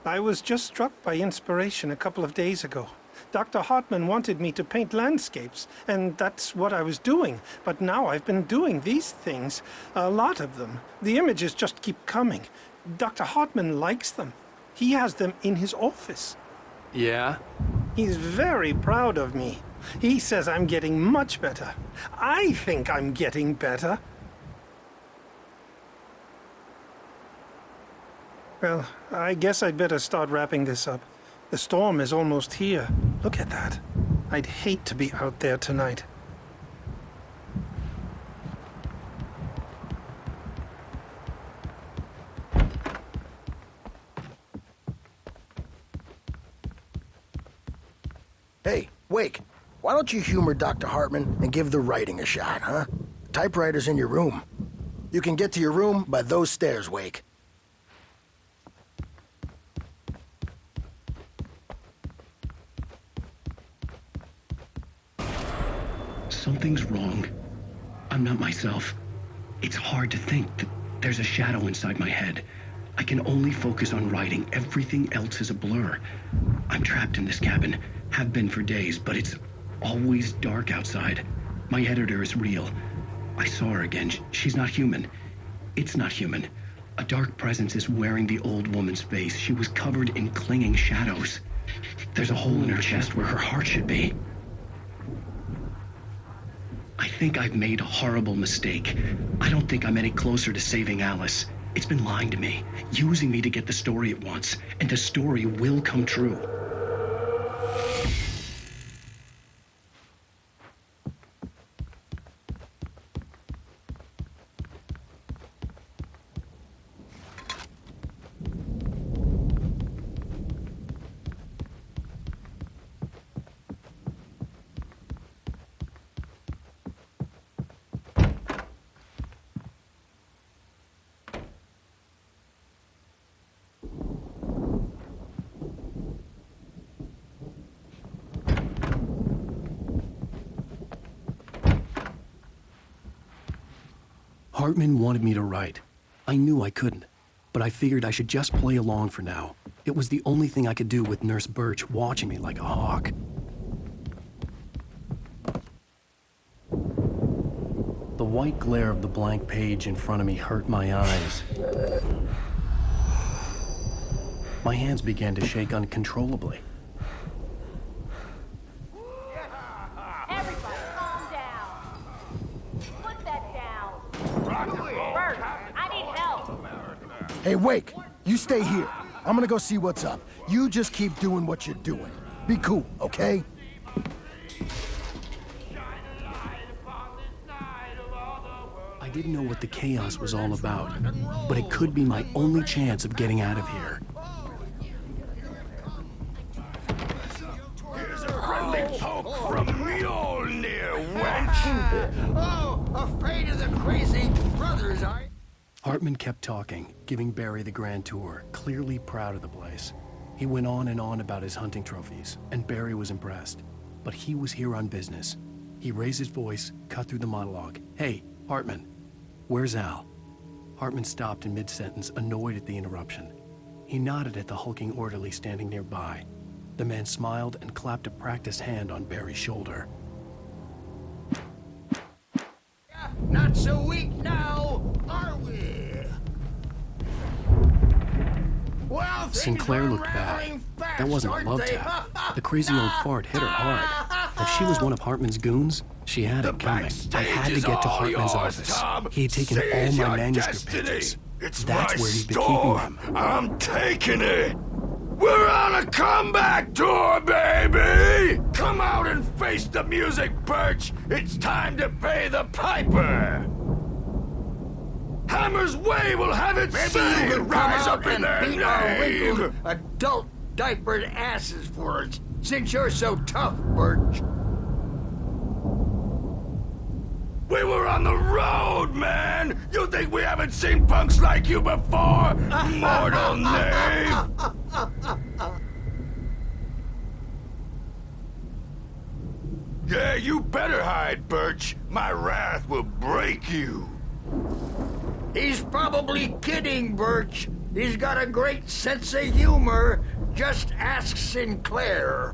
I was just struck by inspiration a couple of days ago. Dr. Hartman wanted me to paint landscapes, and that's what I was doing. But now I've been doing these things, a lot of them. The images just keep coming. Dr. Hartman likes them. He has them in his office. Yeah? He's very proud of me. He says I'm getting much better. I think I'm getting better. Well, I guess I'd better start wrapping this up. The storm is almost here. Look at that. I'd hate to be out there tonight. Hey, Wake, why don't you humor Dr. Hartman and give the writing a shot, huh? The typewriter's in your room. You can get to your room by those stairs, Wake. Something's wrong. I'm not myself. It's hard to think that there's a shadow inside my head. I can only focus on writing. Everything else is a blur. I'm trapped in this cabin. Have been for days, but it's always dark outside. My editor is real. I saw her again. She's not human. It's not human. A dark presence is wearing the old woman's face. She was covered in clinging shadows. There's a hole in her chest where her heart should be. I think I've made a horrible mistake. I don't think I'm any closer to saving Alice. It's been lying to me, using me to get the story it wants, and the story will come true. Hartman wanted me to write. I knew I couldn't, but I figured I should just play along for now. It was the only thing I could do with Nurse Birch watching me like a hawk. The white glare of the blank page in front of me hurt my eyes. My hands began to shake uncontrollably. Everybody, calm down. Put that down. Bert, I need help. Hey, Wake, you stay here. I'm gonna go see what's up. You just keep doing what you're doing. Be cool, okay? I didn't know what the chaos was all about, but it could be my only chance of getting out of here. Here's a friendly poke from Mjolnir, wench! Oh, afraid of the crazy brothers, are you? Hartman kept talking, giving Barry the grand tour, clearly proud of the place. He went on and on about his hunting trophies, and Barry was impressed. But he was here on business. He raised his voice, cut through the monologue. Hey, Hartman, where's Al? Hartman stopped in mid-sentence, annoyed at the interruption. He nodded at the hulking orderly standing nearby. The man smiled and clapped a practiced hand on Barry's shoulder. Not so weak now, are we? Well, Sinclair looked bad. That wasn't a love tap. The crazy old fart hit her hard. If she was one of Hartman's goons, she had it coming. I had to get to Hartman's office. He had taken all my manuscript pages. That's where he'd been keeping them. I'm taking it! We're on a comeback tour, baby! Come out and face the music, Birch! It's time to pay the piper! Hammer's Way will have it say! Rise up in their beat our name! wrinkled, adult diapered asses for us, since you're so tough, Birch. We were on the road, man! You think we haven't seen punks like you before? Mortal knave! Yeah, you better hide, Birch. My wrath will break you. He's probably kidding, Birch. He's got a great sense of humor. Just ask Sinclair.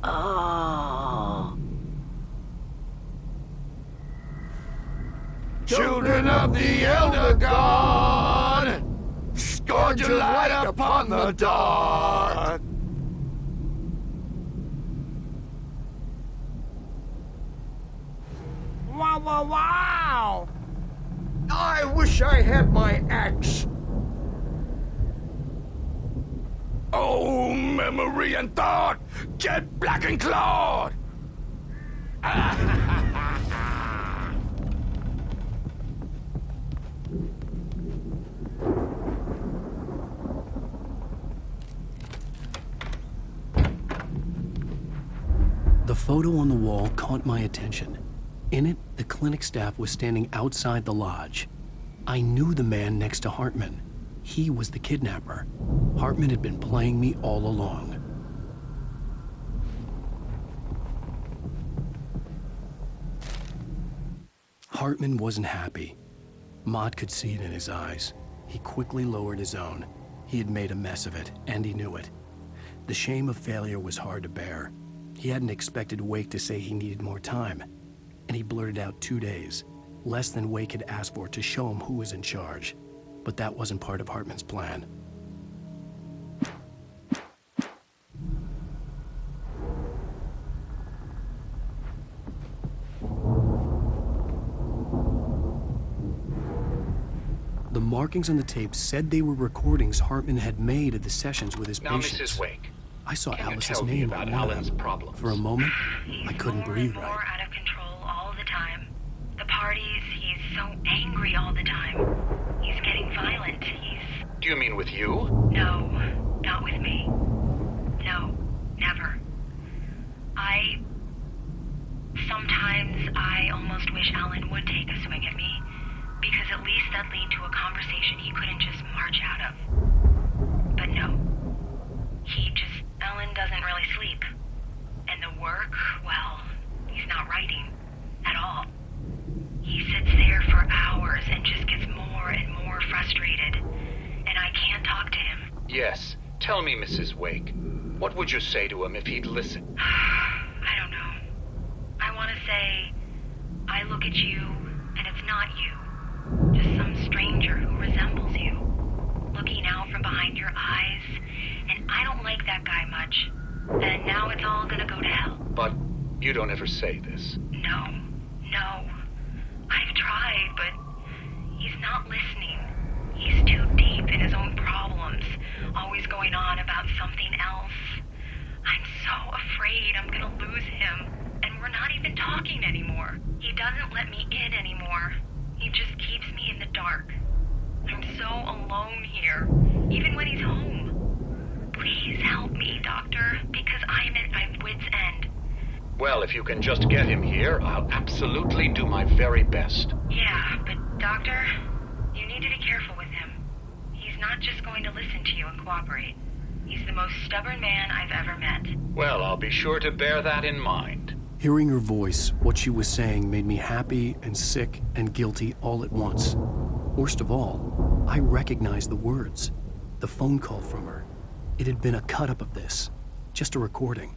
Oh. Children of the Elder God, scourge your light upon the dark. Wow, wow, wow! I wish I had my axe. Oh, memory and thought, get black and clawed! The photo on the wall caught my attention. In it, the clinic staff was standing outside the lodge. I knew the man next to Hartman. He was the kidnapper. Hartman had been playing me all along. Hartman wasn't happy. Mott could see it in his eyes. He quickly lowered his own. He had made a mess of it, and he knew it. The shame of failure was hard to bear. He hadn't expected Wake to say he needed more time, and he blurted out 2 days, less than Wake had asked for to show him who was in charge. But that wasn't part of Hartman's plan. The markings on the tape said they were recordings Hartman had made of the sessions with his patients. Now, Mrs. Wake, I saw can Alice's you tell me name about on one of Alan's them. problems? For a moment, I couldn't breathe right. More out of control all the time. The parties, he's so angry all the time. He's getting violent. Do you mean with you? No, not with me. No, never. Sometimes I almost wish Alan would take a swing at me, because at least that'd lead to a conversation he couldn't just march out of. But no. Alan doesn't really sleep. And the work, well, he's not writing at all. He sits there for hours and just Yes. Tell me, Mrs. Wake. What would you say to him if he'd listen? I don't know. I want to say, I look at you, and it's not you. Just some stranger who resembles you. Looking out from behind your eyes, and I don't like that guy much. And now it's all gonna go to hell. But you don't ever say this. No. I've tried, but he's not listening. He's too deep in his own problems, always going on about something else. I'm so afraid I'm gonna lose him, and we're not even talking anymore. He doesn't let me in anymore. He just keeps me in the dark. I'm so alone here, even when he's home. Please help me, Doctor, because I'm at my wit's end. Well, if you can just get him here, I'll absolutely do my very best. Yeah, but Doctor, you need to be careful with him. He's not just going to listen to you and cooperate. He's the most stubborn man I've ever met. Well, I'll be sure to bear that in mind. Hearing her voice, what she was saying made me happy and sick and guilty all at once. Worst of all, I recognized the words. The phone call from her. It had been a cut-up of this. Just a recording.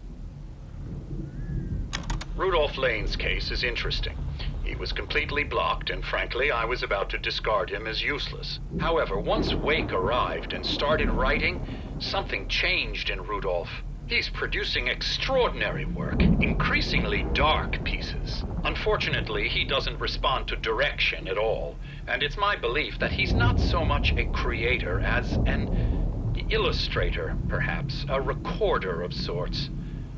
Rudolph Lane's case is interesting. He was completely blocked, and frankly, I was about to discard him as useless. However, once Wake arrived and started writing, something changed in Rudolph. He's producing extraordinary work, increasingly dark pieces. Unfortunately, he doesn't respond to direction at all, and it's my belief that he's not so much a creator as an illustrator, perhaps, a recorder of sorts.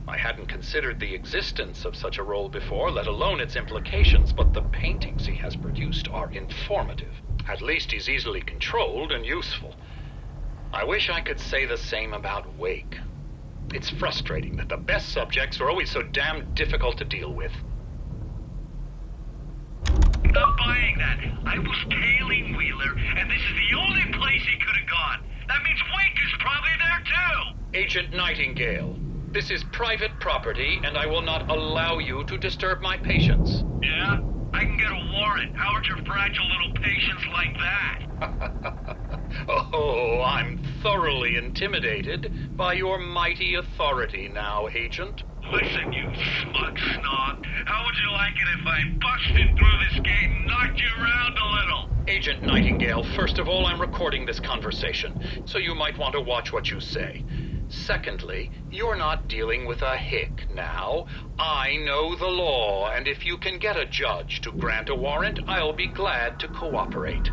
I hadn't considered the existence of such a role before, let alone its implications, but the paintings he has produced are informative. At least he's easily controlled and useful. I wish I could say the same about Wake. It's frustrating that the best subjects are always so damn difficult to deal with. Not buying that. I was tailing Wheeler, and this is the only place he could have gone. That means Wake is probably there too! Agent Nightingale, this is private property, and I will not allow you to disturb my patients. Yeah? I can get a warrant. How would your fragile little patients like that? Oh, I'm thoroughly intimidated by your mighty authority now, Agent. Listen, you smug snob. How would you like it if I busted through this gate and knocked you around a little? Agent Nightingale, first of all, I'm recording this conversation, so you might want to watch what you say. Secondly, you're not dealing with a hick now. I know the law, and if you can get a judge to grant a warrant, I'll be glad to cooperate.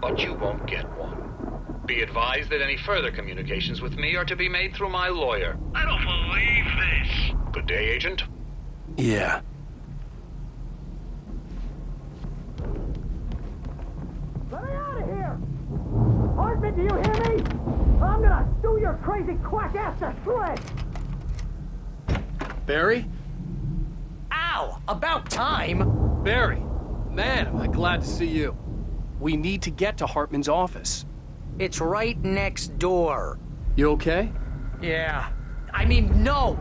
But you won't get one. Be advised that any further communications with me are to be made through my lawyer. I don't believe this. Good day, Agent. Yeah. Let me out of here! Hartman, do you hear me? I'm gonna sue your crazy quack ass to shreds! Barry? Ow! About time! Barry, man, am I glad to see you. We need to get to Hartman's office. It's right next door. You okay? Yeah. I mean, no!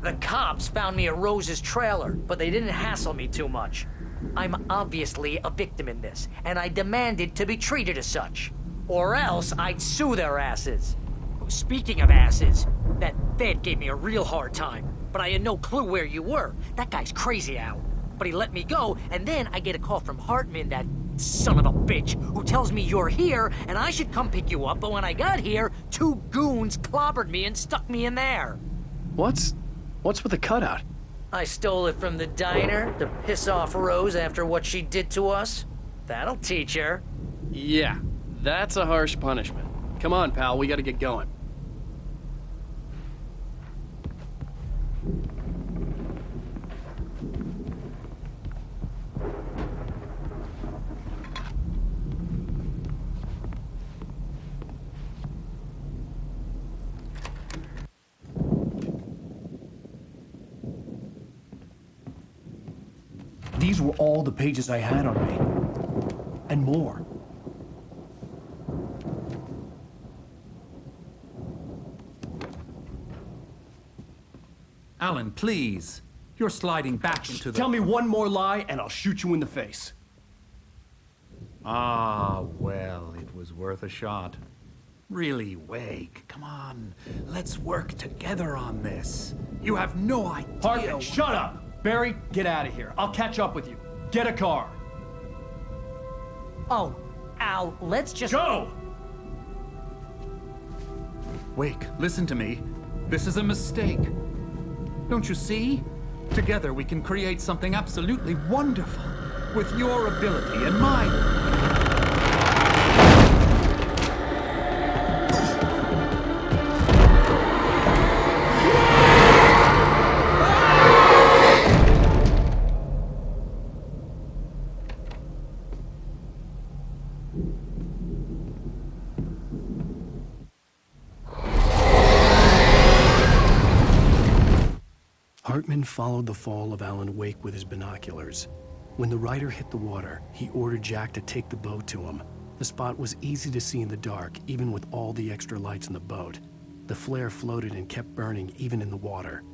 The cops found me at Rose's trailer, but they didn't hassle me too much. I'm obviously a victim in this, and I demanded to be treated as such. Or else I'd sue their asses. Speaking of asses, that Fed gave me a real hard time, but I had no clue where you were. That guy's crazy, Al. But he let me go, and then I get a call from Hartman, that son of a bitch, who tells me you're here, and I should come pick you up, but when I got here, 2 goons clobbered me and stuck me in there. What's with the cutout? I stole it from the diner to piss off Rose after what she did to us. That'll teach her. Yeah, that's a harsh punishment. Come on, pal, we gotta get going. These were all the pages I had on me. And more. Alan, please. You're sliding back into the... Tell me one more lie and I'll shoot you in the face. Ah, well, it was worth a shot. Really, Wake, come on. Let's work together on this. You have no idea. Hartman, shut up! Barry, get out of here. I'll catch up with you. Get a car. Oh, Al, let's just... Go! Wake, listen to me. This is a mistake. Don't you see? Together we can create something absolutely wonderful. With your ability and mine. Hartman followed the fall of Alan Wake with his binoculars. When the rider hit the water, he ordered Jack to take the boat to him. The spot was easy to see in the dark, even with all the extra lights in the boat. The flare floated and kept burning even in the water.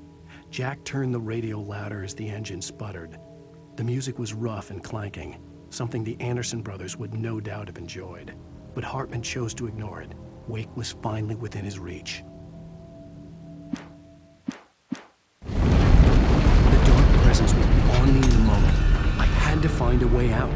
Jack turned the radio louder as the engine sputtered. The music was rough and clanking, something the Anderson brothers would no doubt have enjoyed. But Hartman chose to ignore it. Wake was finally within his reach. Presence would be on me in a moment. I had to find a way out.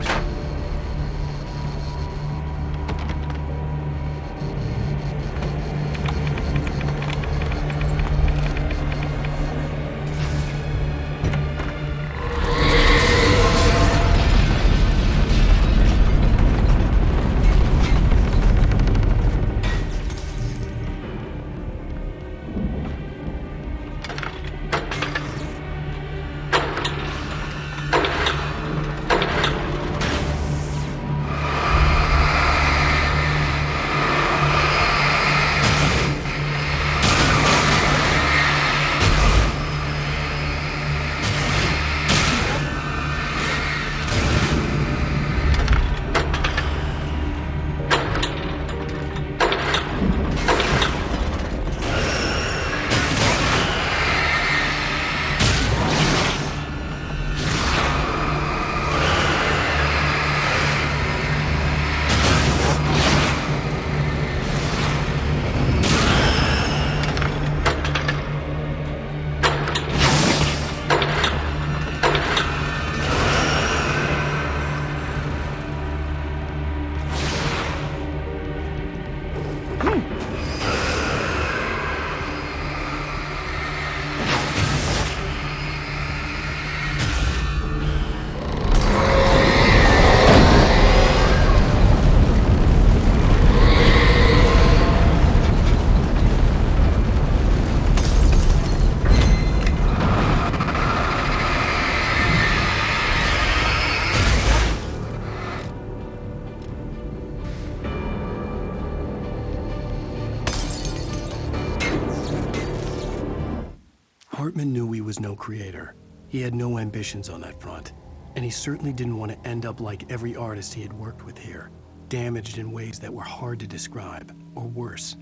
Hartman knew he was no creator. He had no ambitions on that front. And he certainly didn't want to end up like every artist he had worked with here, damaged in ways that were hard to describe, or worse.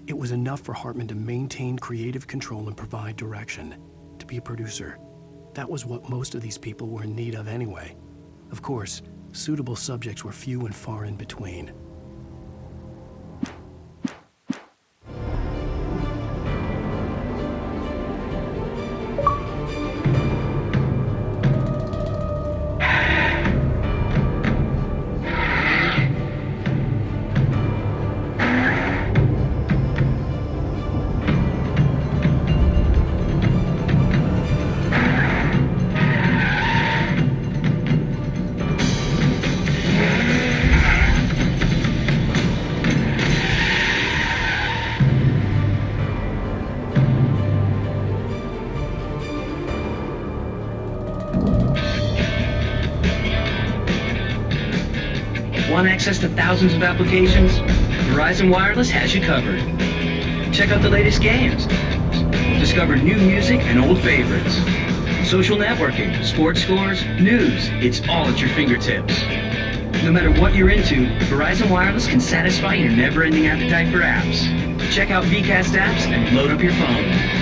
It was enough for Hartman to maintain creative control and provide direction, to be a producer. That was what most of these people were in need of anyway. Of course, suitable subjects were few and far in between. Want access to thousands of applications? Verizon Wireless has you covered. Check out the latest games. Discover new music and old favorites. Social networking, sports scores, news. It's all at your fingertips. No matter what you're into, Verizon Wireless can satisfy your never-ending appetite for apps. Check out VCast apps and load up your phone.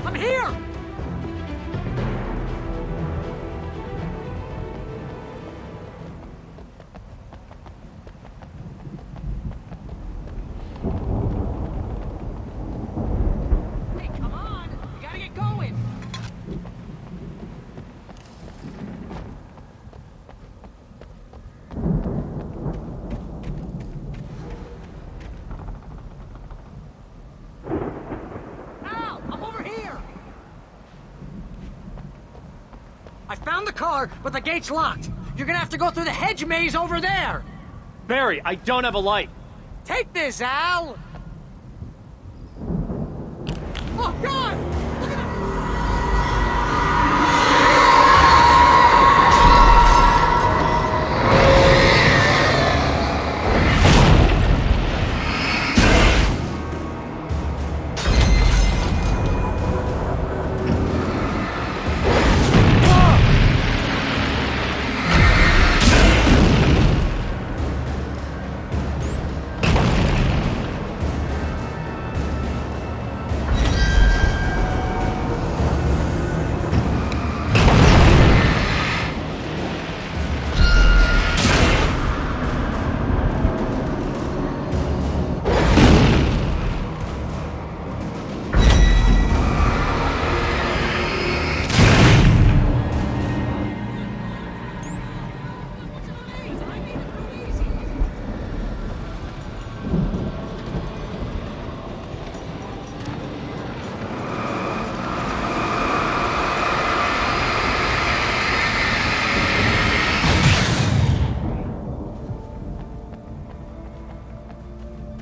I'm here! Hey, come on! We gotta get going! Al, I'm over here! I found the car, but the gate's locked. You're gonna have to go through the hedge maze over there! Barry, I don't have a light. Take this, Al! Oh, God! Look at that!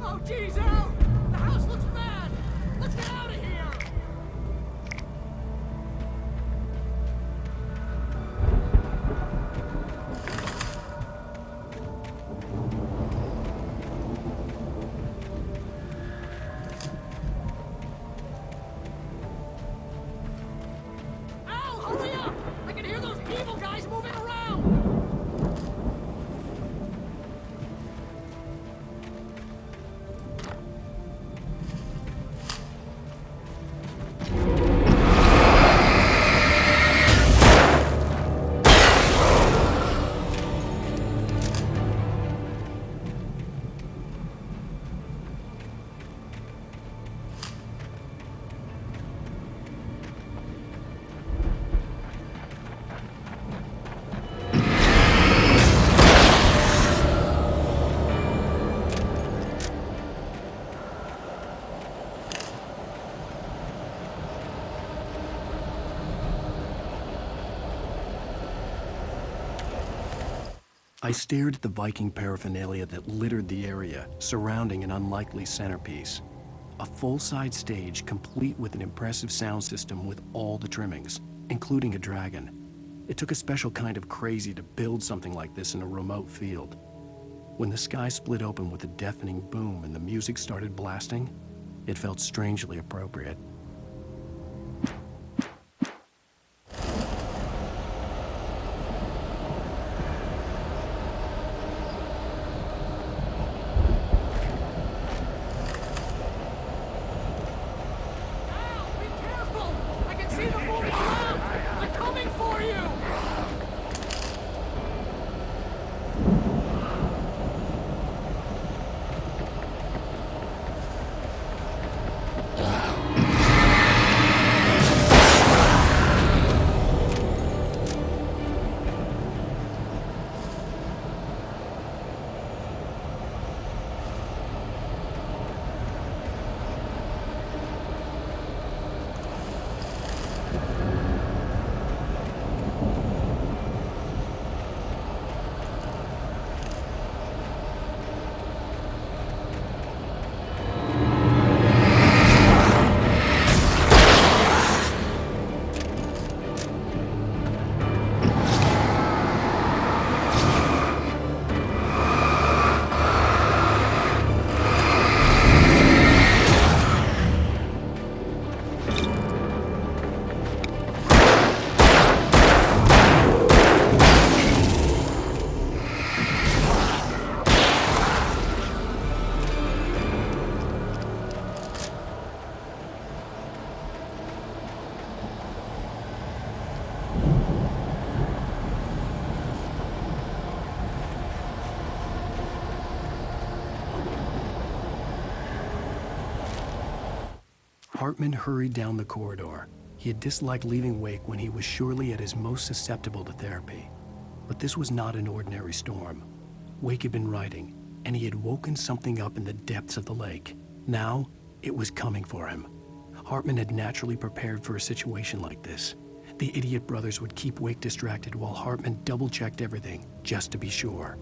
Oh, geez, Al! The house looks bad! Let's get out of here! Al, hurry up! I can hear those evil guys moving around! I stared at the Viking paraphernalia that littered the area, surrounding an unlikely centerpiece. A full-size stage complete with an impressive sound system with all the trimmings, including a dragon. It took a special kind of crazy to build something like this in a remote field. When the sky split open with a deafening boom and the music started blasting, it felt strangely appropriate. I can see them moving around! They're coming for you! Hartman hurried down the corridor. He had disliked leaving Wake when he was surely at his most susceptible to therapy. But this was not an ordinary storm. Wake had been writing, and he had woken something up in the depths of the lake. Now, it was coming for him. Hartman had naturally prepared for a situation like this. The idiot brothers would keep Wake distracted while Hartman double-checked everything, just to be sure.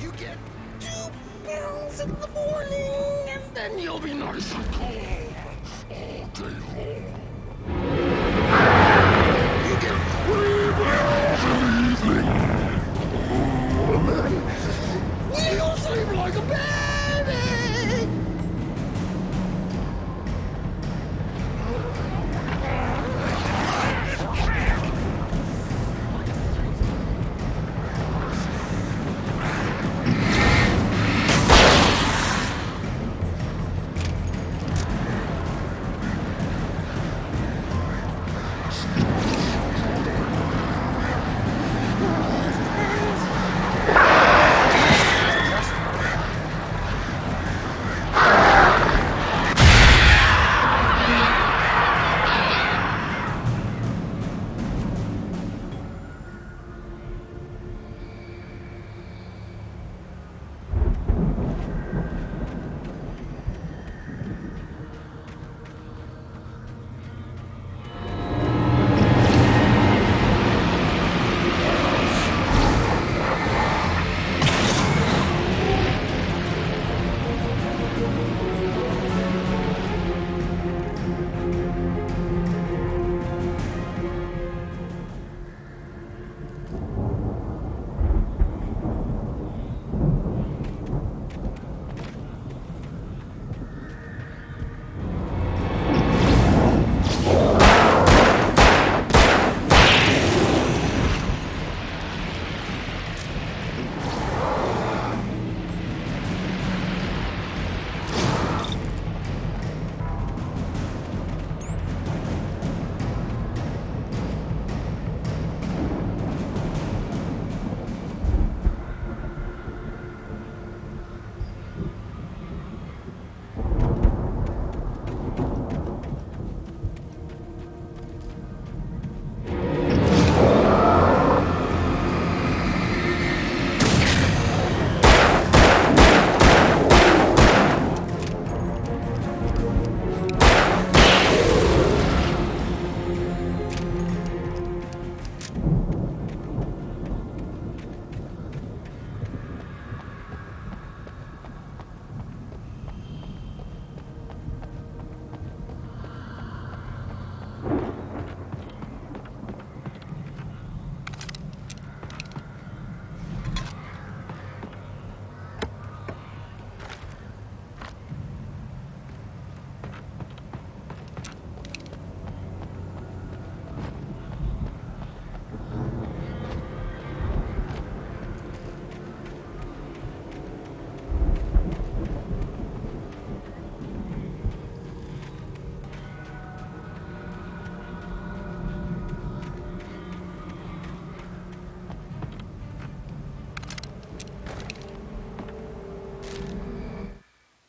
You get 2 pills in the morning, and then you'll be nice and calm all day long. You get 3 pills in the evening. And then you'll sleep like a baby.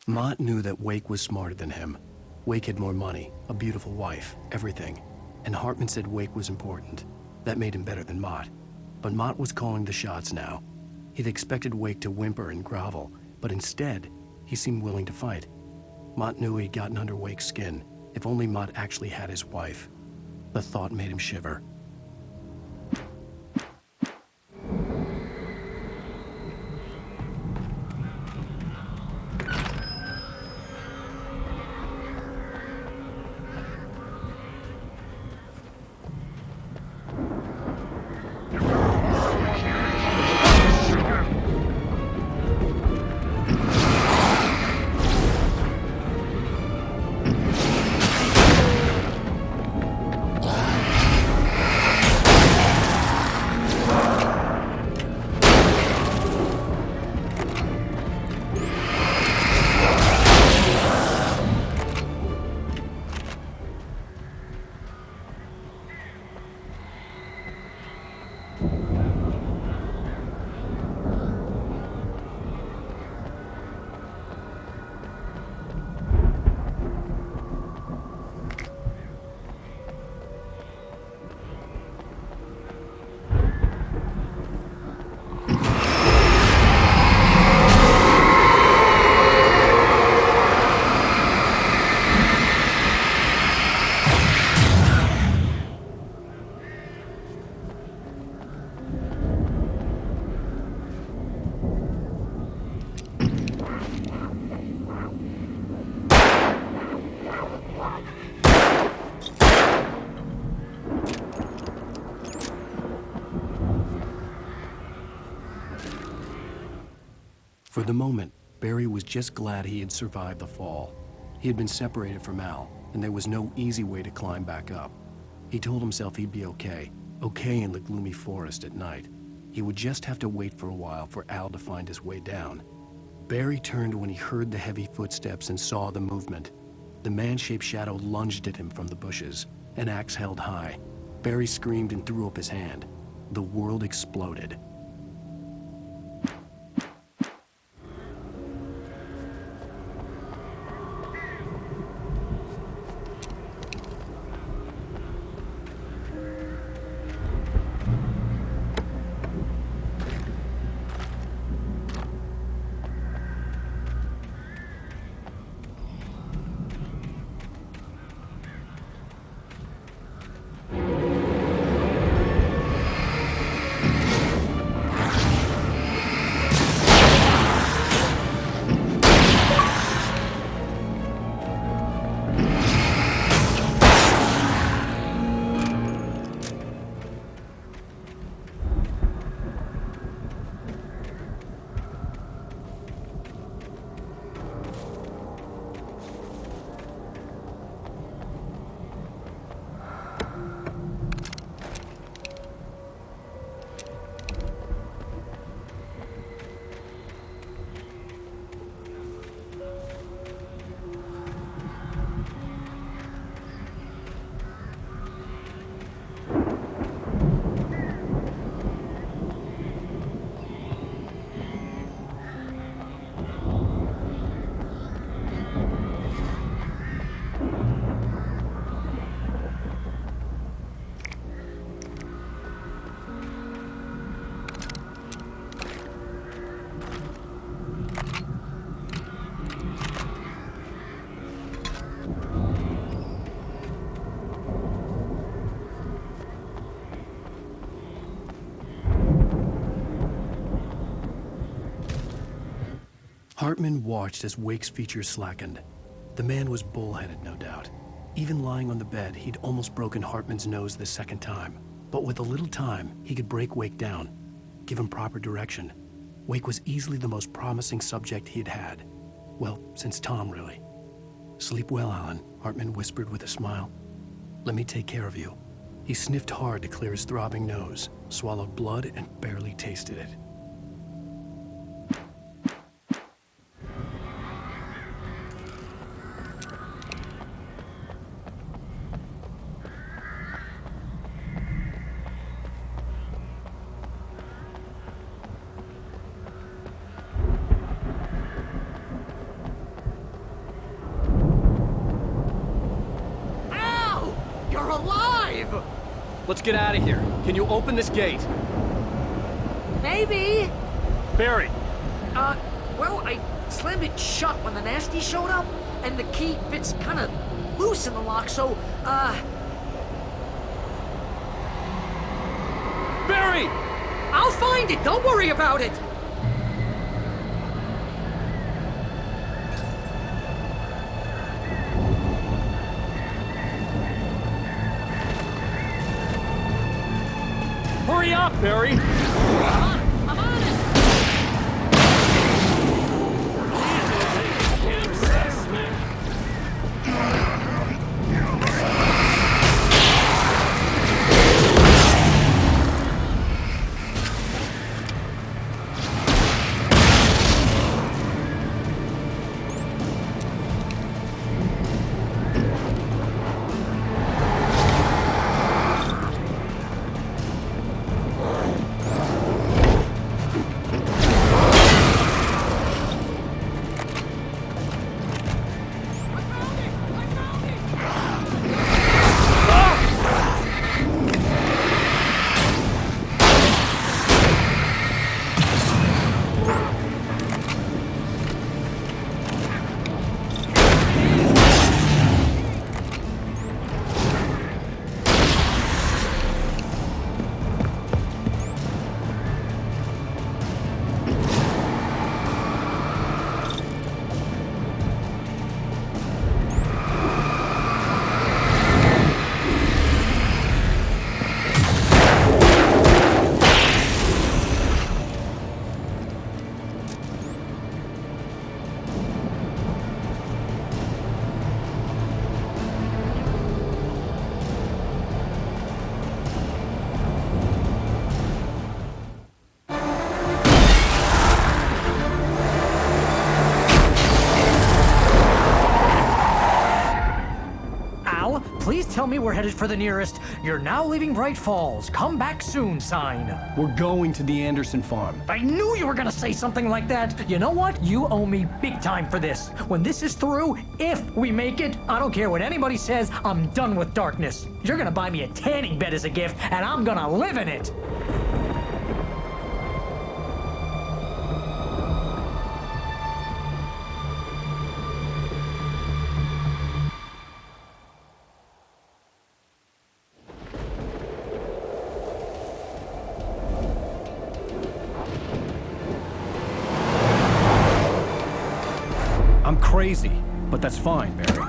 Mott knew that Wake was smarter than him. Wake had more money, a beautiful wife, everything. And Hartman said Wake was important. That made him better than Mott. But Mott was calling the shots now. He'd expected Wake to whimper and grovel, but instead, he seemed willing to fight. Mott knew he'd gotten under Wake's skin. If only Mott actually had his wife. The thought made him shiver. For the moment, Barry was just glad he had survived the fall. He had been separated from Al, and there was no easy way to climb back up. He told himself he'd be okay in the gloomy forest at night. He would just have to wait for a while for Al to find his way down. Barry turned when he heard the heavy footsteps and saw the movement. The man-shaped shadow lunged at him from the bushes, an axe held high. Barry screamed and threw up his hand. The world exploded. Hartman watched as Wake's features slackened. The man was bullheaded, no doubt. Even lying on the bed, he'd almost broken Hartman's nose the second time. But with a little time, he could break Wake down, give him proper direction. Wake was easily the most promising subject he had had. Well, since Tom, really. "Sleep well, Alan," Hartman whispered with a smile. "Let me take care of you." He sniffed hard to clear his throbbing nose, swallowed blood, and barely tasted it. Let's get out of here. Can you open this gate? Maybe. Barry! Well, I slammed it shut when the nasty showed up, and the key fits kind of loose in the lock, so, Barry! I'll find it, don't worry about it! Hurry up, Barry! I'm on it! me we're headed for the nearest "You're now leaving Bright Falls. Come back soon" sign. We're going to the Anderson farm. I knew you were gonna say something like that. You know what? You owe me big time for this. When this is through, if we make it, I don't care what anybody says, I'm done with darkness. You're gonna buy me a tanning bed as a gift, and I'm gonna live in it. I'm crazy, but that's fine, Barry.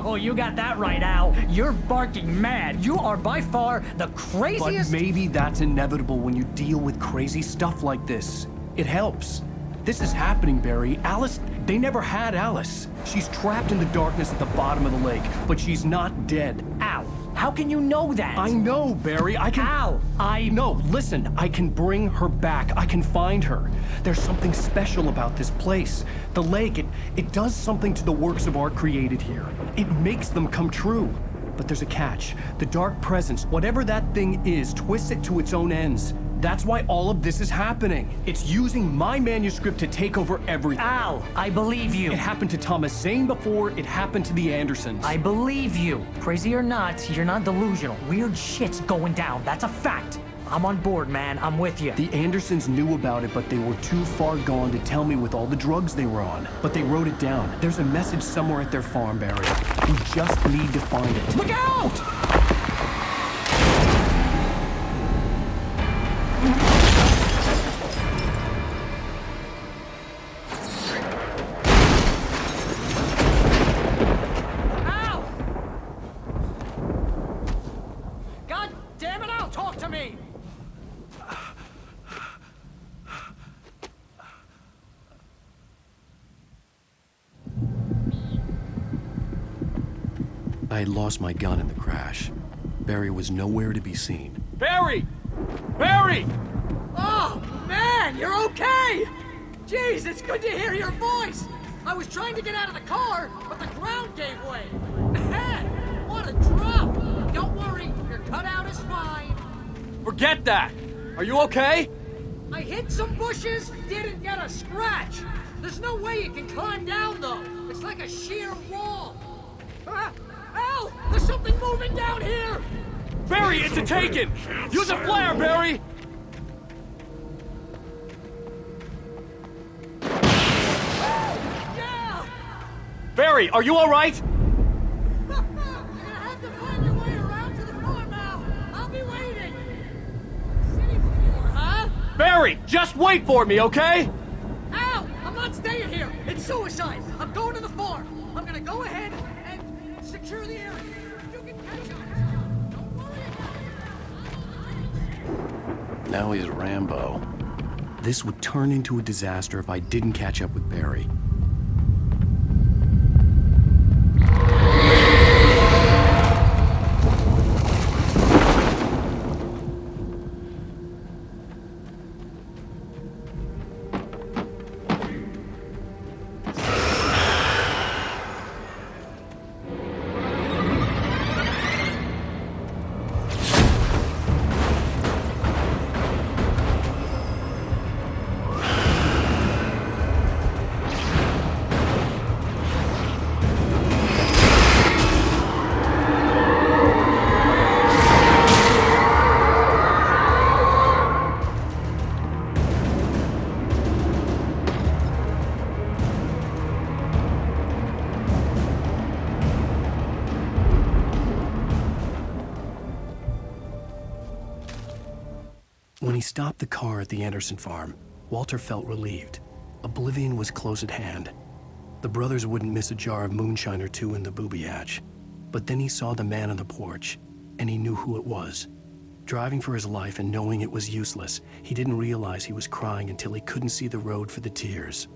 Oh, you got that right, Al. You're barking mad. You are by far the craziest... But maybe that's inevitable when you deal with crazy stuff like this. It helps. This is happening, Barry. Alice, they never had Alice. She's trapped in the darkness at the bottom of the lake, but she's not dead. Al, how can you know that? I know, Barry. I can... Al, No, listen. I can bring her back. I can find her. There's something special about this place. The lake, it does something to the works of art created here. It makes them come true. But there's a catch. The dark presence, whatever that thing is, twists it to its own ends. That's why all of this is happening. It's using my manuscript to take over everything. Al, I believe you. It happened to Thomas Zane before, it happened to the Andersons. I believe you. Crazy or not, you're not delusional. Weird shit's going down. That's a fact. I'm on board, man. I'm with you. The Andersons knew about it, but they were too far gone to tell me with all the drugs they were on. But they wrote it down. There's a message somewhere at their farm, Barry. We just need to find it. Look out! I had lost my gun in the crash. Barry was nowhere to be seen. Barry! Barry! Oh, man, you're okay! Jeez, it's good to hear your voice! I was trying to get out of the car, but the ground gave way. Man, what a drop! Don't worry, your cutout is fine. Forget that! Are you okay? I hit some bushes, didn't get a scratch. There's no way you can climb down, though. It's like a sheer wall. Al! There's something moving down here! Barry, it's a taken! Use a flare, Barry! Yeah! Barry, are you all right? You're gonna have to find your way around to the farm, Al. I'll be waiting. City before, huh? Barry, just wait for me, okay? Al! I'm not staying here! It's suicide! I'm going to the farm! I'm gonna go ahead and secure the area. You can catch up. Don't worry about it. Now he's Rambo. This would turn into a disaster if I didn't catch up with Barry. When he stopped the car at the Anderson farm, Walter felt relieved. Oblivion was close at hand. The brothers wouldn't miss a jar of moonshine or two in the booby hatch. But then he saw the man on the porch, and he knew who it was. Driving for his life and knowing it was useless, he didn't realize he was crying until he couldn't see the road for the tears.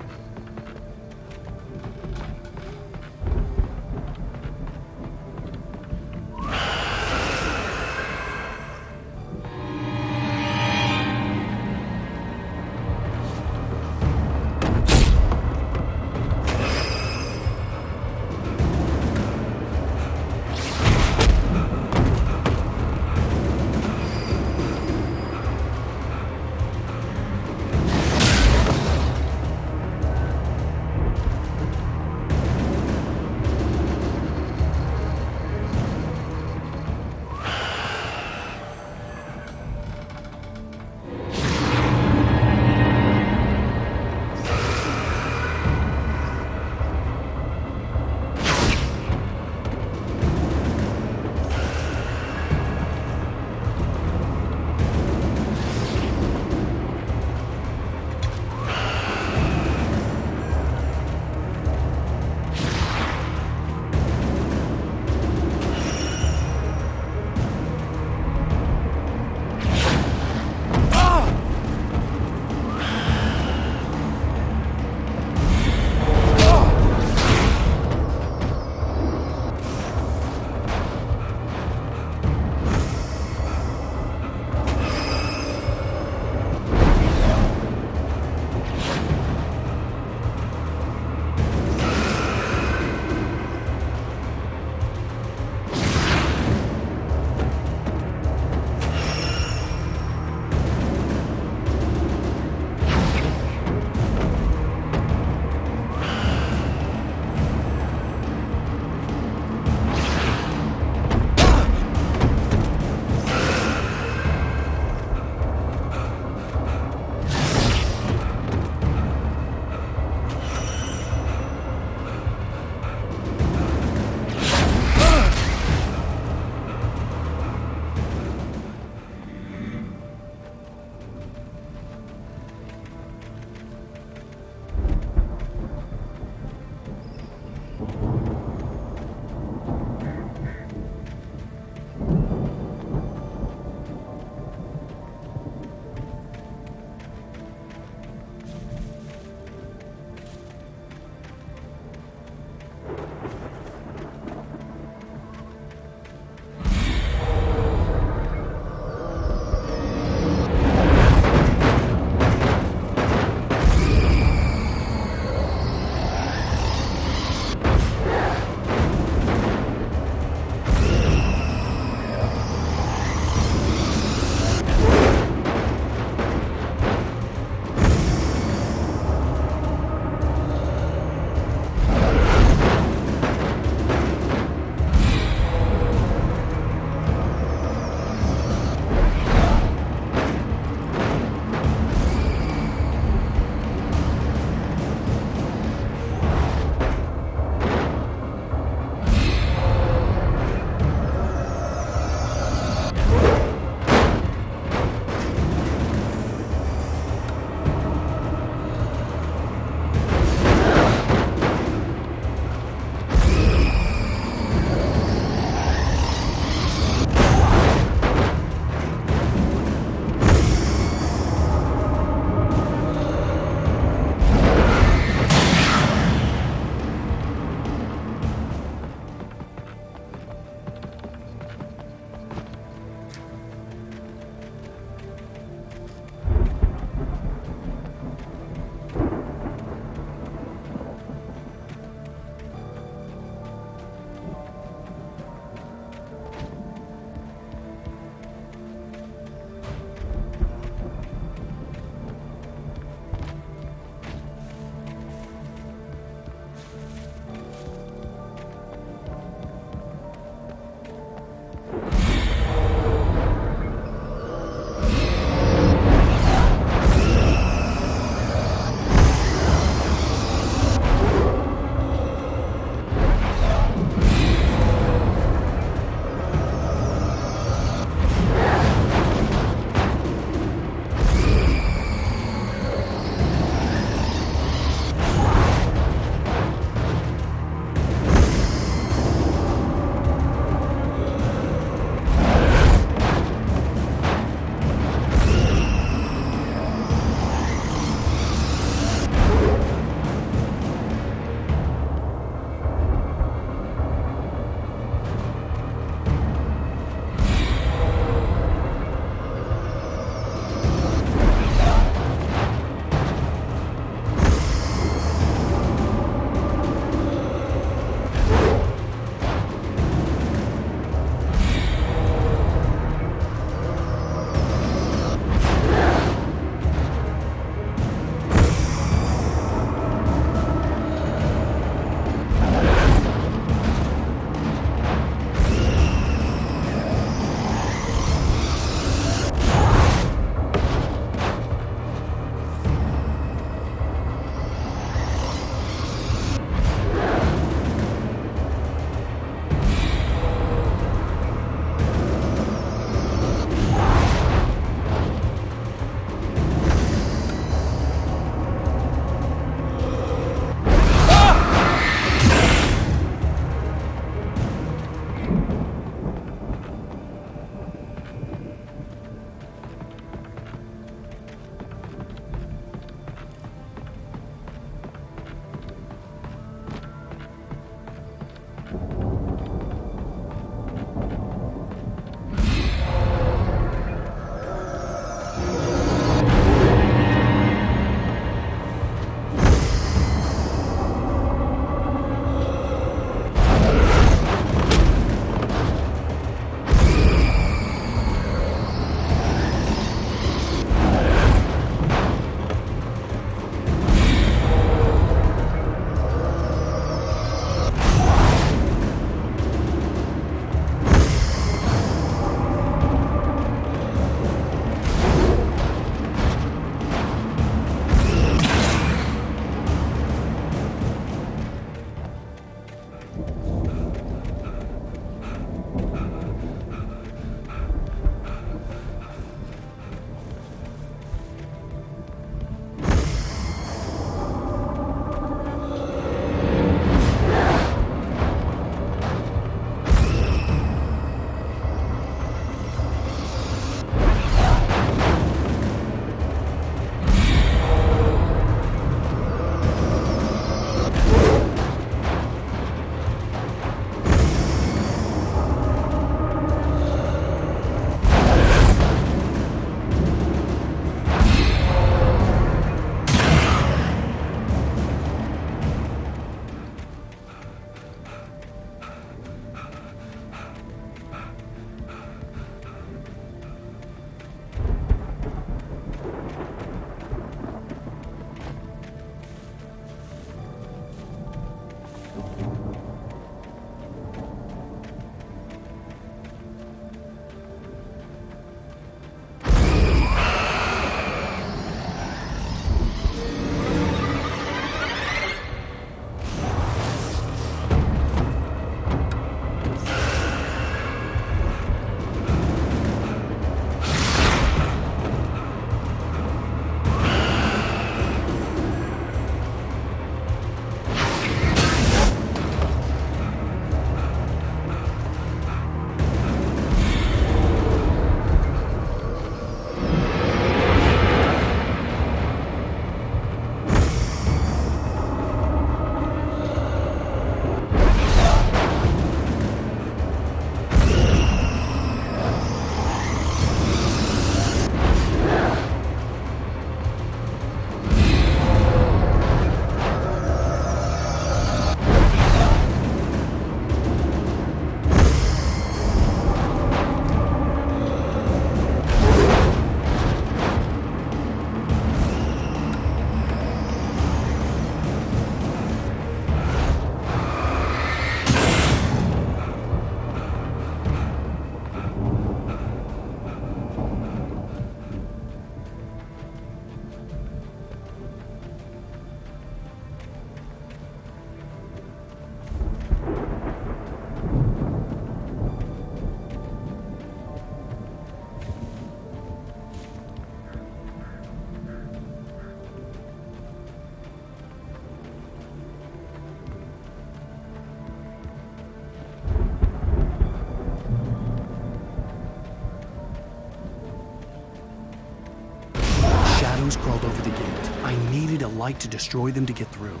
toes crawled over the gate. I needed a light to destroy them to get through.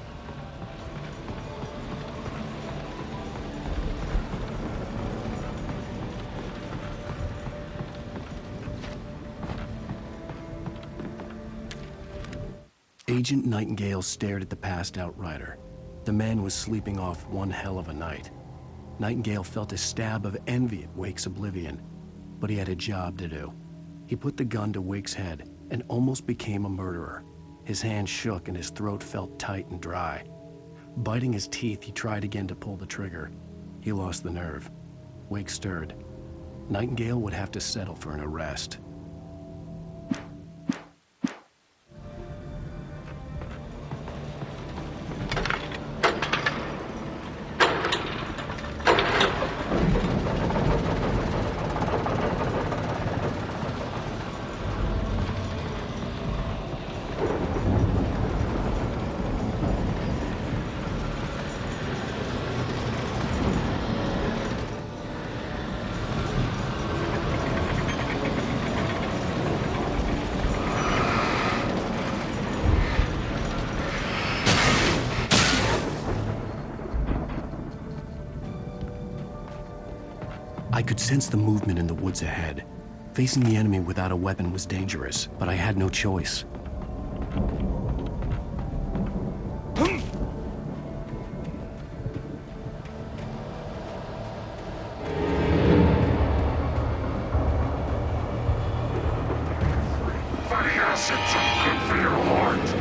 Agent Nightingale stared at the passed-out rider. The man was sleeping off one hell of a night. Nightingale felt a stab of envy at Wake's oblivion, but he had a job to do. He put the gun to Wake's head and almost became a murderer. His hand shook and his throat felt tight and dry. Biting his teeth, he tried again to pull the trigger. He lost the nerve. Wake stirred. Nightingale would have to settle for an arrest. I could sense the movement in the woods ahead. Facing the enemy without a weapon was dangerous, but I had no choice. The acids are good for your heart.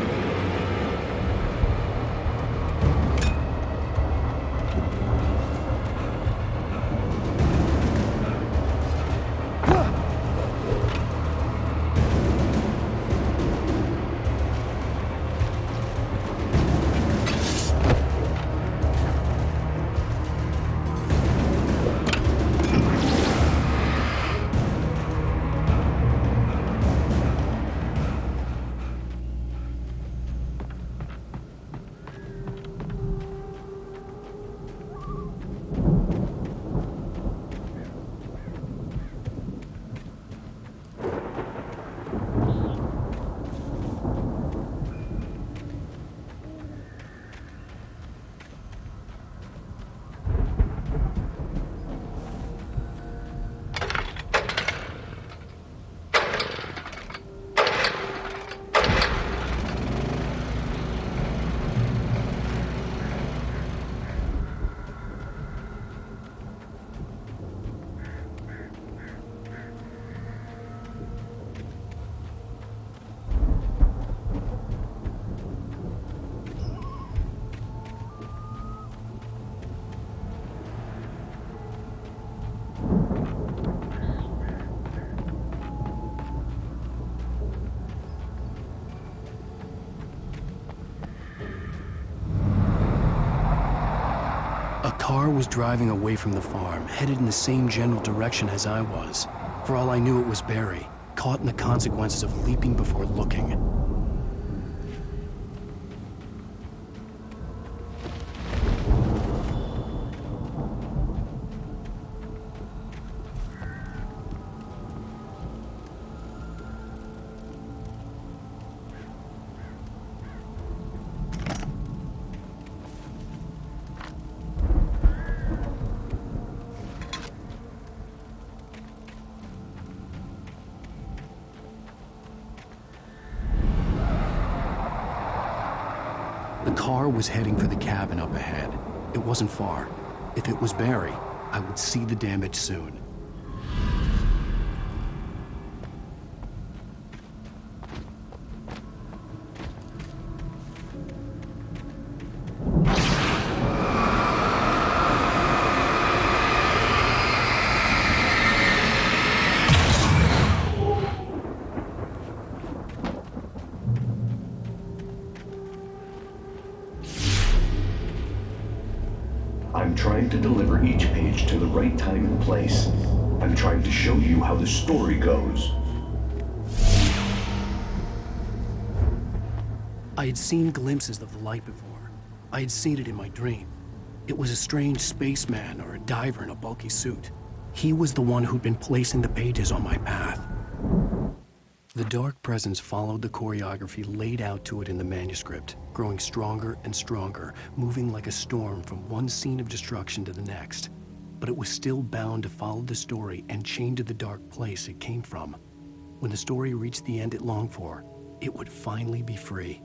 A car was driving away from the farm, headed in the same general direction as I was. For all I knew, it was Barry, caught in the consequences of leaping before looking. The car was heading for the cabin up ahead. It wasn't far. If it was Barry, I would see the damage soon. I'm trying to deliver each page to the right time and place. I'm trying to show you how the story goes. I had seen glimpses of the light before. I had seen it in my dream. It was a strange spaceman or a diver in a bulky suit. He was the one who'd been placing the pages on my path. The dark presence followed the choreography laid out to it in the manuscript, growing stronger and stronger, moving like a storm from one scene of destruction to the next. But it was still bound to follow the story and chained to the dark place it came from. When the story reached the end it longed for, it would finally be free.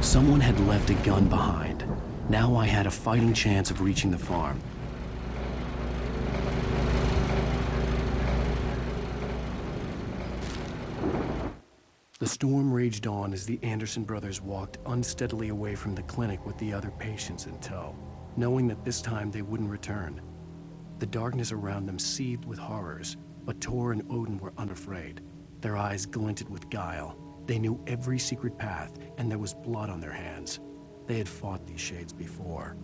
Someone had left a gun behind. Now I had a fighting chance of reaching the farm. The storm raged on as the Anderson brothers walked unsteadily away from the clinic with the other patients in tow, knowing that this time they wouldn't return. The darkness around them seethed with horrors, but Tor and Odin were unafraid. Their eyes glinted with guile. They knew every secret path, and there was blood on their hands. They had fought these shades before.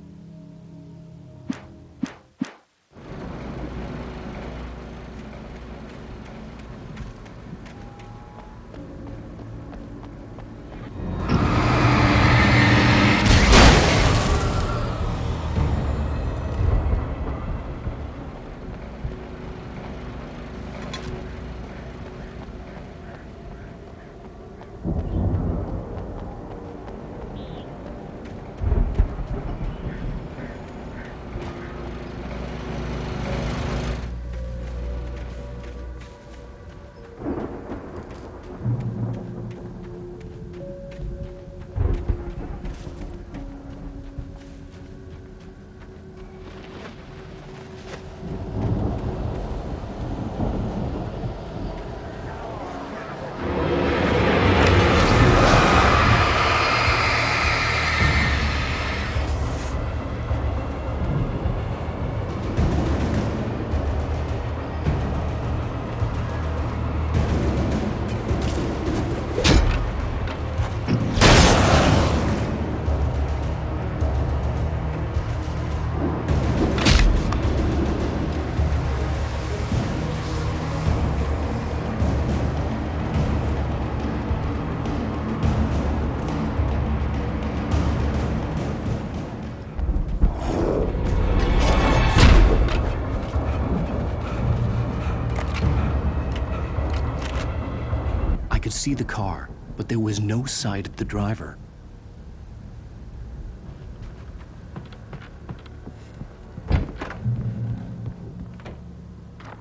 See the car, but there was no sight of the driver.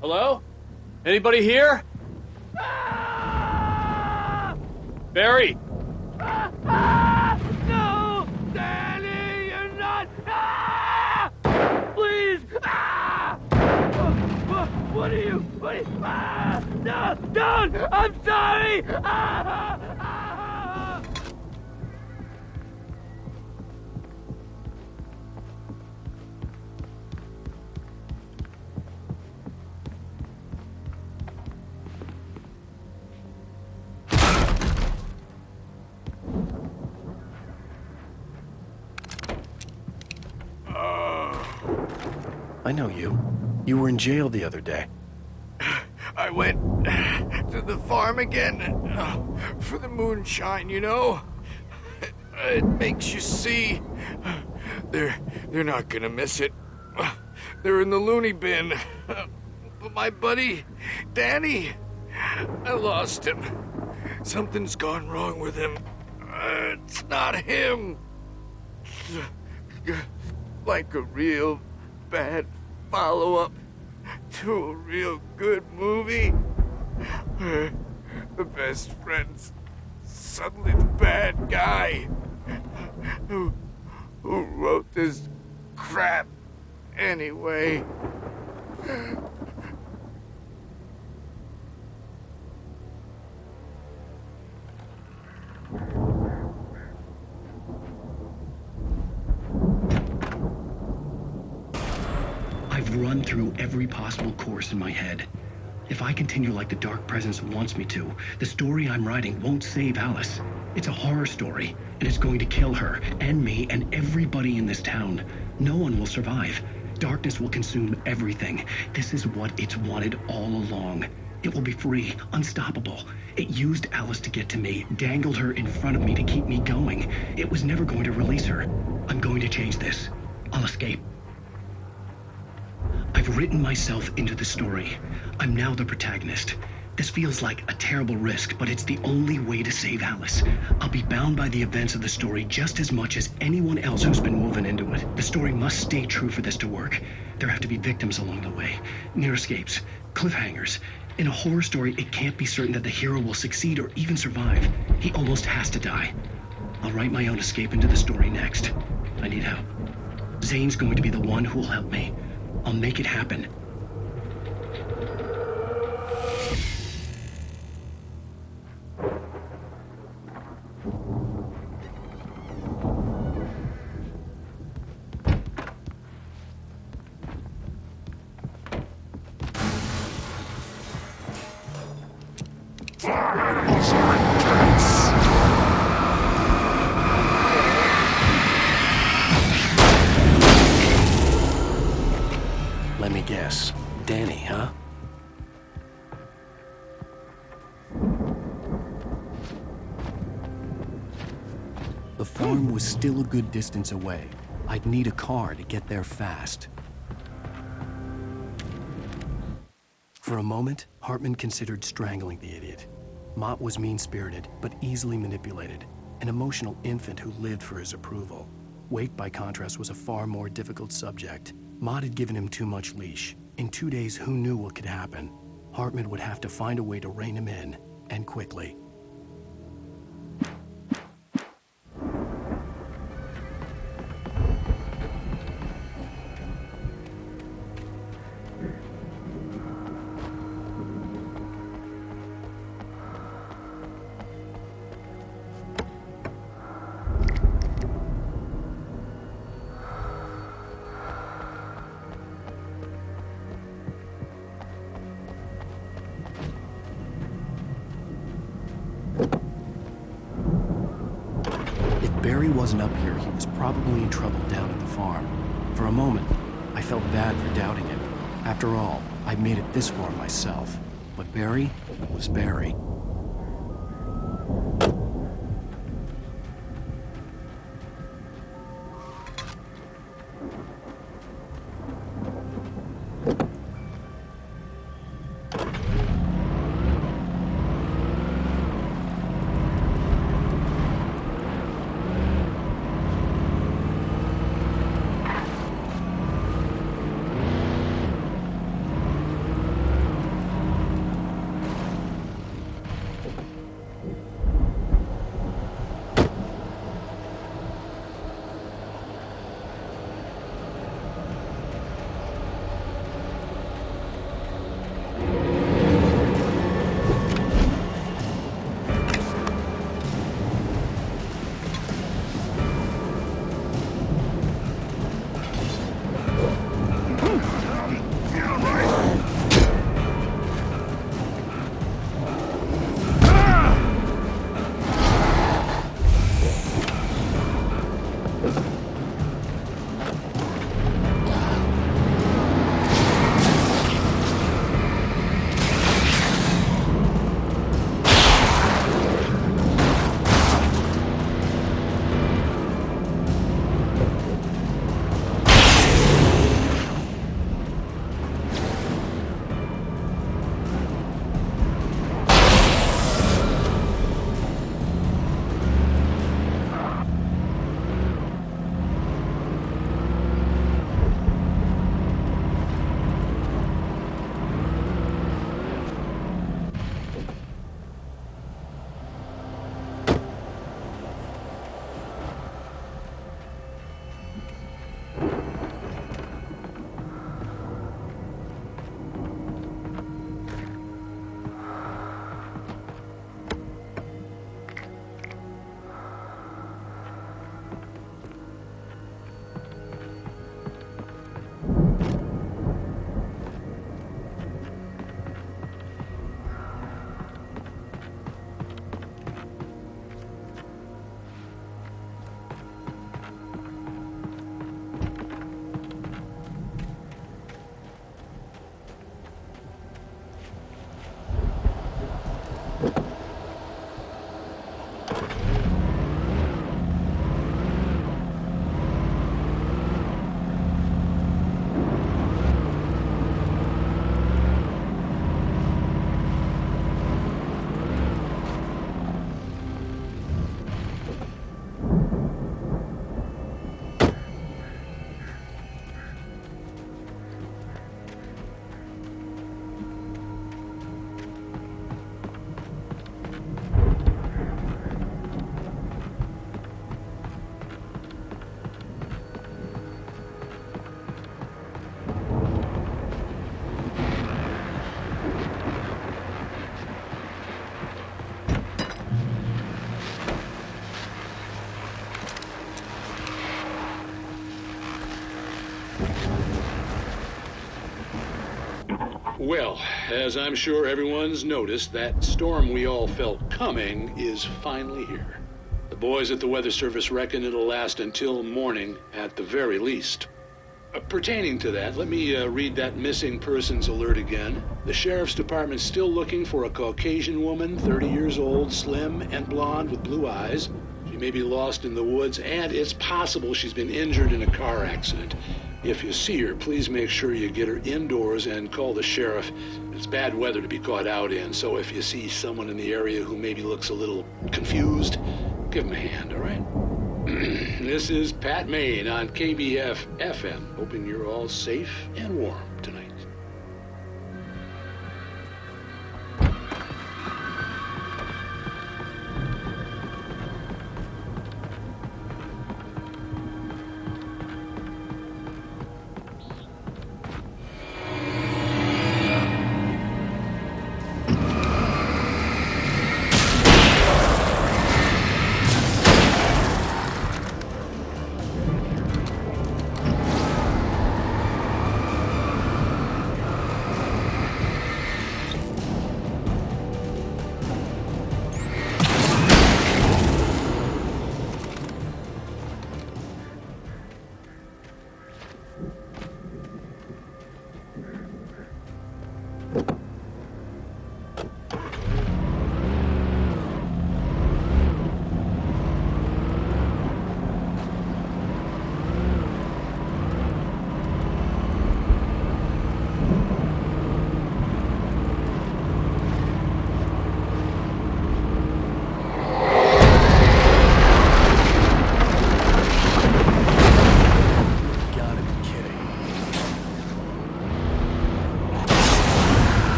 Hello? Anybody here? Barry! No! Danny, you're not! Please! What are you? No! Don't! I'm sorry! I know you. You were in jail the other day. I went to the farm again for the moonshine, you know? It makes you see. They're not gonna miss it. They're in the loony bin. But my buddy, Danny, I lost him. Something's gone wrong with him. It's not him. Like a real bad follow-up to a real good movie where the best friend's suddenly the bad guy who wrote this crap anyway. I've run through every possible course in my head. If I continue like the Dark Presence wants me to, the story I'm writing won't save Alice. It's a horror story, and it's going to kill her, and me, and everybody in this town. No one will survive. Darkness will consume everything. This is what it's wanted all along. It will be free, unstoppable. It used Alice to get to me, dangled her in front of me to keep me going. It was never going to release her. I'm going to change this. I'll escape. I've written myself into the story. I'm now the protagonist. This feels like a terrible risk, but it's the only way to save Alice. I'll be bound by the events of the story just as much as anyone else who's been woven into it. The story must stay true for this to work. There have to be victims along the way, near escapes, cliffhangers. In a horror story, it can't be certain that the hero will succeed or even survive. He almost has to die. I'll write my own escape into the story next. I need help. Zane's going to be the one who will help me. I'll make it happen. Let me guess. Danny, huh? The farm was still a good distance away. I'd need a car to get there fast. For a moment, Hartman considered strangling the idiot. Mott was mean-spirited, but easily manipulated. An emotional infant who lived for his approval. Wake, by contrast, was a far more difficult subject. Mott had given him too much leash. In 2 days, who knew what could happen? Hartman would have to find a way to rein him in, and quickly. Barry wasn't up here, he was probably in trouble down at the farm. For a moment, I felt bad for doubting him. After all, I made it this far myself. But Barry was Barry. Well, as I'm sure everyone's noticed, that storm we all felt coming is finally here. The boys at the Weather Service reckon it'll last until morning at the very least. Pertaining to that, let me read that missing persons alert again. The Sheriff's Department's still looking for a Caucasian woman, 30 years old, slim and blonde with blue eyes. She may be lost in the woods, and it's possible she's been injured in a car accident. If you see her, please make sure you get her indoors and call the sheriff. It's bad weather to be caught out in, so if you see someone in the area who maybe looks a little confused, give them a hand, all right? This is Pat Maine on KBF-FM, hoping you're all safe and warm tonight.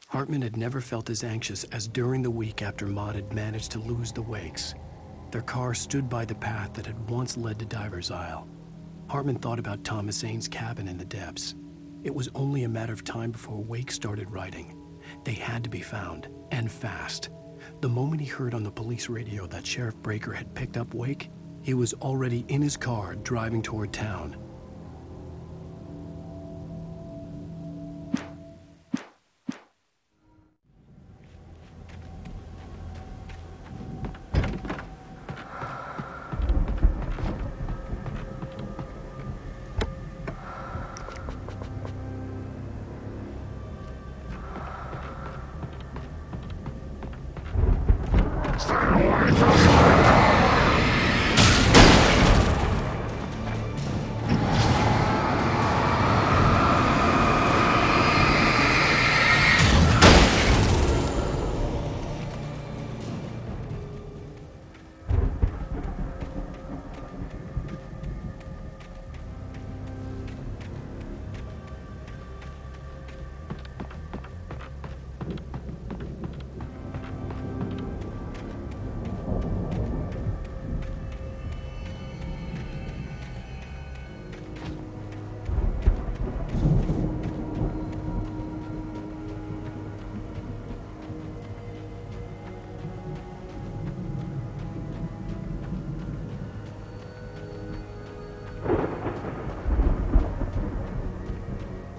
Hartman had never felt as anxious as during the week after Maud had managed to lose the Wakes. Their car stood by the path that had once led to Diver's Isle. Hartman thought about Thomas Zane's cabin in the depths. It was only a matter of time before Wake started writing. They had to be found, and fast. The moment he heard on the police radio that Sheriff Breaker had picked up Wake, he was already in his car driving toward town.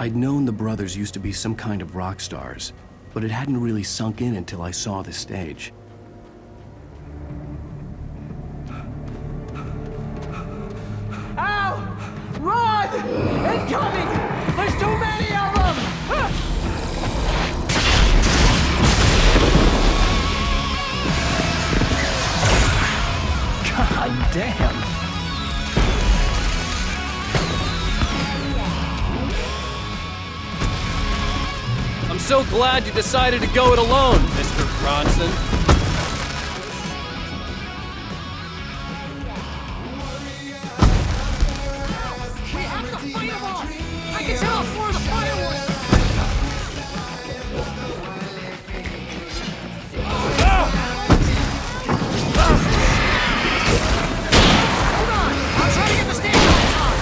I'd known the brothers used to be some kind of rock stars, but it hadn't really sunk in until I saw the stage. Al! Run! Incoming! There's too many of them! God damn! I'm so glad you decided to go it alone, Mr. Bronson. We have to fight them all! I can tell four of the fireworks! Hold on! I'll try to get the stage lights on!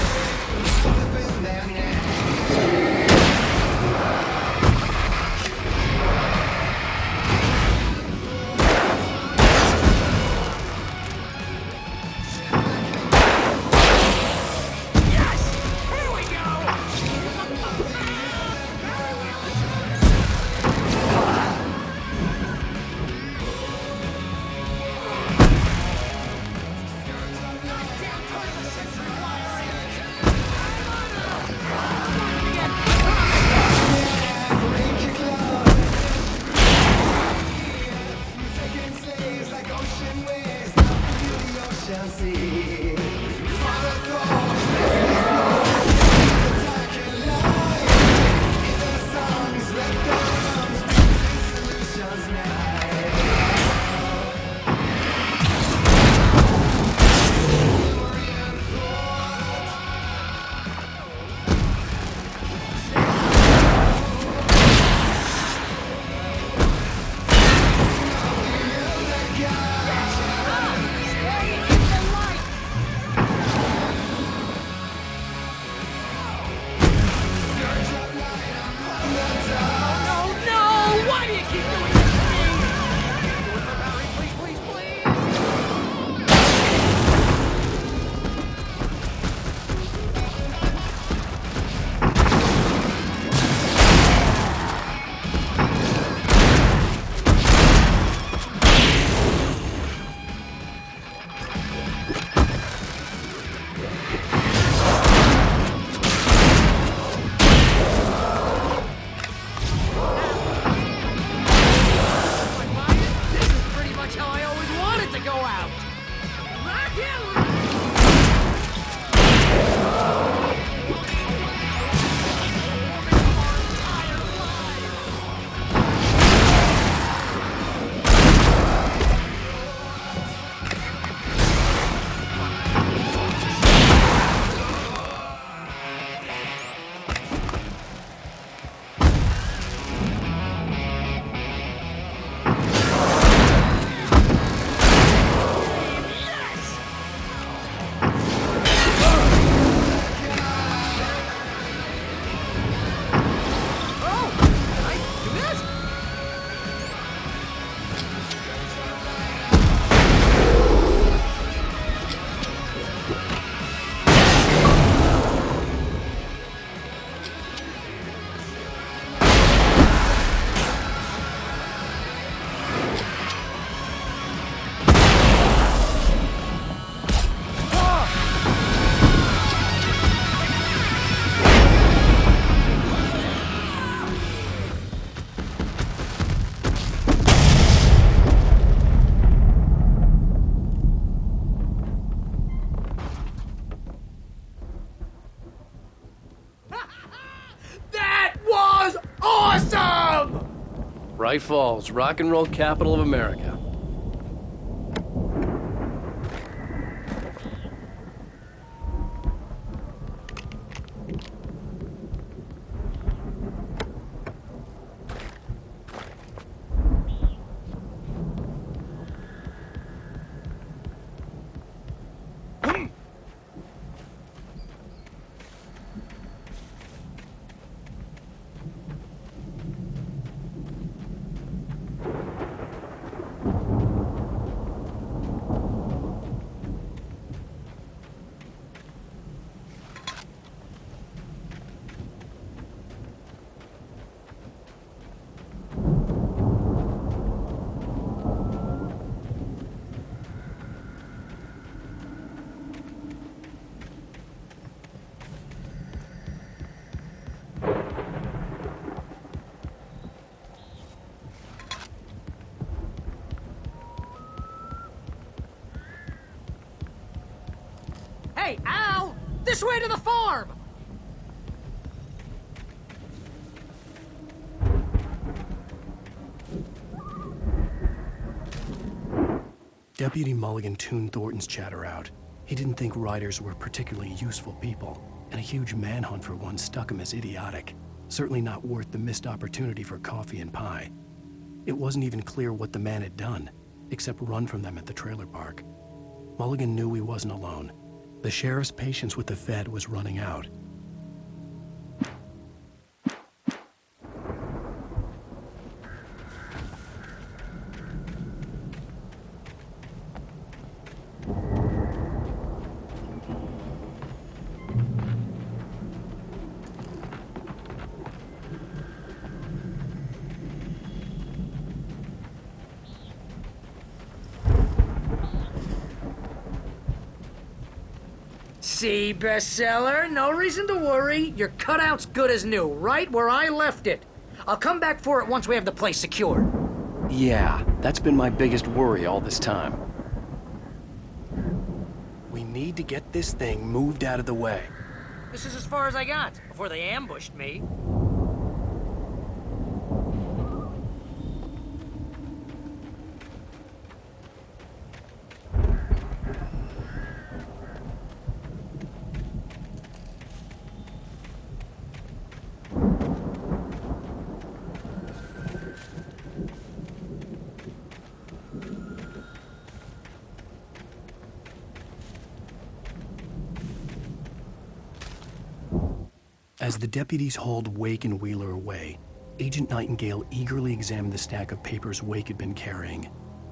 Bright Falls, rock and roll capital of America. Hey, Al! This way to the farm! Deputy Mulligan tuned Thornton's chatter out. He didn't think riders were particularly useful people, and a huge manhunt for one struck him as idiotic. Certainly not worth the missed opportunity for coffee and pie. It wasn't even clear what the man had done, except run from them at the trailer park. Mulligan knew he wasn't alone. The sheriff's patience with the Fed was running out. See, bestseller? No reason to worry. Your cutout's good as new, right where I left it. I'll come back for it once we have the place secured. Yeah, that's been my biggest worry all this time. We need to get this thing moved out of the way. This is as far as I got, before they ambushed me. As the deputies hauled Wake and Wheeler away, Agent Nightingale eagerly examined the stack of papers Wake had been carrying.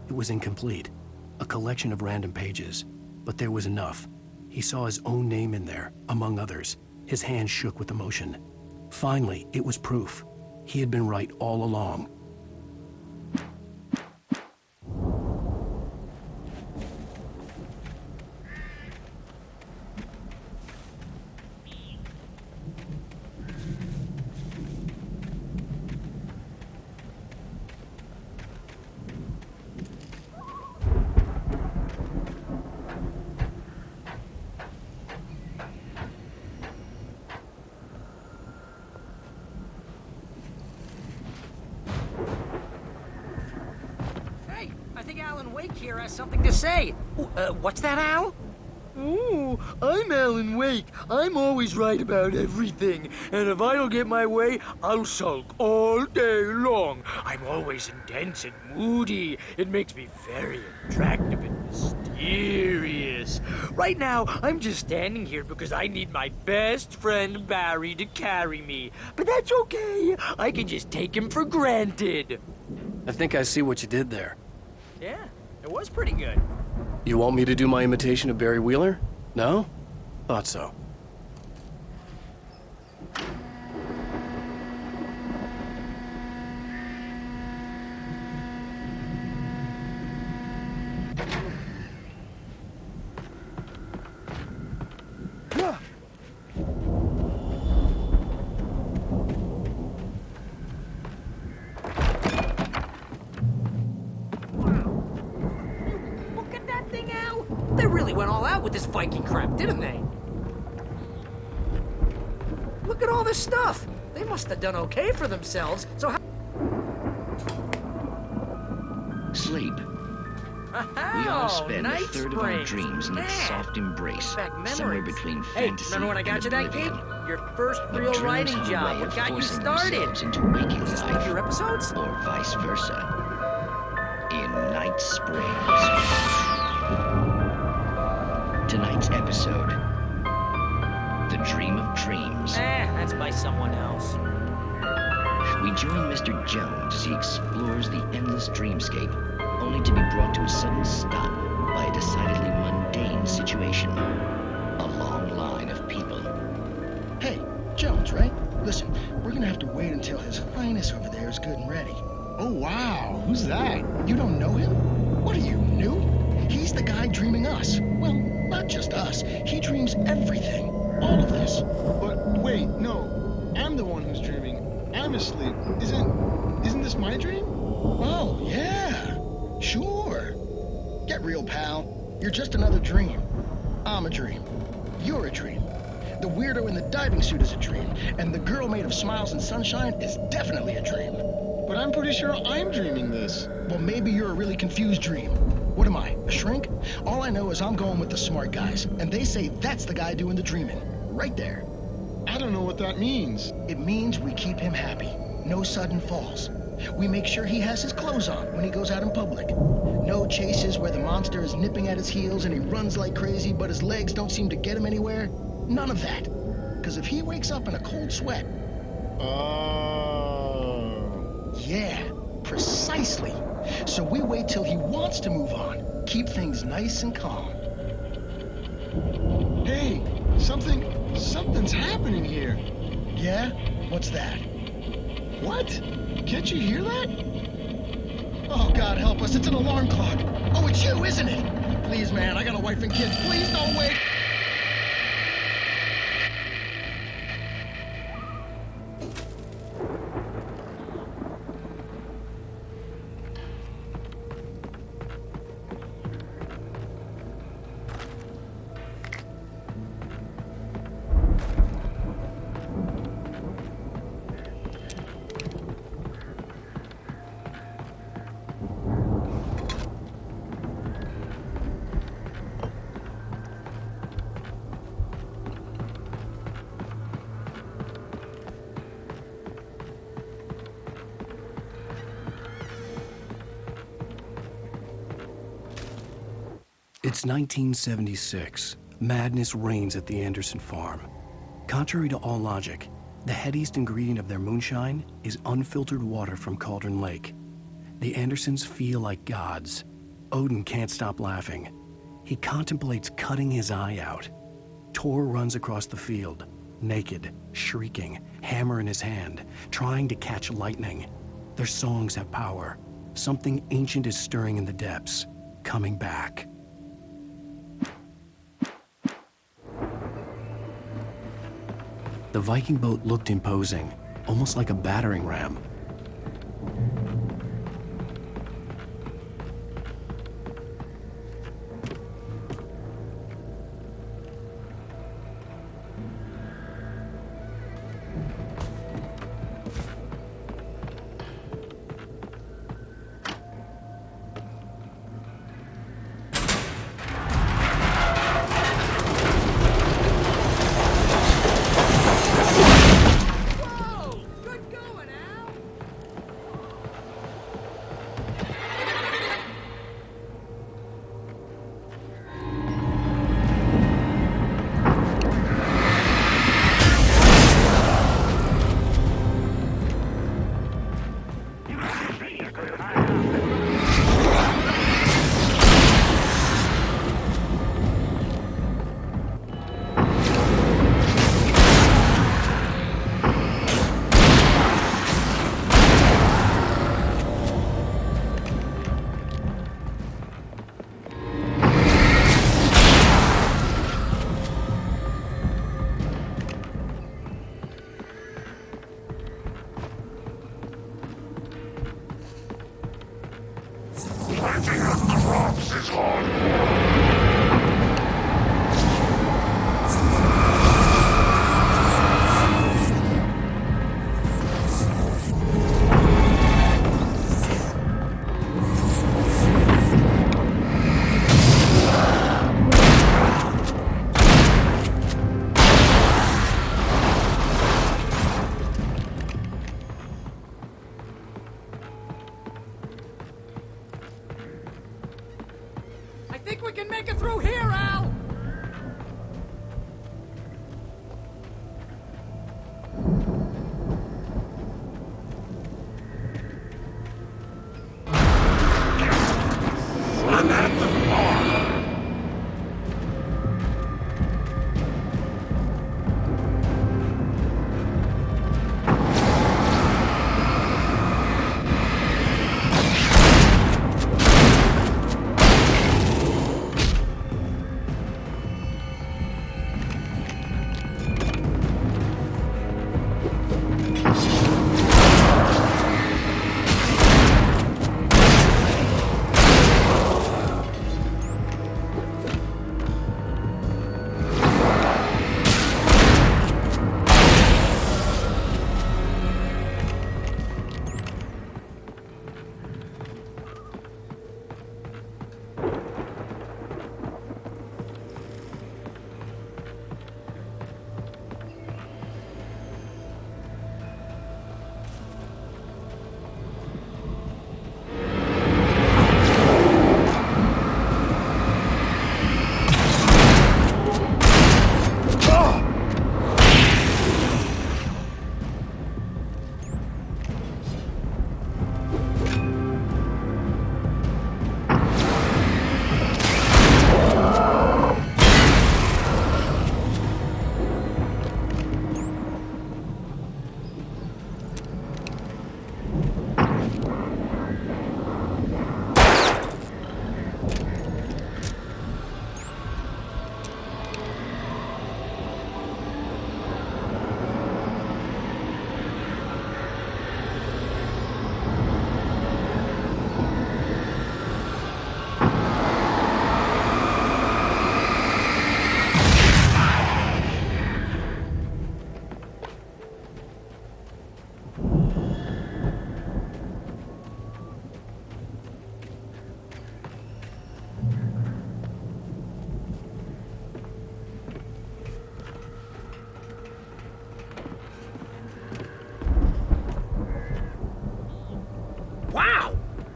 It was incomplete, a collection of random pages, but there was enough. He saw his own name in there, among others. His hand shook with emotion. Finally, it was proof. He had been right all along. Wake here has something to say. What's that, Al? Oh, I'm Alan Wake. I'm always right about everything. And if I don't get my way, I'll sulk all day long. I'm always intense and moody. It makes me very attractive and mysterious. Right now, I'm just standing here because I need my best friend Barry to carry me. But that's okay. I can just take him for granted. I think I see what you did there. Yeah, it was pretty good. You want me to do my imitation of Barry Wheeler? No? Thought so. They really went all out with this Viking crap, didn't they? Look at all this stuff. They must have done okay for themselves, so how... Sleep. We all spend a third of our dreams in its soft embrace, somewhere between fantasy remember when I got you that oblivion. gig? Your first real writing job, what got you started? Into waking Was this life, one of your episodes? or vice versa. In Night Springs. Tonight's episode, The Dream of Dreams. That's by someone else. We join Mr. Jones as he explores the endless dreamscape, only to be brought to a sudden stop by a decidedly mundane situation. A long line of people. Hey, Jones, right? Listen, we're gonna have to wait until His Highness over there is good and ready. Oh, wow. Who's that? You don't know him? What are you, new? He's the guy dreaming us. Well, not just us. He dreams everything. All of this. But wait, no. I'm the one who's dreaming. I'm asleep. Isn't this my dream? Oh, yeah. Sure. Get real, pal. You're just another dream. I'm a dream. You're a dream. The weirdo in the diving suit is a dream. And the girl made of smiles and sunshine is definitely a dream. But I'm pretty sure I'm dreaming this. Well, maybe you're a really confused dream. What am I, a shrink? All I know is I'm going with the smart guys, and they say that's the guy doing the dreaming. Right there. I don't know what that means. It means we keep him happy. No sudden falls. We make sure he has his clothes on when he goes out in public. No chases where the monster is nipping at his heels and he runs like crazy, but his legs don't seem to get him anywhere. None of that. Because if he wakes up in a cold sweat... Oh. Yeah, precisely. So we wait till he wants to move on. Keep things nice and calm. Hey, something's happening here. Yeah? What's that? What? Can't you hear that? Oh, God help us, it's an alarm clock. Oh, it's you, isn't it? Please, man, I got a wife and kids. Please don't wait. It's 1976. Madness reigns at the Anderson farm. Contrary to all logic, the headiest ingredient of their moonshine is unfiltered water from Cauldron Lake. The Andersons feel like gods. Odin can't stop laughing. He contemplates cutting his eye out. Tor runs across the field, naked, shrieking, hammer in his hand, trying to catch lightning. Their songs have power. Something ancient is stirring in the depths, coming back. The Viking boat looked imposing, almost like a battering ram. I think we can make it through here, Al! I'm at the farm.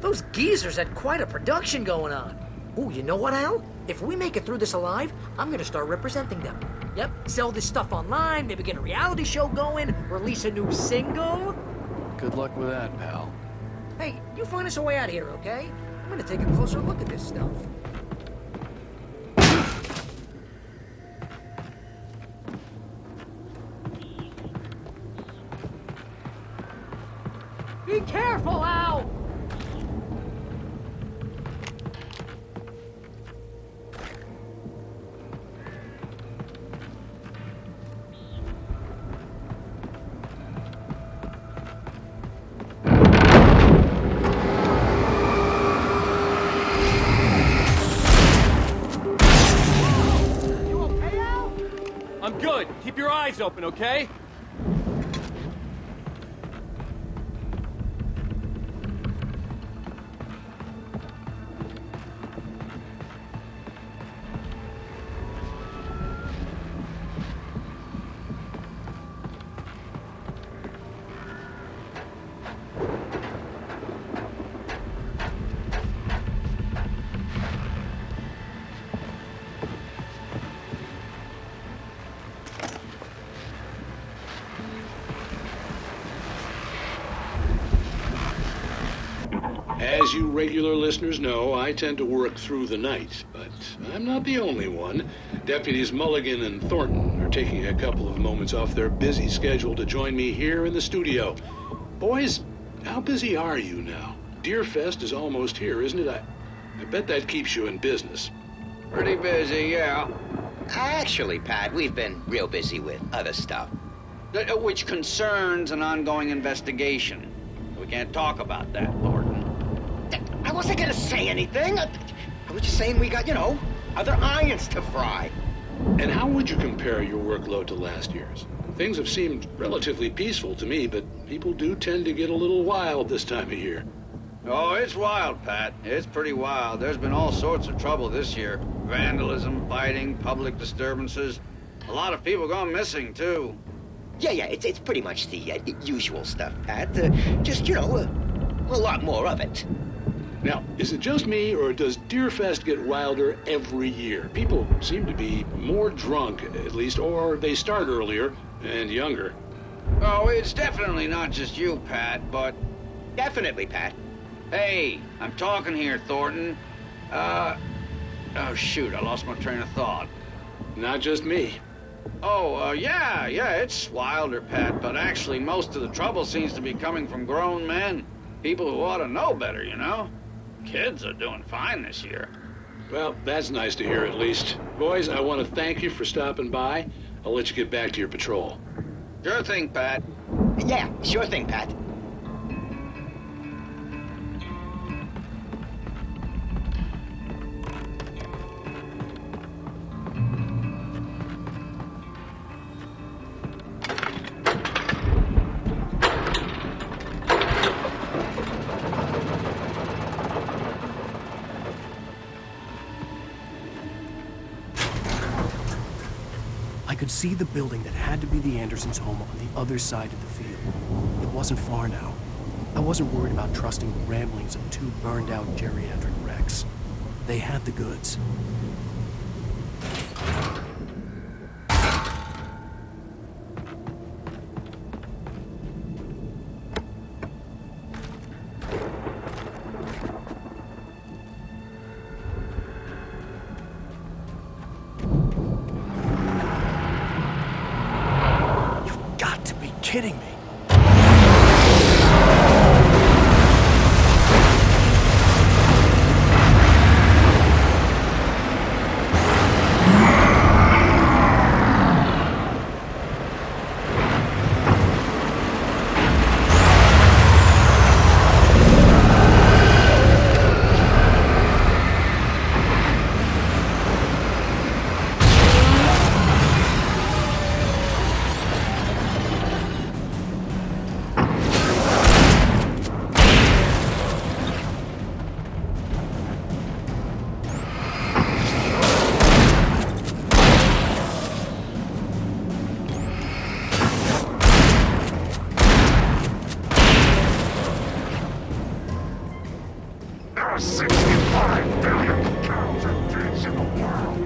Those geezers had quite a production going on. Ooh, you know what, Al? If we make it through this alive, I'm gonna start representing them. Yep, sell this stuff online, maybe get a reality show going, release a new single. Good luck with that, pal. Hey, you find us a way out of here, okay? I'm gonna take a closer look at this stuff. Be careful, Al! I'm good. Keep your eyes open, okay? As you regular listeners know, I tend to work through the night, but I'm not the only one. Deputies Mulligan and Thornton are taking a couple of moments off their busy schedule to join me here in the studio. Boys, how busy are you now? Deerfest is almost here, isn't it? I bet that keeps you in business. Pretty busy, yeah. Actually, Pat, we've been real busy with other stuff, which concerns an ongoing investigation. We can't talk about that, Thornton. I wasn't gonna say anything. I was just saying we got, other irons to fry. And how would you compare your workload to last year's? Things have seemed relatively peaceful to me, but people do tend to get a little wild this time of year. Oh, it's wild, Pat. It's pretty wild. There's been all sorts of trouble this year. Vandalism, fighting, public disturbances. A lot of people gone missing, too. Yeah, it's pretty much the usual stuff, Pat. Just, a lot more of it. Now, is it just me, or does Deerfest get wilder every year? People seem to be more drunk, at least, or they start earlier and younger. Oh, it's definitely not just you, Pat, but... Definitely, Pat. Hey, I'm talking here, Thornton. Oh, shoot, I lost my train of thought. Not just me. Oh, yeah, it's wilder, Pat, but actually most of the trouble seems to be coming from grown men. People who ought to know better, Kids are doing fine this year. Well, that's nice to hear at least. Boys, I want to thank you for stopping by. I'll let you get back to your patrol. Sure thing, Pat. Yeah, sure thing, Pat. I could see the building that had to be the Andersons' home on the other side of the field. It wasn't far now. I wasn't worried about trusting the ramblings of two burned-out geriatric wrecks. They had the goods. Kidding me. are 65 billion cows and pigs in the world.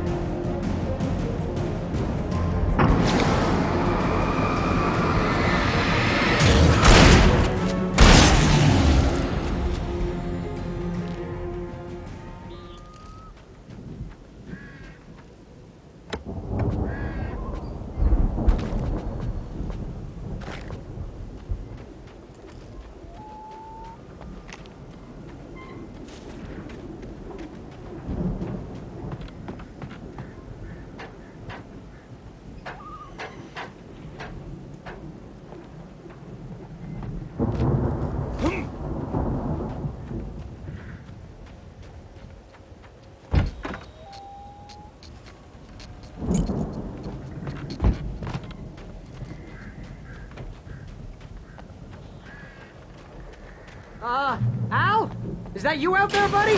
Al? Is that you out there, buddy?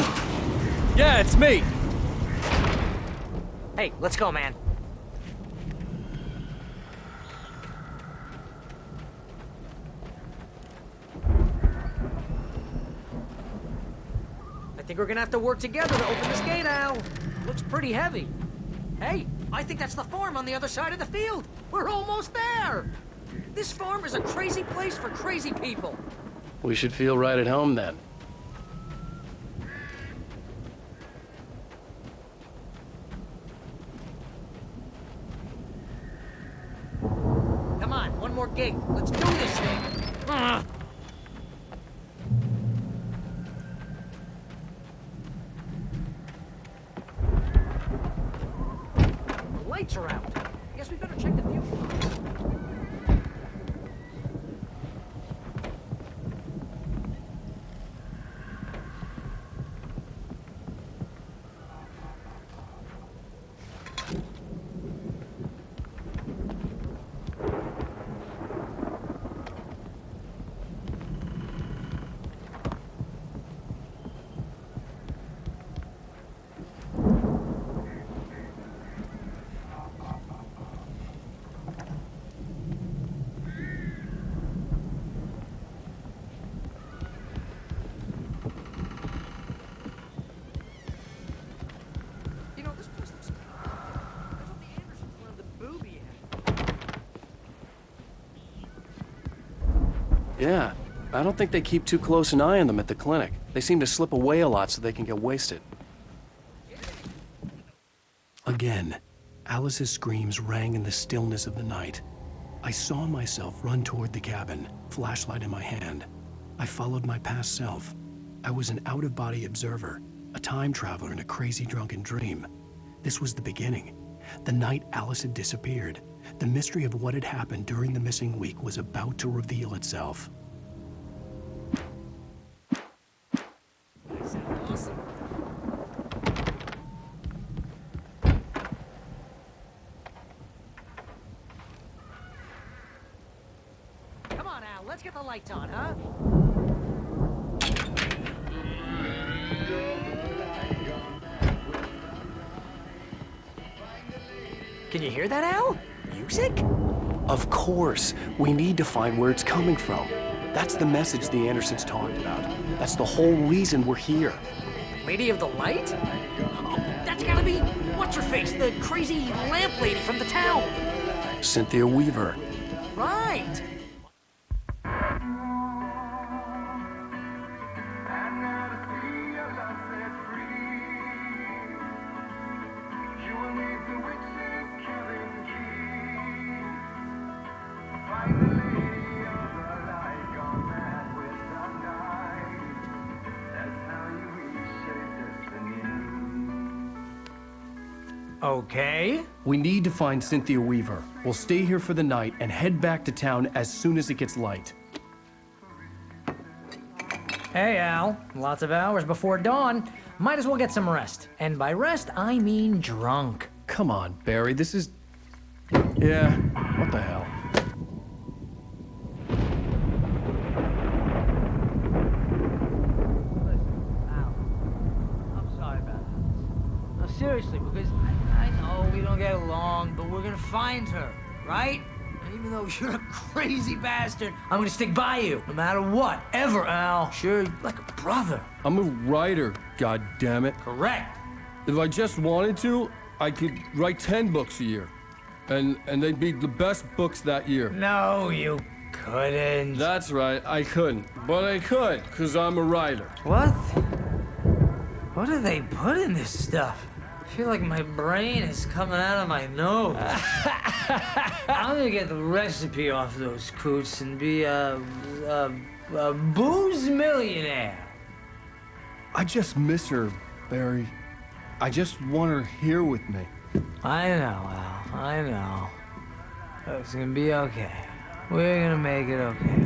Yeah, it's me. Hey, let's go, man. I think we're gonna have to work together to open this gate, Al. Looks pretty heavy. Hey, I think that's the farm on the other side of the field. We're almost there. This farm is a crazy place for crazy people. We should feel right at home then. Come on, one more gate. Let's do this thing. The lights are out. Guess we better check the view. Yeah, I don't think they keep too close an eye on them at the clinic. They seem to slip away a lot so they can get wasted. Again, Alice's screams rang in the stillness of the night. I saw myself run toward the cabin, flashlight in my hand. I followed my past self. I was an out-of-body observer, a time traveler in a crazy drunken dream. This was the beginning. The night Alice had disappeared. The mystery of what had happened during the missing week was about to reveal itself. Awesome. Come on, Al, let's get the lights on, huh? Can you hear that, Al? Music? Of course. We need to find where it's coming from. That's the message the Andersons talked about. That's the whole reason we're here. Lady of the Light? Oh, that's gotta be what's-her-face, the crazy lamp lady from the town. Cynthia Weaver. Right. Okay. We need to find Cynthia Weaver. We'll stay here for the night and head back to town as soon as it gets light. Hey, Al. Lots of hours before dawn. Might as well get some rest. And by rest, I mean drunk. Come on, Barry, this is... Yeah, what the hell? Seriously, because I know we don't get along, but we're gonna find her, right? Even though you're a crazy bastard, I'm gonna stick by you, no matter what, ever, Al. Sure, like a brother. I'm a writer, goddammit. Correct. If I just wanted to, I could write 10 books a year. And they'd be the best books that year. No, you couldn't. That's right, I couldn't. But I could, because I'm a writer. What? What do they put in this stuff? I feel like my brain is coming out of my nose. I'm gonna get the recipe off those coots and be a booze millionaire. I just miss her, Barry. I just want her here with me. I know, Al. I know. It's gonna be okay. We're gonna make it okay.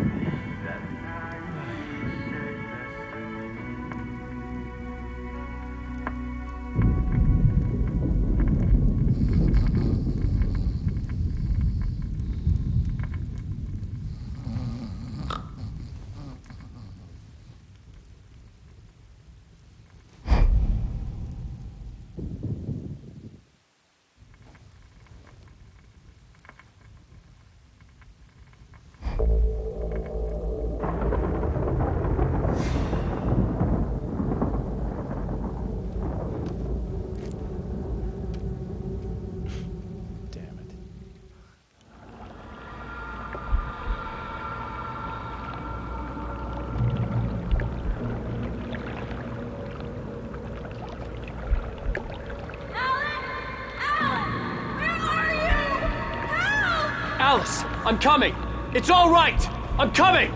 Alice, I'm coming! It's all right! I'm coming!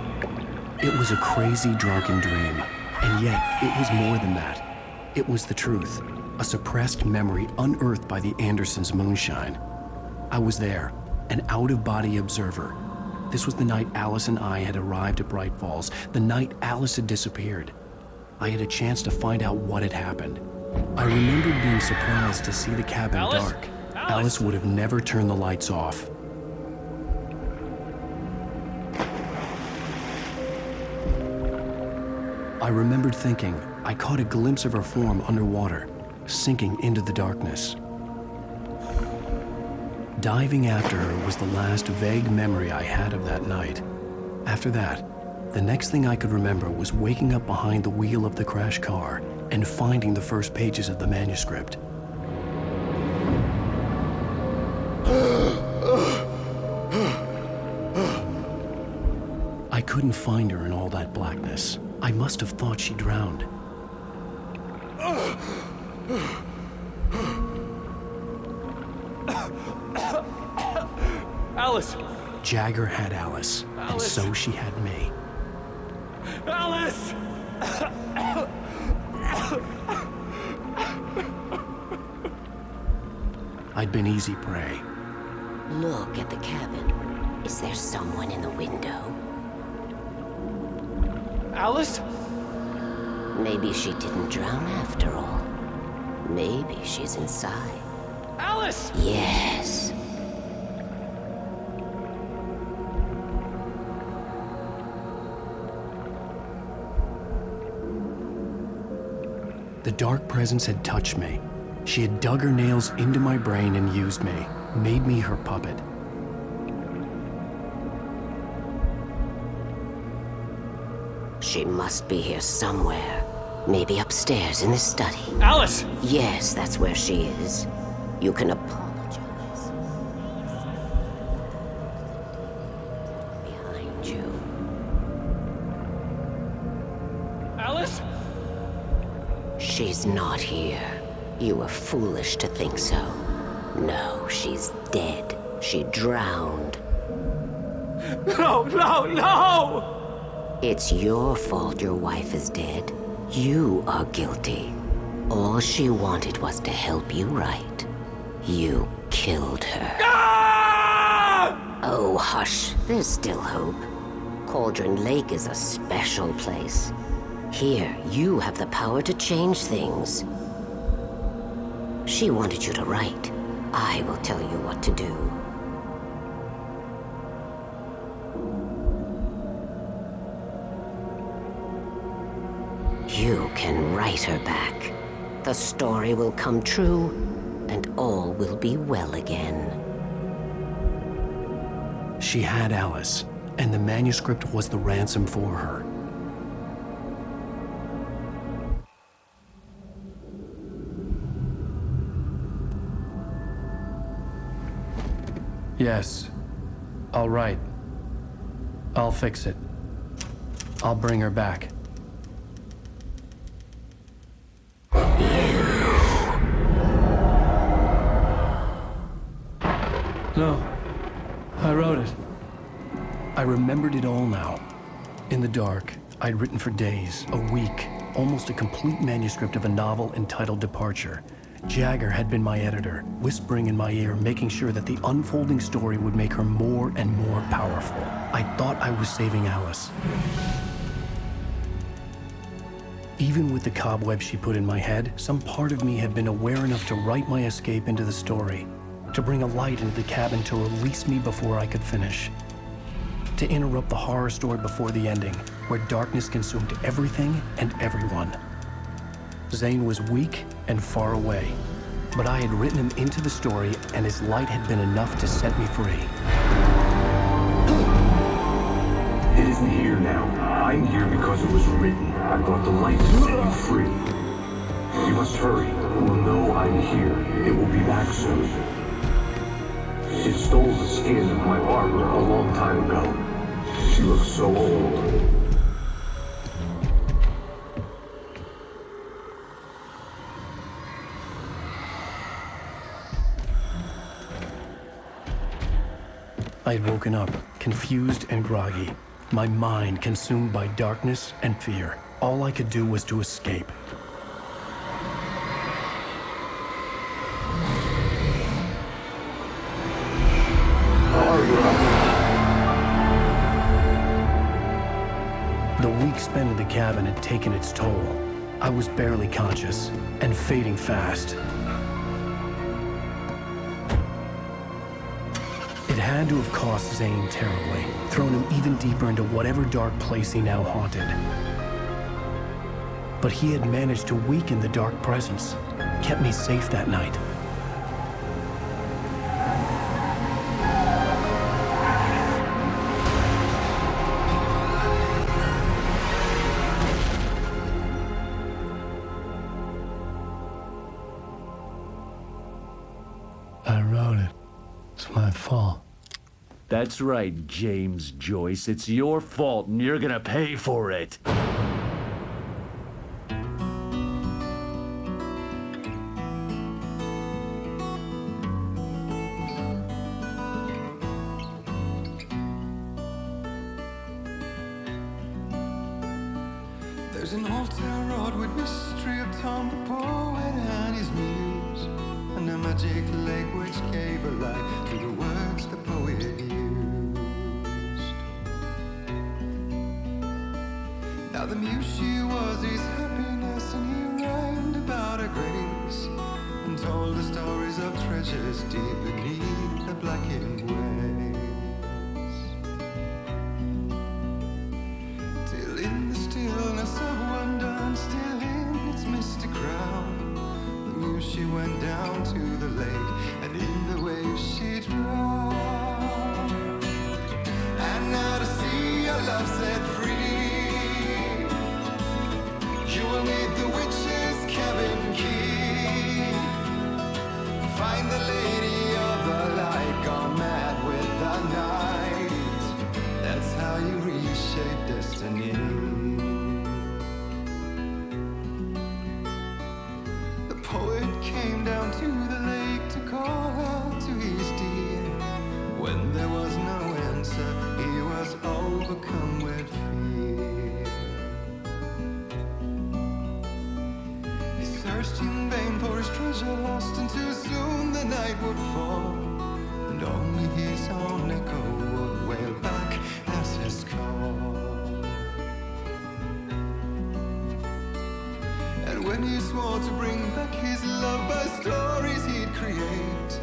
It was a crazy, drunken dream, and yet it was more than that. It was the truth, a suppressed memory unearthed by the Andersons' moonshine. I was there, an out-of-body observer. This was the night Alice and I had arrived at Bright Falls, the night Alice had disappeared. I had a chance to find out what had happened. I remembered being surprised to see the cabin dark. Alice would have never turned the lights off. I remembered thinking I caught a glimpse of her form underwater, sinking into the darkness. Diving after her was the last vague memory I had of that night. After that, the next thing I could remember was waking up behind the wheel of the crashed car and finding the first pages of the manuscript. I couldn't find her in all that blackness. I must have thought she drowned. Alice! Jagger had Alice, and so she had me. Alice! I'd been easy prey. Look at the cabin. Is there someone in the window? Alice? Maybe she didn't drown after all. Maybe she's inside. Alice! Yes. The dark presence had touched me. She had dug her nails into my brain and used me, made me her puppet. She must be here somewhere. Maybe upstairs in the study. Alice! Yes, that's where she is. You can apologize. Behind you. Alice? She's not here. You were foolish to think so. No, she's dead. She drowned. No, no, no! It's your fault your wife is dead. You are guilty. All she wanted was to help you right. You killed her. Ah! Oh, hush. There's still hope. Cauldron Lake is a special place. Here, you have the power to change things. She wanted you to write. I will tell you what to do. You can write her back. The story will come true, and all will be well again. She had Alice, and the manuscript was the ransom for her. Yes. All right. I'll fix it. I'll bring her back. No. I wrote it. I remembered it all now. In the dark, I'd written for days, a week, almost a complete manuscript of a novel entitled Departure. Jagger had been my editor, whispering in my ear, making sure that the unfolding story would make her more and more powerful. I thought I was saving Alice. Even with the cobwebs she put in my head, some part of me had been aware enough to write my escape into the story, to bring a light into the cabin to release me before I could finish, to interrupt the horror story before the ending, where darkness consumed everything and everyone. Zane was weak and far away, but I had written him into the story, and his light had been enough to set me free. It isn't here now. I'm here because it was written. I brought the light to set you free. You must hurry. It will know I'm here. It will be back soon. It stole the skin of my barber a long time ago. She looks so old. I'd woken up, confused and groggy, my mind consumed by darkness and fear. All I could do was to escape. The week spent in the cabin had taken its toll. I was barely conscious, and fading fast. It had to have cost Zane terribly, thrown him even deeper into whatever dark place he now haunted. But he had managed to weaken the dark presence, kept me safe that night. I wrote it. It's my fault. That's right, James Joyce. It's your fault, and you're gonna pay for it. There's an old town road with mystery of Tom the poet and his muse, and a magic lake which gave a light to the words the poet used. Now the muse she was his happiness, and he rhymed about her grace, and told the stories of treasures deep beneath the blackened waves. Till in the stillness of wonder, and still in its misty crown, the muse she went down to the lake, and in the waves she drowned. And now to see your love set free, you will need the witch's cabin key. Find the lady of the light, gone mad with the night. That's how you reshape destiny. The poet came down to the lake to call out to his dear. When there was no answer, he was overcome with fear. He searched in vain for his treasure lost, and too soon the night would fall, and only his own echo would wail back as his call. And when he swore to bring back his love by stories he'd create,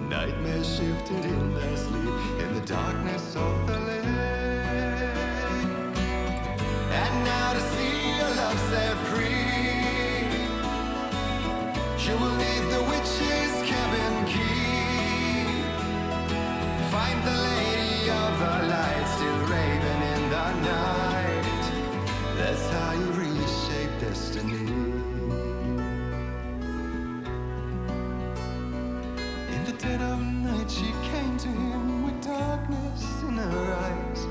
nightmares shifted in their sleep in the darkness of the lake. And now to see your love set free, you will need the witch's cabin key. Find the lady That's how you reshape destiny. In the dead of night, she came to him with darkness in her eyes.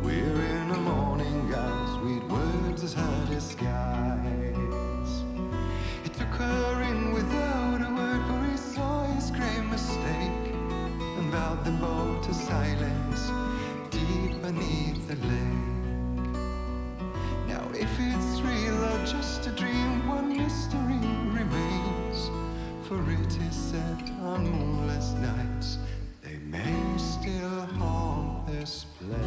We're in a morning gown, sweet words as her disguise. He took her in without a word, for he saw his grave mistake, and vowed them both to silence deep beneath the lake. Now if it's real or just a dream, one mystery remains, for it is said on moonless nights they may still haunt this place.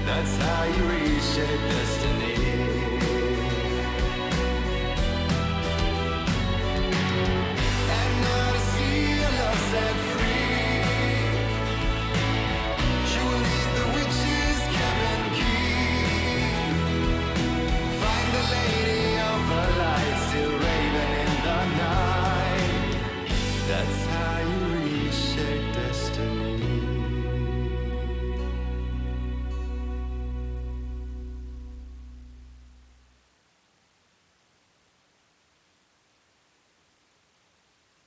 That's how you reshape destiny. And now to see your love set free, you will need the witch's cabin key. Find the lady of the light still raving in the night. That's how you reshape destiny.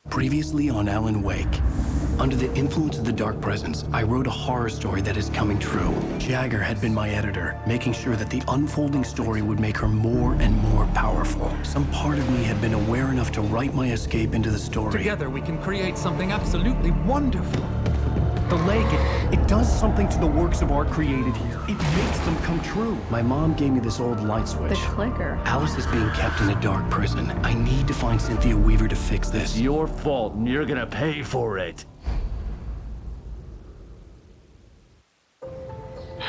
Previously on Alan Wake. Under the influence of the dark presence, I wrote a horror story that is coming true. Jagger had been my editor, making sure that the unfolding story would make her more and more powerful. Some part of me had been aware enough to write my escape into the story. Together we can create something absolutely wonderful. The lake, it does something to the works of art created here. It makes them come true. My mom gave me this old light switch. The clicker. Alice is being kept in a dark prison. I need to find Cynthia Weaver to fix this. It's your fault, and you're gonna pay for it.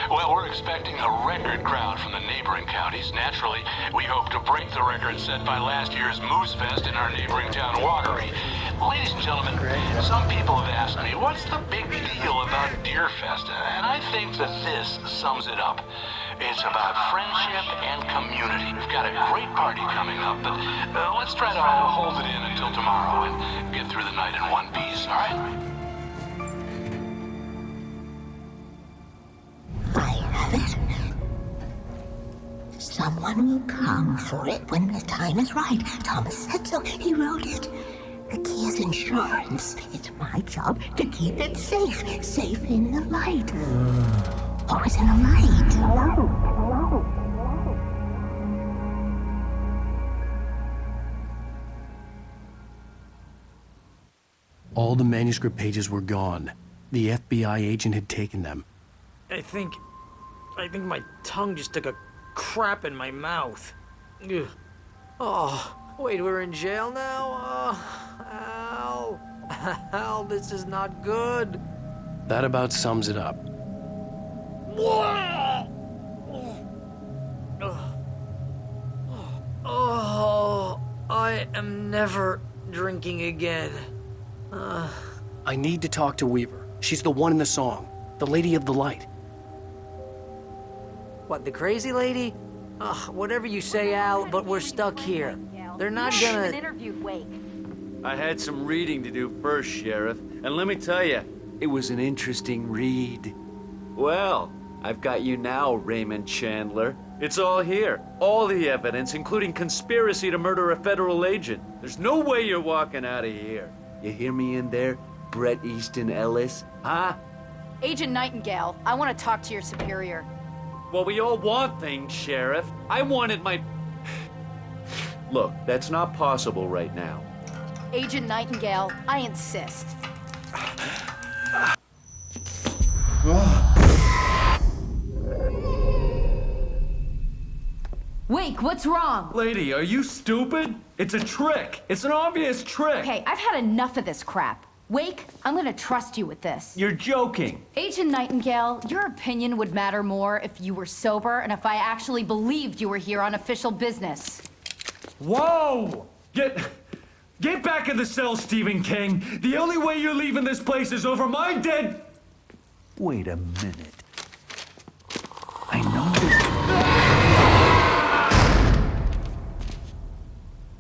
Well, we're expecting a record crowd from the neighboring counties. Naturally, we hope to break the record set by last year's Moose Fest in our neighboring town, Watery. Ladies and gentlemen, some people have asked me, what's the big deal about Deer Fest? And I think that this sums it up. It's about friendship and community. We've got a great party coming up, but let's try to hold it in until tomorrow and get through the night in one piece, all right? I have it. Someone will come for it when the time is right. Thomas said so. He wrote it. The key is insurance. It's my job to keep it safe. Safe in the light. Always in the light. Hello. All the manuscript pages were gone. The FBI agent had taken them. I think my tongue just took a crap in my mouth. Ugh. Oh, wait, we're in jail now? Oh, Al, this is not good. That about sums it up. Oh, I am never drinking again. I need to talk to Weaver. She's the one in the song. The Lady of the Light. What, the crazy lady? Ugh, whatever you say, Al, but we're stuck here. They're not gonna... interviewed Wake. I had some reading to do first, Sheriff, and let me tell you, it was an interesting read. Well, I've got you now, Raymond Chandler. It's all here. All the evidence, including conspiracy to murder a federal agent. There's no way you're walking out of here. You hear me in there, Bret Easton Ellis? Huh? Agent Nightingale, I want to talk to your superior. Well, we all want things, Sheriff. I wanted my... Look, that's not possible right now. Agent Nightingale, I insist. Wait! Wake, what's wrong? Lady, are you stupid? It's a trick. It's an obvious trick. Okay, I've had enough of this crap. Wake, I'm gonna trust you with this. You're joking. Agent Nightingale, your opinion would matter more if you were sober and if I actually believed you were here on official business. Whoa! Get back in the cell, Stephen King. The only way you're leaving this place is over my dead... Wait a minute. I know this.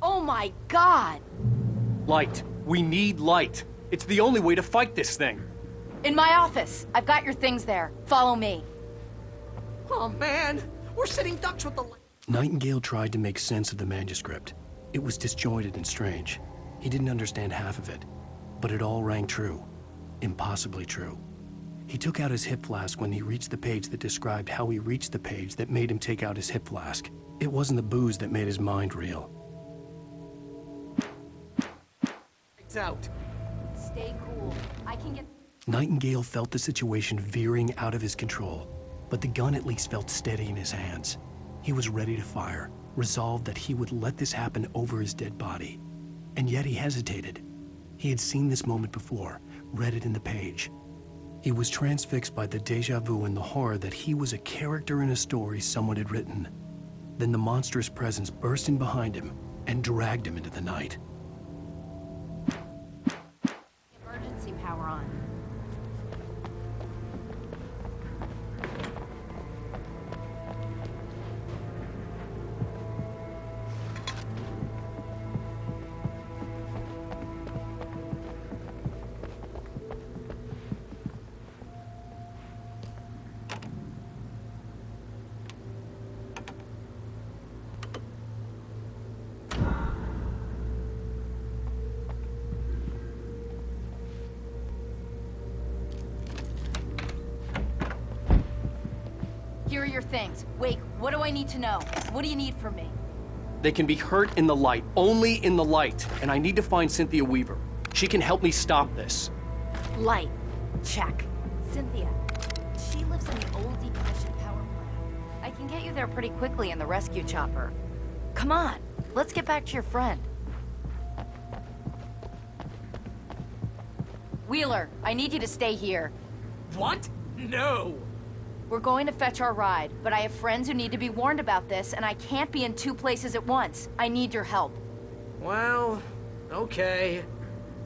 Oh my God! Light. We need light. It's the only way to fight this thing. In my office. I've got your things there. Follow me. Oh man, we're sitting ducks with the... Nightingale tried to make sense of the manuscript. It was disjointed and strange. He didn't understand half of it, but it all rang true. Impossibly true. He took out his hip flask when he reached the page that described how he reached the page that made him take out his hip flask. It wasn't the booze that made his mind reel. It's out. Stay cool. I can get... Nightingale felt the situation veering out of his control, but the gun at least felt steady in his hands. He was ready to fire, resolved that he would let this happen over his dead body. And yet he hesitated. He had seen this moment before, read it in the page. He was transfixed by the déjà vu and the horror that he was a character in a story someone had written. Then the monstrous presence burst in behind him and dragged him into the night. Emergency power on. Here are your things. Wake, what do I need to know? What do you need from me? They can be hurt in the light, only in the light. And I need to find Cynthia Weaver. She can help me stop this. Light. Check. Cynthia. She lives in the old decommissioned power plant. I can get you there pretty quickly in the rescue chopper. Come on, let's get back to your friend. Wheeler, I need you to stay here. What? No! We're going to fetch our ride, but I have friends who need to be warned about this, and I can't be in two places at once. I need your help. Well, okay.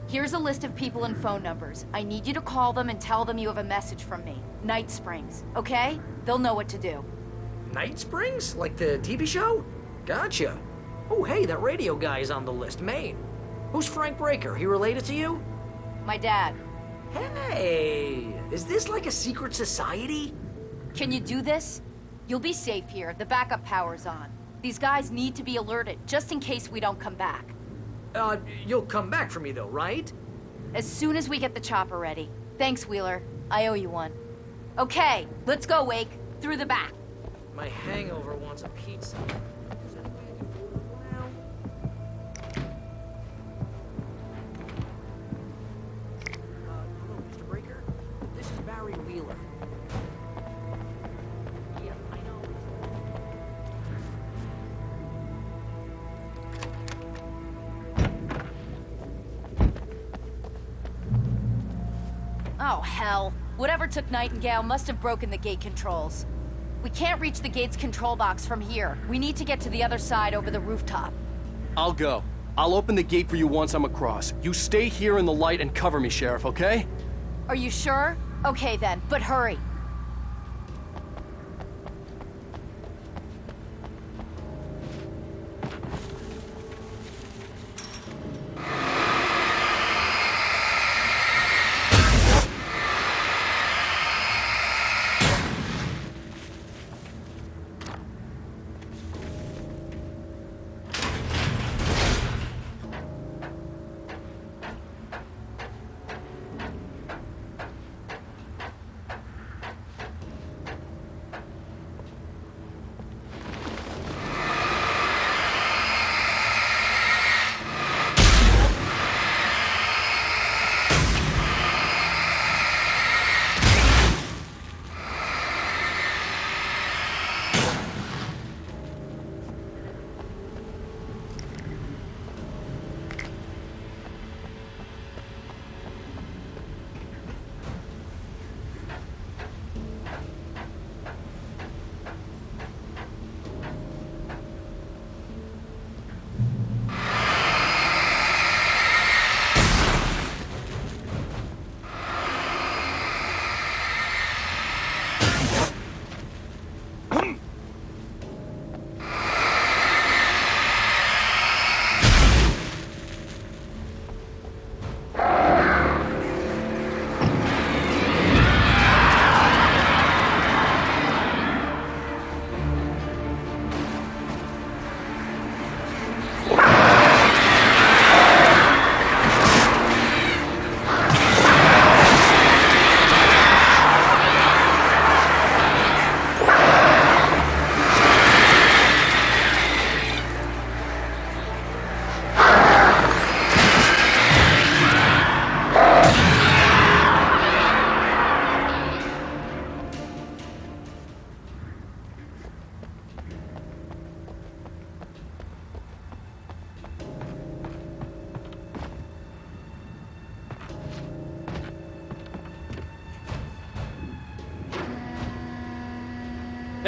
Here's a list of people and phone numbers. I need you to call them and tell them you have a message from me. Night Springs, okay? They'll know what to do. Night Springs? Like the TV show? Gotcha. Oh, hey, that radio guy is on the list, Maine. Who's Frank Breaker? He related to you? My dad. Hey, is this like a secret society? Can you do this? You'll be safe here. The backup power's on. These guys need to be alerted, just in case we don't come back. You'll come back for me though, right? As soon as we get the chopper ready. Thanks, Wheeler. I owe you one. Okay, let's go, Wake. Through the back. My hangover wants a pizza. Is that way I can order now? Hello, Mr. Breaker. This is Barry Wheeler. Yeah, I know. Oh, hell. Whatever took Nightingale must have broken the gate controls. We can't reach the gate's control box from here. We need to get to the other side over the rooftop. I'll go. I'll open the gate for you once I'm across. You stay here in the light and cover me, Sheriff, okay? Are you sure? Okay then, but hurry.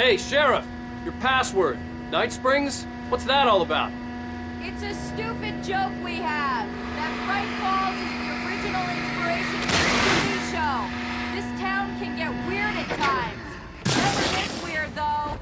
Hey, Sheriff! Your password. Night Springs? What's that all about? It's a stupid joke we have. That Bright Falls is the original inspiration for the TV show. This town can get weird at times. Never this weird, though.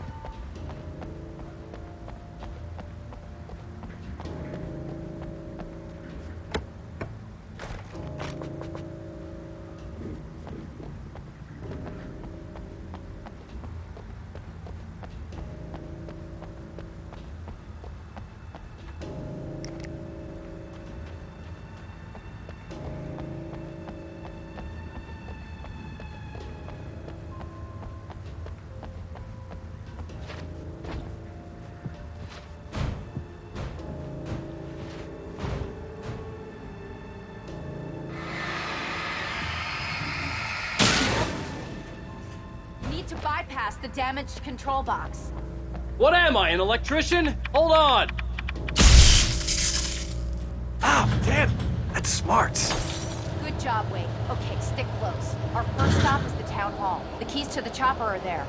To bypass the damaged control box. What am I, an electrician? Hold on! Ah, damn! That's smart. Good job, Wade. Okay, stick close. Our first stop is the town hall. The keys to the chopper are there.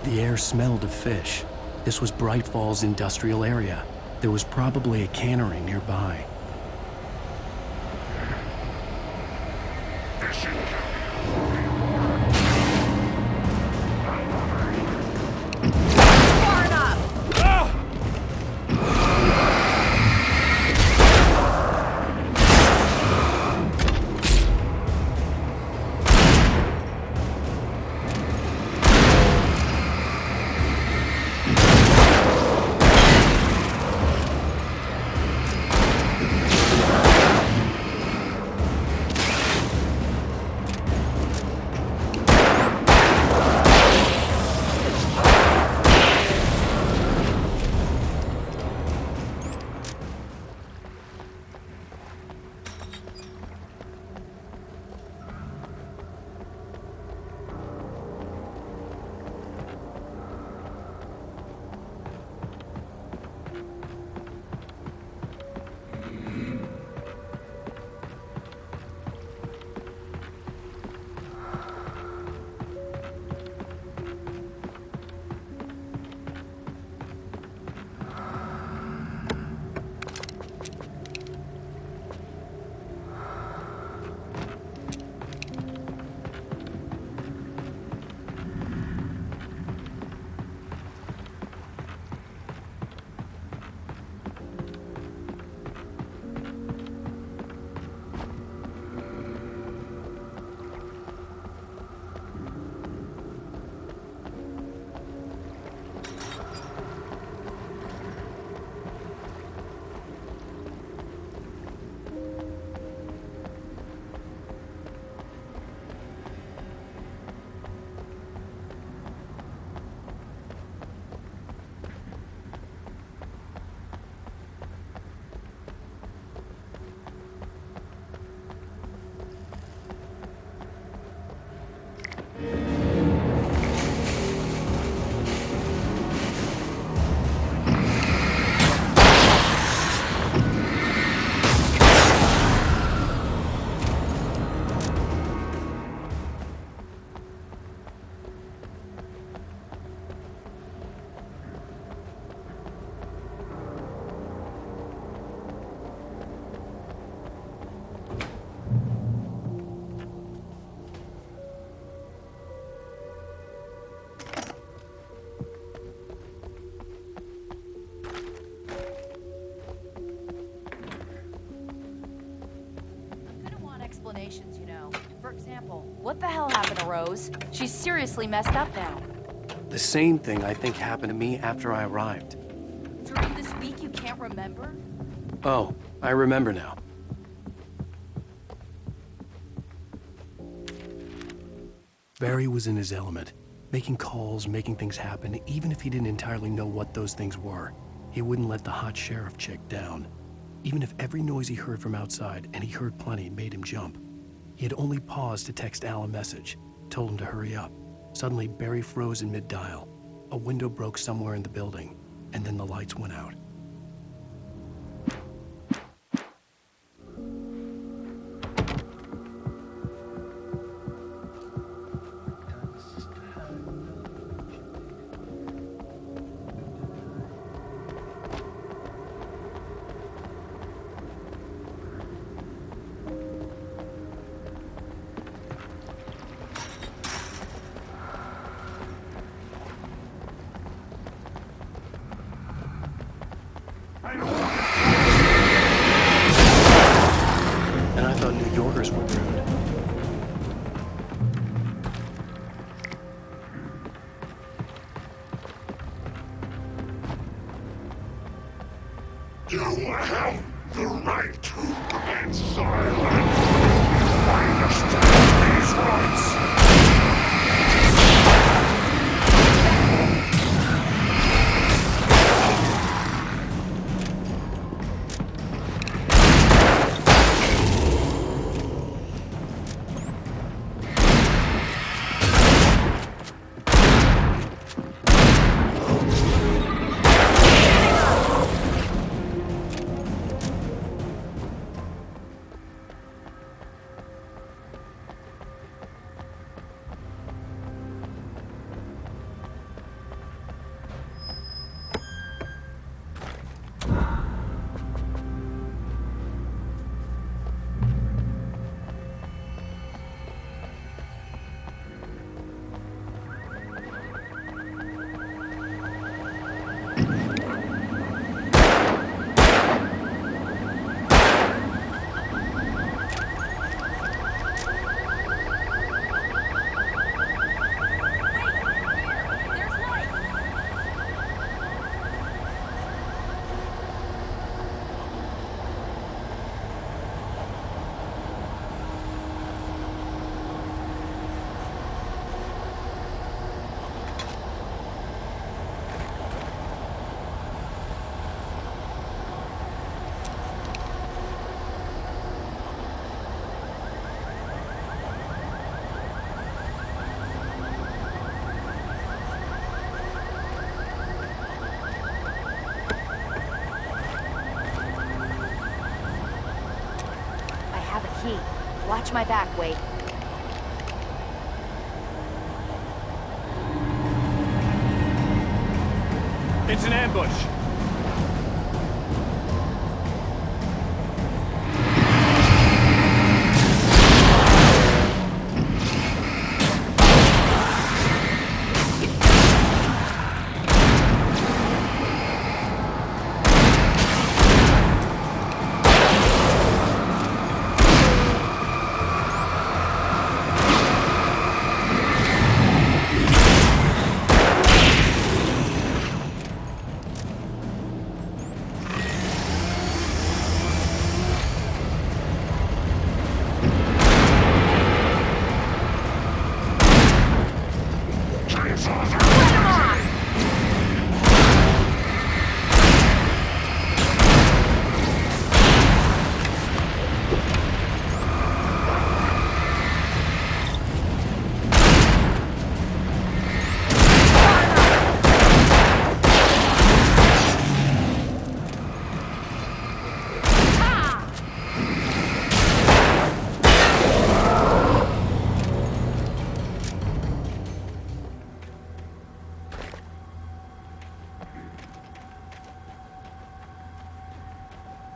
The air smelled of fish. This was Bright Falls industrial area. There was probably a cannery nearby. What the hell happened to Rose? She's seriously messed up now. The same thing I think happened to me after I arrived. During this week you can't remember? Oh, I remember now. Barry was in his element, making calls, making things happen, even if he didn't entirely know what those things were. He wouldn't let the hot sheriff chick down. Even if every noise he heard from outside, and he heard plenty, made him jump. He had only paused to text Al a message, told him to hurry up. Suddenly, Barry froze in mid-dial. A window broke somewhere in the building, and then the lights went out. And I thought New Yorkers were rude. You have the right to remain silent. I understand these rights. Watch my back, Wade. It's an ambush.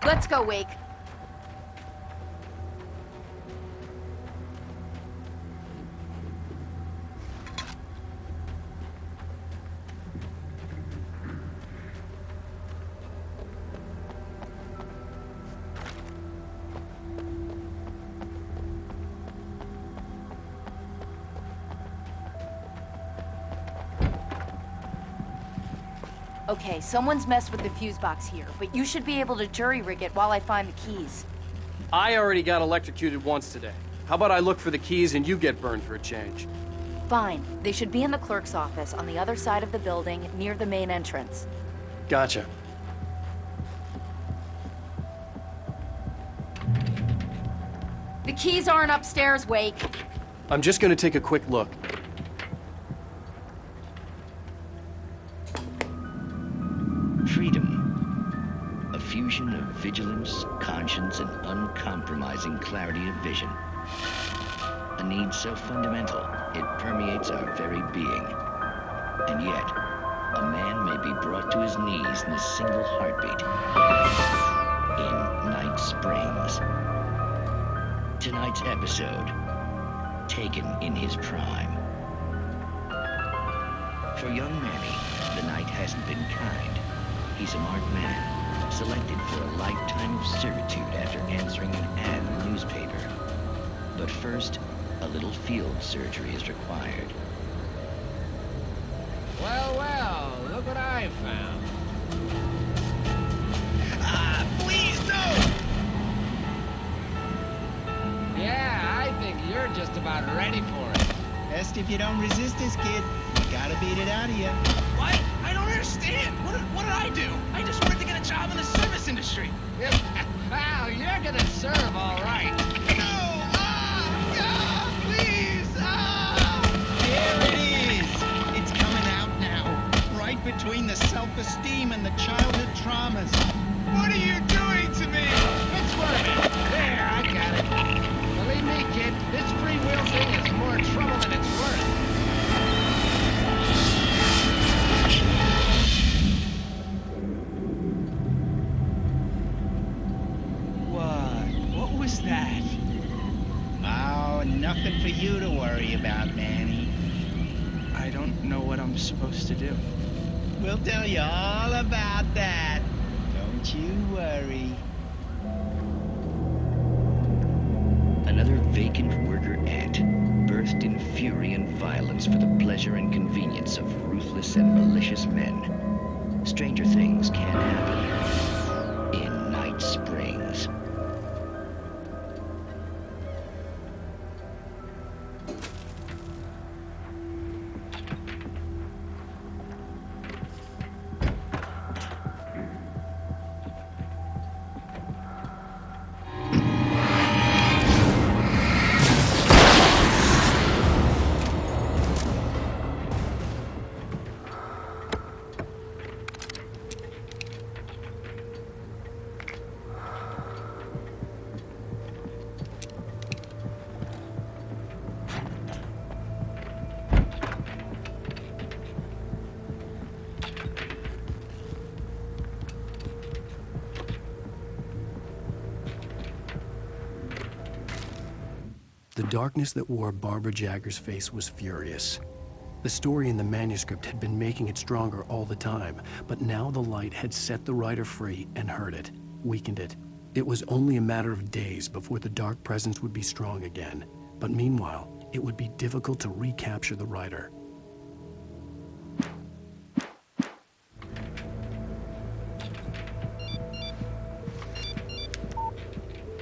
Let's go, Wake. Okay, someone's messed with the fuse box here, but you should be able to jury-rig it while I find the keys. I already got electrocuted once today. How about I look for the keys and you get burned for a change? Fine. They should be in the clerk's office on the other side of the building, near the main entrance. Gotcha. The keys aren't upstairs, Wake. I'm just gonna take a quick look. Freedom. A fusion of vigilance, conscience, and uncompromising clarity of vision. A need so fundamental, it permeates our very being. And yet, a man may be brought to his knees in a single heartbeat. In Night Springs. Tonight's episode, taken in his prime. For young Manny, the night hasn't been kind. He's a marked man, selected for a lifetime of servitude after answering an ad in the newspaper. But first, a little field surgery is required. Well, well, look what I found. Please don't! Yeah, I think you're just about ready for it. Best if you don't resist this, kid. We gotta beat it out of you. What? I don't understand. What did I do? I just wanted to get a job in the service industry. Well, you're gonna serve all right. No! Please! Here it is! It's coming out now. Right between the self-esteem and the childhood traumas. What are you doing to me? It's working. There, I got it. Believe me, kid, this free will thing is more trouble than it's worth. What was that? Oh, nothing for you to worry about, Manny. I don't know what I'm supposed to do. We'll tell you all about that. Don't you worry. Another vacant worker ant, birthed in fury and violence for the pleasure and convenience of ruthless and malicious men. Stranger things can happen in Night Springs. The darkness that wore Barbara Jagger's face was furious. The story in the manuscript had been making it stronger all the time, but now the light had set the writer free and hurt it, weakened it. It was only a matter of days before the dark presence would be strong again, but meanwhile, it would be difficult to recapture the writer.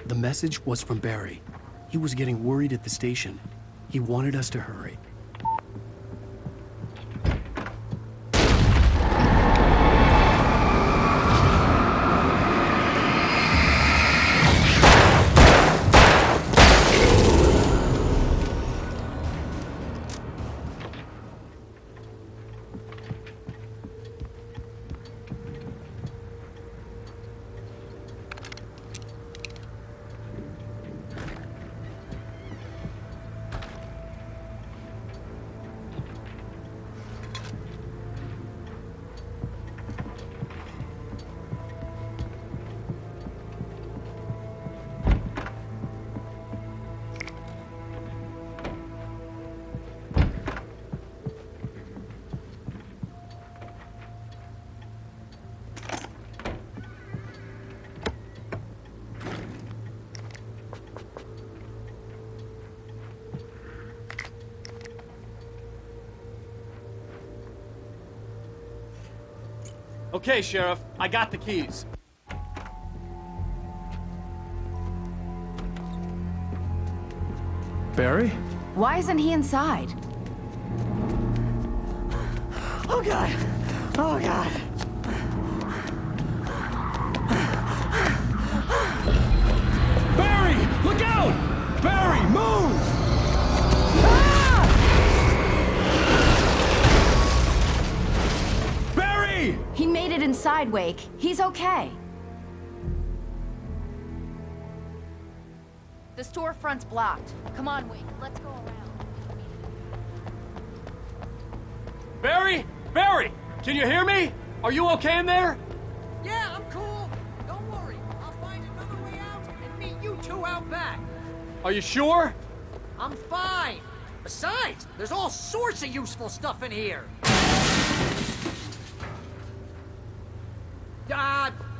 The message was from Barry. He was getting worried at the station. He wanted us to hurry. Okay, Sheriff, I got the keys. Barry? Why isn't he inside? Oh, God. Oh, God. Barry! Look out! Barry, move! Barry! He made it inside, Wake. He's okay. The storefront's blocked. Come on, Wake. Let's go around. Barry? Barry! Can you hear me? Are you okay in there? Yeah, I'm cool. Don't worry. I'll find another way out and meet you two out back. Are you sure? I'm fine. Besides, there's all sorts of useful stuff in here.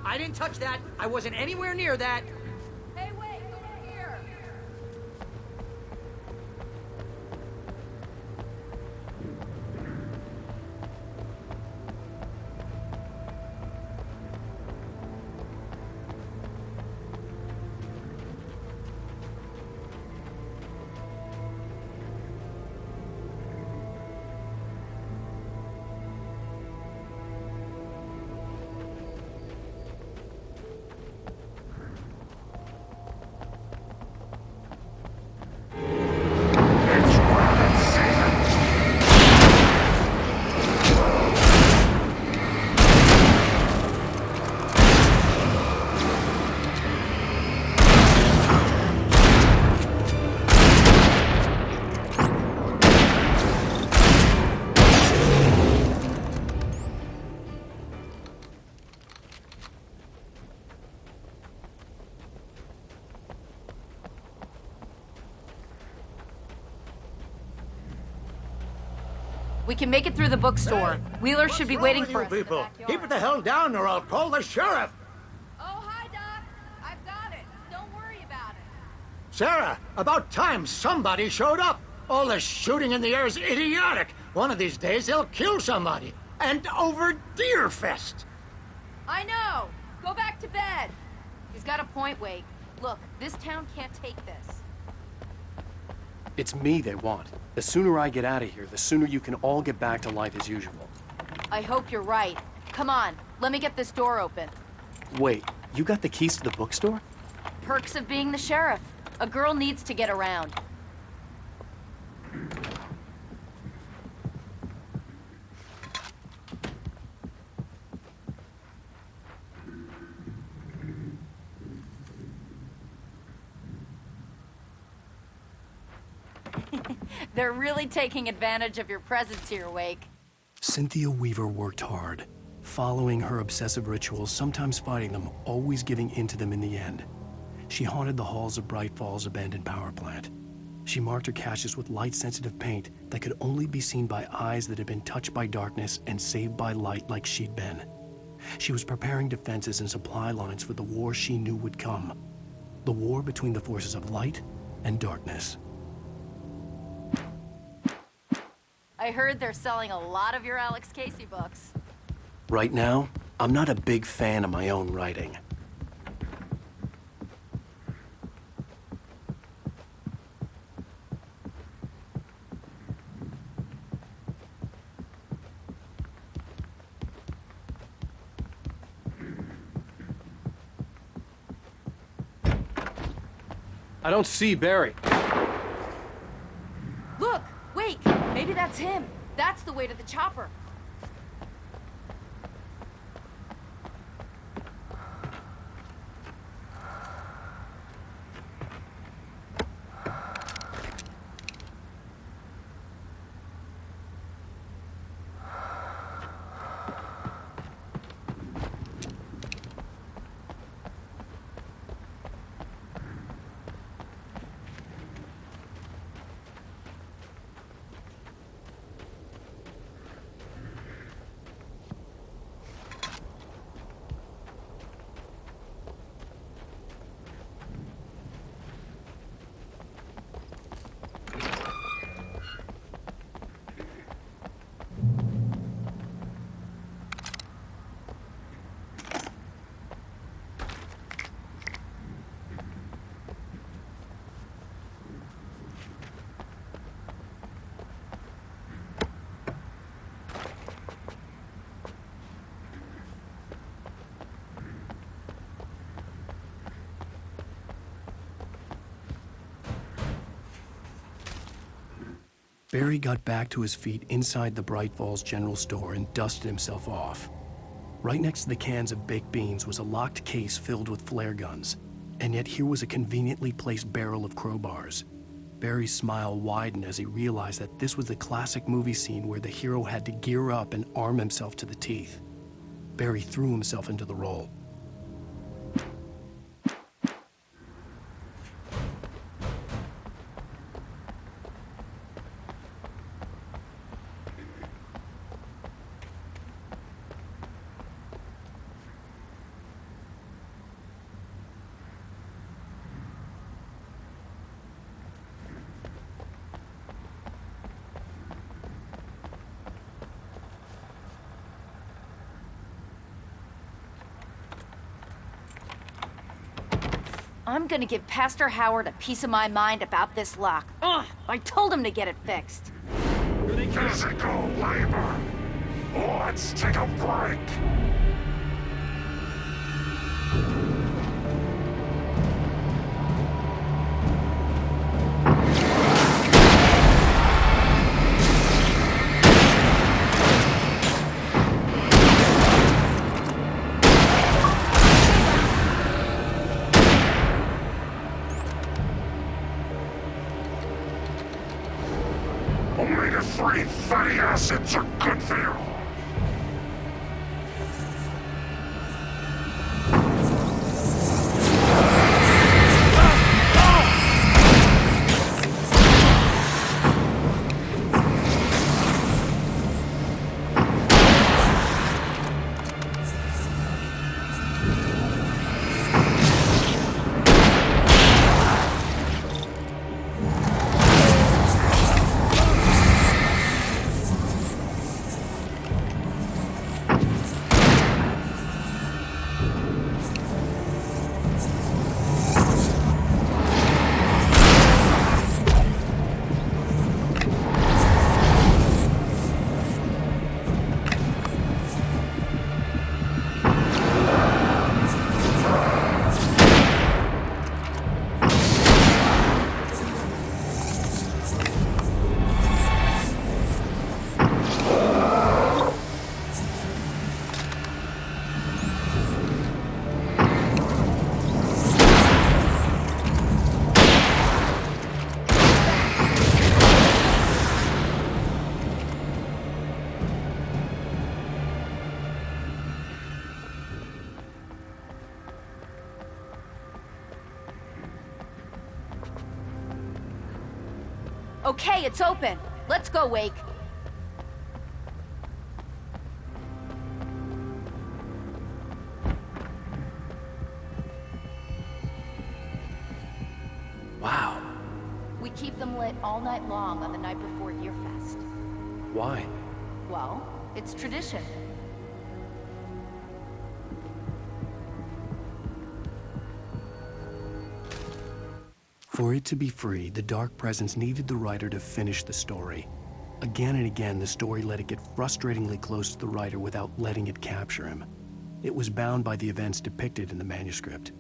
I didn't touch that. I wasn't anywhere near that. Hey, Wake, over here. We can make it through the bookstore. Wheeler should be waiting for us. People, keep it the hell down or I'll call the sheriff. Oh, hi, Doc. I've got it. Don't worry about it. Sarah, about time somebody showed up. All this shooting in the air is idiotic. One of these days they'll kill somebody. And over Deerfest. I know. Go back to bed. He's got a point, Wake. Look, this town can't take this. It's me they want. The sooner I get out of here, the sooner you can all get back to life as usual. I hope you're right. Come on, let me get this door open. Wait, you got the keys to the bookstore? Perks of being the sheriff. A girl needs to get around. They're really taking advantage of your presence here, Wake. Cynthia Weaver worked hard, following her obsessive rituals, sometimes fighting them, always giving in to them in the end. She haunted the halls of Bright Falls abandoned power plant. She marked her caches with light-sensitive paint that could only be seen by eyes that had been touched by darkness and saved by light like she'd been. She was preparing defenses and supply lines for the war she knew would come. The war between the forces of light and darkness. I heard they're selling a lot of your Alex Casey books. Right now, I'm not a big fan of my own writing. I don't see Barry. Look, Wake, maybe that's him. That's the way to the chopper. Barry got back to his feet inside the Bright Falls General Store and dusted himself off. Right next to the cans of baked beans was a locked case filled with flare guns, and yet here was a conveniently placed barrel of crowbars. Barry's smile widened as he realized that this was the classic movie scene where the hero had to gear up and arm himself to the teeth. Barry threw himself into the role. I'm gonna give Pastor Howard a piece of my mind about this lock. Ugh, I told him to get it fixed. Physical labor. Let's take a break. Omega-3 fatty acids are good for you. Okay, it's open. Let's go, Wake. Wow. We keep them lit all night long on the night before Yearfest. Why? Well, it's tradition. For it to be free, the Dark Presence needed the writer to finish the story. Again and again, the story let it get frustratingly close to the writer without letting it capture him. It was bound by the events depicted in the manuscript,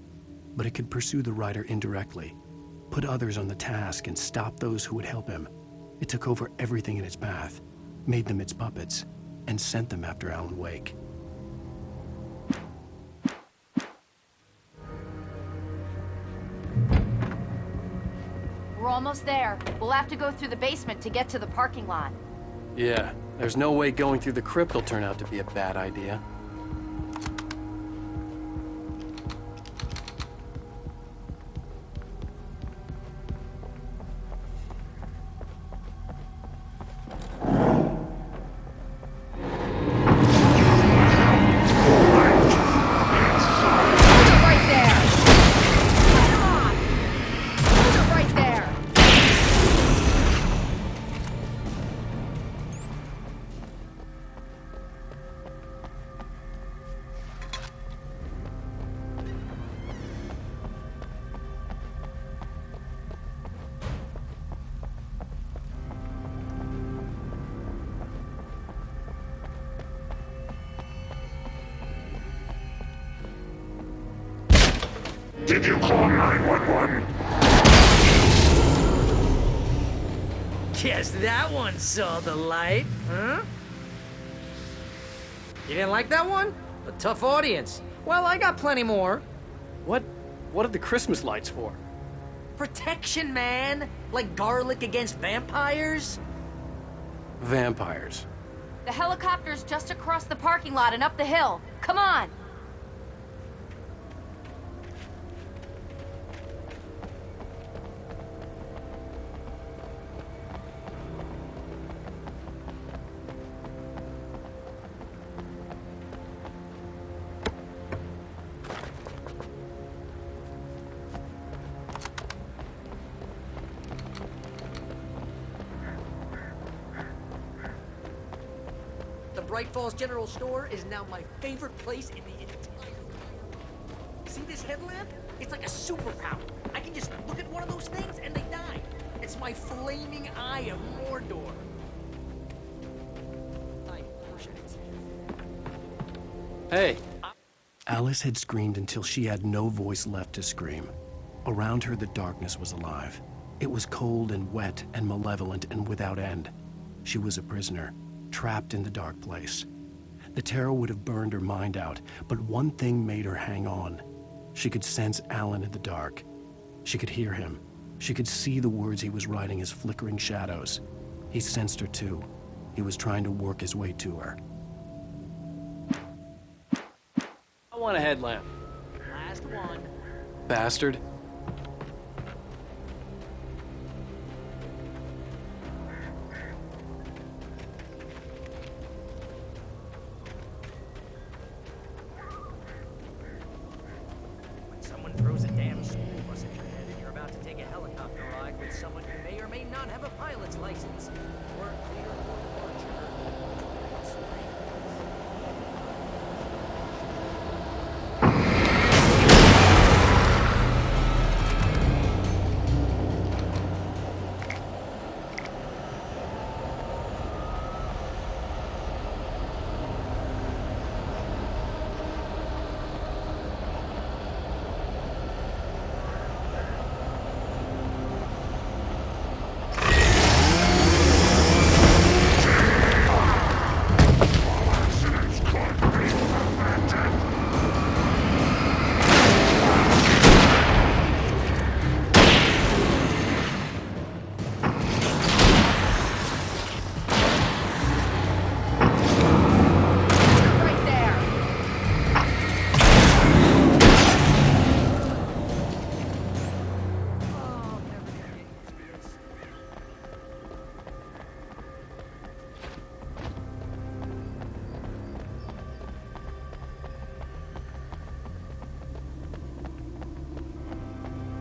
but it could pursue the writer indirectly, put others on the task, and stop those who would help him. It took over everything in its path, made them its puppets, and sent them after Alan Wake. We're almost there. We'll have to go through the basement to get to the parking lot. Yeah, there's no way going through the crypt will turn out to be a bad idea. Did you call 911? Guess that one saw the light, huh? You didn't like that one? A tough audience. Well, I got plenty more. What are the Christmas lights for? Protection, man. Like garlic against vampires. Vampires. The helicopter's just across the parking lot and up the hill. Come on! The Bright Falls General Store is now my favorite place in the entire world. See this headlamp? It's like a superpower. I can just look at one of those things and they die. It's my flaming eye of Mordor. I wish I didn't say that. Hey. Alice had screamed until she had no voice left to scream. Around her, the darkness was alive. It was cold and wet and malevolent and without end. She was a prisoner, trapped in the dark place. The terror would have burned her mind out, but one thing made her hang on. She could sense Alan in the dark. She could hear him. She could see the words he was writing as flickering shadows. He sensed her too. He was trying to work his way to her. I want a headlamp. Last one. Bastard. Someone throws a damn school bus at your head and you're about to take a helicopter ride with someone who may or may not have a pilot's license or clear for departure.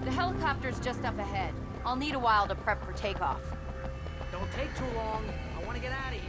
The helicopter's just up ahead. I'll need a while to prep for takeoff. Don't take too long. I want to get out of here.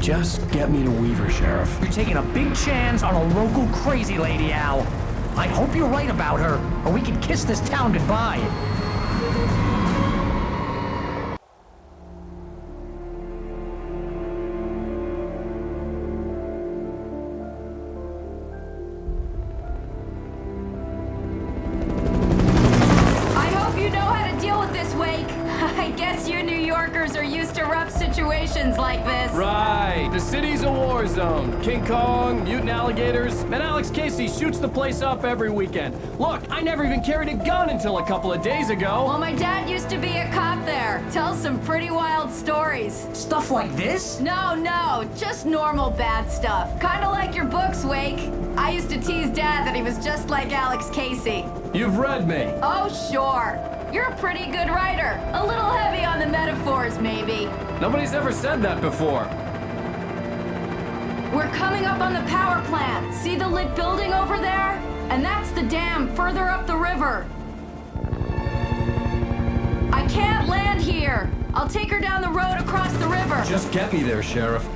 Just get me to Weaver, Sheriff. You're taking a big chance on a local crazy lady, Al. I hope you're right about her, or we can kiss this town goodbye. I hope you know how to deal with this, Wake. I guess you New Yorkers are used to rough situations like this. Right. The city's a war zone. King Kong, mutant alligators, and Alex Casey shoots the place up every weekend. Look, I never even carried a gun until a couple of days ago. Well, my dad used to be a cop there. Tells some pretty wild stories. Stuff like this? No, just normal bad stuff. Kinda like your books, Wake. I used to tease Dad that he was just like Alex Casey. You've read me. Oh, sure. You're a pretty good writer. A little heavy on the metaphors, maybe. Nobody's ever said that before. We're coming up on the power plant. See the lit building over there? And that's the dam further up the river. I can't land here. I'll take her down the road across the river. Just get me there, Sheriff.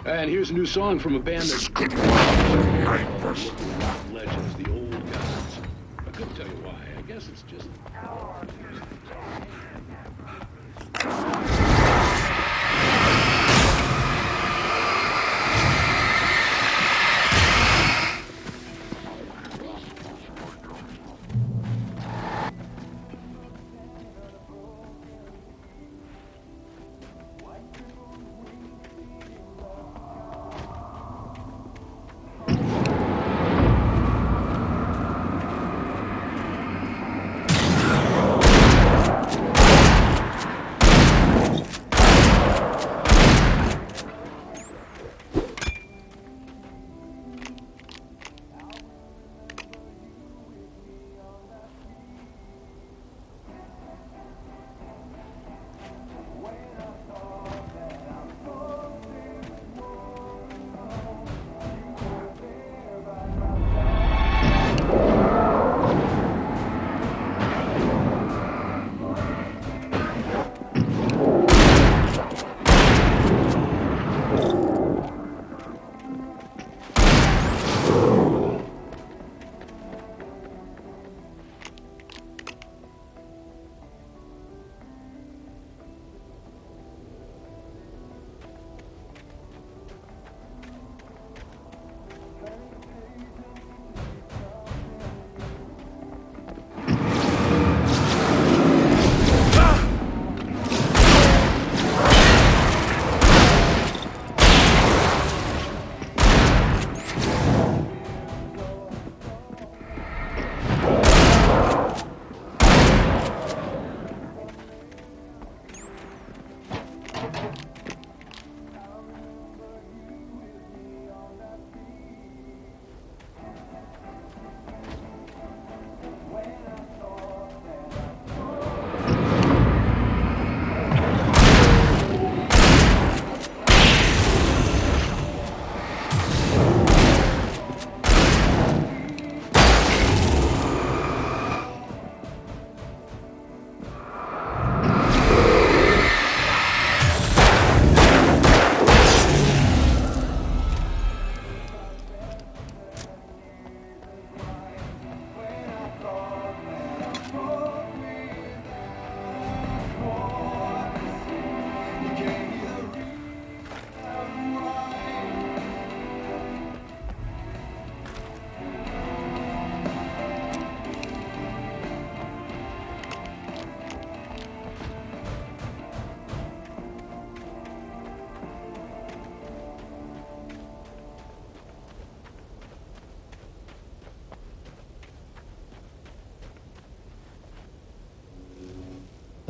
And here's a new song from a band that's legends, the old gods. I couldn't tell you why. I guess it's just...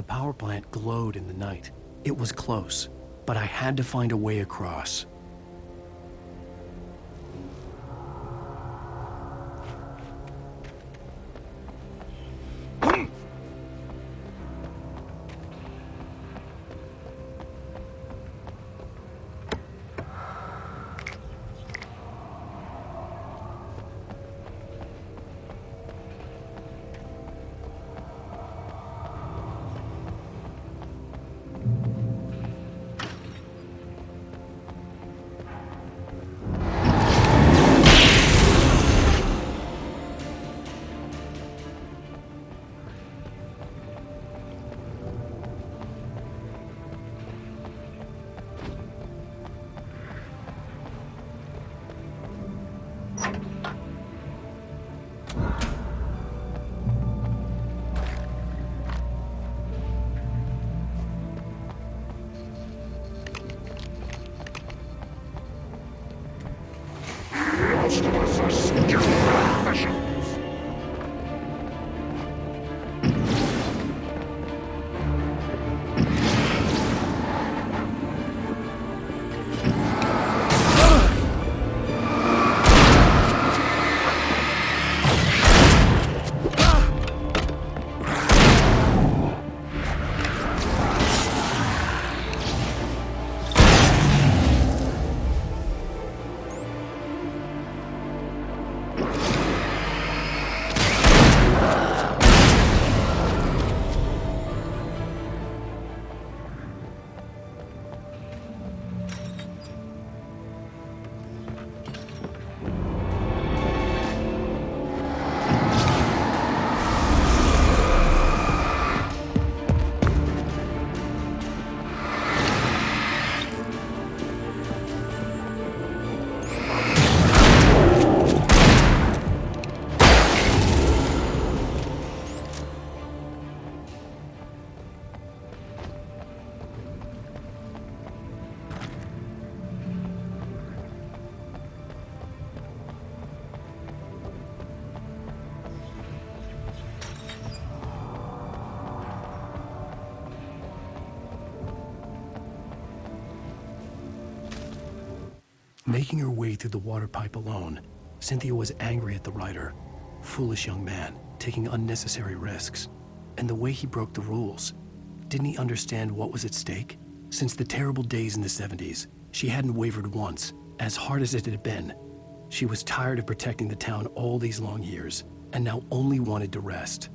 power plant glowed in the night. It was close, but I had to find a way across. Most of us are skilled professionals. Making her way through the water pipe alone, Cynthia was angry at the writer. Foolish young man, taking unnecessary risks. And the way he broke the rules. Didn't he understand what was at stake? Since the terrible days in the 70s, she hadn't wavered once, as hard as it had been. She was tired of protecting the town all these long years, and now only wanted to rest.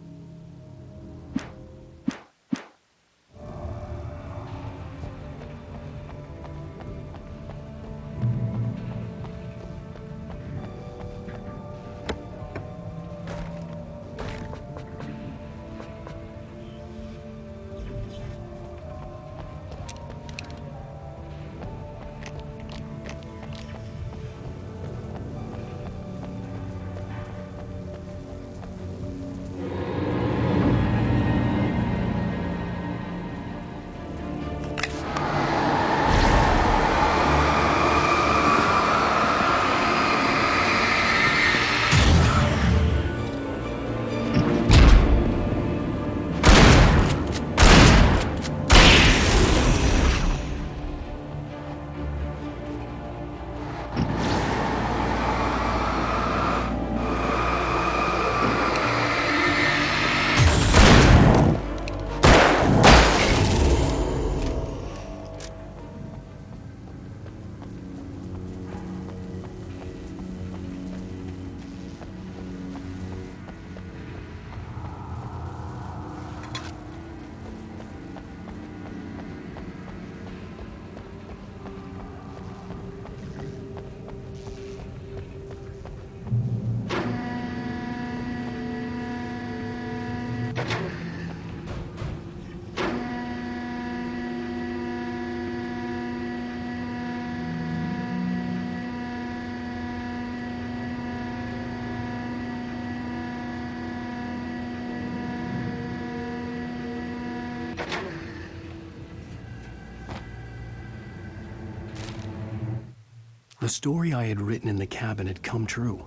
The story I had written in the cabin had come true.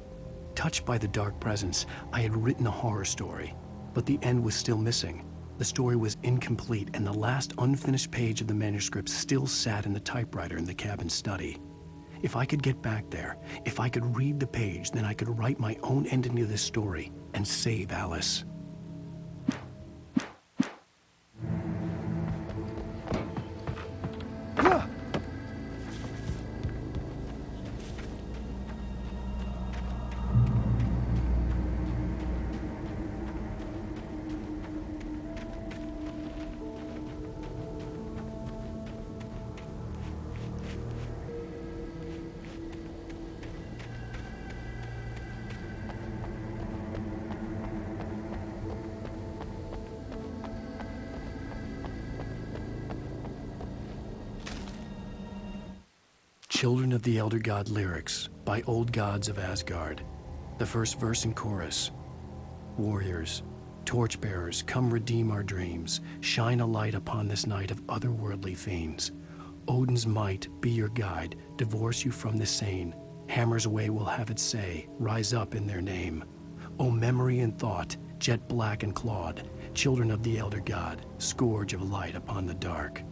Touched by the dark presence, I had written a horror story, but the end was still missing. The story was incomplete, and the last unfinished page of the manuscript still sat in the typewriter in the cabin study. If I could get back there, if I could read the page, then I could write my own ending to this story and save Alice. Children of the Elder God lyrics by Old Gods of Asgard. The first verse and chorus. Warriors, torchbearers, come redeem our dreams. Shine a light upon this night of otherworldly fiends. Odin's might be your guide, divorce you from the sane. Hammer's way will have its say, rise up in their name. O memory and thought, jet black and clawed, children of the Elder God, scourge of light upon the dark.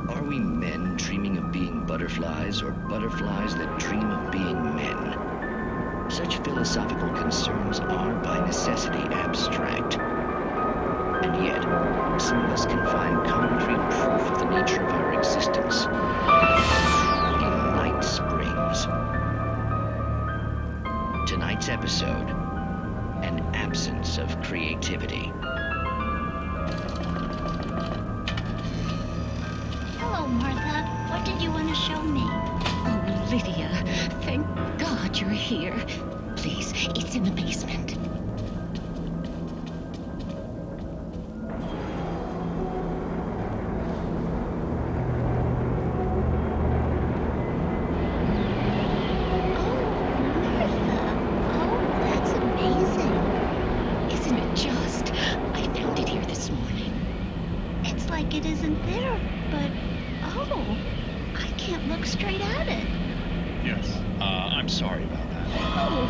Are we men dreaming of being butterflies, or butterflies that dream of being men? Such philosophical concerns are by necessity abstract. And yet, some of us can find concrete proof of the nature of our existence in Night Springs. Tonight's episode, an of creativity. Hello, Martha. What did you want to show me? Oh, Lydia, thank God you're here. Please, it's in the basement. It's like it isn't there, but oh, I can't look straight at it. Yes, I'm sorry about that. Oh,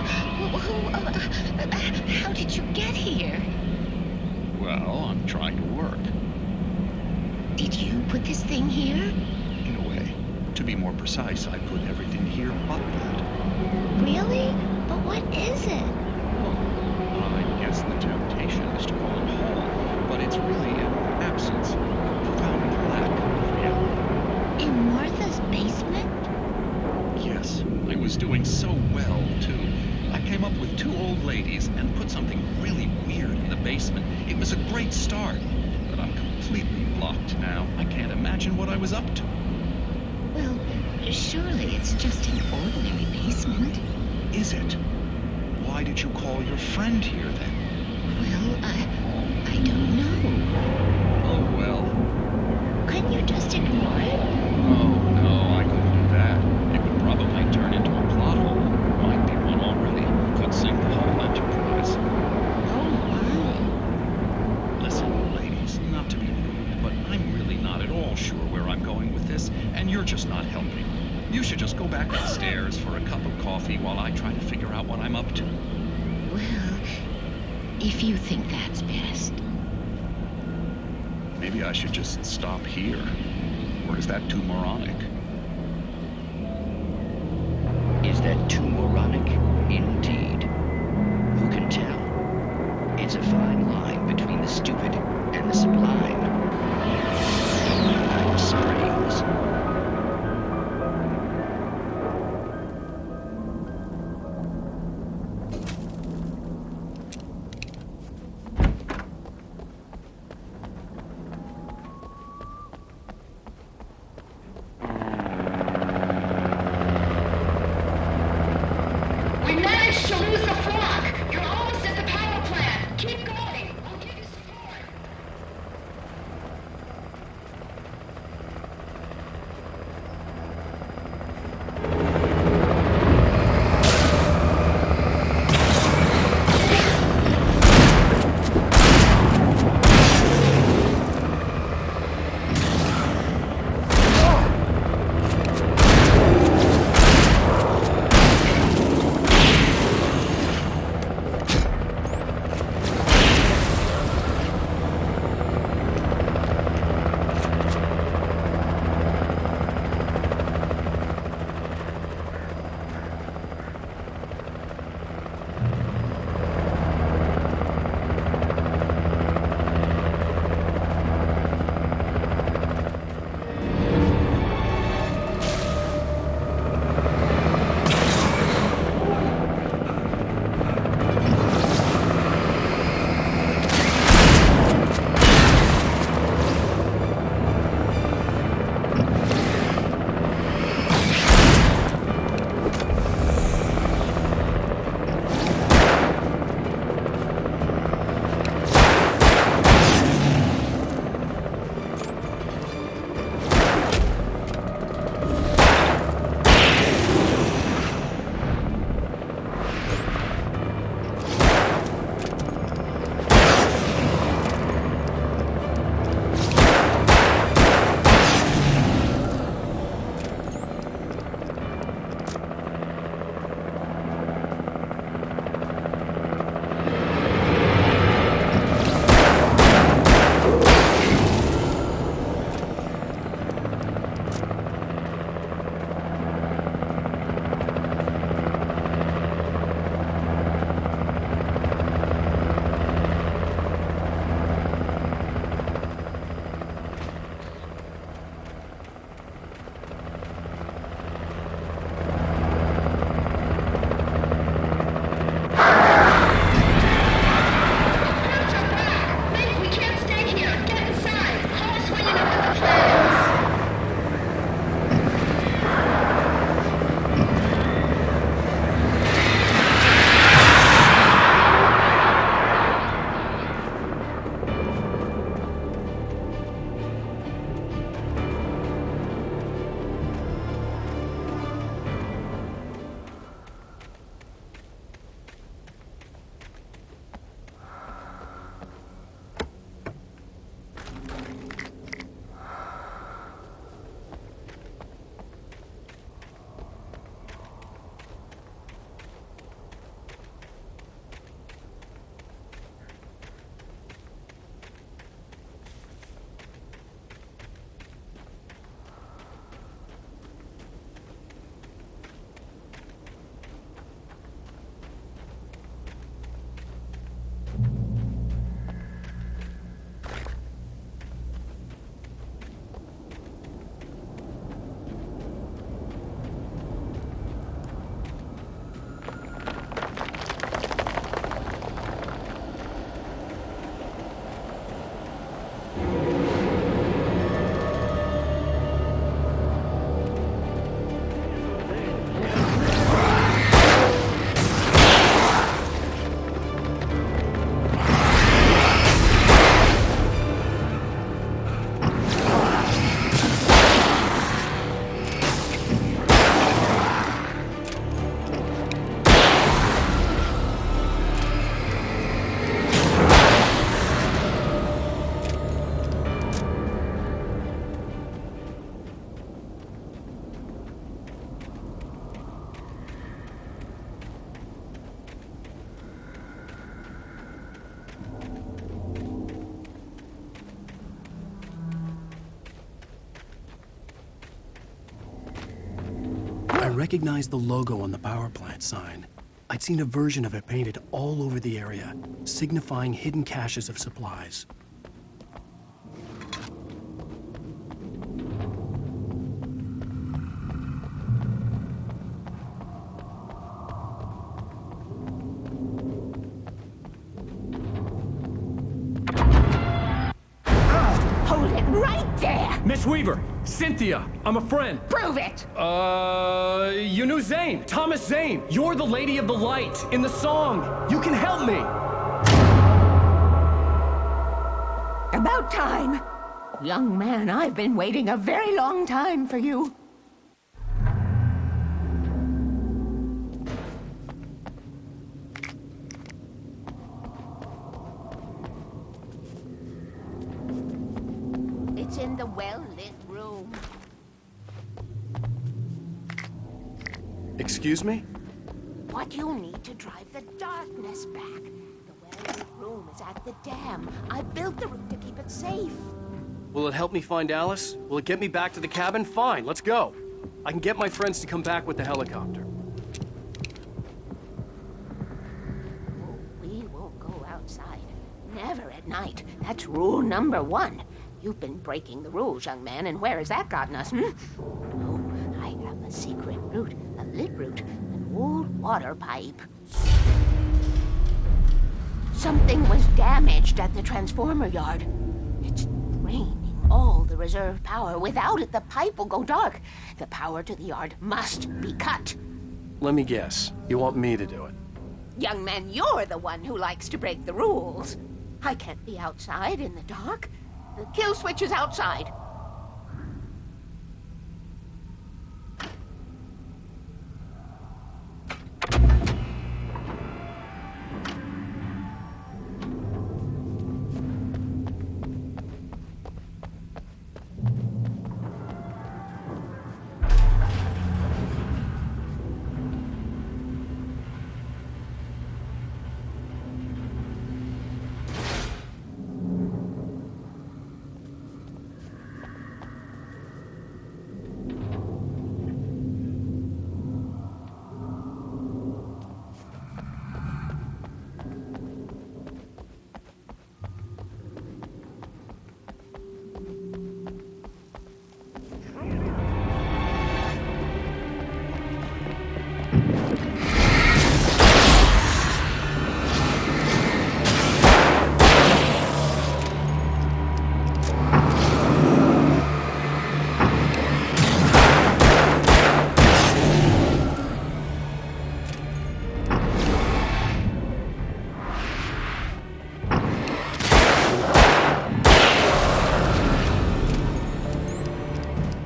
how did you get here? Well, I'm trying to work. Did you put this thing here? In a way. To be more precise, I put everything here but that. Really? But what is it? I guess the temptation is to call it home, but it's really an absence, a profound lack of reality. In Martha's basement? Yes, I was doing so well, too. I came up with 2 old ladies and put something really weird in the basement. It was a great start, but I'm completely blocked now. I can't imagine what I was up to. Well, surely it's just an ordinary basement. Is it? Why did you call your friend here, then? Well, I don't know. Oh, well. Couldn't you just ignore it? Oh, no, I couldn't do that. It would probably turn into a plot hole. Might be one already. Could sink the whole enterprise. Oh, my. Listen, ladies, not to be rude, but I'm really not at all sure where I'm going with this, and you're just not helping. You should just go back upstairs for a cup of coffee while I try to figure out what I'm up to. Well, if you think that's best. Maybe I should just stop here. Or is that too moronic? Is that too moronic? Indeed. Who can tell? It's a fine line between the stupid and the sublime. Alice Springs. recognized the logo on the power plant sign. I'd seen a version of it painted all over the area, signifying hidden caches of supplies. Hold it right there! Miss Weaver, Cynthia, I'm a friend. Prove it! You knew Zane, Thomas Zane. You're the Lady of the Light in the song. You can help me. About time. Young man, I've been waiting a very long time for you. It's in the well-lit room. Excuse me? What you need to drive the darkness back. The well-lit room is at the dam. I built the room to keep it safe. Will it help me find Alice? Will it get me back to the cabin? Fine, let's go. I can get my friends to come back with the helicopter. We won't go outside. Never at night. That's rule number 1. You've been breaking the rules, young man, and where has that gotten us, Oh, I have a secret route, a lit route, an old water pipe. Something was damaged at the transformer yard. It's draining all the reserve power. Without it, the pipe will go dark. The power to the yard must be cut. Let me guess. You want me to do it? Young man, you're the one who likes to break the rules. I can't be outside in the dark. The kill switch is outside.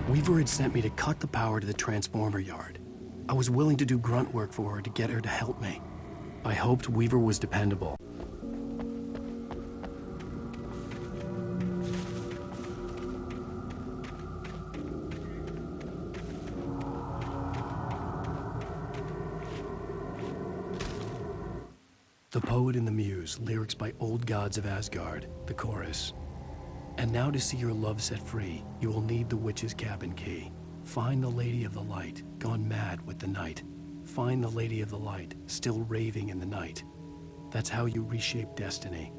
Weaver had sent me to cut the power to the transformer yard. I was willing to do grunt work for her to get her to help me. I hoped Weaver was dependable. The Poet and the Muse, lyrics by Old Gods of Asgard, the chorus. And now to see your love set free, you will need the witch's cabin key. Find the Lady of the Light, gone mad with the night. Find the Lady of the Light, still raving in the night. That's how you reshape destiny.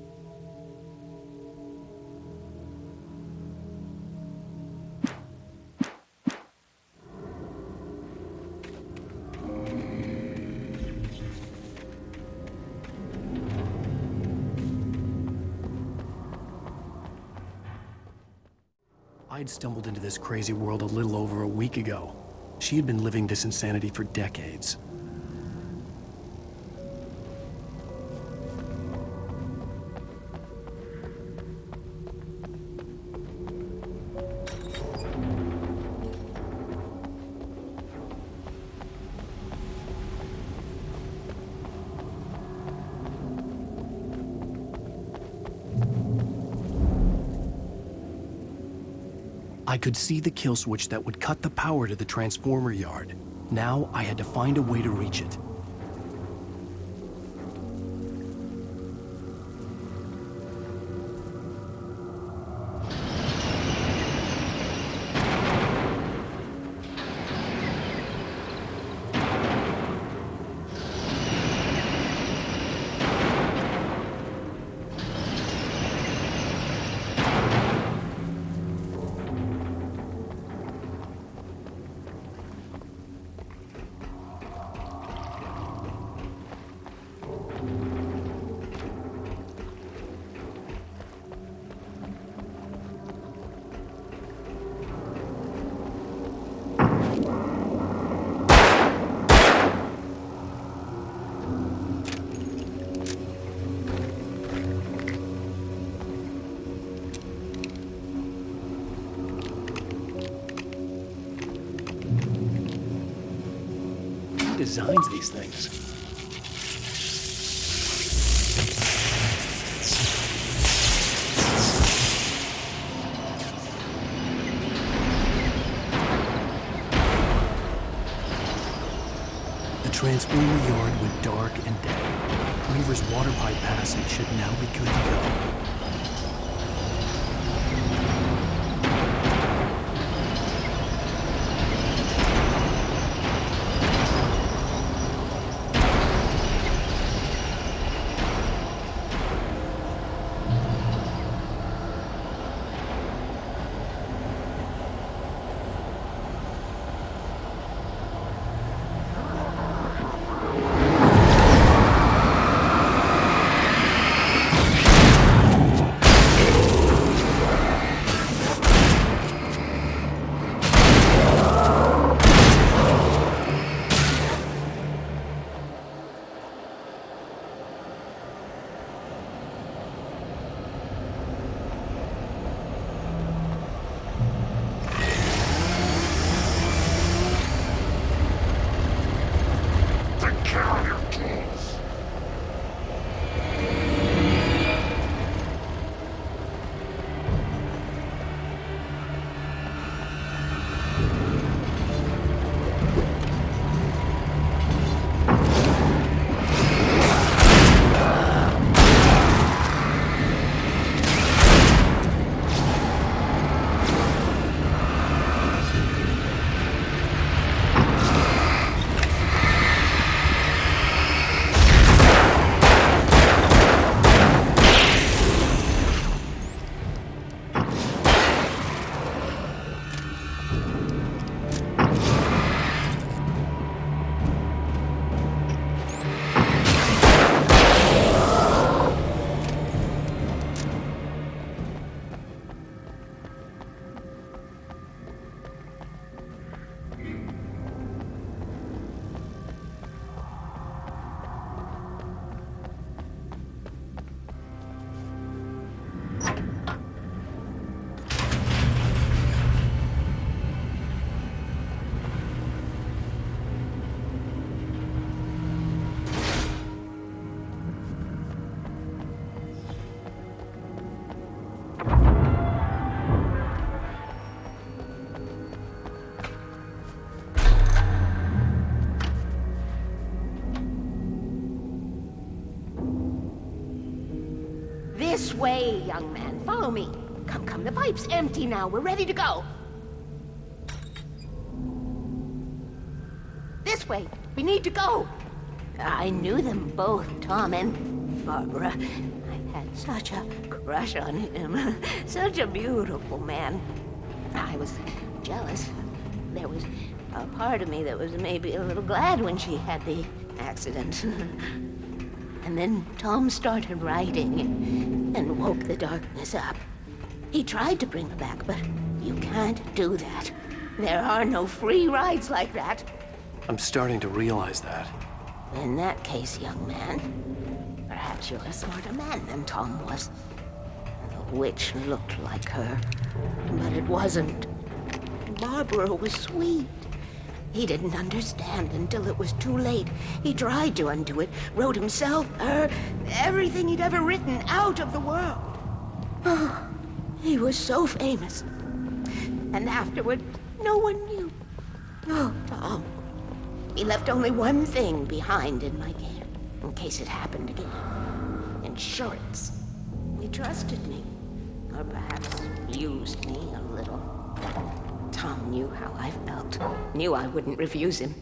I'd stumbled into this crazy world a little over a week ago. She had been living this insanity for decades. I could see the kill switch that would cut the power to the transformer yard. Now I had to find a way to reach it. designs these things? The transformer yard went dark and dead. Weaver's water pipe passage should now be good to go. This way, young man. Follow me. Come, come. The pipe's empty now. We're ready to go. This way. We need to go. I knew them both, Tom and Barbara. I had such a crush on him. Such a beautiful man. I was jealous. There was a part of me that was maybe a little glad when she had the accident. And then Tom started writing and woke the darkness up. He tried to bring her back, but you can't do that. There are no free rides like that. I'm starting to realize that. In that case, young man, perhaps you're a smarter man than Tom was. The witch looked like her, but it wasn't. Barbara was sweet. He didn't understand until it was too late. He tried to undo it, wrote himself, her, everything he'd ever written out of the world. Oh, he was so famous. And afterward, no one knew. Oh, Tom. He left only one thing behind in my care, in case it happened again. Insurance. He trusted me, or perhaps used me a little. Tom knew how I felt, knew I wouldn't refuse him.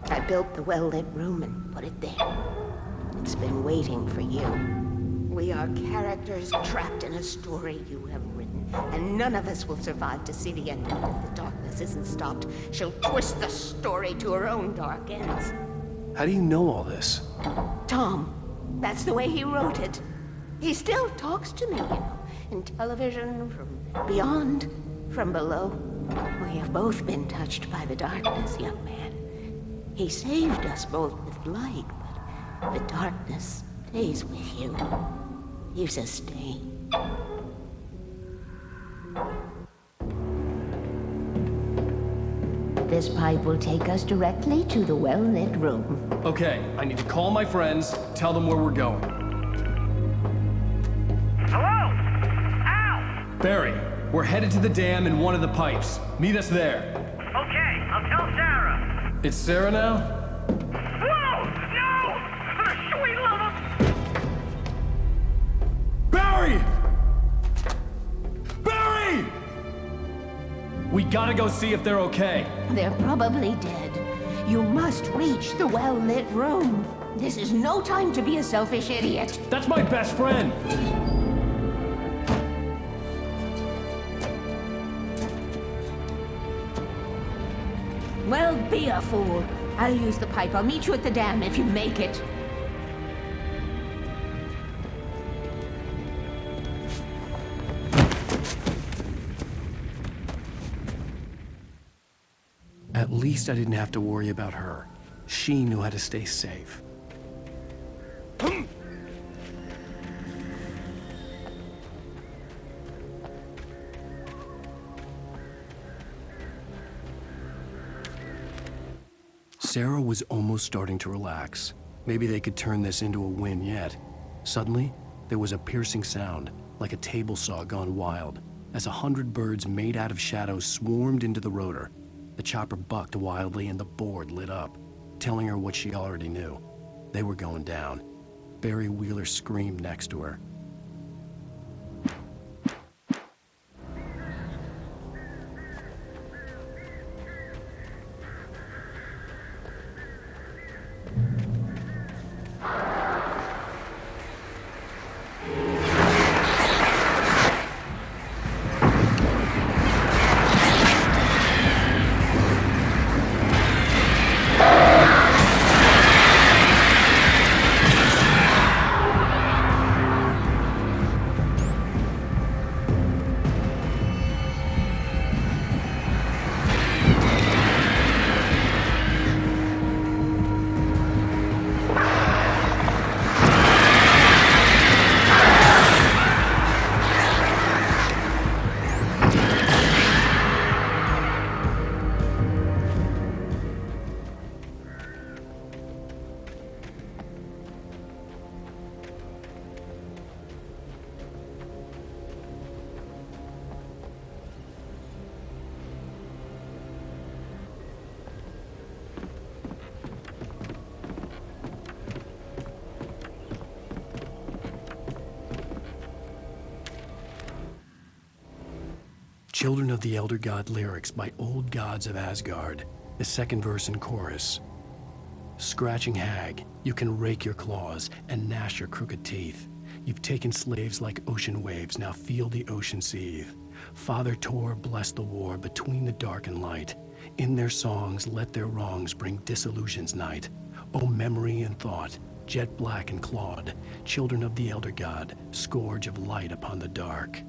I built the well-lit room and put it there. It's been waiting for you. We are characters trapped in a story you have written, and none of us will survive to see the end of it if the darkness isn't stopped. She'll twist the story to her own dark ends. How do you know all this? Tom, that's the way he wrote it. He still talks to me, you know, in television, from beyond, from below. We have both been touched by the darkness, young man. He saved us both with light, but the darkness stays with you. You sustain. This pipe will take us directly to the well-lit room. Okay, I need to call my friends, tell them where we're going. Hello? Al! Barry, we're headed to the dam in one of the pipes. Meet us there. Okay, I'll tell Sarah. It's Sarah now? Whoa! No! For the sweet love of... Barry! Barry! We gotta go see if they're okay. They're probably dead. You must reach the well-lit room. This is no time to be a selfish idiot. That's my best friend. Well, be a fool. I'll use the pipe. I'll meet you at the dam if you make it. At least I didn't have to worry about her. She knew how to stay safe. Sarah was almost starting to relax. Maybe they could turn this into a win yet. Suddenly, there was a piercing sound, like a table saw gone wild, as 100 birds made out of shadows swarmed into the rotor. The chopper bucked wildly and the board lit up, telling her what she already knew. They were going down. Barry Wheeler screamed next to her. Children of the Elder God lyrics by Old Gods of Asgard, the second verse and chorus. Scratching hag, you can rake your claws and gnash your crooked teeth. You've taken slaves like ocean waves, now feel the ocean seethe. Father Tor bless the war between the dark and light. In their songs, let their wrongs bring disillusion's night. O memory and thought, jet black and clawed, children of the Elder God, scourge of light upon the dark.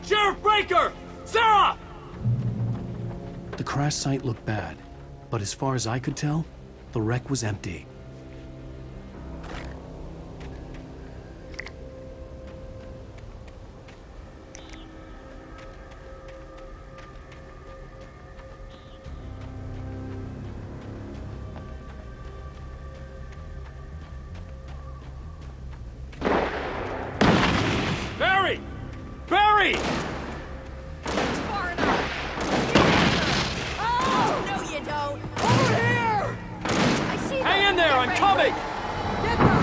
Sheriff Breaker! Sarah! The crash site looked bad, but as far as I could tell, the wreck was empty. Barry! Barry! Far enough. Oh, no you don't. Over here! I see them. Hang in there, I'm coming! Get the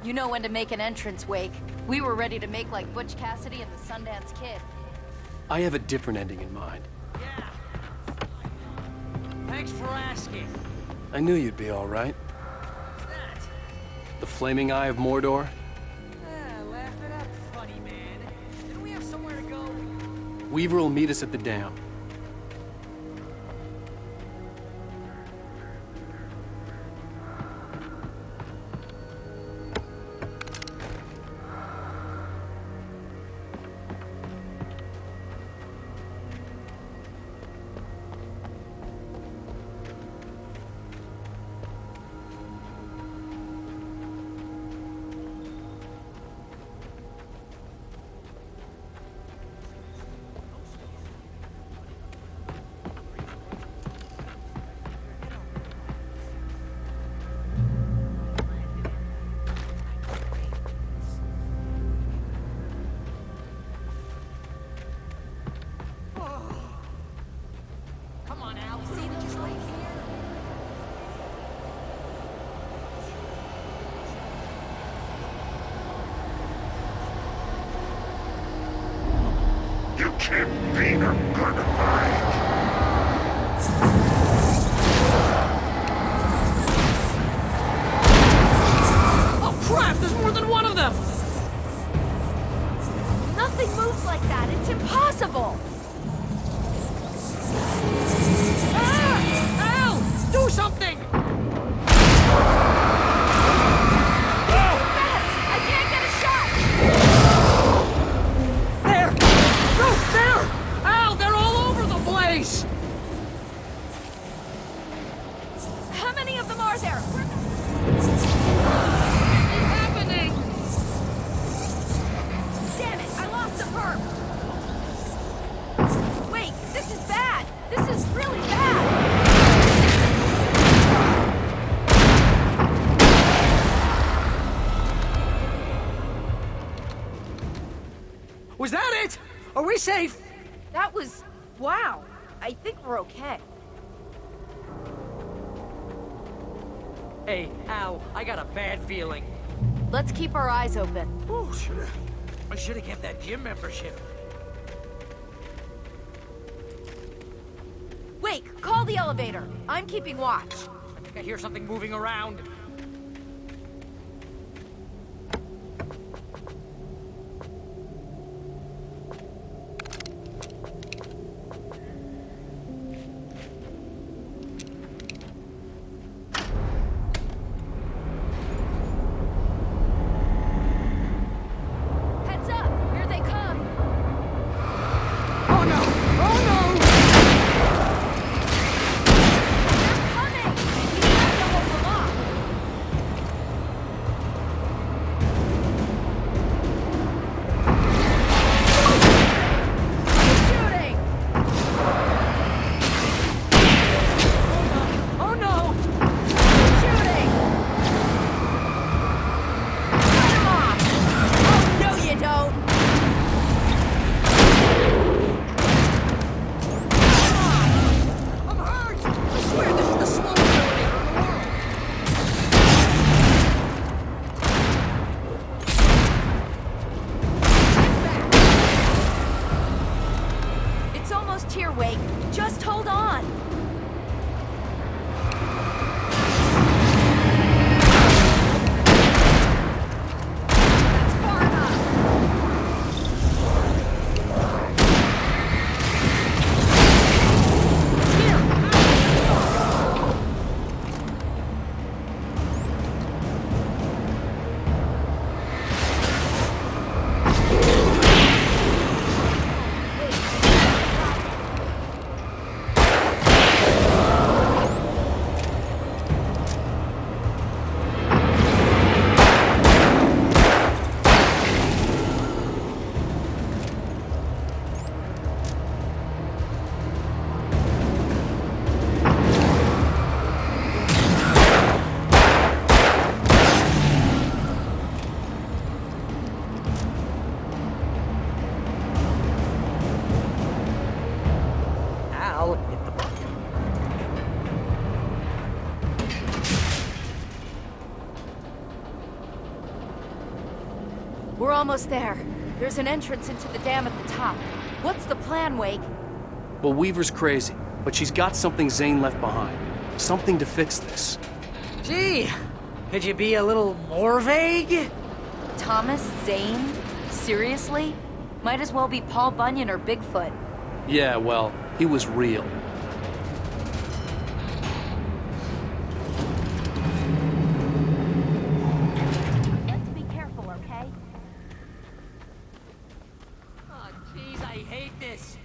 You know when to make an entrance, Wake. We were ready to make like Butch Cassidy and the Sundance Kid. I have a different ending in mind. Yeah. Thanks for asking. I knew you'd be all right. What's that? The flaming eye of Mordor? Laugh it up, funny man. Didn't we have somewhere to go? Weaver will meet us at the dam. Come on, Al. See that just right here. You can't beat a good fight. Oh crap! There's more than one of them. Nothing moves like that. It's impossible. Ah! Al! Do something! I can't get a shot. There! No, there! Al, they're all over the place! How many of them are there? What's happening? Damn it! I lost the perp. Wait, this is bad. This is really bad. Was that it? Are we safe? That was... wow. I think we're okay. Hey, Al, I got a bad feeling. Let's keep our eyes open. Oh, I should have kept that gym membership. Wake, call the elevator. I'm keeping watch. I think I hear something moving around. Heads up! Here they come! Oh no! Oh no! They're coming! We have to hold them off. We're almost there. There's an entrance into the dam at the top. What's the plan, Wake? Well, Weaver's crazy, but she's got something Zane left behind. Something to fix this. Gee, could you be a little more vague? Thomas Zane? Seriously? Might as well be Paul Bunyan or Bigfoot. Yeah, well, he was real. Let's be careful, okay? Oh, jeez, I hate this.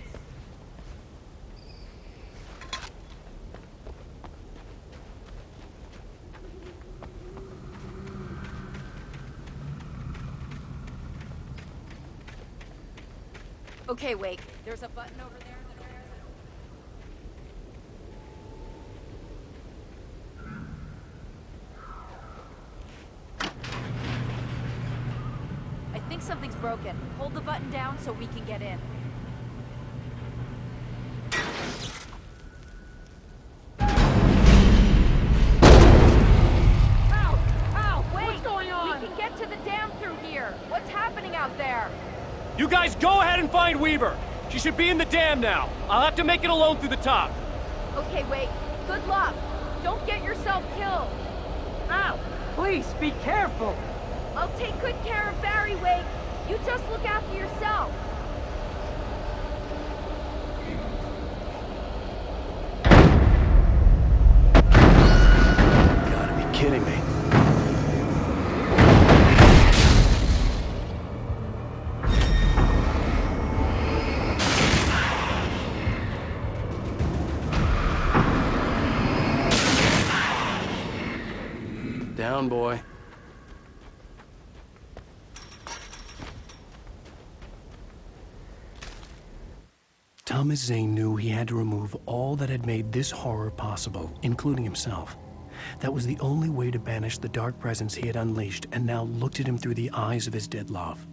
Okay, Wake. There's a button over there. I think something's broken. Hold the button down so we can get in. Ow! Wait! What's going on? We can get to the dam through here. What's happening out there? You guys go ahead and find Weaver. She should be in the dam now. I'll have to make it alone through the top. Okay, Wake. Good luck. Don't get yourself killed. Ow! Please, be careful. I'll take good care of Barry, Wake. You just look after yourself. You gotta be kidding me. Down, boy. Thomas Zane knew he had to remove all that had made this horror possible, including himself. That was the only way to banish the dark presence he had unleashed and now looked at him through the eyes of his dead love.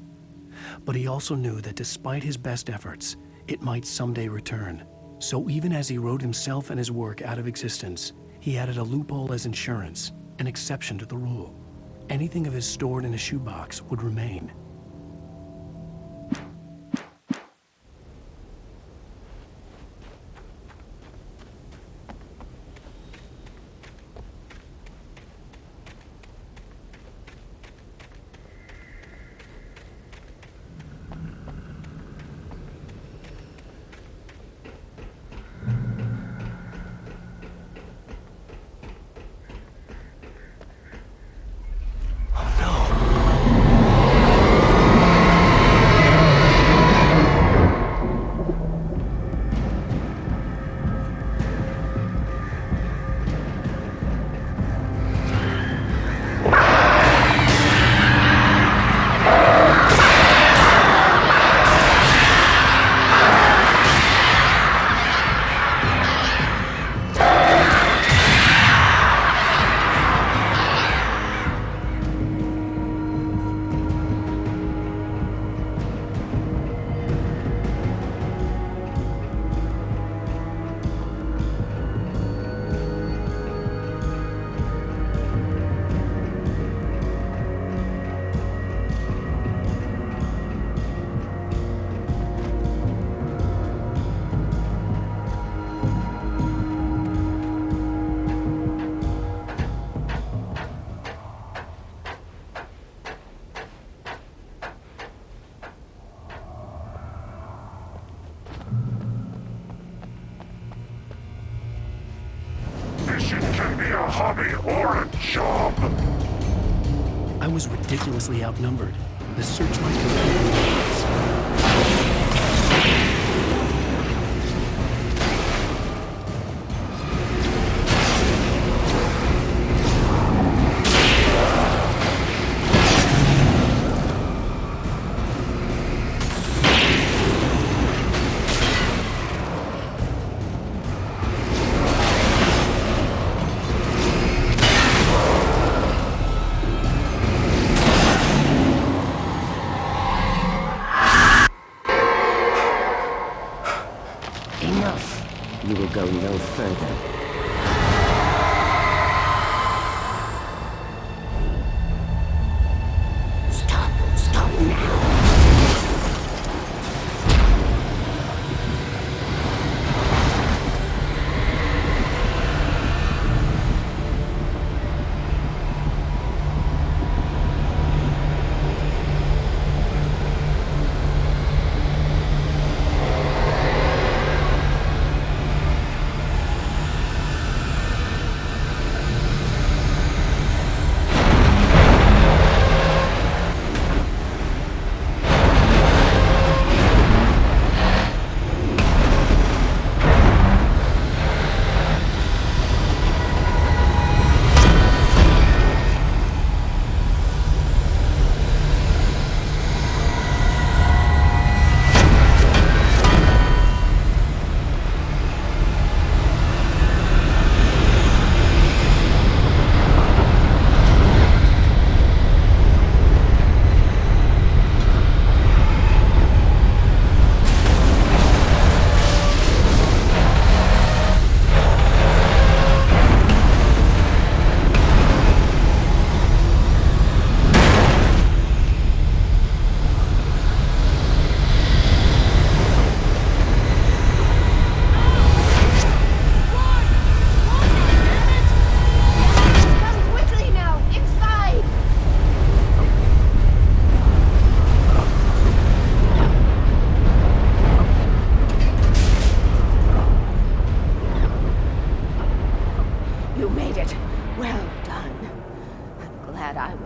But he also knew that despite his best efforts, it might someday return. So even as he wrote himself and his work out of existence, he added a loophole as insurance, an exception to the rule. Anything of his stored in a shoebox would remain. Fishing can be a hobby or a job. I was ridiculously outnumbered. The searchlight was Enough. You will go no further. Stop now.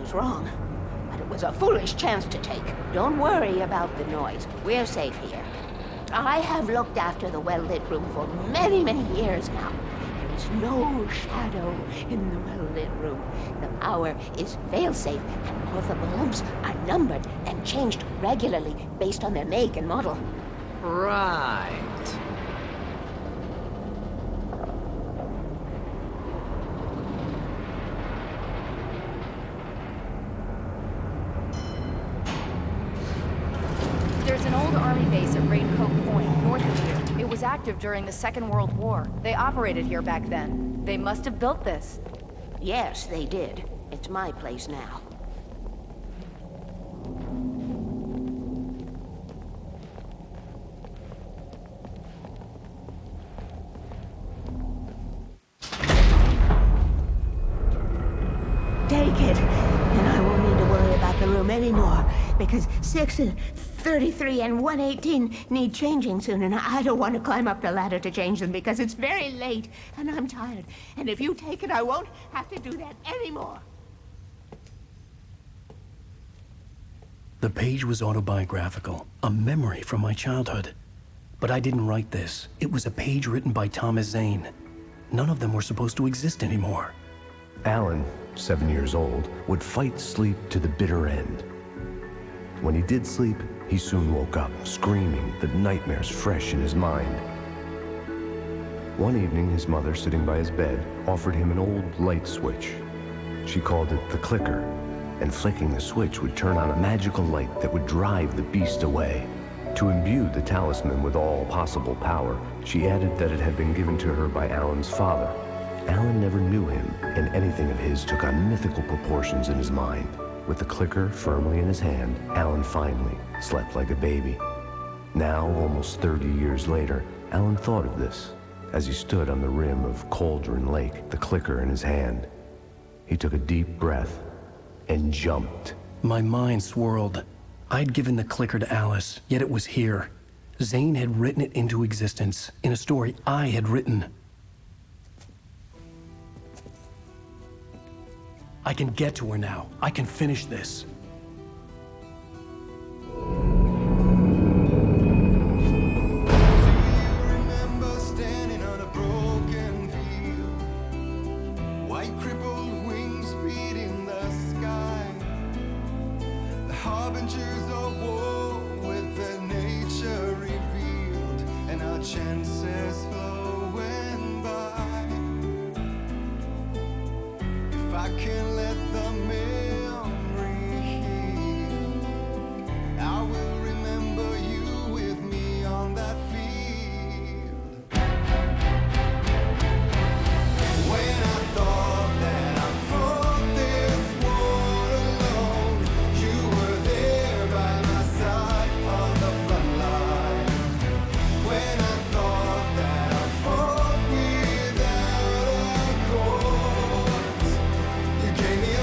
was wrong. But it was a foolish chance to take. Don't worry about the noise. We're safe here. I have looked after the well-lit room for many, many years now. There is no shadow in the well-lit room. The power is fail-safe, and all the bulbs are numbered and changed regularly based on their make and model. Right. There's an old army base at Raincoat Point, north of here. It was active during the Second World War. They operated here back then. They must have built this. Yes, they did. It's my place now. Take it, and I won't need to worry about the room anymore, because 6 and 33 and 118 need changing soon, and I don't want to climb up the ladder to change them because it's very late, and I'm tired. And if you take it, I won't have to do that anymore. The page was autobiographical, a memory from my childhood. But I didn't write this. It was a page written by Thomas Zane. None of them were supposed to exist anymore. Alan, 7 years old, would fight sleep to the bitter end. When he did sleep, he soon woke up, screaming, the nightmares fresh in his mind. One evening, his mother, sitting by his bed, offered him an old light switch. She called it the clicker, and flicking the switch would turn on a magical light that would drive the beast away. To imbue the talisman with all possible power, she added that it had been given to her by Alan's father. Alan never knew him, and anything of his took on mythical proportions in his mind. With the clicker firmly in his hand, Alan finally slept like a baby. Now, almost 30 years later, Alan thought of this as he stood on the rim of Cauldron Lake, the clicker in his hand. He took a deep breath and jumped. My mind swirled. I'd given the clicker to Alice, yet it was here. Zane had written it into existence in a story I had written. I can get to her now. I can finish this. Remember standing on a broken field, white crippled wings beating the sky, the harbingers of war with their nature revealed, and our chances flowing by. If I can let the memory heal, I will remember you with me on that field. When I thought that I fought this war alone, you were there by my side on the front line. When I thought that I fought without a cause, you gave me a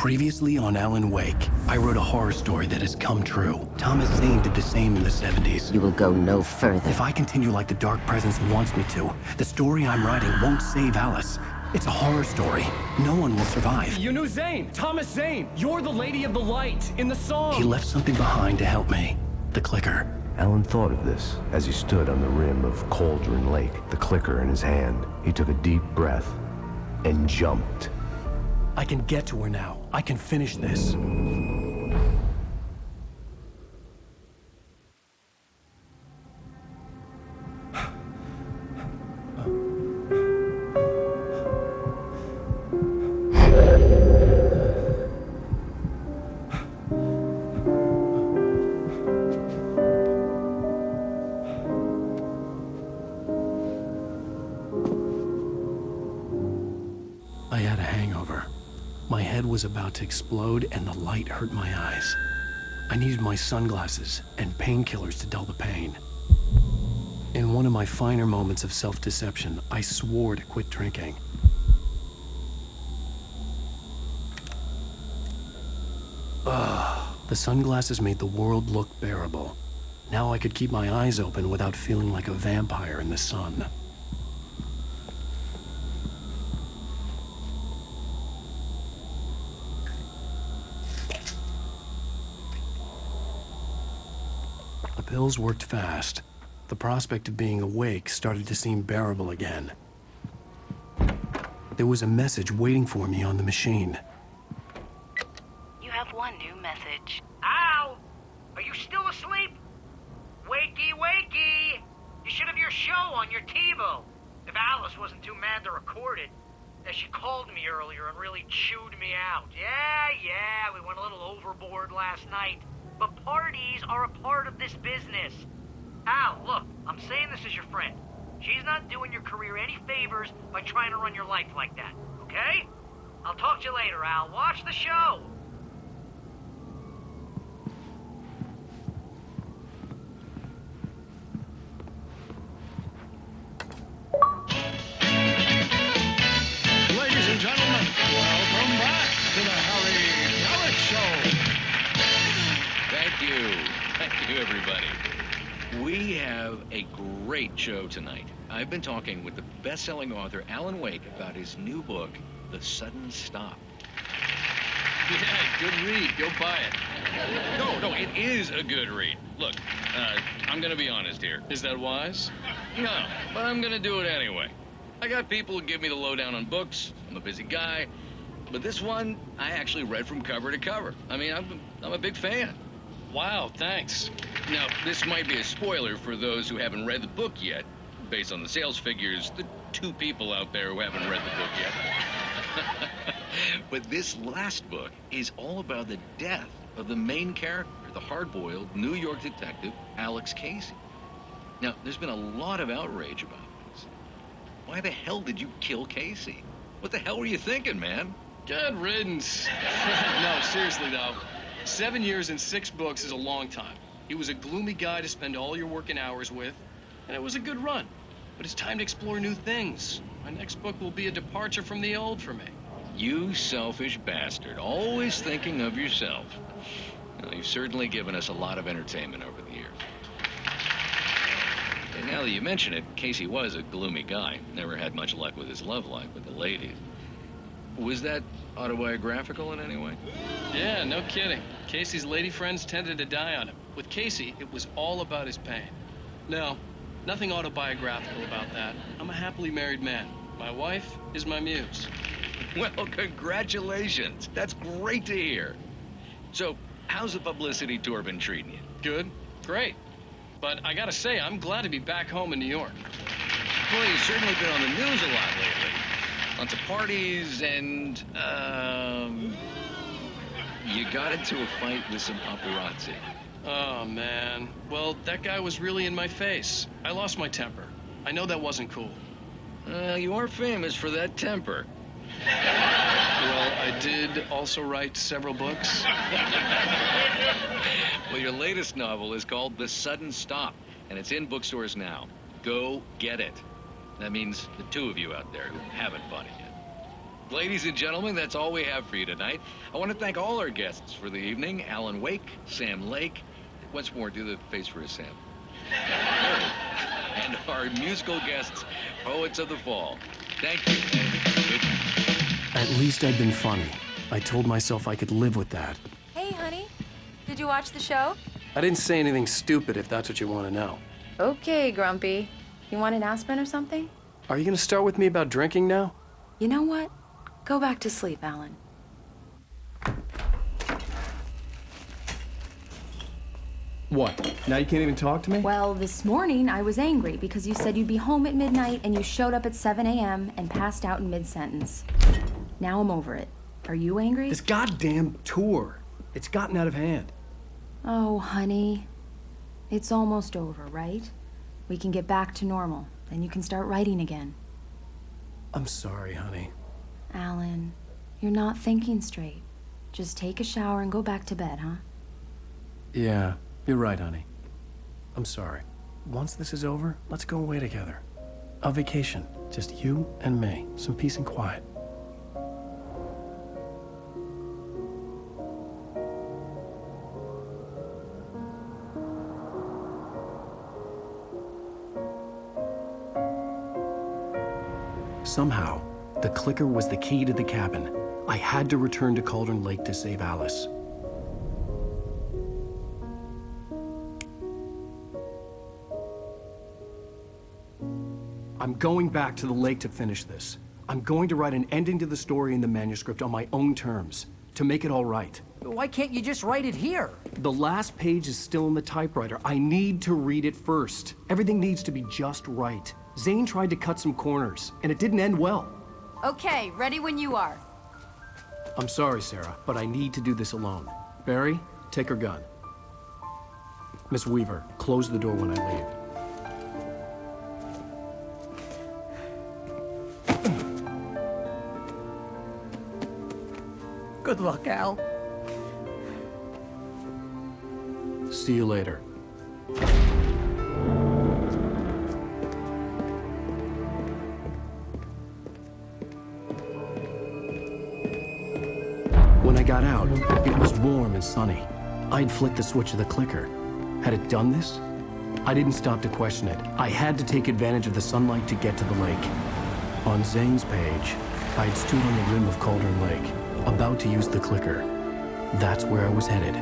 Previously on Alan Wake, I wrote a horror story that has come true. Thomas Zane did the same in the 70s. You will go no further. If I continue like the Dark Presence wants me to, the story I'm writing won't save Alice. It's a horror story. No one will survive. You knew Zane, Thomas Zane. You're the Lady of the Light in the song. He left something behind to help me. The clicker. Alan thought of this as he stood on the rim of Cauldron Lake, the clicker in his hand. He took a deep breath and jumped. I can get to her now. I can finish this. I had a hangover. My head was about to explode and the light hurt my eyes. I needed my sunglasses and painkillers to dull the pain. In one of my finer moments of self-deception, I swore to quit drinking. The sunglasses made the world look bearable. Now I could keep my eyes open without feeling like a vampire in the sun. The pills worked fast. The prospect of being awake started to seem bearable again. There was a message waiting for me on the machine. You have one new message. Al! Are you still asleep? Wakey, wakey! You should have your show on your TiVo. If Alice wasn't too mad to record it. She called me earlier and really chewed me out. Yeah, we went a little overboard last night. But parties are a part of this business. Al, look, I'm saying this as your friend. She's not doing your career any favors by trying to run your life like that, okay? I'll talk to you later, Al. Watch the show. Ladies and gentlemen, welcome back to the Harry Gallic Show. Thank you, everybody. We have a great show tonight. I've been talking with the best-selling author Alan Wake about his new book, The Sudden Stop. Yeah, good read. Go buy it. No, it is a good read. Look, I'm gonna be honest here. Is that wise? No, but I'm gonna do it anyway. I got people who give me the lowdown on books. I'm a busy guy. But this one, I actually read from cover to cover. I mean, I'm a big fan. Wow, thanks. Now, this might be a spoiler for those who haven't read the book yet. Based on the sales figures, the 2 people out there who haven't read the book yet. But this last book is all about the death of the main character, the hard-boiled New York detective, Alex Casey. Now, there's been a lot of outrage about this. Why the hell did you kill Casey? What the hell were you thinking, man? Good riddance. No, seriously, though. 7 years and 6 books is a long time. He was a gloomy guy to spend all your working hours with, and it was a good run. But it's time to explore new things. My next book will be a departure from the old for me. You selfish bastard, always thinking of yourself. Well, you've certainly given us a lot of entertainment over the years. And now that you mention it, Casey was a gloomy guy. Never had much luck with his love life with the ladies. Was that autobiographical in any way? Yeah, no kidding. Casey's lady friends tended to die on him. With Casey, it was all about his pain. No, nothing autobiographical about that. I'm a happily married man. My wife is my muse. Well, congratulations. That's great to hear. So, how's the publicity tour been treating you? Good, great. But I gotta say, I'm glad to be back home in New York. Well, you've certainly been on the news a lot lately. Lots of parties and, you got into a fight with some paparazzi. Oh, man. Well, that guy was really in my face. I lost my temper. I know that wasn't cool. You are famous for that temper. Well, I did also write several books. Well, your latest novel is called The Sudden Stop, and it's in bookstores now. Go get it. That means the 2 of you out there who haven't bought it yet. Ladies and gentlemen, that's all we have for you tonight. I want to thank all our guests for the evening. Alan Wake, Sam Lake. Once more, do the face for us, Sam. And our musical guests, Poets of the Fall. Thank you, and good night. At least I'd been funny. I told myself I could live with that. Hey, honey. Did you watch the show? I didn't say anything stupid, if that's what you want to know. Okay, Grumpy. You want an aspirin or something? Are you going to start with me about drinking now? You know what? Go back to sleep, Alan. What? Now you can't even talk to me? Well, this morning I was angry because you said you'd be home at midnight and you showed up at 7 a.m. and passed out in mid-sentence. Now I'm over it. Are you angry? This goddamn tour. It's gotten out of hand. Oh, honey. It's almost over, right? We can get back to normal. Then you can start writing again. I'm sorry, honey. Alan, you're not thinking straight. Just take a shower and go back to bed, huh? Yeah, you're right, honey. I'm sorry. Once this is over, let's go away together. A vacation. Just you and me. Some peace and quiet. Somehow, the clicker was the key to the cabin. I had to return to Cauldron Lake to save Alice. I'm going back to the lake to finish this. I'm going to write an ending to the story in the manuscript on my own terms, to make it all right. Why can't you just write it here? The last page is still in the typewriter. I need to read it first. Everything needs to be just right. Zane tried to cut some corners, and it didn't end well. Okay, ready when you are. I'm sorry, Sarah, but I need to do this alone. Barry, take her gun. Miss Weaver, close the door when I leave. Good luck, Al. See you later. When I got out, it was warm and sunny. I'd flicked the switch of the clicker. Had it done this? I didn't stop to question it. I had to take advantage of the sunlight to get to the lake. On Zane's page, I'd stood on the rim of Cauldron Lake, about to use the clicker. That's where I was headed.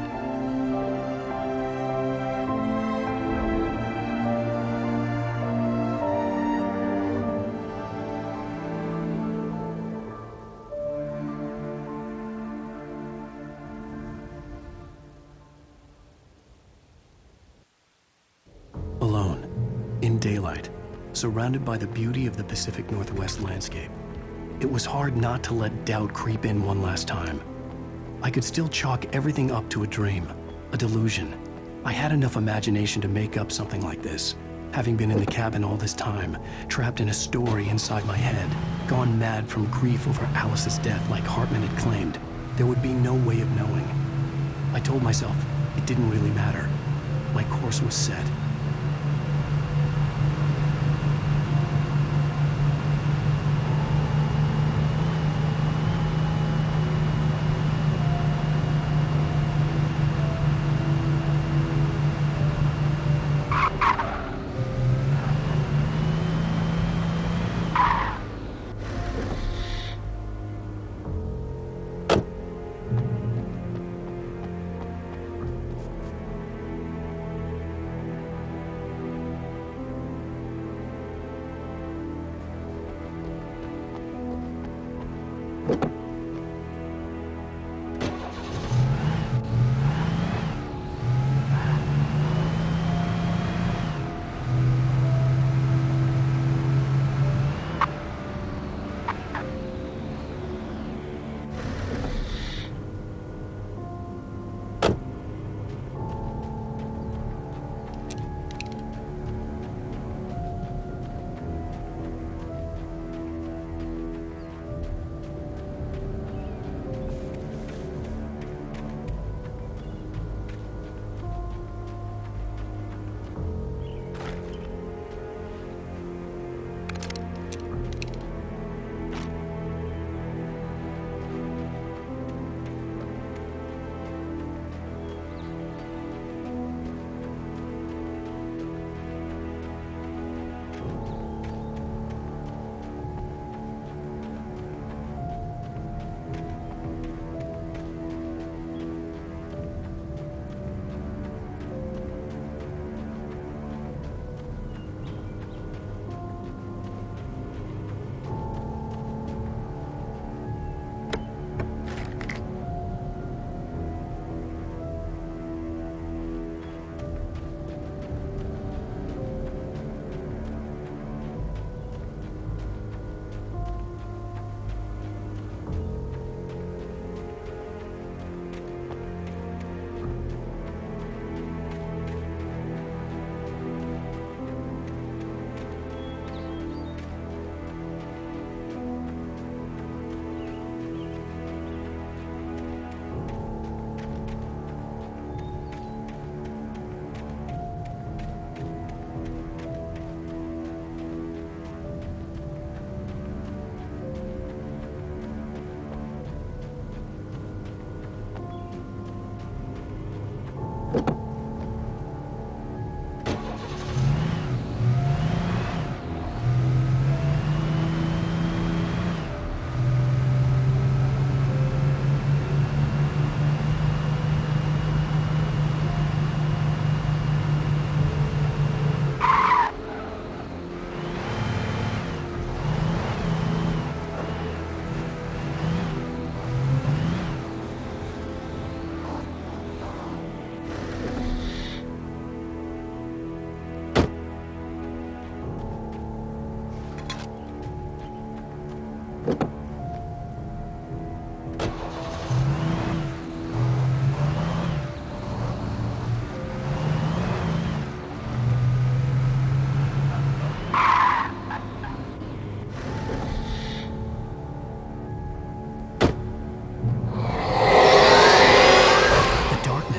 Alone, in daylight, surrounded by the beauty of the Pacific Northwest landscape. It was hard not to let doubt creep in one last time. I could still chalk everything up to a dream, a delusion. I had enough imagination to make up something like this, having been in the cabin all this time, trapped in a story inside my head, gone mad from grief over Alice's death like Hartman had claimed. There would be no way of knowing. I told myself it didn't really matter. My course was set.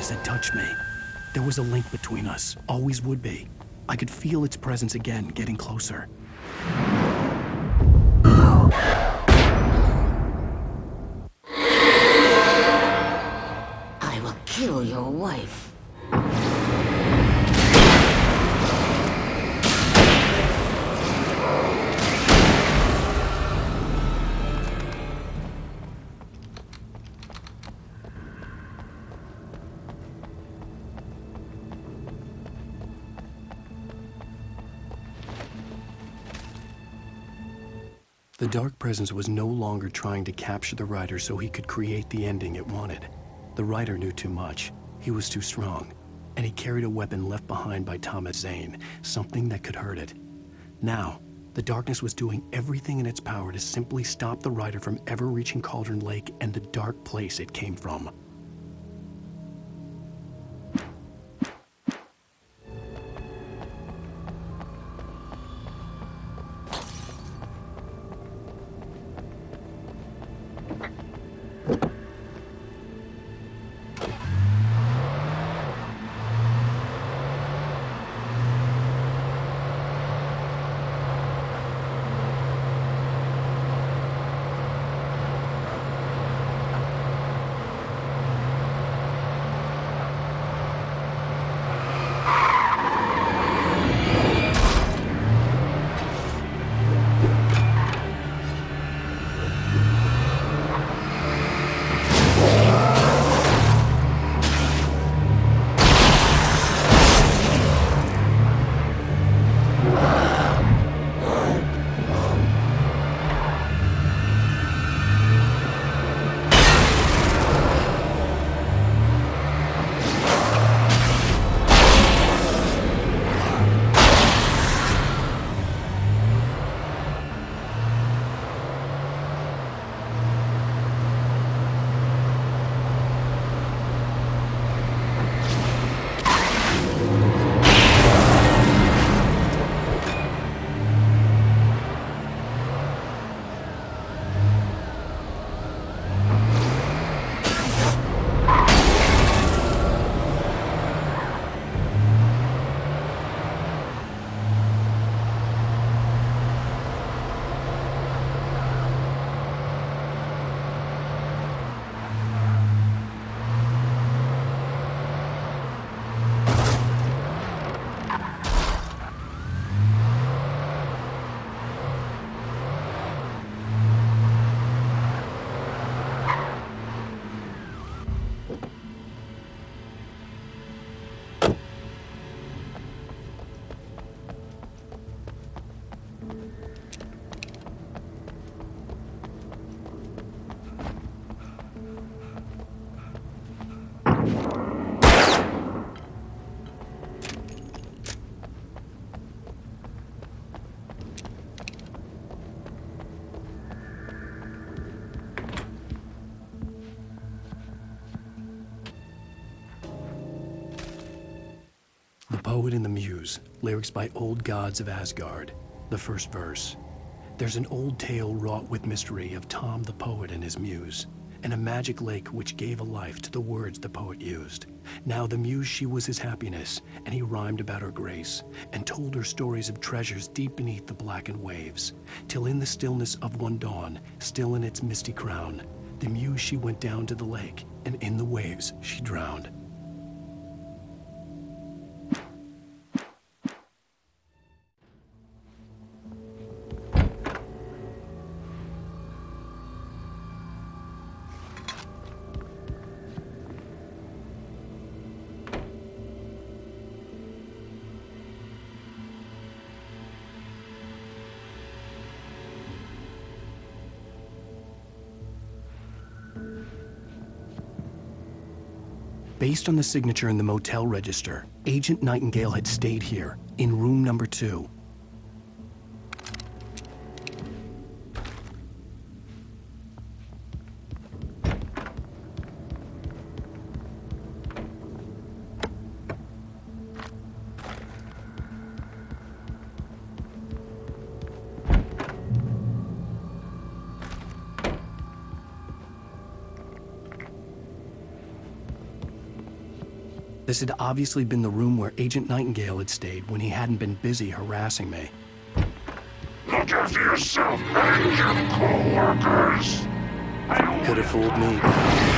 Thomas had touched me. There was a link between us, always would be. I could feel its presence again, getting closer. I will kill your wife. The dark presence was no longer trying to capture the writer so he could create the ending it wanted. The writer knew too much. He was too strong. And he carried a weapon left behind by Thomas Zane, something that could hurt it. Now, the darkness was doing everything in its power to simply stop the writer from ever reaching Cauldron Lake and the dark place it came from. The Poet and the Muse, lyrics by Old Gods of Asgard. The first verse. There's an old tale wrought with mystery of Tom the Poet and his muse, and a magic lake which gave a life to the words the poet used. Now the muse, she was his happiness, and he rhymed about her grace, and told her stories of treasures deep beneath the blackened waves, till in the stillness of one dawn, still in its misty crown, the muse she went down to the lake, and in the waves she drowned. Based on the signature in the motel register, Agent Nightingale had stayed here, in room number 2. This had obviously been the room where Agent Nightingale had stayed when he hadn't been busy harassing me. Look after yourself and your co-workers! Could have fooled me.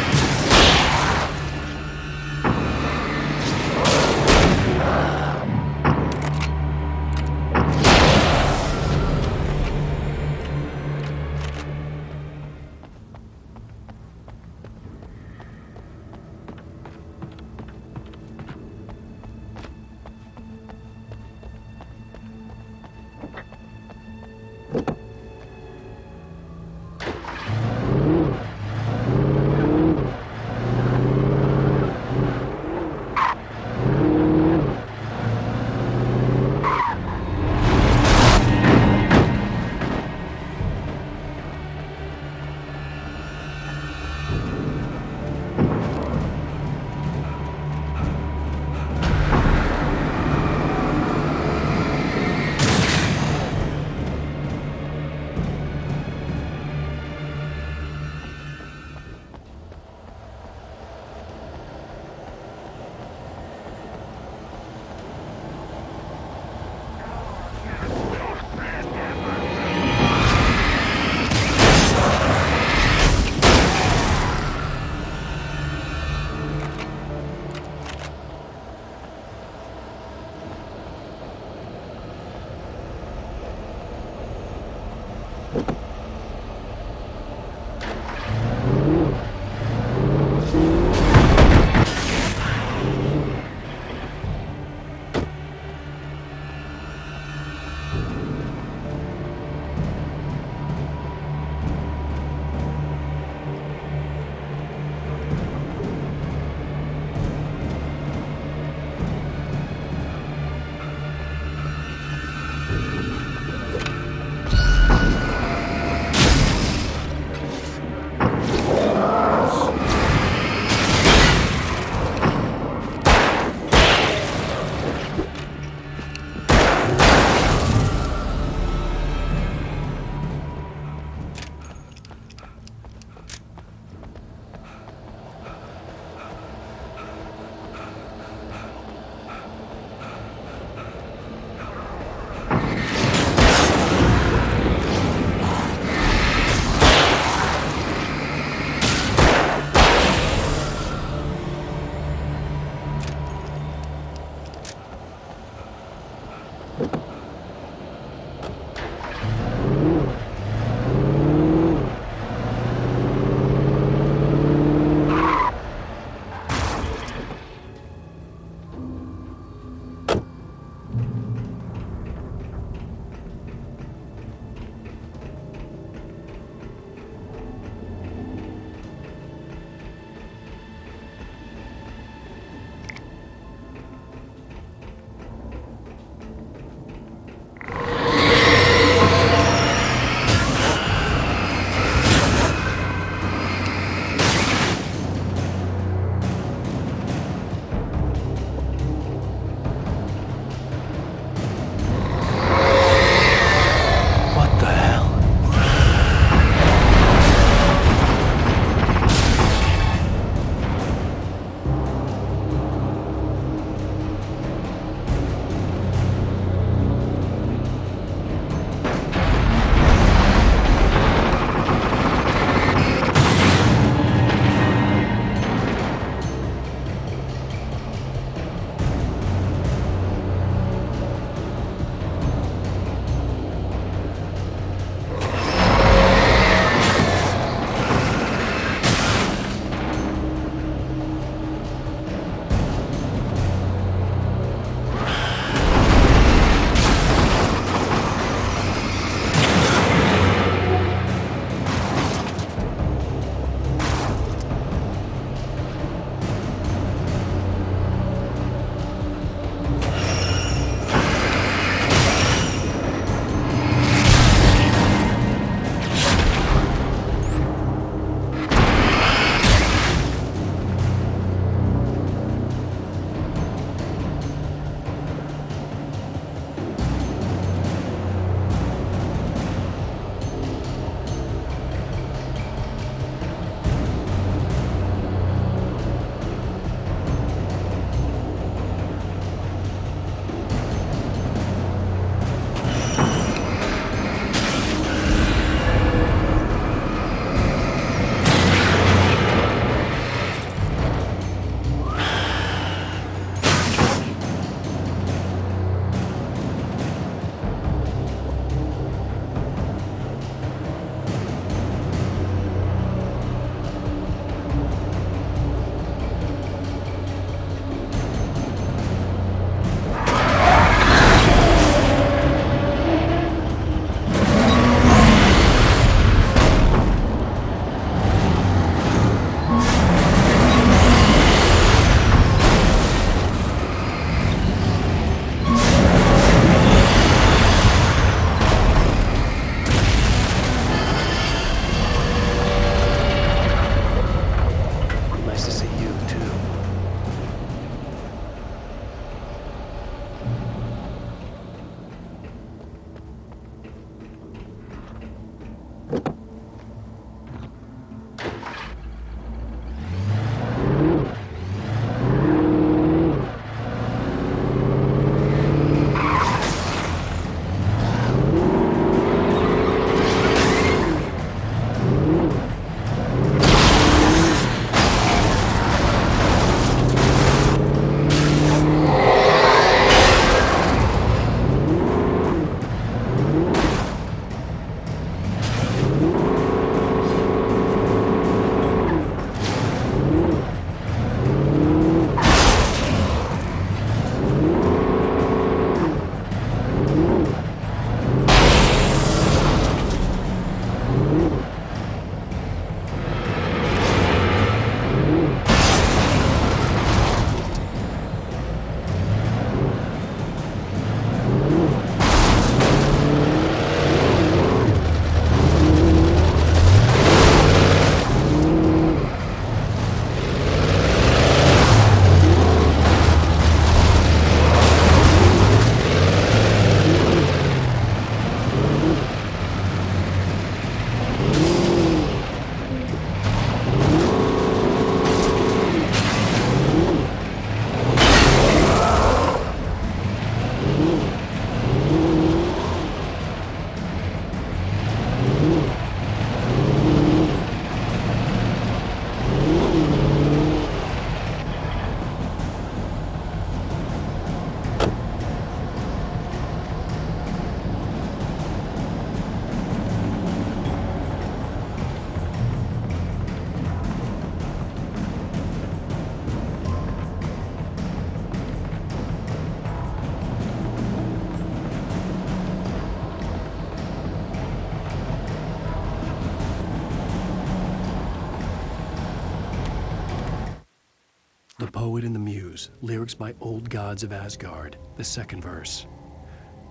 The Poet and the Muse, lyrics by Old Gods of Asgard, the second verse.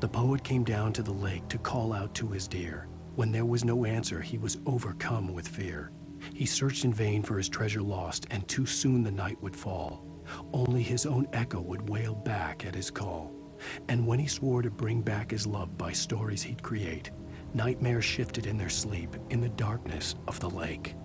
The poet came down to the lake to call out to his dear. When there was no answer, he was overcome with fear. He searched in vain for his treasure lost, and too soon the night would fall. Only his own echo would wail back at his call. And when he swore to bring back his love by stories he'd create, nightmares shifted in their sleep in the darkness of the lake.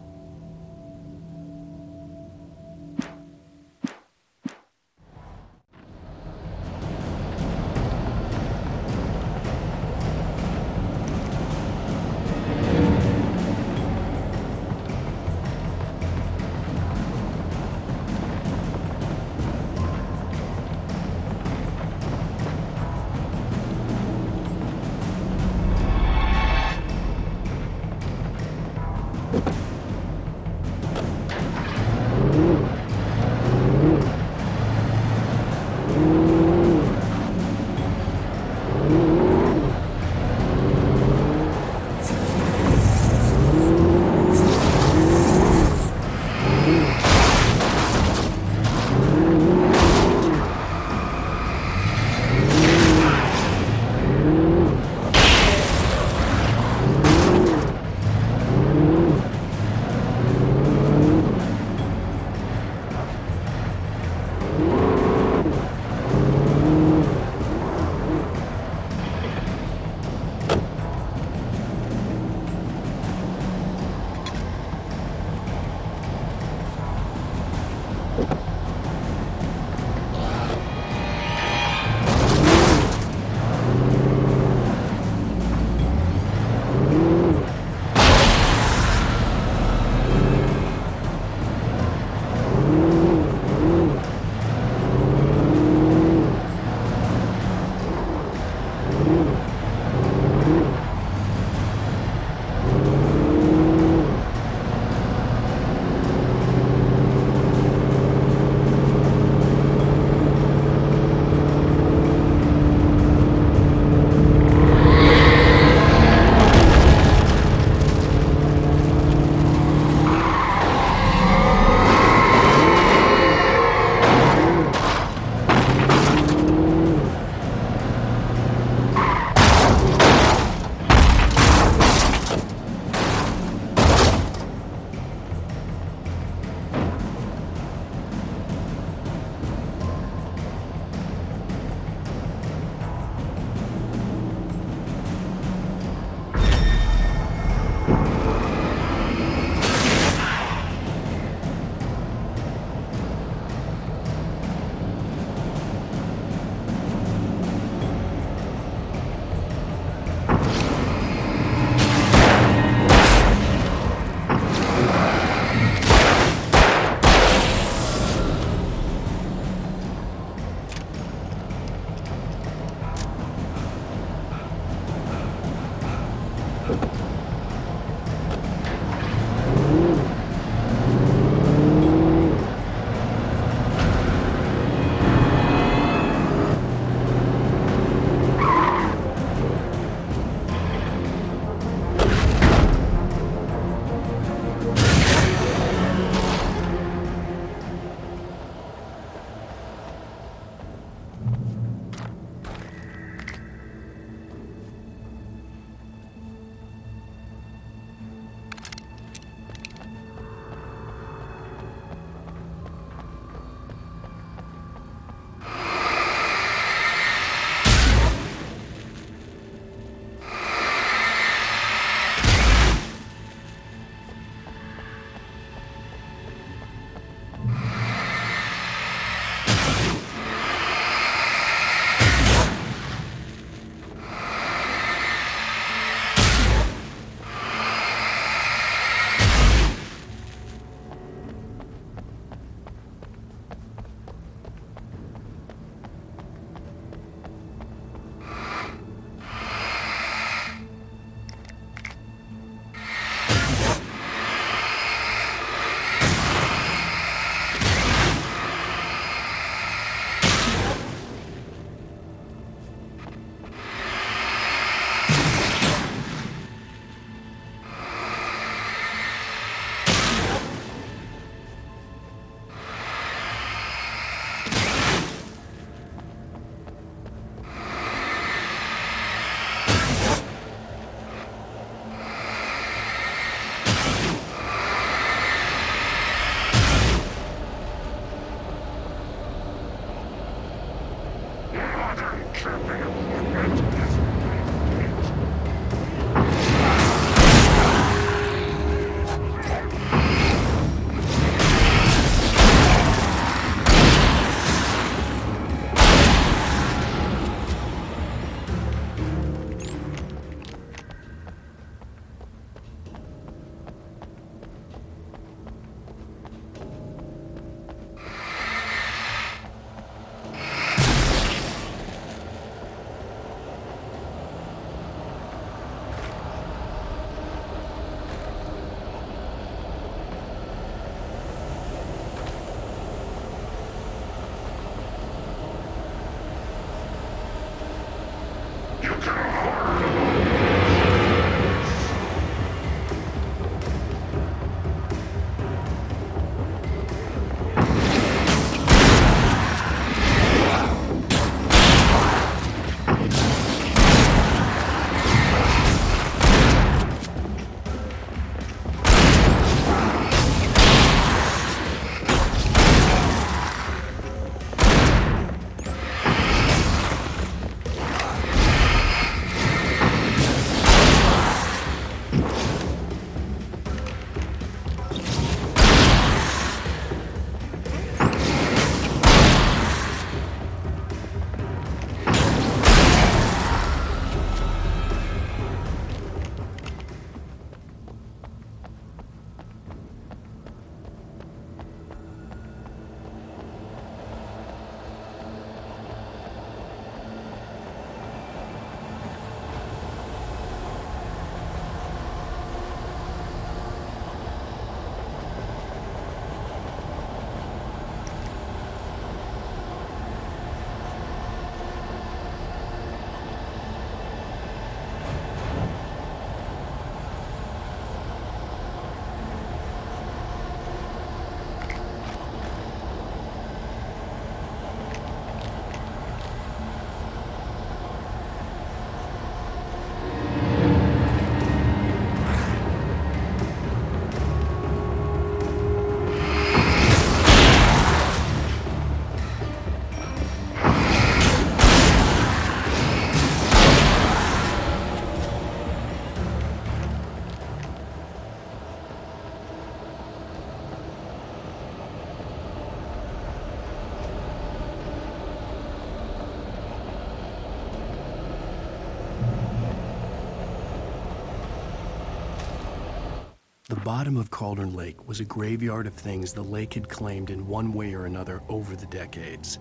The bottom of Cauldron Lake was a graveyard of things the lake had claimed in one way or another over the decades.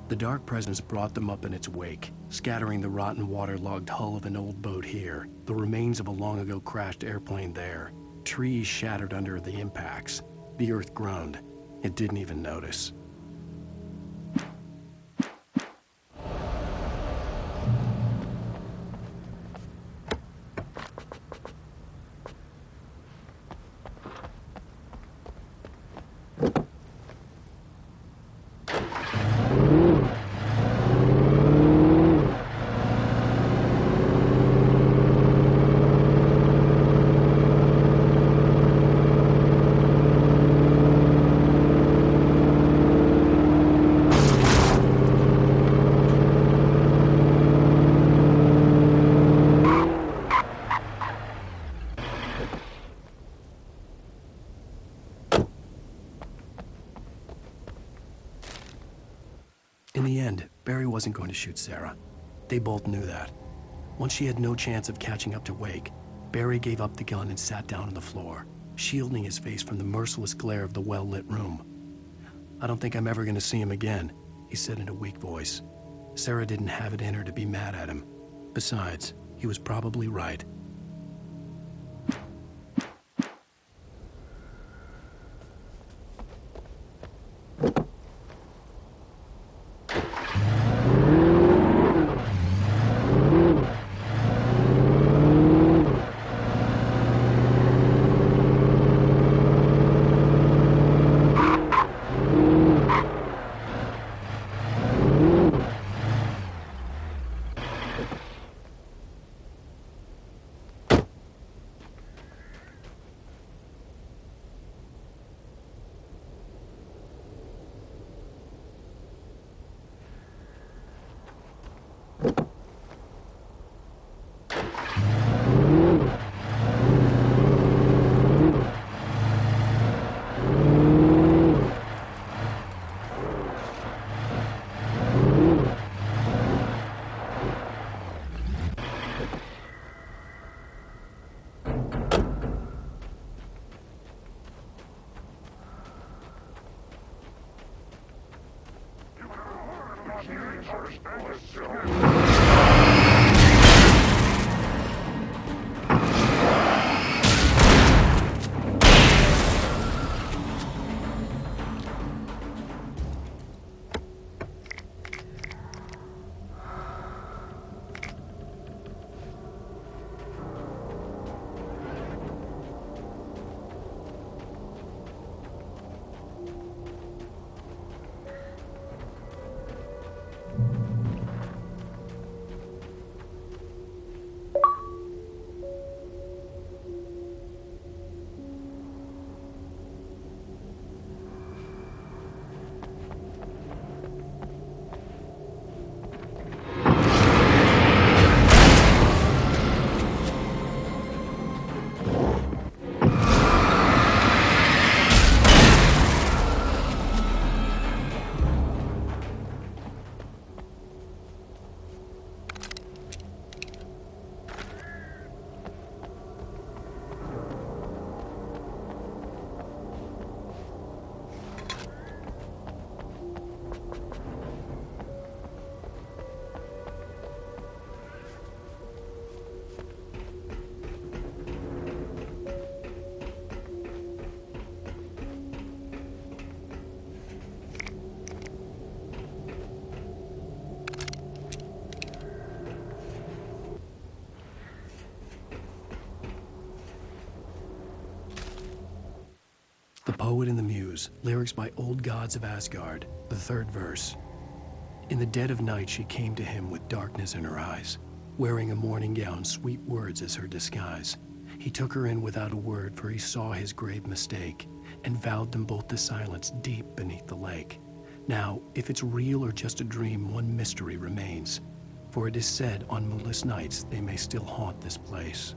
The dark presence brought them up in its wake, scattering the rotten waterlogged hull of an old boat here, the remains of a long-ago crashed airplane there, trees shattered under the impacts. The earth groaned. It didn't even notice. In the end, Barry wasn't going to shoot Sarah. They both knew that. Once she had no chance of catching up to Wake, Barry gave up the gun and sat down on the floor, shielding his face from the merciless glare of the well-lit room. "I don't think I'm ever going to see him again," he said in a weak voice. Sarah didn't have it in her to be mad at him. Besides, he was probably right. The Poet and the Muse, lyrics by Old Gods of Asgard, the third verse. In the dead of night she came to him with darkness in her eyes, wearing a morning gown, sweet words as her disguise. He took her in without a word, for he saw his grave mistake, and vowed them both to silence deep beneath the lake. Now, if it's real or just a dream, one mystery remains, for it is said on moonless nights they may still haunt this place.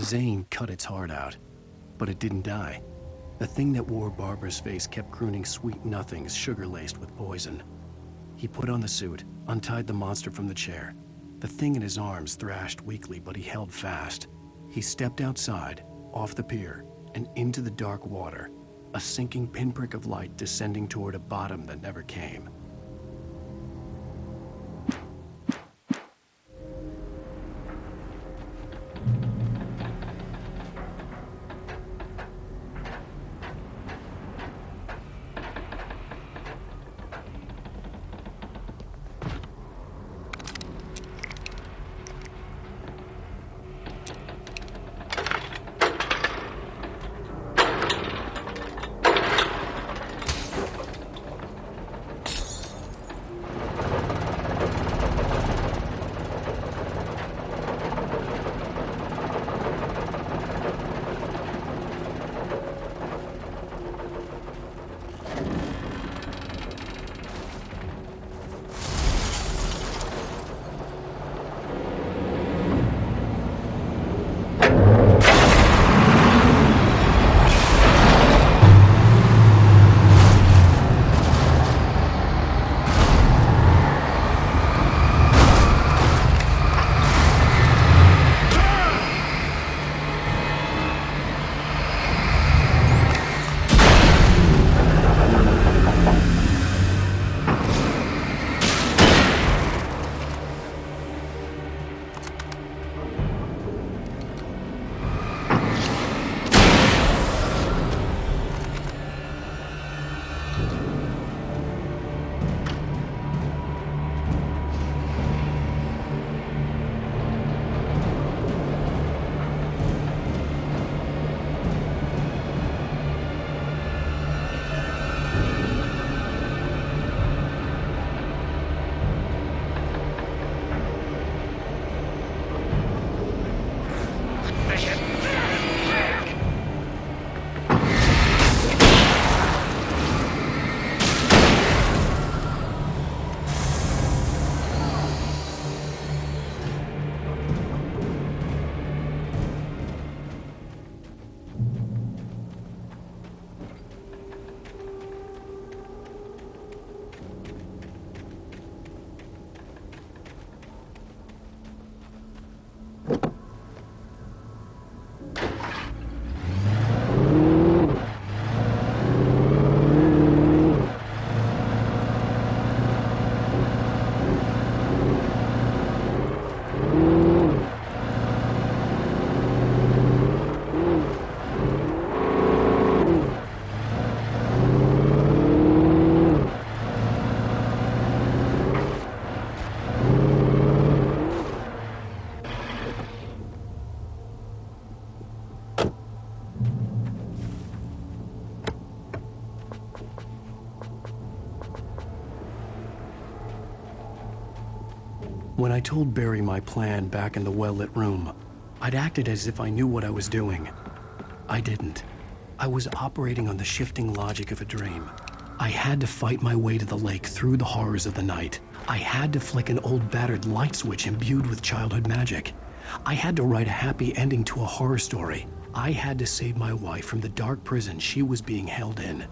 Zane cut its heart out, but it didn't die. The thing that wore Barbara's face kept crooning sweet nothings sugar-laced with poison. He put on the suit, untied the monster from the chair. The thing in his arms thrashed weakly, but he held fast. He stepped outside, off the pier, and into the dark water, a sinking pinprick of light descending toward a bottom that never came. When I told Barry my plan back in the well-lit room, I'd acted as if I knew what I was doing. I didn't. I was operating on the shifting logic of a dream. I had to fight my way to the lake through the horrors of the night. I had to flick an old battered light switch imbued with childhood magic. I had to write a happy ending to a horror story. I had to save my wife from the dark prison she was being held in.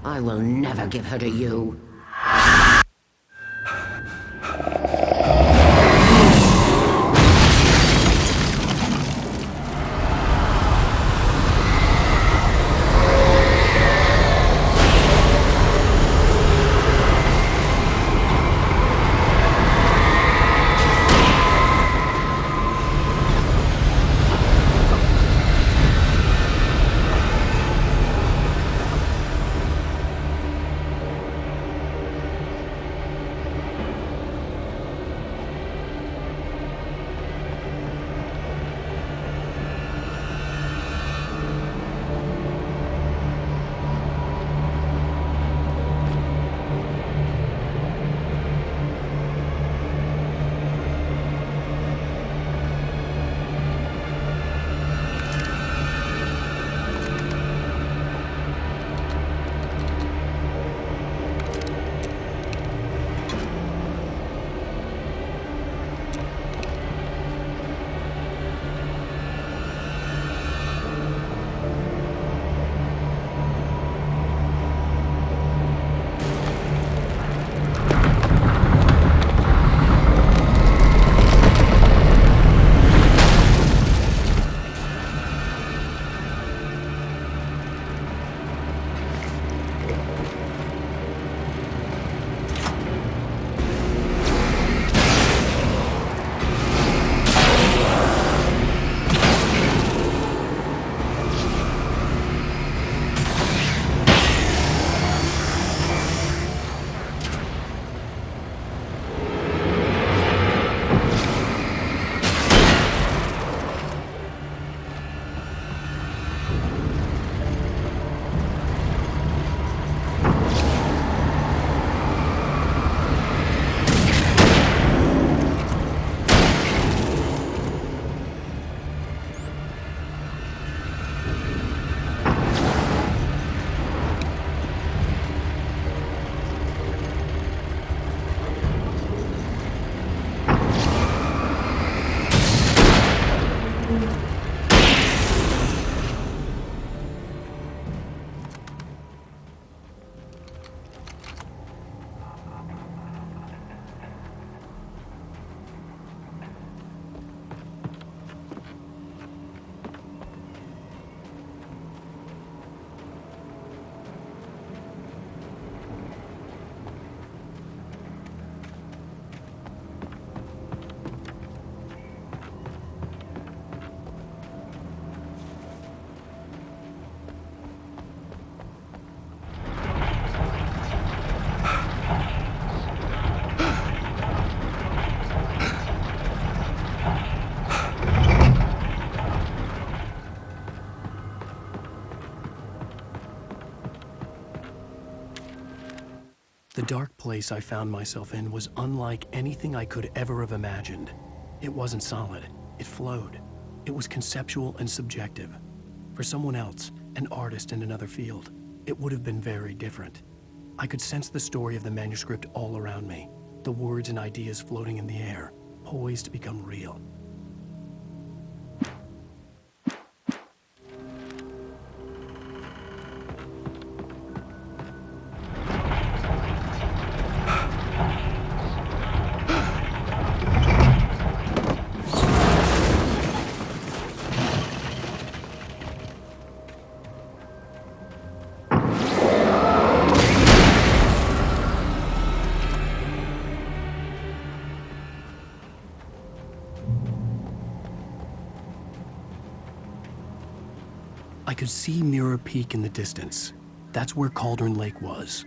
I will never give her to you. The dark place I found myself in was unlike anything I could ever have imagined. It wasn't solid. It flowed. It was conceptual and subjective. For someone else, an artist in another field, it would have been very different. I could sense the story of the manuscript all around me, the words and ideas floating in the air, poised to become real. I could see Mirror Peak in the distance. That's where Cauldron Lake was.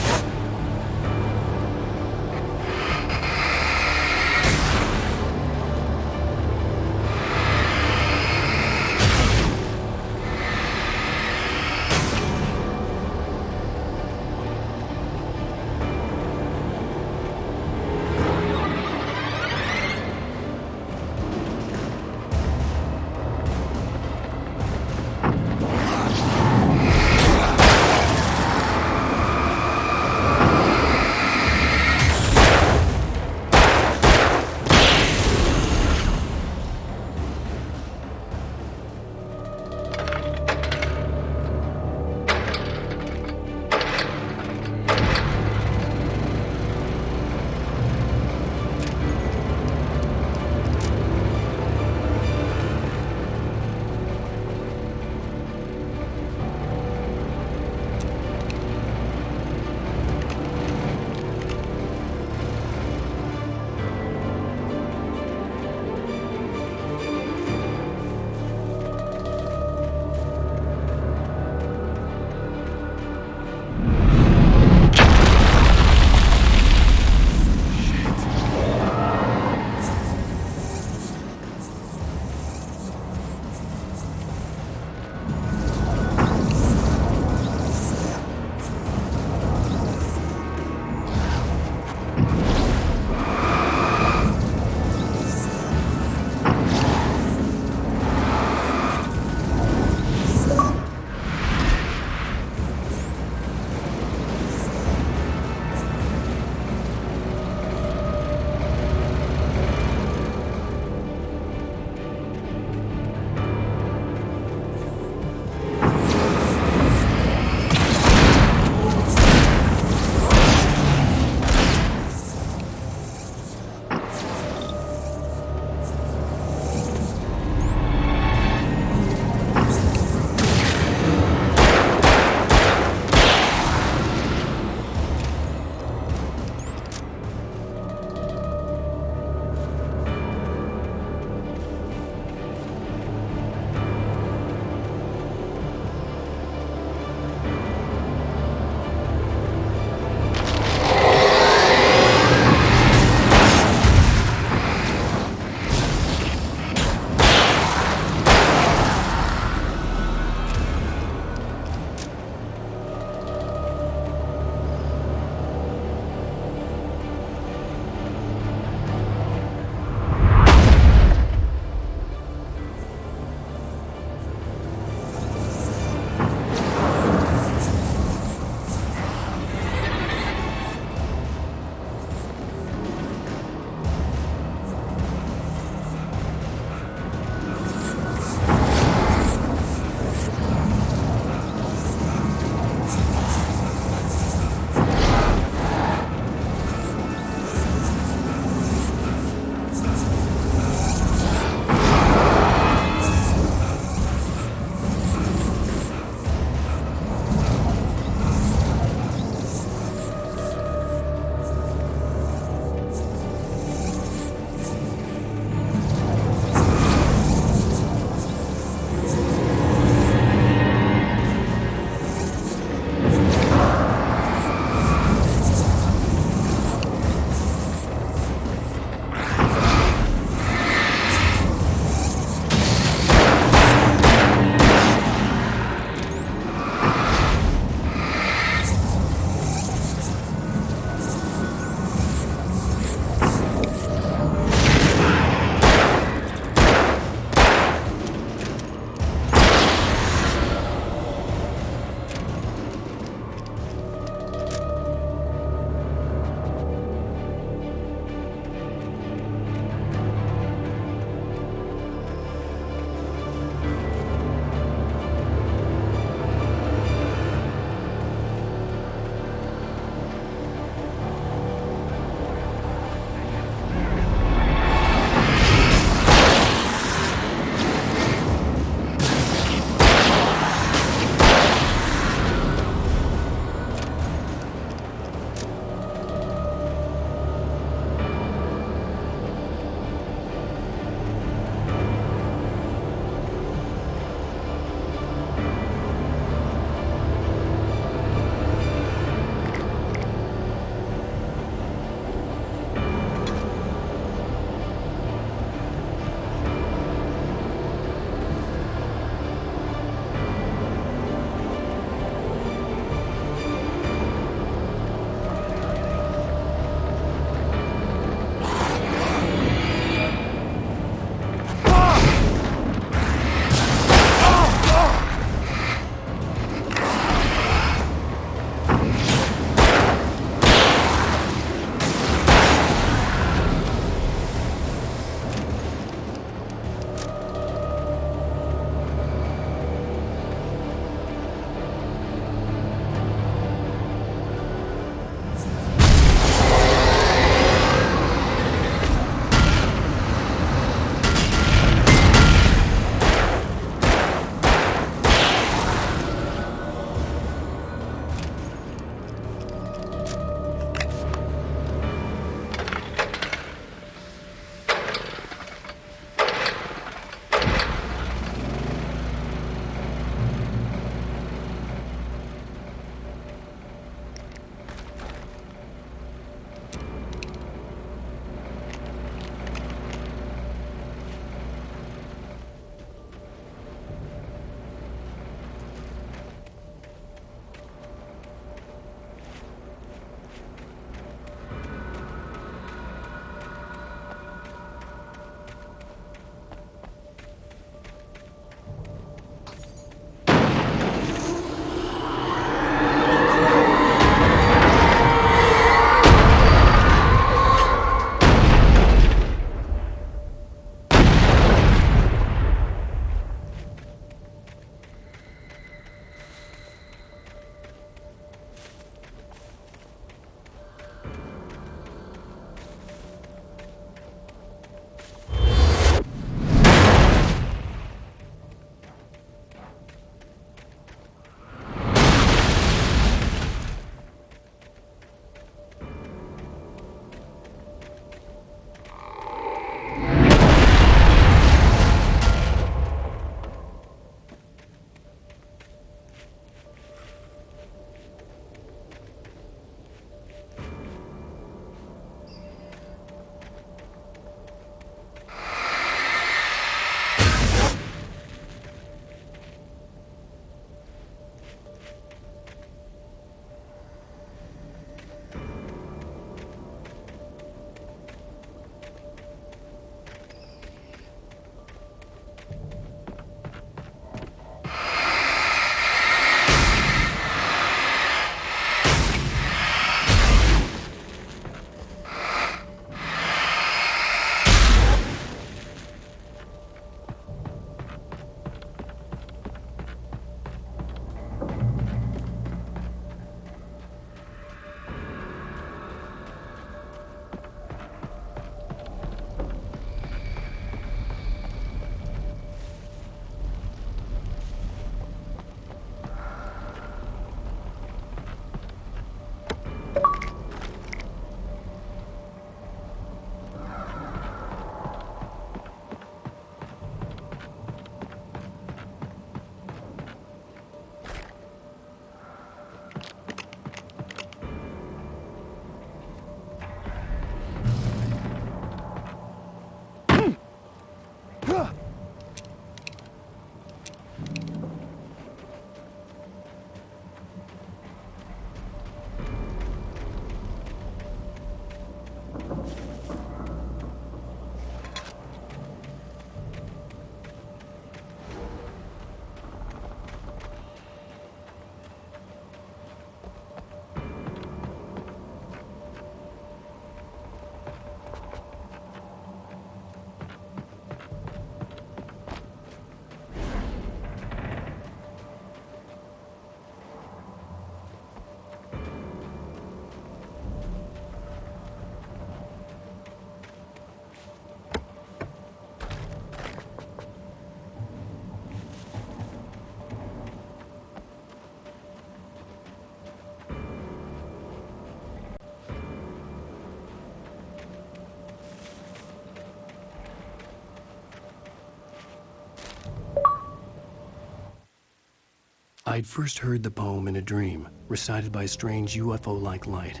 I'd first heard the poem in a dream, recited by a strange UFO-like light.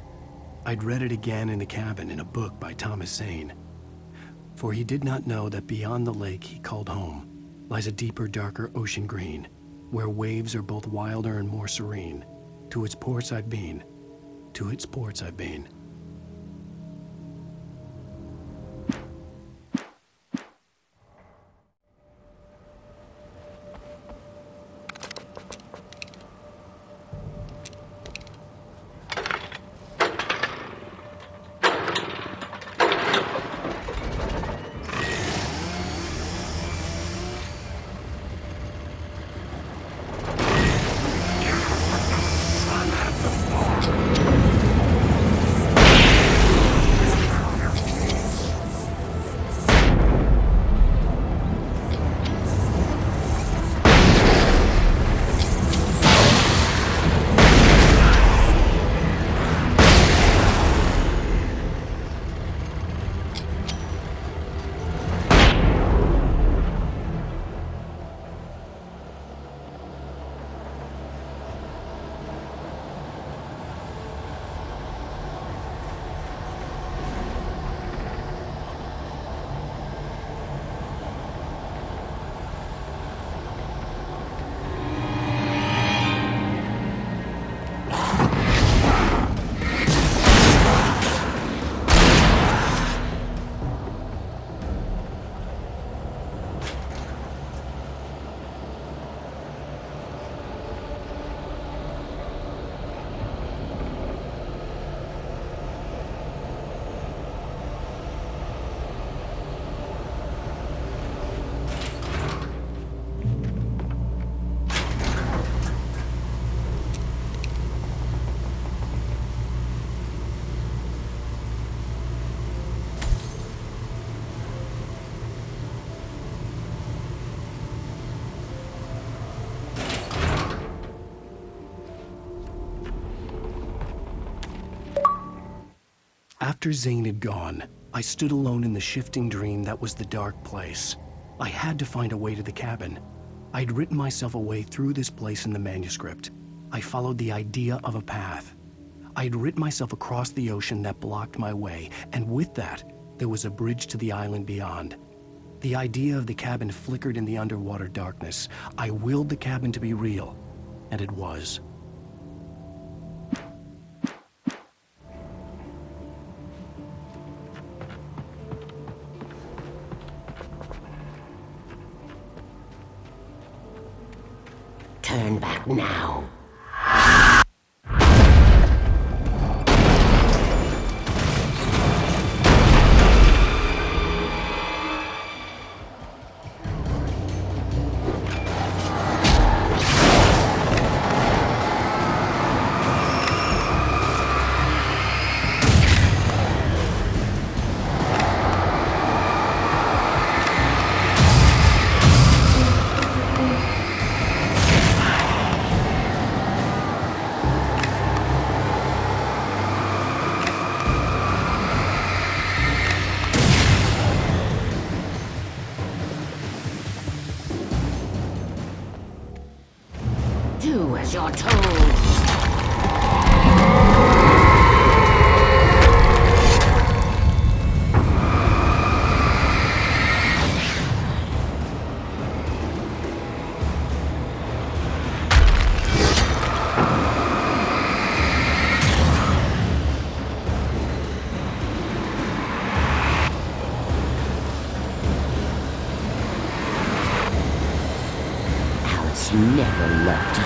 I'd read it again in the cabin in a book by Thomas Zane. For he did not know that beyond the lake he called home lies a deeper, darker ocean green, where waves are both wilder and more serene. To its ports I've been, to its ports I've been. After Zane had gone, I stood alone in the shifting dream that was the dark place. I had to find a way to the cabin. I'd written myself a way through this place in the manuscript. I followed the idea of a path. I'd written myself across the ocean that blocked my way, and with that, there was a bridge to the island beyond. The idea of the cabin flickered in the underwater darkness. I willed the cabin to be real, and it was. Turn back now. Do as you're told. Alice never left you.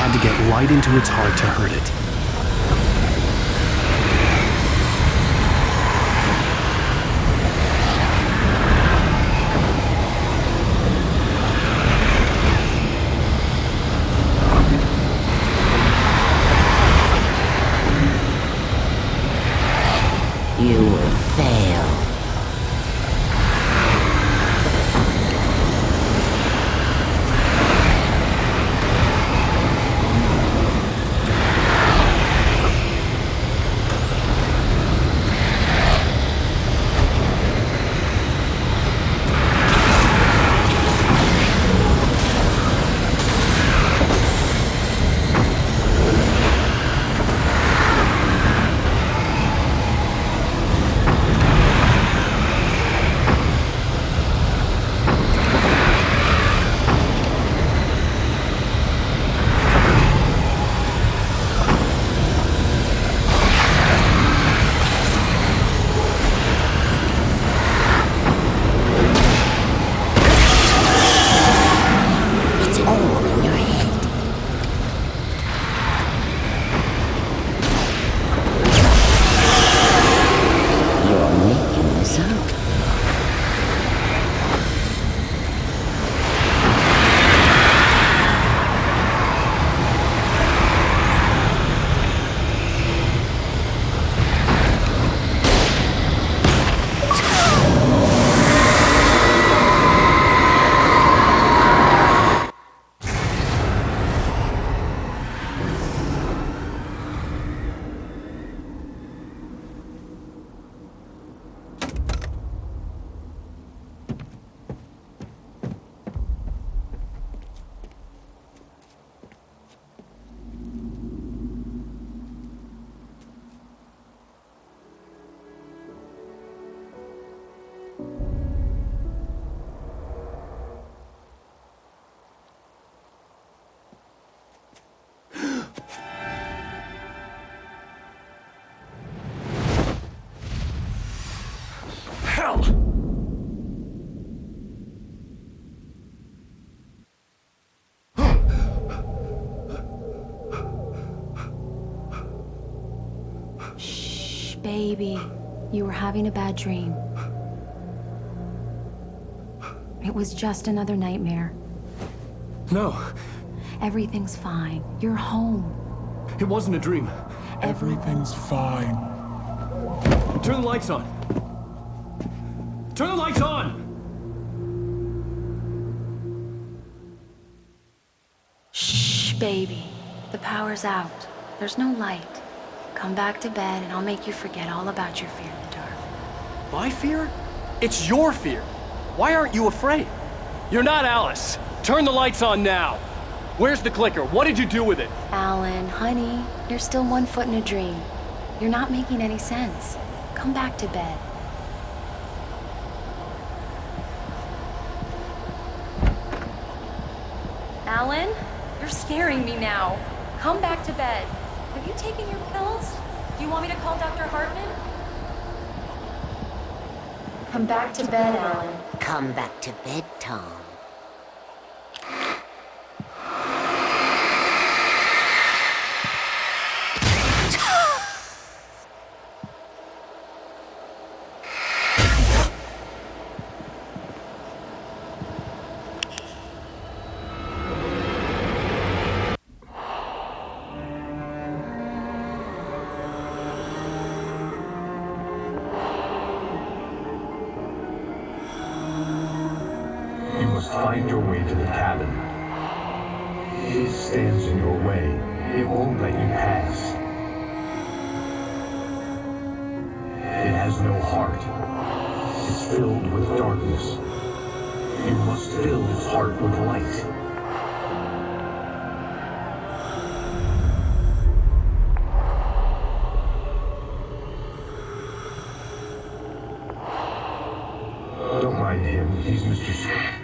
had to get right into its heart to hurt it. You will fail. Baby, you were having a bad dream. It was just another nightmare. No. Everything's fine. You're home. It wasn't a dream. Everything's fine. Turn the lights on. Turn the lights on! Shh, baby. The power's out. There's no light. Come back to bed and I'll make you forget all about your fear in the dark. My fear? It's your fear. Why aren't you afraid? You're not Alice. Turn the lights on now. Where's the clicker? What did you do with it? Alan, honey, you're still 1 foot in a dream. You're not making any sense. Come back to bed. Alan, you're scaring me now. Come back to bed. Have you taken your pills? Do you want me to call Dr. Hartman? Come back to bed, Alan. Come back to bed, Tom. Find your way to the cabin. It stands in your way. It won't let you pass. It has no heart. It's filled with darkness. You must fill its heart with light. Don't mind him. He's Mr. Scott.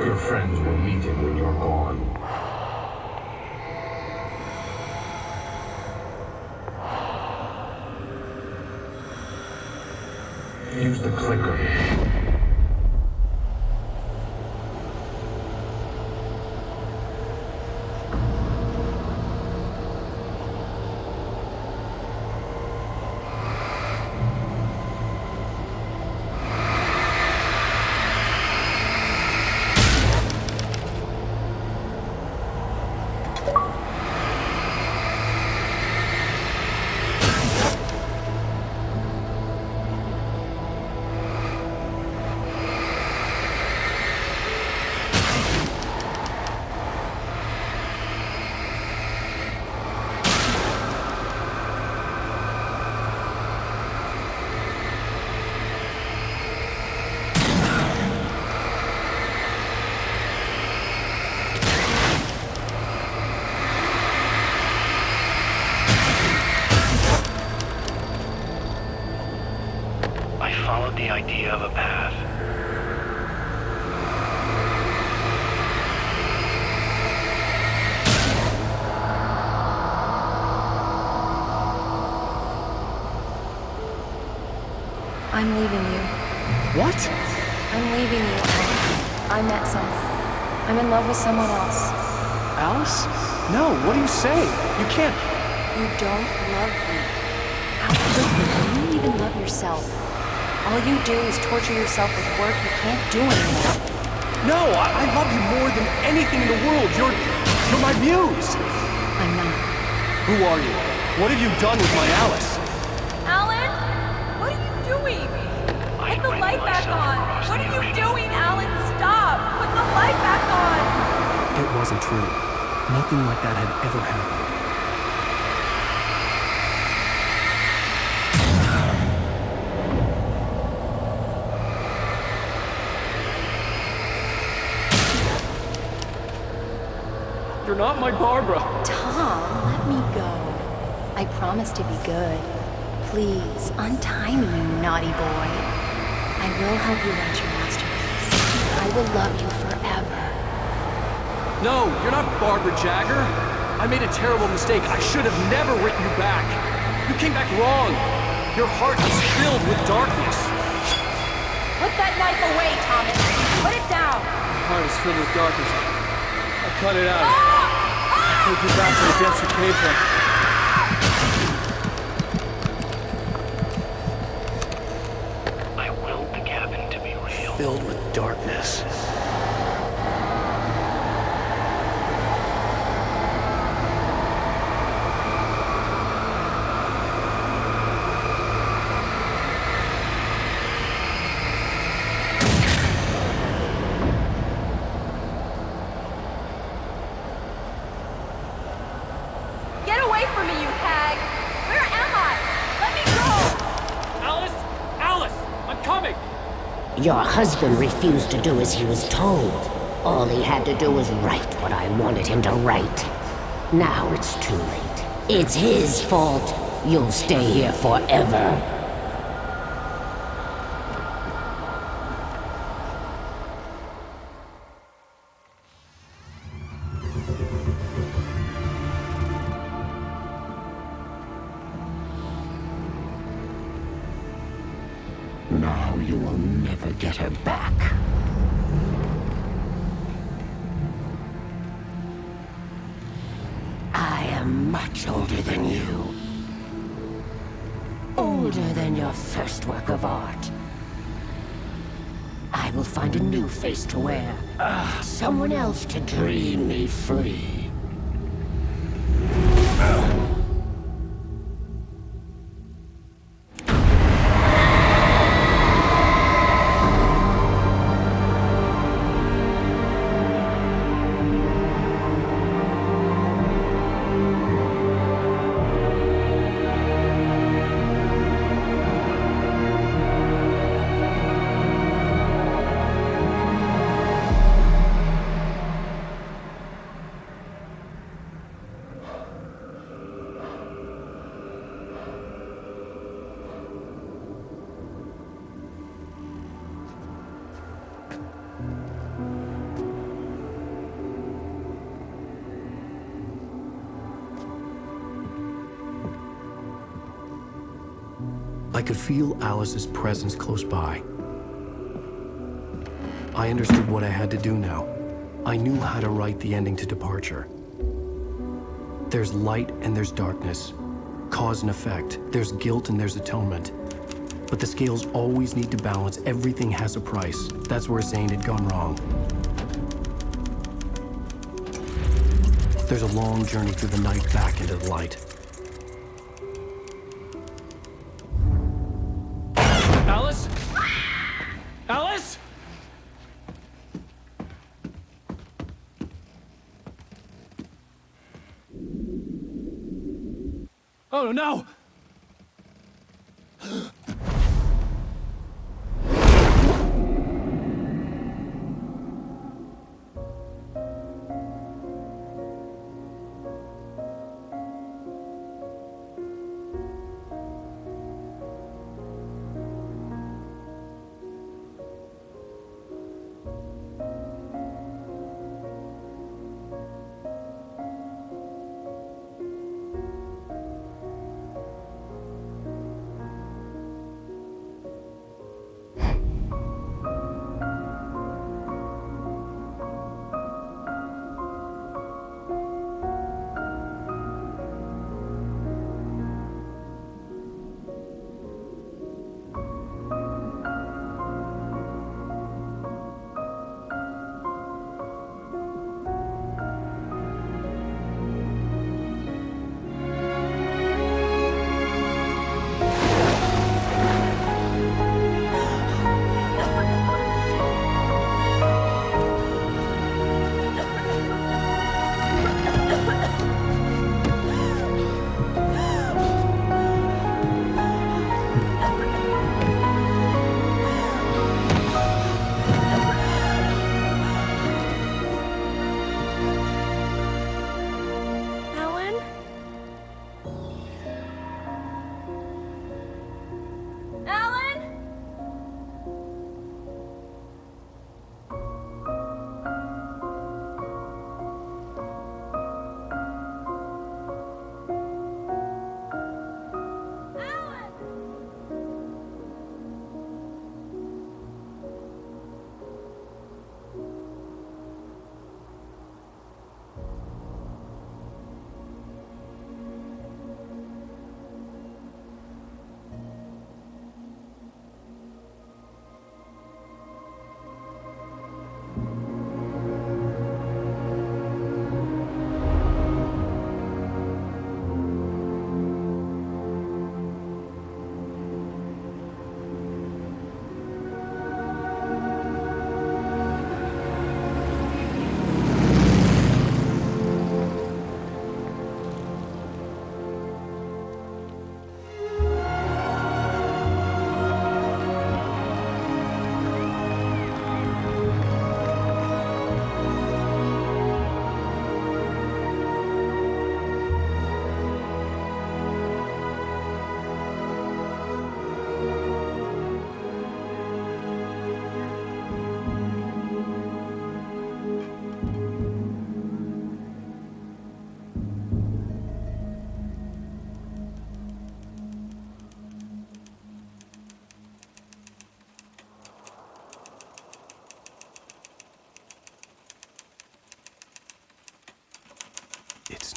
Your friends will meet him when you're gone. Use the clicker. about the idea of a path. I'm leaving you. What? I'm leaving you. I met someone. I'm in love with someone else. Alice? No, what do you say? You can't... You don't love me. How could you? You even love yourself. All you do is torture yourself with work you can't do anymore. No, I love you more than anything in the world. You're my muse. I'm not. Who are you? What have you done with my Alice? Alan? What are you doing? Put the light back on. What are you doing, Alan? Stop! Put the light back on! It wasn't true. Nothing like that had ever happened. You're not my Barbara. Tom, let me go. I promise to be good. Please, untie me, you naughty boy. I will help you write your masterpiece. I will love you forever. No, you're not Barbara Jagger. I made a terrible mistake. I should have never written you back. You came back wrong. Your heart is filled with darkness. Put that knife away, Thomas. Put it down. My heart is filled with darkness. I cut it out. I take you back to the depths you came from. I willed the cabin to be real. Filled with darkness. Get away from me, you hag! Where am I? Let me go! Alice! Alice! I'm coming! Your husband refused to do as he was told. All he had to do was write what I wanted him to write. Now it's too late. It's his fault. You'll stay here forever. Now you will never get her back. I am much older than you. Older than your first work of art. I will find a new face to wear. Someone else to dream me free. I could feel Alice's presence close by. I understood what I had to do now. I knew how to write the ending to Departure. There's light and there's darkness. Cause and effect. There's guilt and there's atonement. But the scales always need to balance. Everything has a price. That's where Zane had gone wrong. There's a long journey through the night back into the light. Alice? Alice? Oh no!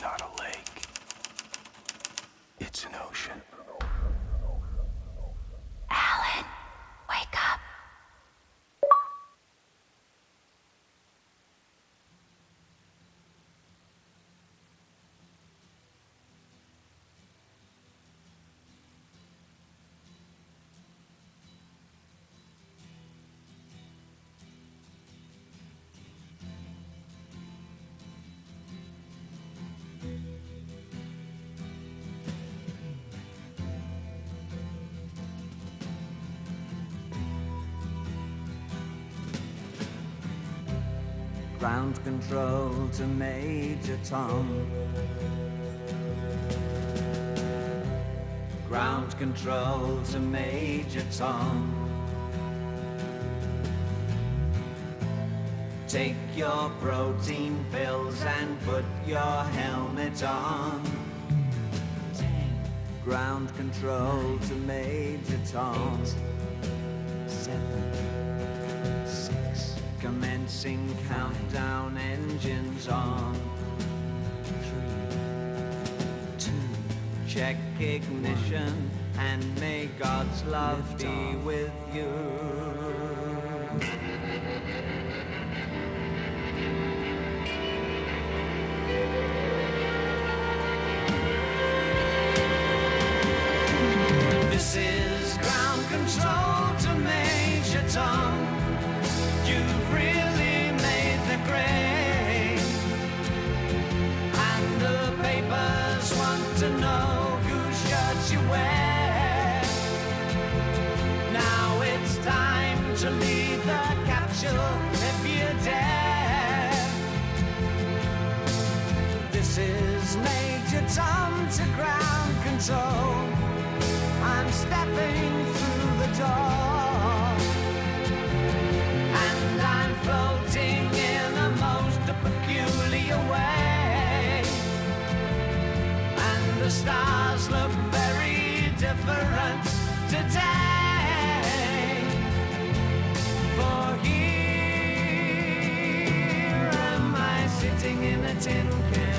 not a lake. It's an ocean. Alan, wake up. Ground control to Major Tom. Ground control to Major Tom. Take your protein pills and put your helmet on. 10. Ground control to Major Tom. 8, 7, 6. Commencing countdown, engines on. 3, 2. Check ignition and may God's love be with you. This is ground control to Major Tom. You've really made the grade, and the papers want to know whose shirts you wear. Now it's time to leave the capsule if you dare. This is Major Tom to ground control. I'm stepping through the door, and I'm floating in a most peculiar way, and the stars look very different today. For here am I sitting in a tin can.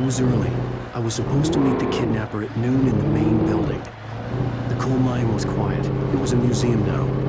was early. I was supposed to meet the kidnapper at noon in the main building. The coal mine was quiet. It was a museum now.